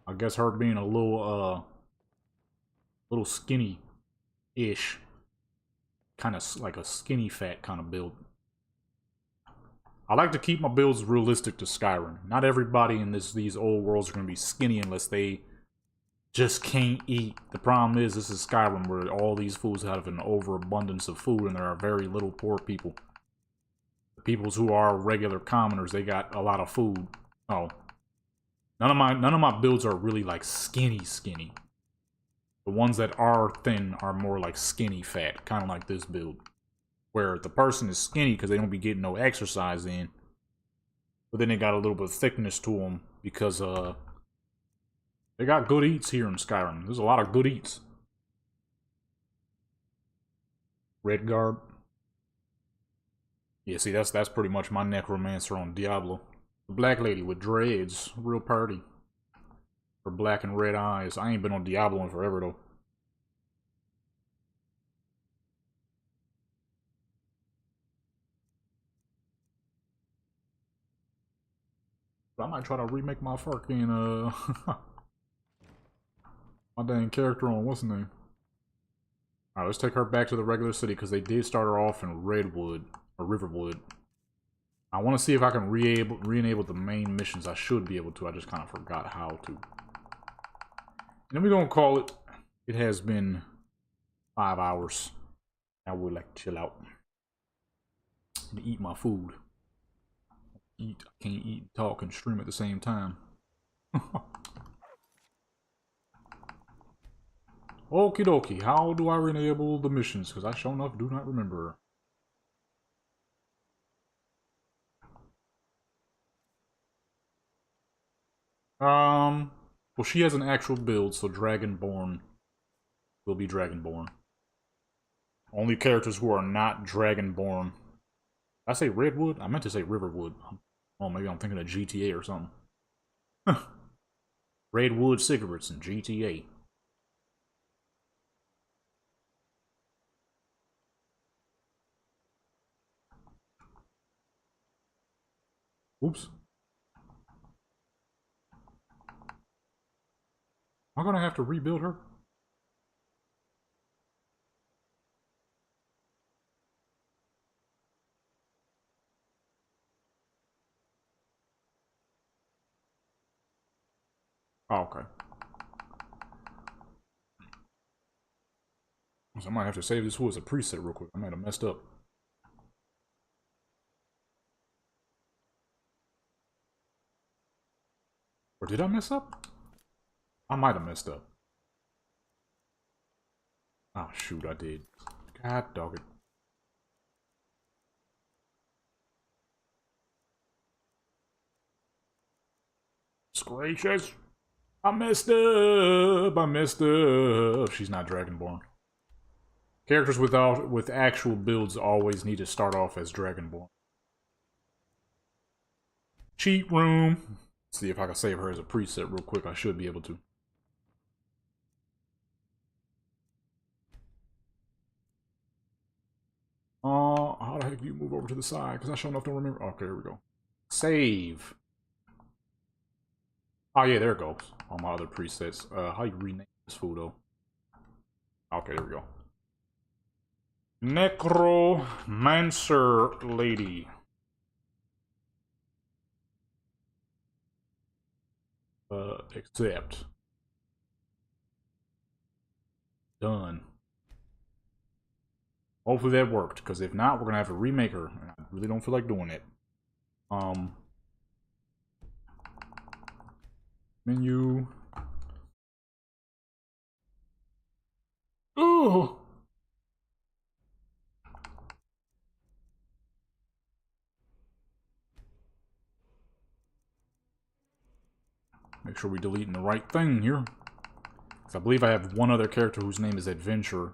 I guess her being a little skinny-ish. Kind of like a skinny fat kind of build. I like to keep my builds realistic to Skyrim. Not everybody in these old worlds are going to be skinny unless they just can't eat. The problem is, this is Skyrim, where all these fools have an overabundance of food, and there are very little poor people. The peoples who are regular commoners, they got a lot of food. Oh, none of my builds are really like skinny. The ones that are thin are more like skinny fat, kind of like this build, where the person is skinny because they don't be getting no exercise in, but then they got a little bit of thickness to them because they got good eats here in Skyrim. There's a lot of good eats. Redguard. Yeah, see, that's pretty much my necromancer on Diablo. The black lady with dreads, real pretty. Her black and red eyes. I ain't been on Diablo in forever though. But I might try to remake my fucking my dang character on what's the name? Alright, let's take her back to the regular city because they did start her off in Redwood or Riverwood. I want to see if I can re-enable the main missions. I should be able to. I just kind of forgot how to. And then we're gonna call it. It has been 5 hours. I would like to chill out and eat my food. I can't eat, talk, and stream at the same time. Okie dokie, how do I enable the missions? Because I sure enough do not remember. Well, she has an actual build, so Dragonborn will be Dragonborn. Only characters who are not Dragonborn. Did I say Redwood? I meant to say Riverwood. Oh, maybe I'm thinking of GTA or something. Redwood cigarettes in GTA. Oops. Am I gonna have to rebuild her? Oh, okay. So I might have to save this as a preset real quick. I might have messed up. Or did I mess up? I might have messed up. Oh, shoot, I did. God dog it. It's gracious. I messed up. I messed up. She's not Dragonborn. Characters with actual builds always need to start off as Dragonborn. Cheat room. Let's see if I can save her as a preset real quick. I should be able to. How the heck do you move over to the side? Because I sure enough don't remember. Okay, here we go. Save. Oh yeah, there it goes. All my other presets. How you rename this fool though? Okay, there we go. Necromancer lady. Accept. Done. Hopefully that worked, because if not, we're gonna have to remake her, and I really don't feel like doing it. Menu. Ooh. Make sure we deleting the right thing here. Because I believe I have one other character whose name is Adventure.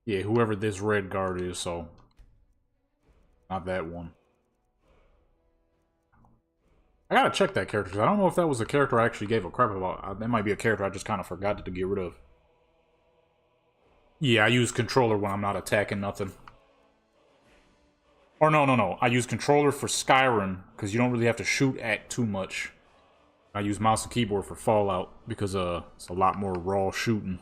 Yeah, whoever this red guard is, so... Not that one. I gotta check that character, because I don't know if that was a character I actually gave a crap about. That might be a character I just kind of forgot to get rid of. Yeah, I use controller when I'm not attacking nothing. Or no. I use controller for Skyrim, because you don't really have to shoot at too much. I use mouse and keyboard for Fallout, because it's a lot more raw shooting.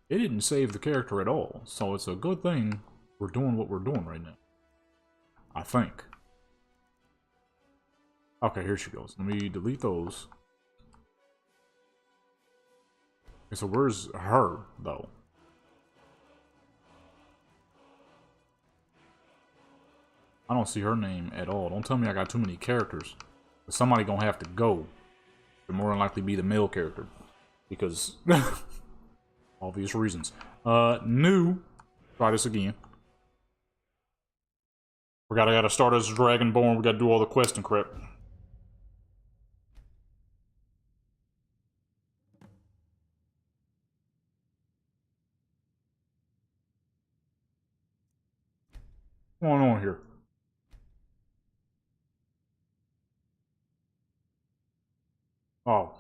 It didn't save the character at all, so it's a good thing we're doing what we're doing right now. I think. Okay, here she goes. Let me delete those. Okay, so where's her, though? I don't see her name at all. Don't tell me I got too many characters. But somebody gonna have to go. It'll more than likely be the male character. Because... obvious reasons. New. Try this again. We gotta start as Dragonborn. We gotta do all the quests and crap. What's going on here? Oh.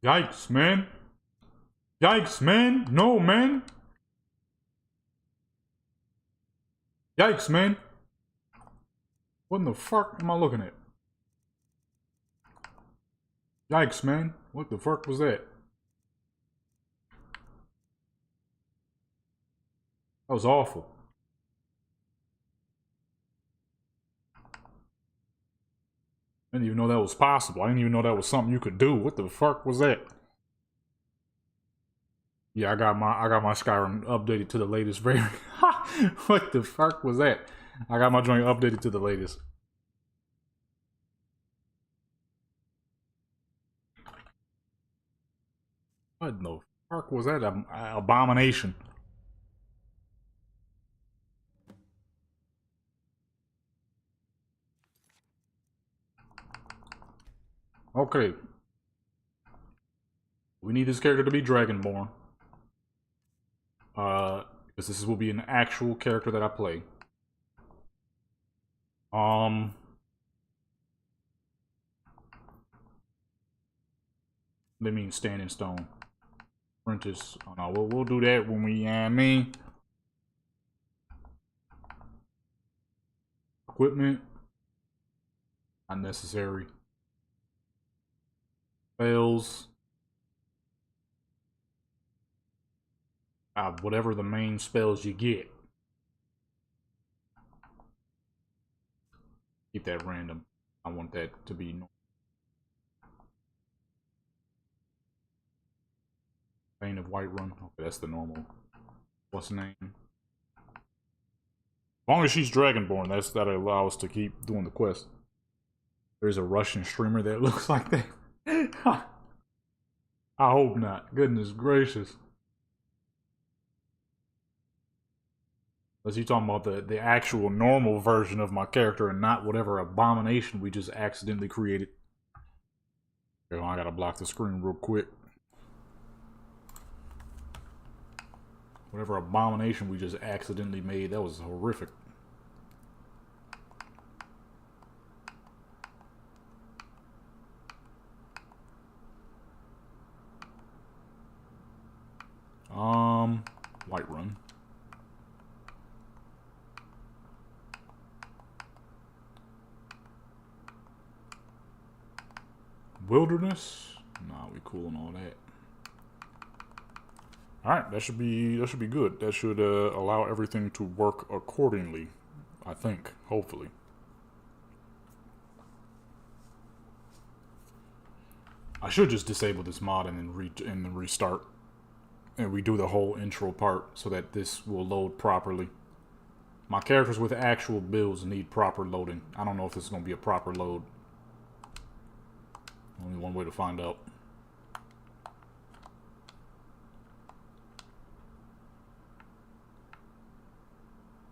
Yikes, man. Yikes, man. No, man. Yikes, man. What in the fuck am I looking at? Yikes, man. What the fuck was that? That was awful. I didn't even know that was possible. I didn't even know that was something you could do. What the fuck was that? Yeah, I got my Skyrim updated to the latest version. What the fuck was that? I got my joint updated to the latest. What the fuck was that? Abomination. Okay. We need this character to be Dragonborn. Because this will be an actual character that I play. They mean stand in stone. Apprentice. Oh no, we'll do that when we equipment. Unnecessary. Spells. Whatever the main spells you get. Keep that random. I want that to be normal. Bane of Whiterun. Okay, that's the normal. What's the name? As long as she's Dragonborn, that'll allow us to keep doing the quest. There's a Russian streamer that looks like that. I hope not. Goodness gracious. Unless you're talking about the actual normal version of my character and not whatever abomination we just accidentally created. Okay, well, I gotta block the screen real quick. Whatever abomination we just accidentally made, that was horrific. Wilderness? Nah, we cool and all that. Alright, that should be good. That should allow everything to work accordingly. I think. Hopefully. I should just disable this mod and then restart. And redo the whole intro part so that this will load properly. My characters with actual builds need proper loading. I don't know if this is going to be a proper load. Only one way to find out.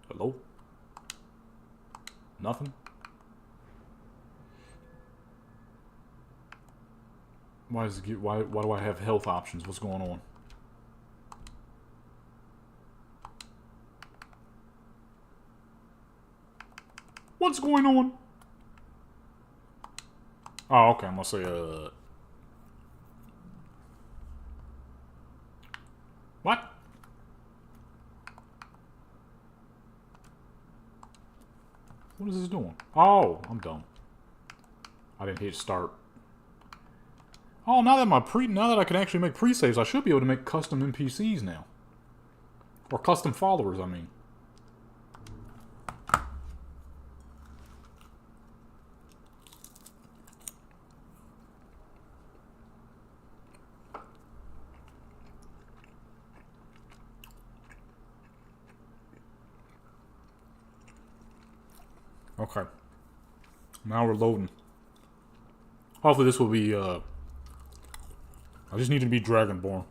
Hello? Nothing? Why do I have health options? What's going on? What's going on? Oh, okay. I'm gonna say, what? What is this doing? Oh, I'm dumb. I didn't hit start. Oh, now that I can actually make pre-saves, I should be able to make custom NPCs now. Or custom followers, I mean. Okay. Now we're loading. Hopefully this will be, I just need to be Dragonborn.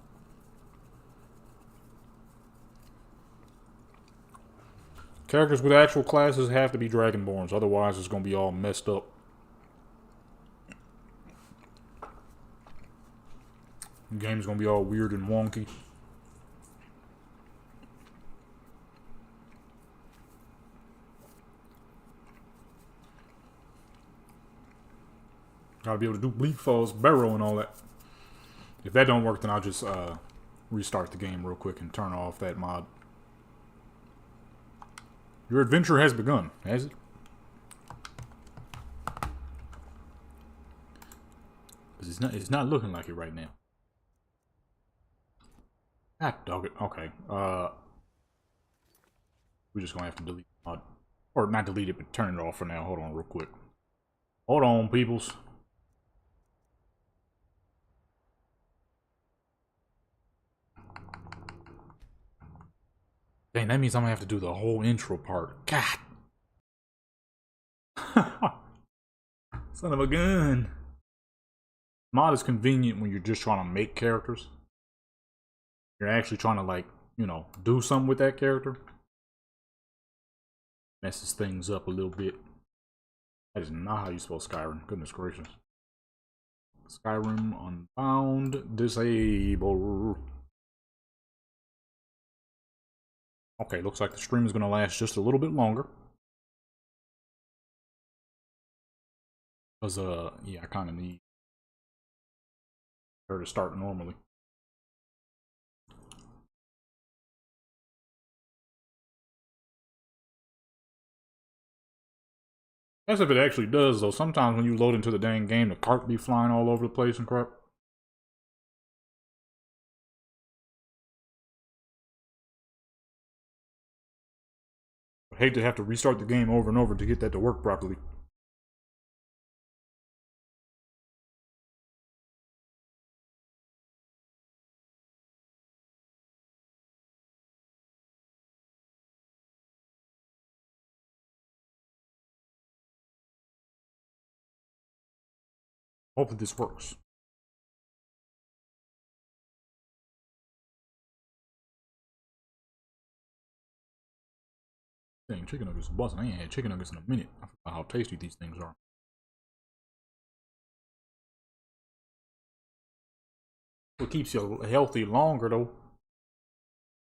Characters with actual classes have to be Dragonborns, otherwise it's going to be all messed up. The game's going to be all weird and wonky. Gotta be able to do Bleak Falls, Barrow, and all that. If that don't work, then I'll just restart the game real quick and turn off that mod. Your adventure has begun, has it? Because it's not looking like it right now. Ah, dog it. Okay. We're just gonna have to delete the mod. Or not delete it, but turn it off for now. Hold on real quick. Hold on, peoples. Dang, that means I'm gonna have to do the whole intro part. God. Son of a gun. Mod is convenient when you're just trying to make characters. You're actually trying to, like, you know, do something with that character. Messes things up a little bit. That is not how you spell Skyrim. Goodness gracious. Skyrim Unbound Disable. Okay, looks like the stream is going to last just a little bit longer. Because, yeah, I kind of need her to start normally. That's if it actually does, though. Sometimes when you load into the dang game, the cart be flying all over the place and crap. I hate to have to restart the game over and over to get that to work properly. Hopefully this works. Dang, chicken nuggets are busting. I ain't had chicken nuggets in a minute. I forgot how tasty these things are. What keeps you healthy longer, though?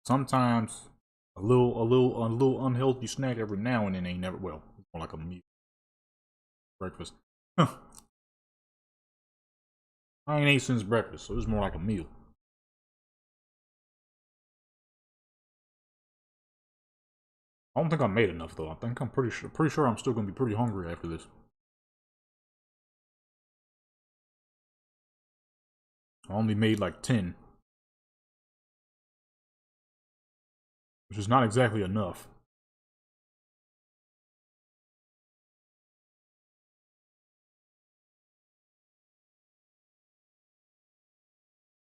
Sometimes a little unhealthy snack every now and then ain't never, well, it's more like a meal. Breakfast. I ain't ate since breakfast, so it's more like a meal. I don't think I made enough, though. I think I'm pretty sure I'm still gonna be pretty hungry after this. I only made like 10. Which is not exactly enough.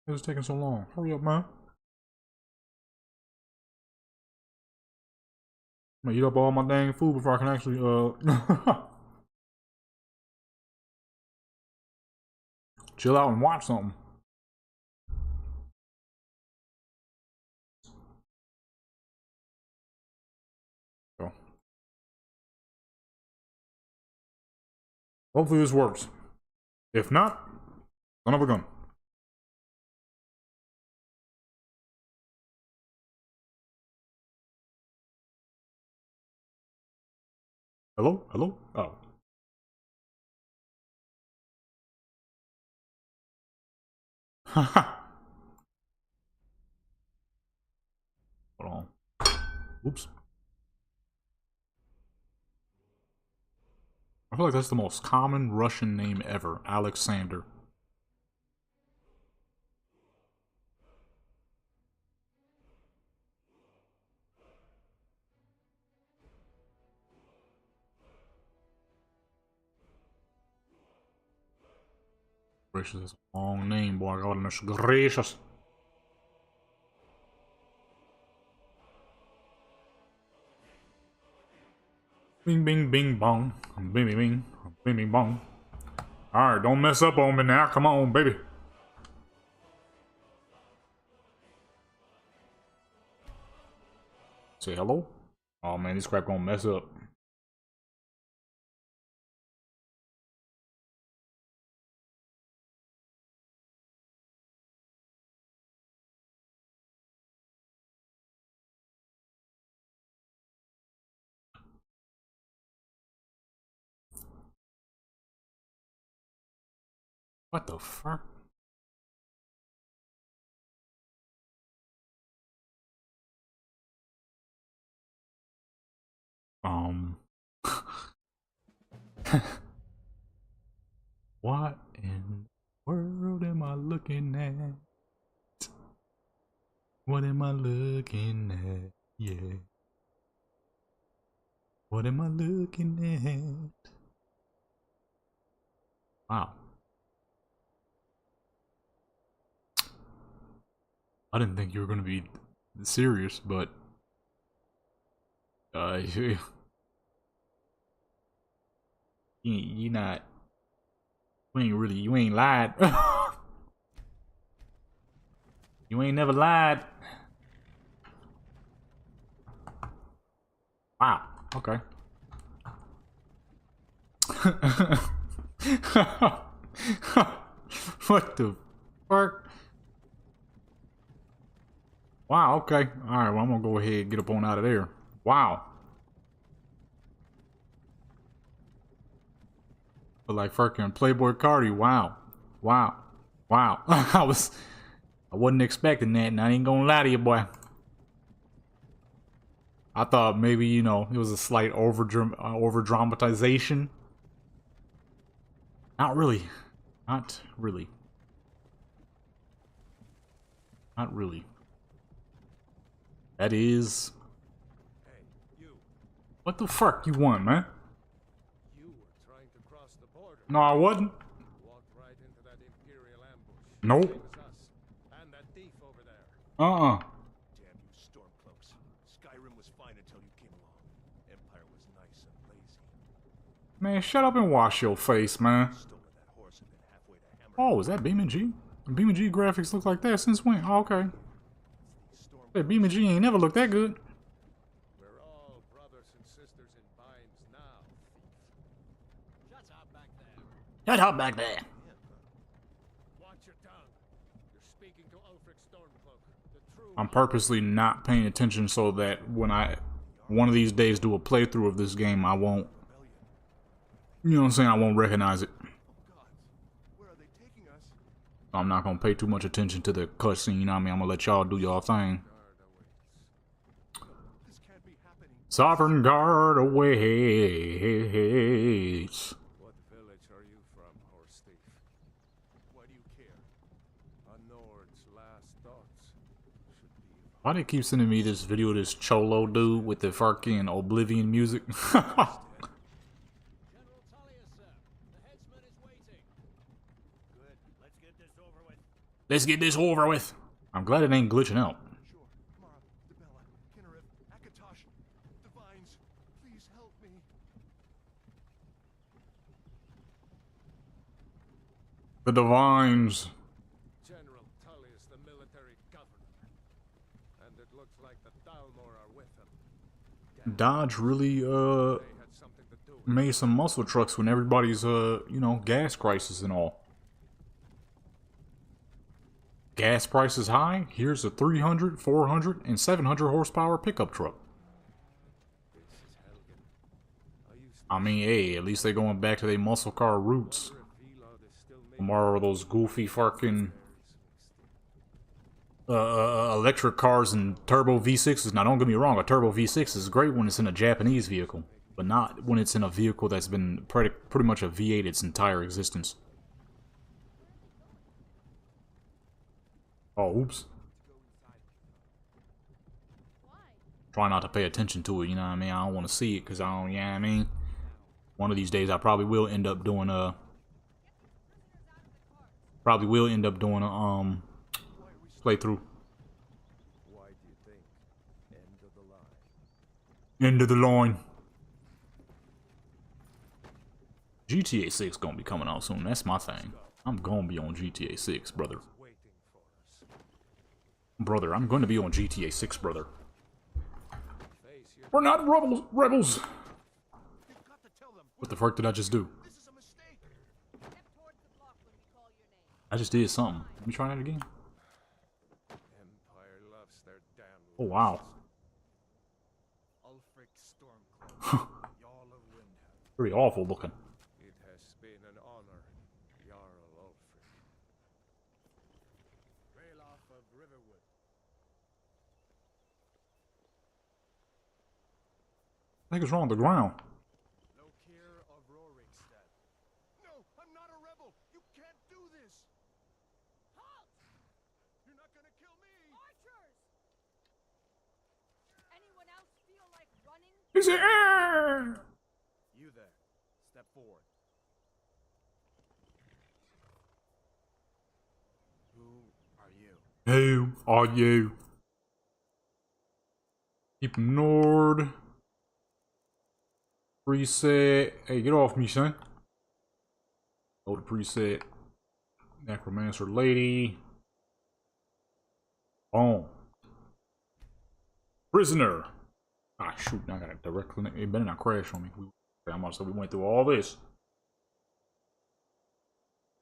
Why is it taking so long? Hurry up, man. I'm gonna eat up all my dang food before I can actually, chill out and watch something. So. Hopefully this works. If not, son of a gun. Hello? Hello? Oh. Haha. Hold on. Oops. I feel like that's the most common Russian name ever. Alexander. Gracious, that's a long name, boy. Goodness gracious. Bing, bing, bing, bong. Bing, bing, bing. Bing, bing, bong. Alright, don't mess up on me now. Come on, baby. Say hello? Oh, man, this crap gonna mess up. What the fuck? What in the world am I looking at? What am I looking at? Yeah. What am I looking at? Wow. I didn't think you were gonna be serious, but you not. You ain't lied. You ain't never lied. Wow. Okay. What the fuck? Wow, okay. Alright, well, I'm gonna go ahead and get up on out of there. Wow. But like fucking Playboy Cardi, wow. Wow. Wow. I wasn't expecting that, and I ain't gonna lie to you, boy. I thought maybe, you know, it was a slight over dramatization. Not really. Not really. Not really. That is... Hey, you. What the fuck you want, man? You were trying to cross the border. No, I wasn't. Walked right into that Imperial ambush. Nope. Same as us. And that thief over there. Damn you Stormcloaks. Skyrim was fine until you came along. Empire was nice and lazy. Man, shut up and wash your face, man. Stolen that horse and been halfway to Hammer. Oh, is that Beam and G? Beam and G graphics look like that since when? Oh, okay. That Beam and G ain't never looked that good. We're all brothers and sisters in binds now, thief. Shut up back there. Shut up back there. Watch your tongue. You're speaking to Ulfric Stormcloak, the true... I'm purposely not paying attention so that when I one of these days do a playthrough of this game, I won't, you know what I'm saying, I won't recognize it. Where are they taking us? I'm not gonna pay too much attention to the cutscene, you know what I mean? I'm gonna let y'all do y'all thing. This can't be happening. Sovereign Guard awaits. What village are you from, horse thief? Why do you care? I Why do they keep sending me this video of this cholo dude with the fucking Oblivion music? General Tullius, sir. The headsman is waiting. Good. Let's get this over with. Let's get this over with. I'm glad it ain't glitching out. Sure. Mara, Debella, Kinnereth, Akatosh, Divines, please help me. The Divines. General Tullius, the military governor. And it looks like the Dalmor are with him. Dodge really, They had something to do with made some muscle trucks when everybody's, you know, gas crisis and all. Gas prices high? Here's a 300, 400, and 700 horsepower pickup truck. This is Helgen. I used I mean, hey, at least they going back to their muscle car roots. to reveal how they still make More of those goofy fucking electric cars and turbo V6s. Now, don't get me wrong, a turbo V6 is great when it's in a Japanese vehicle, but not when it's in a vehicle that's been pretty much a V8 its entire existence. Oh, oops. Try not to pay attention to it, you know what I mean? I don't want to see it, because I don't, you know what I mean? One of these days I probably will end up doing a... playthrough. Why do you think? End of the line. End of the line. GTA 6 gonna be coming out soon, that's my thing. I'm gonna be on GTA 6, brother. Waiting for us. Brother, I'm gonna be on GTA 6, brother. Face your We're not rebels! You've got to tell them. What the fuck did I just do? This is a mistake. Step towards the block when we call your name. I just did something. Let me try that again. empire loves their damn Oh, wow. Ulfric Stormcloak, Jarl of Windhelm. Pretty awful looking. It has been an honor, Jarl Ulfric. Ralof of Riverwood. I think it's wrong with the ground. Lokir of Rorikstead. No, I'm not a rebel. You can't do this. Halt! You're not gonna kill me. Archers! Anyone else feel like running? Is it? You there. Step forward. Who are you? Who are you? Keep Nord. Preset. Hey, get off me, son. Go to preset. Necromancer lady. Boom. Prisoner. Ah, shoot. Now I got a direct clinic. It better not crash on me. I'm about to say we went through all this.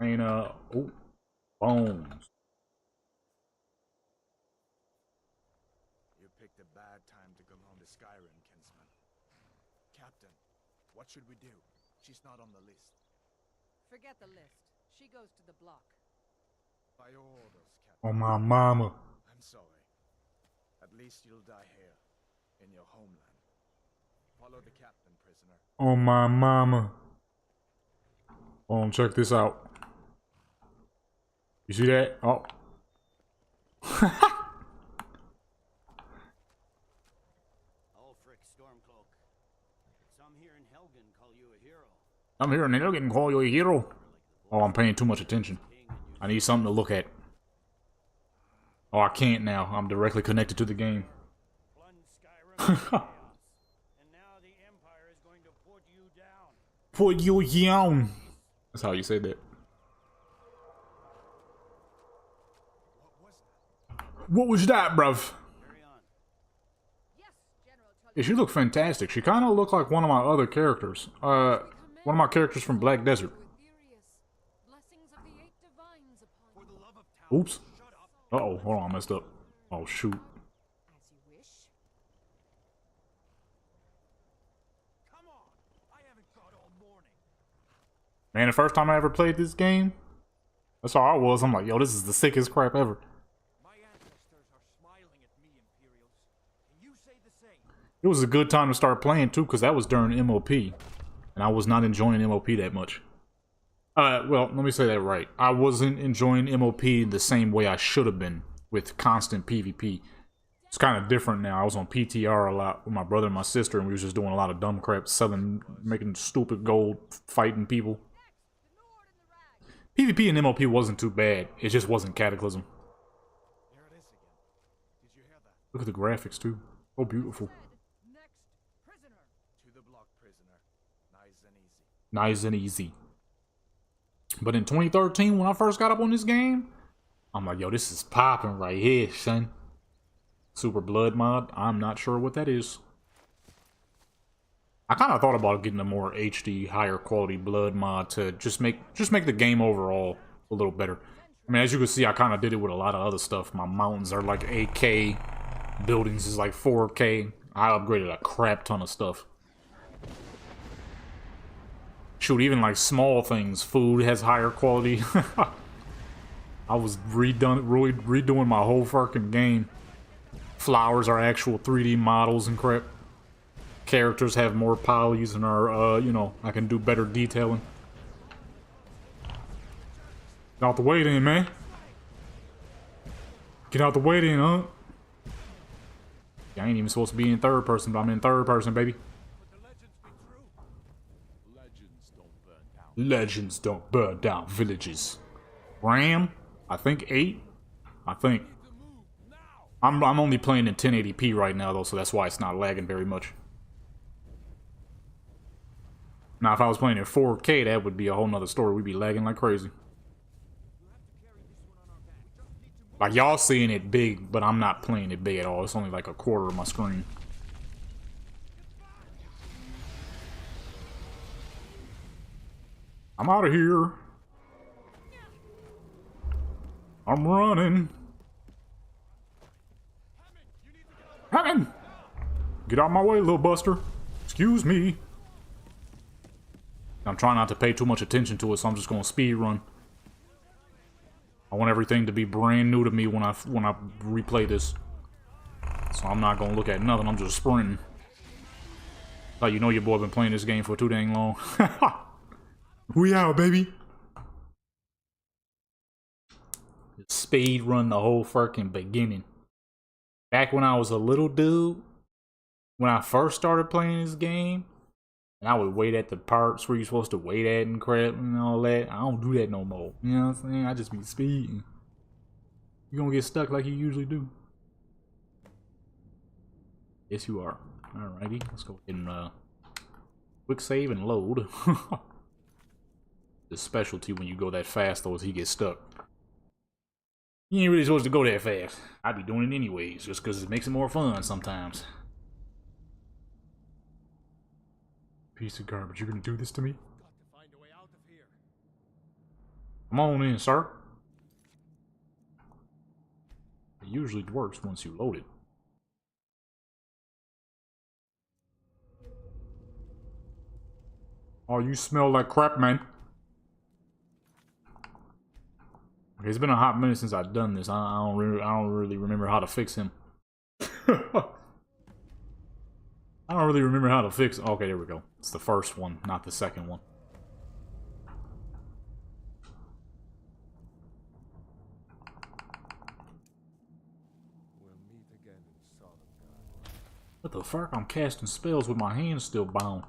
And, oh. Bones. You picked a bad time to come home to Skyrim, kinsman. Captain, what should we do? She's not on the list. Forget the list. She goes to the block. By your orders, Captain. Oh, my mama. I'm sorry. At least you'll die here, in your homeland. Follow the captain, prisoner. Oh, my mama. Oh, check this out. You see that? Oh. Ulfric Stormcloak. Some here in Helgen call you a hero. I'm here and they're getting call you a hero. Oh, I'm paying too much attention. I need something to look at. Oh, I can't now. I'm directly connected to the game. Plunged Skyrim into chaos. And now the Empire is going to put you down. Put you down. That's how you say that. What was that, bruv? Carry on. Yes, General Tullius. Yeah, she looked fantastic. She kind of looked like one of my other characters. One of my characters from Black Desert. Blessings of the 8 divines upon you. Oops. Uh-oh, hold on, I messed up. Oh, shoot. As you wish. Come on! I haven't got all morning. Man, the first time I ever played this game, that's all I was. I'm like, yo, this is the sickest crap ever. My ancestors are smiling at me, Imperials. Can you say the same? It was a good time to start playing, too, because that was during MOP. And I was not enjoying MOP that much. Well, let me say that right. I wasn't enjoying MOP the same way I should have been with constant PvP. It's kind of different now. I was on PTR a lot with my brother and my sister, and we was just doing a lot of dumb crap, selling, making stupid gold, fighting people. PvP and MLP wasn't too bad. It just wasn't Cataclysm. There it is again. Did you hear that? Look at the graphics, too. Oh, beautiful. Next prisoner. To the block, prisoner. Nice and easy. Nice and easy. But in 2013, when I first got up on this game, I'm like, yo, this is popping right here, son. Super Blood mod. I'm not sure what that is. I kind of thought about getting a more HD, higher quality Blood mod to just make the game overall a little better. I mean, as you can see, I kind of did it with a lot of other stuff. My mountains are like 8K, buildings is like 4K. I upgraded a crap ton of stuff. Shoot, even like small things, food has higher quality. I was redoing my whole fucking game. Flowers are actual 3D models and crap. Characters have more polys and are, you know, I can do better detailing. Get out the way then, man. Get out the way then, huh? Yeah, I ain't even supposed to be in third person, but I'm in third person, baby. Legends don't burn down villages. RAM? I think 8? I think. I'm only playing in 1080p right now, though, so that's why it's not lagging very much. Now, if I was playing in 4K, that would be a whole nother story. We'd be lagging like crazy. Like, y'all seeing it big, but I'm not playing it big at all. It's only like a quarter of my screen. I'm out of here. I'm running. Hammond! Get out of my way, little buster. Excuse me. I'm trying not to pay too much attention to it, so I'm just gonna speed run. I want everything to be brand new to me when I replay this. So I'm not gonna look at nothing, I'm just sprinting. Like, you know your boy been playing this game for too dang long. We out, baby. Speed run the whole fucking beginning. Back when I was a little dude, when I first started playing this game, and I would wait at the parts where you're supposed to wait at and crap and all that. I don't do that no more. You know what I'm saying? I just be speeding. You're gonna get stuck like you usually do. Yes, you are. Alrighty, let's go ahead and quick save and load. The specialty when you go that fast, though, is he gets stuck. You ain't really supposed to go that fast. I'd be doing it anyways, just because it makes it more fun sometimes. Piece of garbage, you're gonna do this to me? Got to find a way out of here. Come on in, sir. It usually works once you load it. Oh, you smell like crap, man. Okay, it's been a hot minute since I've done this. I don't really remember how to fix him. I don't really remember how to fix. Okay, there we go. It's the first one, not the second one. We'll meet again in Solitude. What the fuck? I'm casting spells with my hands still bound.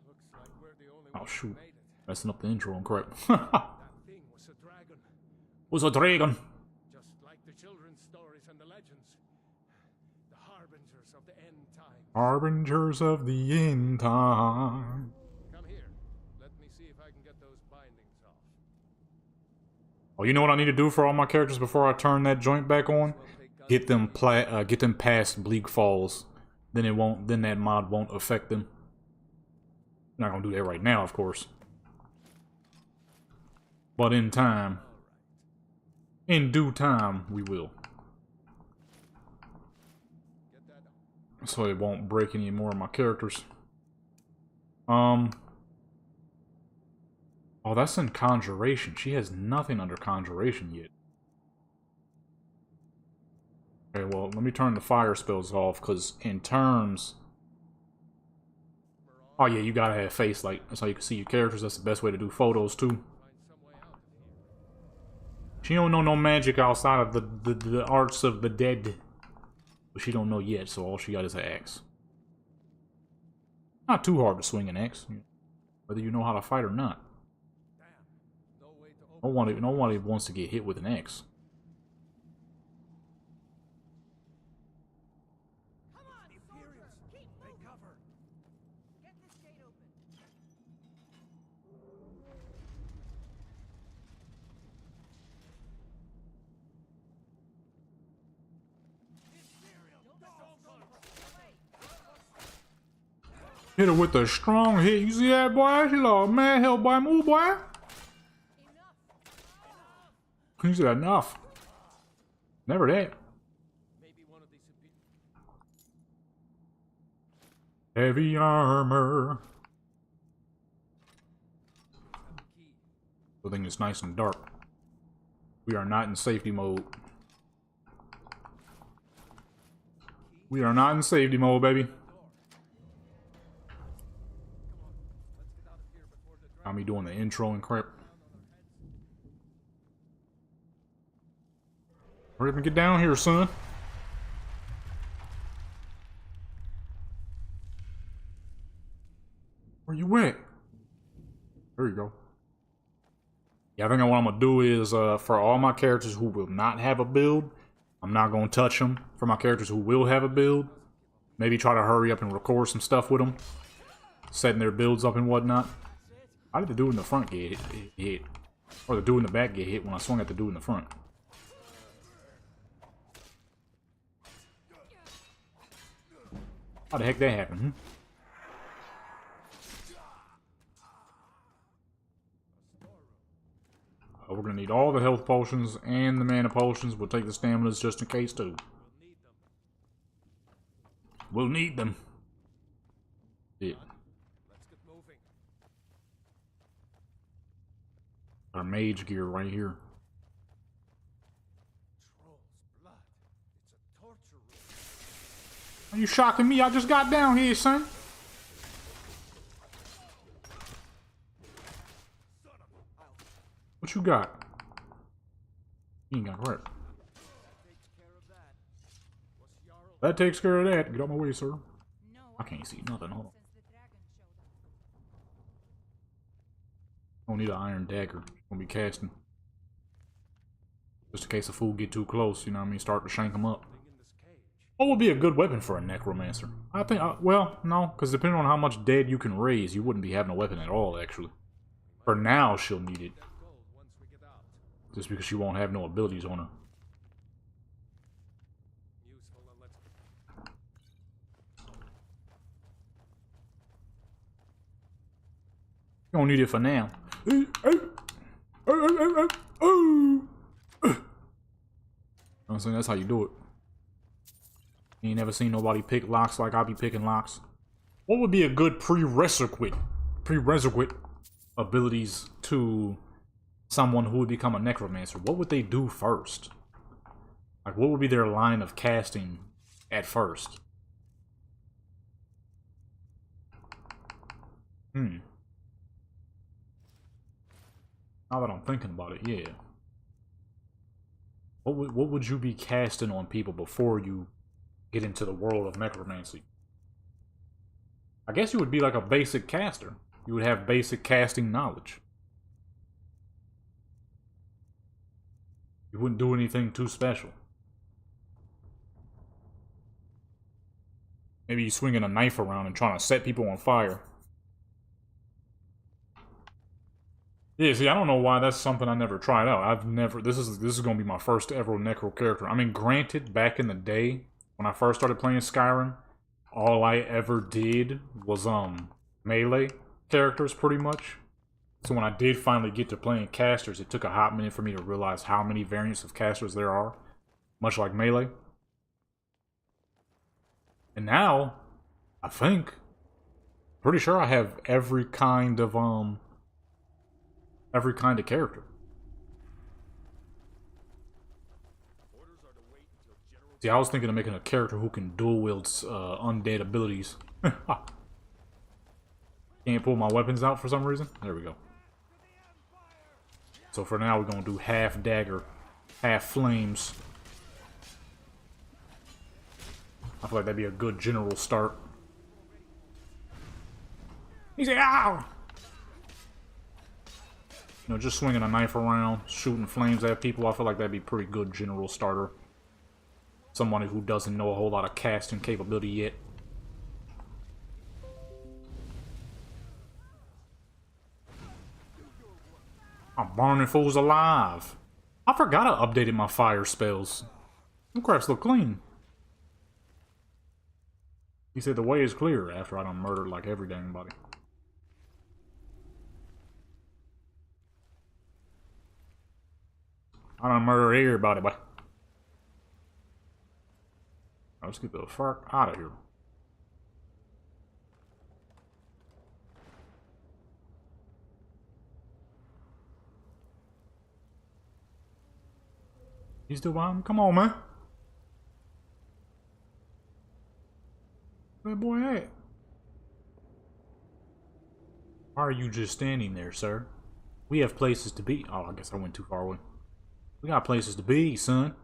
Looks like we're the only Oh ones shoot. who made it. Messing up the intro and crap. That thing was a dragon. Was a dragon. Just like the children's stories and the legends. The harbingers of the end time. Harbingers of the end time. Come here. Let me see if I can get those bindings off. Oh, you know what I need to do for all my characters before I turn that joint back on? Get them past Bleak Falls. Then it won't. Then that mod won't affect them. Not gonna do that right now, of course. But in time, in due time, we will. So it won't break any more of my characters. Oh, that's in Conjuration. She has nothing under Conjuration yet. Okay, well, let me turn the fire spells off, because in terms... Oh yeah, you gotta have face light. That's how you can see your characters. That's the best way to do photos, too. She don't know no magic outside of the arts of the dead. But she don't know yet, so all she got is an axe. Not too hard to swing an axe, whether you know how to fight or not. Nobody wants to get hit with an axe. Come on, soldiers! Keep moving! Cover! Get this gate open. Hit her with a strong hit. You see that, boy? She lost man. Hell, boy, move, boy. He said enough. Never that. Maybe one of these would be... Heavy armor. The thing is nice and dark. We are not in safety mode. We are not in safety mode, baby. Got me doing the intro and crap. Hurry up and get down here, son. Where you at? There you go. Yeah, I think what I'm gonna do is, for all my characters who will not have a build, I'm not gonna touch them. For my characters who will have a build, maybe try to hurry up and record some stuff with them, setting their builds up and whatnot. How did the dude in the front get hit? Or the dude in the back get hit when I swung at the dude in the front? How the heck that happened? Oh, we're gonna need all the health potions and the mana potions. We'll take the staminas just in case too. We'll need them. Yeah. Let's get moving. Our mage gear right here. Troll's blood. It's a torture room. Are you shocking me? I just got down here, son. What you got? You ain't got crap. That takes care of that. Get out my way, sir. I can't see nothing. Hold on. Don't need an iron dagger. Gonna be casting. Just in case a fool get too close, you know what I mean? Start to shank him up. What would be a good weapon for a necromancer? I think, well, no, because depending on how much dead you can raise, you wouldn't be having a weapon at all, actually. For now, she'll need it. Just because she won't have no abilities on her. You don't need it for now. I'm saying that's how you do it. You ain't never seen nobody pick locks like I be picking locks. What would be a good prerequisite abilities to someone who would become a necromancer? What would they do first? Like, what would be their line of casting at first? Now that I'm thinking about it, yeah. What would you be casting on people before you get into the world of necromancy? I guess you would be like a basic caster. You would have basic casting knowledge. You wouldn't do anything too special. Maybe you swinging a knife around and trying to set people on fire. Yeah, see, I don't know why that's something I never tried out. This is gonna be my first ever necro character. I mean, granted, back in the day, when I first started playing Skyrim, all I ever did was, melee characters, pretty much. So when I did finally get to playing casters, it took a hot minute for me to realize how many variants of casters there are. Much like melee. And now, I think, pretty sure I have every kind of character. See, I was thinking of making a character who can dual wield undead abilities. Can't pull my weapons out for some reason. There we go. So for now, we're gonna do half dagger, half flames. I feel like that'd be a good general start. He's like, ow! You know, just swinging a knife around, shooting flames at people, I feel like that'd be a pretty good general starter. Somebody who doesn't know a whole lot of casting capability yet. I'm burning fools alive. I forgot I updated my fire spells. Them craps look clean. He said the way is clear after I done murdered like every dang body. I done murdered everybody, but let's get the fuck out of here. He's still behind me? Come on, man. Where that boy at? Why are you just standing there, sir? We have places to be. Oh, I guess I went too far away. We got places to be, son.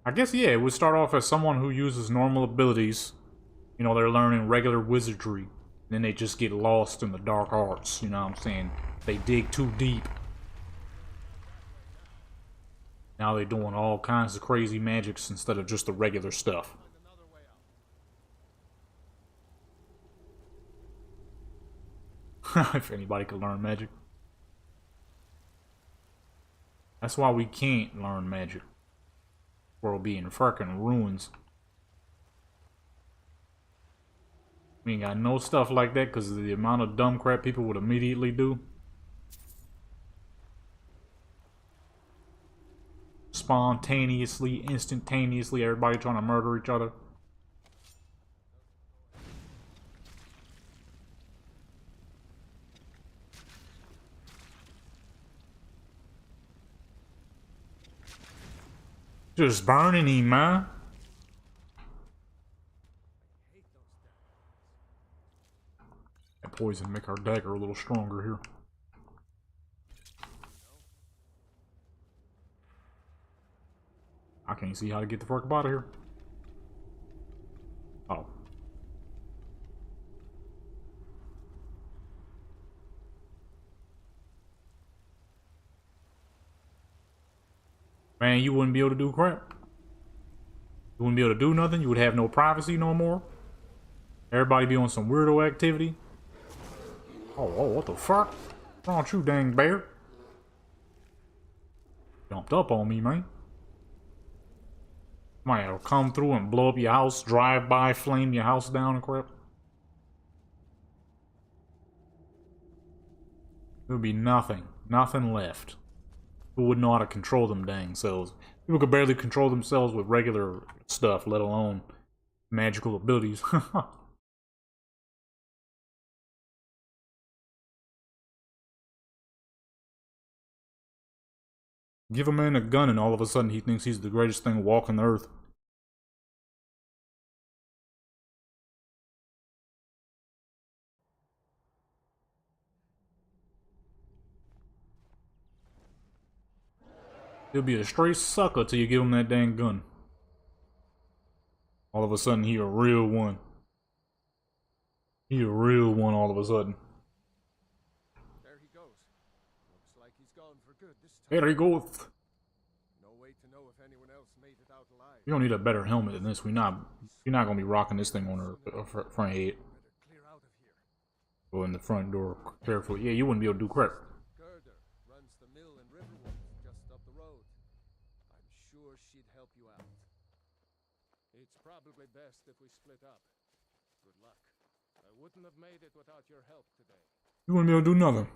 I guess, yeah, it would start off as someone who uses normal abilities. You know, they're learning regular wizardry. And then they just get lost in the dark arts, you know what I'm saying? They dig too deep. Now they're doing all kinds of crazy magics instead of just the regular stuff. If anybody could learn magic. That's why we can't learn magic. We'll be in fucking ruins. We ain't got no stuff like that because of the amount of dumb crap people would immediately do. Spontaneously, instantaneously, everybody trying to murder each other. Just burning him, man. That poison make our dagger a little stronger here. I can't see how to get the fuck up out of here. Oh. Man, you wouldn't be able to do crap. You wouldn't be able to do nothing. You would have no privacy no more. Everybody be on some weirdo activity. Oh, what the fuck? What's wrong with you, dang bear? Jumped up on me, man. Might will come through and blow up your house, drive by, flame your house down and crap. There would be nothing left. People wouldn't know how to control them dang selves. People could barely control themselves with regular stuff, let alone magical abilities. Give a man a gun and all of a sudden he thinks he's the greatest thing walking the earth. He'll be a straight sucker till you give him that dang gun. All of a sudden he a real one. He a real one all of a sudden. There he goes. Looks like he's gone for good this time. There he goes. No way to know if anyone else made it out alive. You don't need a better helmet than this. You're not gonna be rocking this thing on her front head. Better clear out of here. Go in the front door carefully. Yeah, you wouldn't be able to do crap. Gerda runs the mill in Riverwood, just up the road. I'm sure she'd help you out. It's probably best if we split up. Good luck. I wouldn't have made it without your help today. You wouldn't be able to do nothing.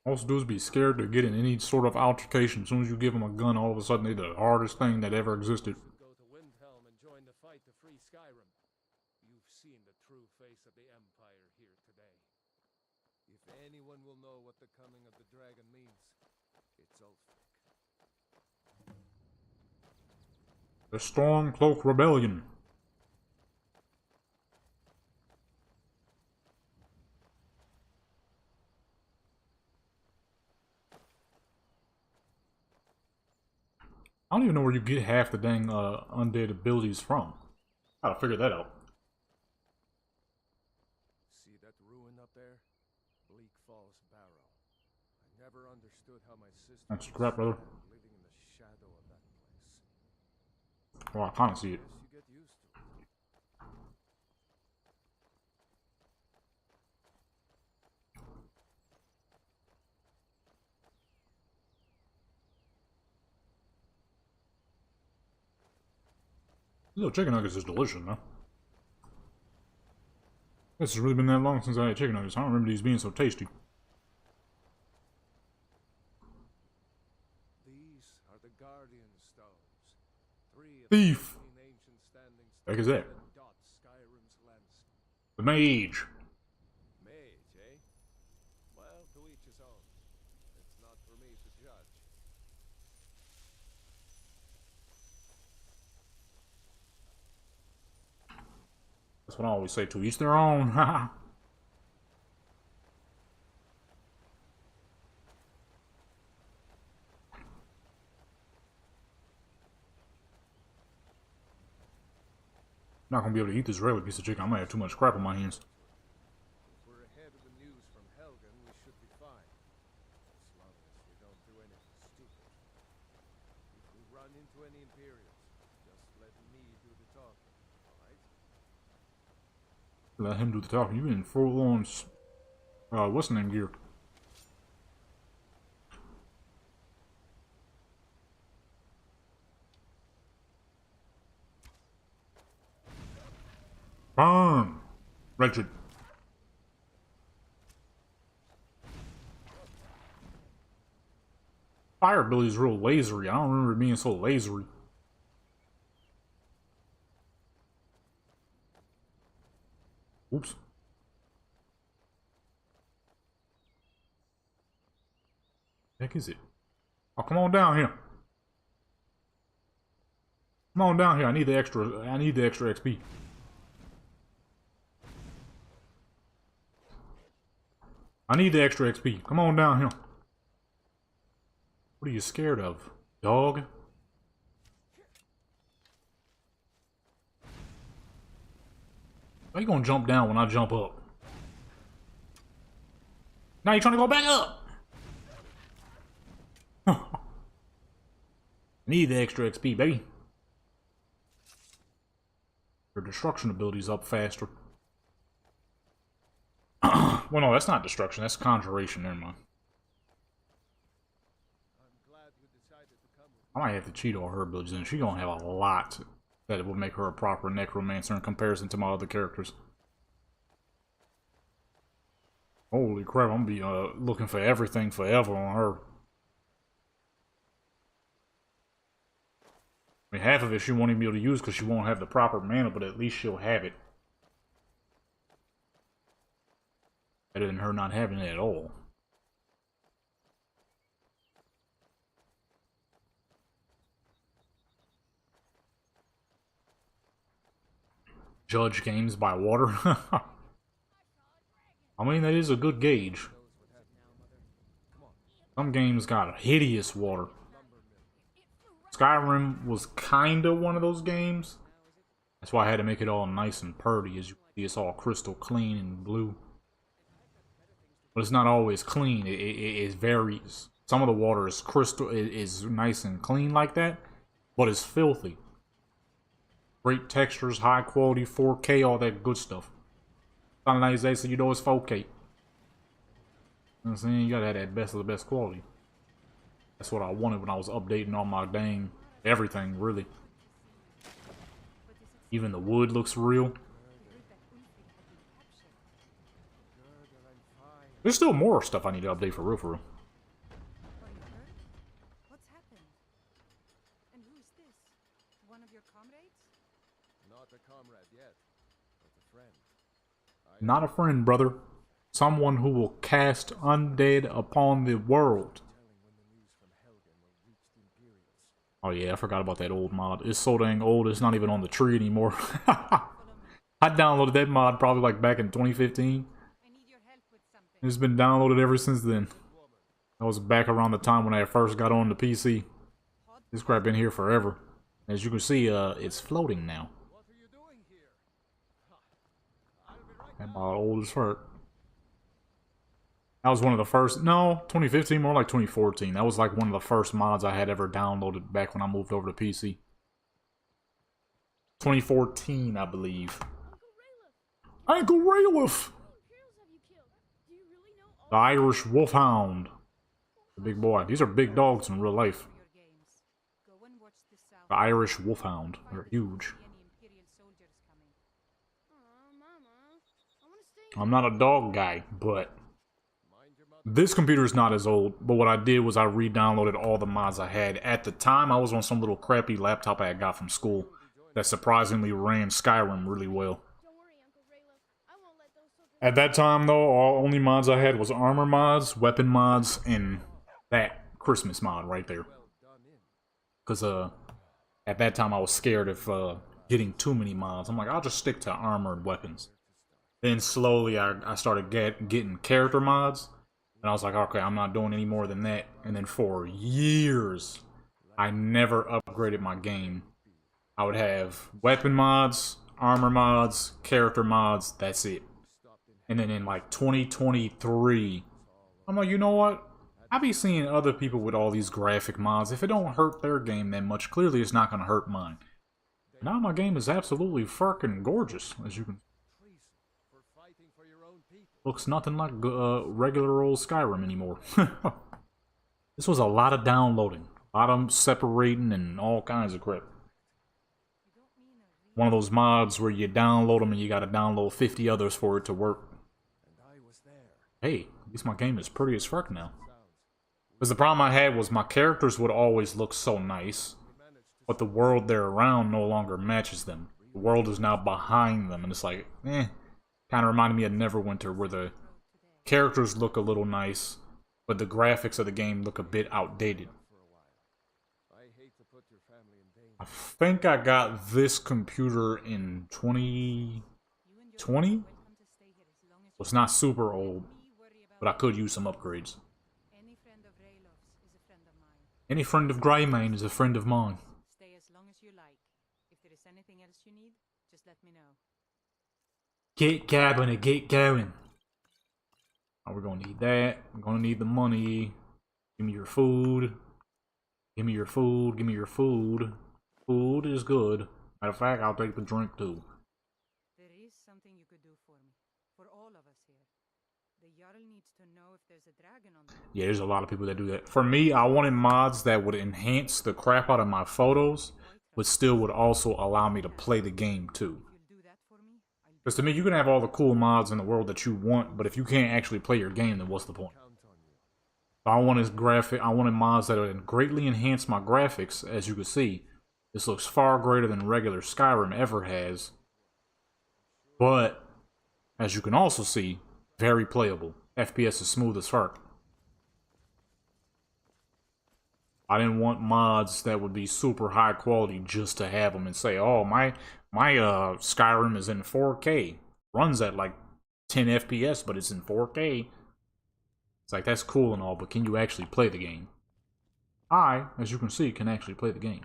Most dudes be scared to get in any sort of altercation. As soon as you give them a gun, all of a sudden they're the hardest thing that ever existed. Go to Windhelm and join the fight to free Skyrim. You've seen the true face of the Empire here today. If anyone will know what the coming of the dragon means, it's Ulfric. The Stormcloak Rebellion. I don't even know where you get half the dang undead abilities from. Gotta figure that out. See that ruin up there? Bleak Falls Barrow. I never understood how my sister That's crap, brother. living in the shadow of that place. Well, I kinda see it. Guess you get used to it. Little chicken nuggets is delicious, man. This has really been that long since I had chicken nuggets. I don't remember these being so tasty. These are the Guardian Stones. 3 of Thief! the ancient standing Heck is stones that? that dot Skyrim's landscape. The mage. Mage, eh? Well, to each his own. It's not for me to judge. That's what I always say, to each their own. Haha. Not gonna be able to eat this regular piece of chicken. I might have too much crap on my hands. If we're ahead of the news from Helgen, we should be fine. As long as we don't do anything stupid. If we run into any Imperials, just let me do the talking, alright? Let him do the talking. You in full on, what's the name gear? Burn! Wretched. Fire ability is real lasery. I don't remember it being so lasery. Oops. Heck is it? Oh, come on down here. Come on down here. I need the extra XP. I need the extra XP. Come on down here. What are you scared of, dog? Why you gonna jump down when I jump up? Now you're trying to go back up. Need the extra XP, baby. Your destruction ability's up faster. Well, no, that's not destruction. That's conjuration. Never mind. I'm glad you decided to come with I might have to cheat all her abilities, and she's gonna have a lot that will make her a proper necromancer in comparison to my other characters. Holy crap! I'm gonna be looking for everything forever on her. I mean, half of it she won't even be able to use because she won't have the proper mana, but at least she'll have it. Better than her not having it at all. Judge games by water. I mean, that is a good gauge. Some games got hideous water. Skyrim was kinda one of those games. That's why I had to make it all nice and purty. As you see, it's all crystal clean and blue. But it's not always clean. It varies. Some of the water is crystal, is nice and clean like that, but it's filthy. Great textures, high quality, 4K, all that good stuff. Some nice days, so you know it's 4K. You know what I'm saying? You gotta have that best of the best quality. That's what I wanted when I was updating all my dang everything, really. Even the wood looks real. There's still more stuff I need to update for real, for real. What, you hurt? What's happened? And who is this? One of your comrades? not a comrade yet, but a friend. Not a friend, brother. Someone who will cast undead upon the world. Telling when the news from Helgen will reach the Imperials. Oh yeah, I forgot about that old mod. It's so dang old, it's not even on the tree anymore. I downloaded that mod probably like back in 2015. I need your help with something. It's been downloaded ever since then. That was back around the time when I first got on the PC. This crap been here forever. As you can see, it's floating now. What are you doing here? I'll be right That down. mod old as fuck. That was one of the first, no, 2015, more like 2014. That was like one of the first mods I had ever downloaded back when I moved over to PC. 2014, I believe. Uncle Rayliff! The Irish Wolfhound. The big boy. These are big dogs in real life. For your games. Go and watch the south. The Irish Wolfhound. They're huge. Any Imperial soldiers coming. Aw, Mama. I want to stay. I'm not a dog guy, but Mind your mother. this computer is not as old. But what I did was I re-downloaded all the mods I had. At the time, I was on some little crappy laptop I had got from school that surprisingly ran Skyrim really well. Don't worry, Uncle Raylo. I won't let those soldiers. At that time, though, all only mods I had was armor mods, weapon mods, and that Christmas mod right there. Because, at that time I was scared of, getting too many mods. I'm like, I'll just stick to armor and weapons. Then slowly I started getting character mods. And I was like, okay, I'm not doing any more than that. And then for years, I never upgraded my game. I would have weapon mods, armor mods, character mods, that's it. And then in like 2023, I'm like, you know what? I be seeing other people with all these graphic mods. If it don't hurt their game that much, clearly it's not going to hurt mine. Now my game is absolutely fucking gorgeous, as you can. For fighting for your own people. Looks nothing like regular old Skyrim anymore. This was a lot of downloading, a lot of separating, and all kinds of crap. One of those mods where you download them and you gotta download 50 others for it to work. And I was there. Hey, at least my game is pretty as fuck now. Because the problem I had was my characters would always look so nice, but the world they're around no longer matches them. The world is now behind them, and it's like, kind of reminded me of Neverwinter, where the characters look a little nice, but the graphics of the game look a bit outdated. I hate to put your family in danger. I think I got this computer in 2020? Welcome to stay here as long as It's not super old, we worry about but I could use some upgrades. any friend of Raylov's is a friend of mine. Any friend of Greymane is a friend of mine. Stay as long as you like. If there is anything else you need, just let me know. Get cabinet, get going. Oh, we're gonna need that. I'm gonna need the money. Give me your food. Give me your food. Give me your food. Food is good. Matter of fact, I'll take the drink too. There is something you could do for me. For all of us here. The Jarl needs to know if there's a dragon on the Yeah, there's a lot of people that do that. For me, I wanted mods that would enhance the crap out of my photos, but still would also allow me to play the game too. If you'll do that for me, I'll Because to me, you can have all the cool mods in the world that you want, but if you can't actually play your game, then what's the point? I wanted mods that would greatly enhance my graphics. As you can see, this looks far greater than regular Skyrim ever has. But, as you can also see, very playable. FPS is smooth as fuck. I didn't want mods that would be super high quality just to have them and say, oh, my Skyrim is in 4K. Runs at like 10 FPS, but it's in 4K. It's like, that's cool and all, but can you actually play the game? I, as you can see, can actually play the game.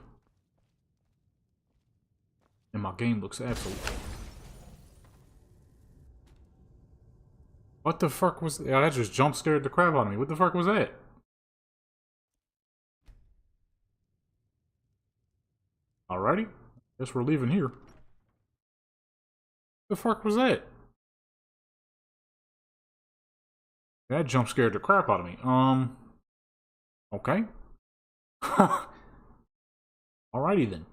And my game looks absolutely... What the fuck was... Yeah, that just jump scared the crap out of me. What the fuck was that? Alrighty. Guess we're leaving here. The fuck was that? That jump scared the crap out of me. Okay. Alrighty then.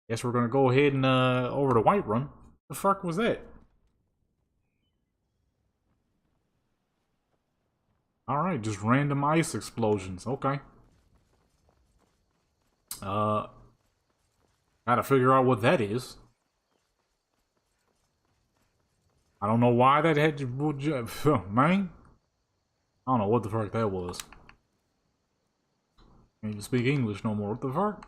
Guess we're gonna go ahead and over to Whiterun. The fuck was that? Alright, just random ice explosions. Okay. Gotta figure out what that is. I don't know why that had to... Man. I don't know what the fuck that was. Can't even speak English no more. What the fuck?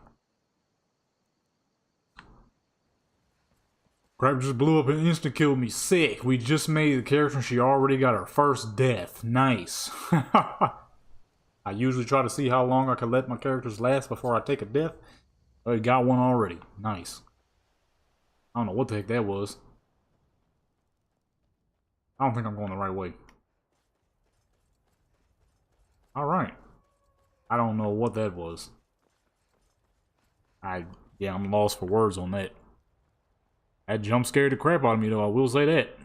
Crap just blew up and instant killed me. Sick. We just made the character and she already got her first death. Nice. I usually try to see how long I can let my characters last before I take a death. I got one already. Nice. I don't know what the heck that was. I don't think I'm going the right way. Alright. I don't know what that was. Yeah, I'm lost for words on that. That jump scared the crap out of me though, I will say that.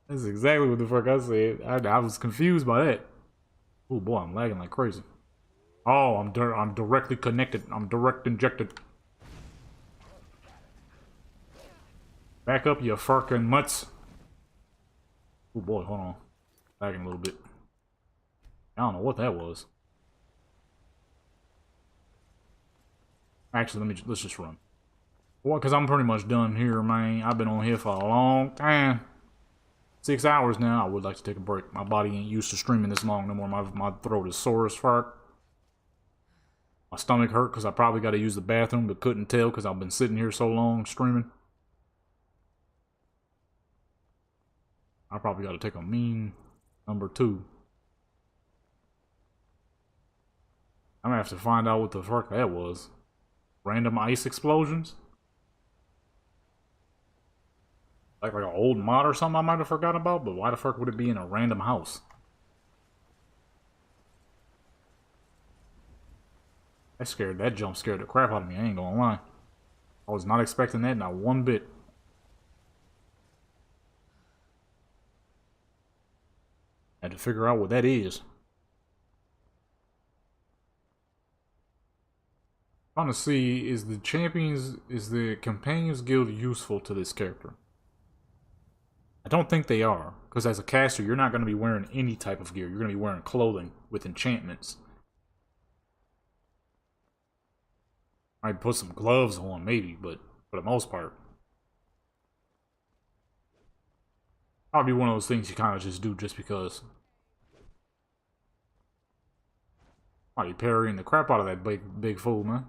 That's exactly what the fuck I said. I was confused by that. Oh boy, I'm lagging like crazy. Oh, I'm directly connected. I'm direct injected. Back up, you fucking mutts. Oh boy, hold on. Lagging a little bit. I don't know what that was. Actually, let's just run. Well, because I'm pretty much done here, man. I've been on here for a long time. 6 hours now. I would like to take a break. My body ain't used to streaming this long no more. My throat is sore as fuck. My stomach hurt because I probably got to use the bathroom, but couldn't tell because I've been sitting here so long streaming. I probably got to take a mean number 2. I'm gonna have to find out what the fuck that was. Random ice explosions? Like an old mod or something I might have forgot about, but why the fuck would it be in a random house? That jump scared the crap out of me, I ain't gonna lie. I was not expecting that, not one bit. I had to figure out what that is. I'm trying to see, is the Companions Guild useful to this character? I don't think they are, because as a caster, you're not going to be wearing any type of gear. You're going to be wearing clothing with enchantments. Might put some gloves on, maybe, but for the most part. Probably one of those things you kind of just do just because. Might be parrying the crap out of that big fool, man.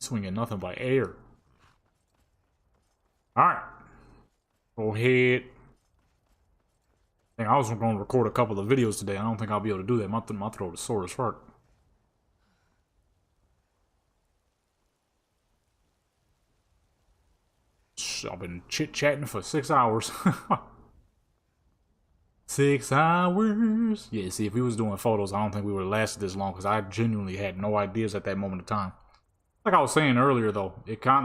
Swinging nothing but air. Alright. Go ahead. I was going to record a couple of videos today. I don't think I'll be able to do that. My throat is sore as fuck. I've been chit-chatting for 6 hours. 6 hours. Yeah, see, if we was doing photos, I don't think we would have lasted this long because I genuinely had no ideas at that moment of time. Like I was saying earlier, though,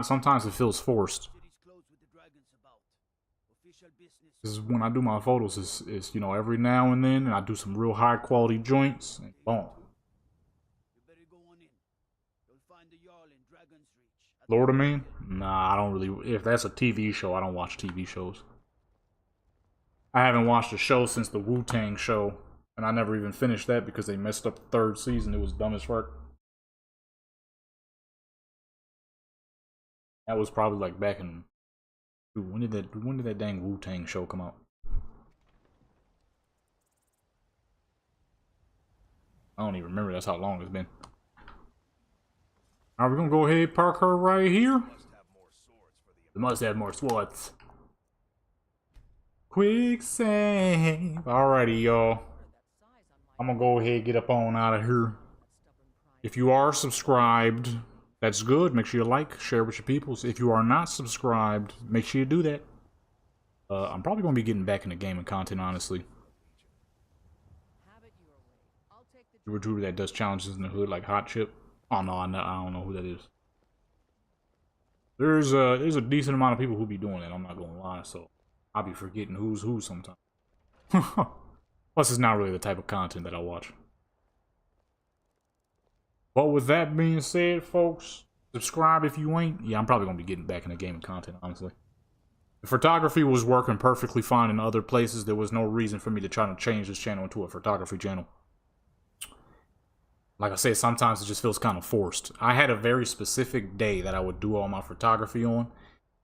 sometimes it feels forced. Because when I do my photos, it's you know, every now and then, and I do some real high quality joints, and boom. Lord of Man? Nah, I don't really. If that's a TV show, I don't watch TV shows. I haven't watched a show since the Wu-Tang show, and I never even finished that because they messed up the 3rd season. It was dumb as fuck. That was probably like back in. Dude, when did that dang Wu-Tang show come out? I don't even remember. That's how long it's been. Alright, we're gonna go ahead and park her right here. We must have more swords. Quick save. Alrighty, y'all. I'm gonna go ahead and get up on out of here. If you are subscribed, that's good. Make sure you like, share with your peoples. If you are not subscribed, make sure you do that. I'm probably gonna be getting back into gaming content, honestly. YouTuber that does challenges in the hood like Hot Chip. Oh no, I don't know who that is. There's a decent amount of people who be doing that. I'm not gonna lie, so I'll be forgetting who's who sometimes. Plus, it's not really the type of content that I watch. But with that being said, folks, subscribe if you ain't. Yeah, I'm probably gonna be getting back into gaming content, honestly. The photography was working perfectly fine in other places. There was no reason for me to try to change this channel into a photography channel. Like I said, sometimes it just feels kind of forced. I had a very specific day that I would do all my photography on.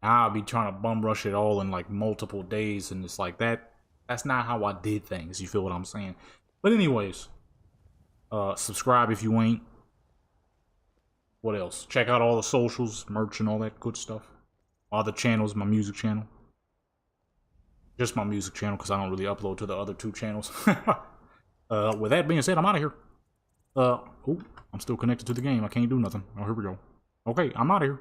I'll be trying to bum rush it all in like multiple days, and it's like that's not how I did things. You feel what I'm saying? But anyways, subscribe if you ain't. What else? Check out all the socials, merch, and all that good stuff. All the channels, my music channel. Just my music channel, because I don't really upload to the other 2 channels. With that being said, I'm out of here. Oh, I'm still connected to the game. I can't do nothing. Oh, here we go. Okay, I'm out of here.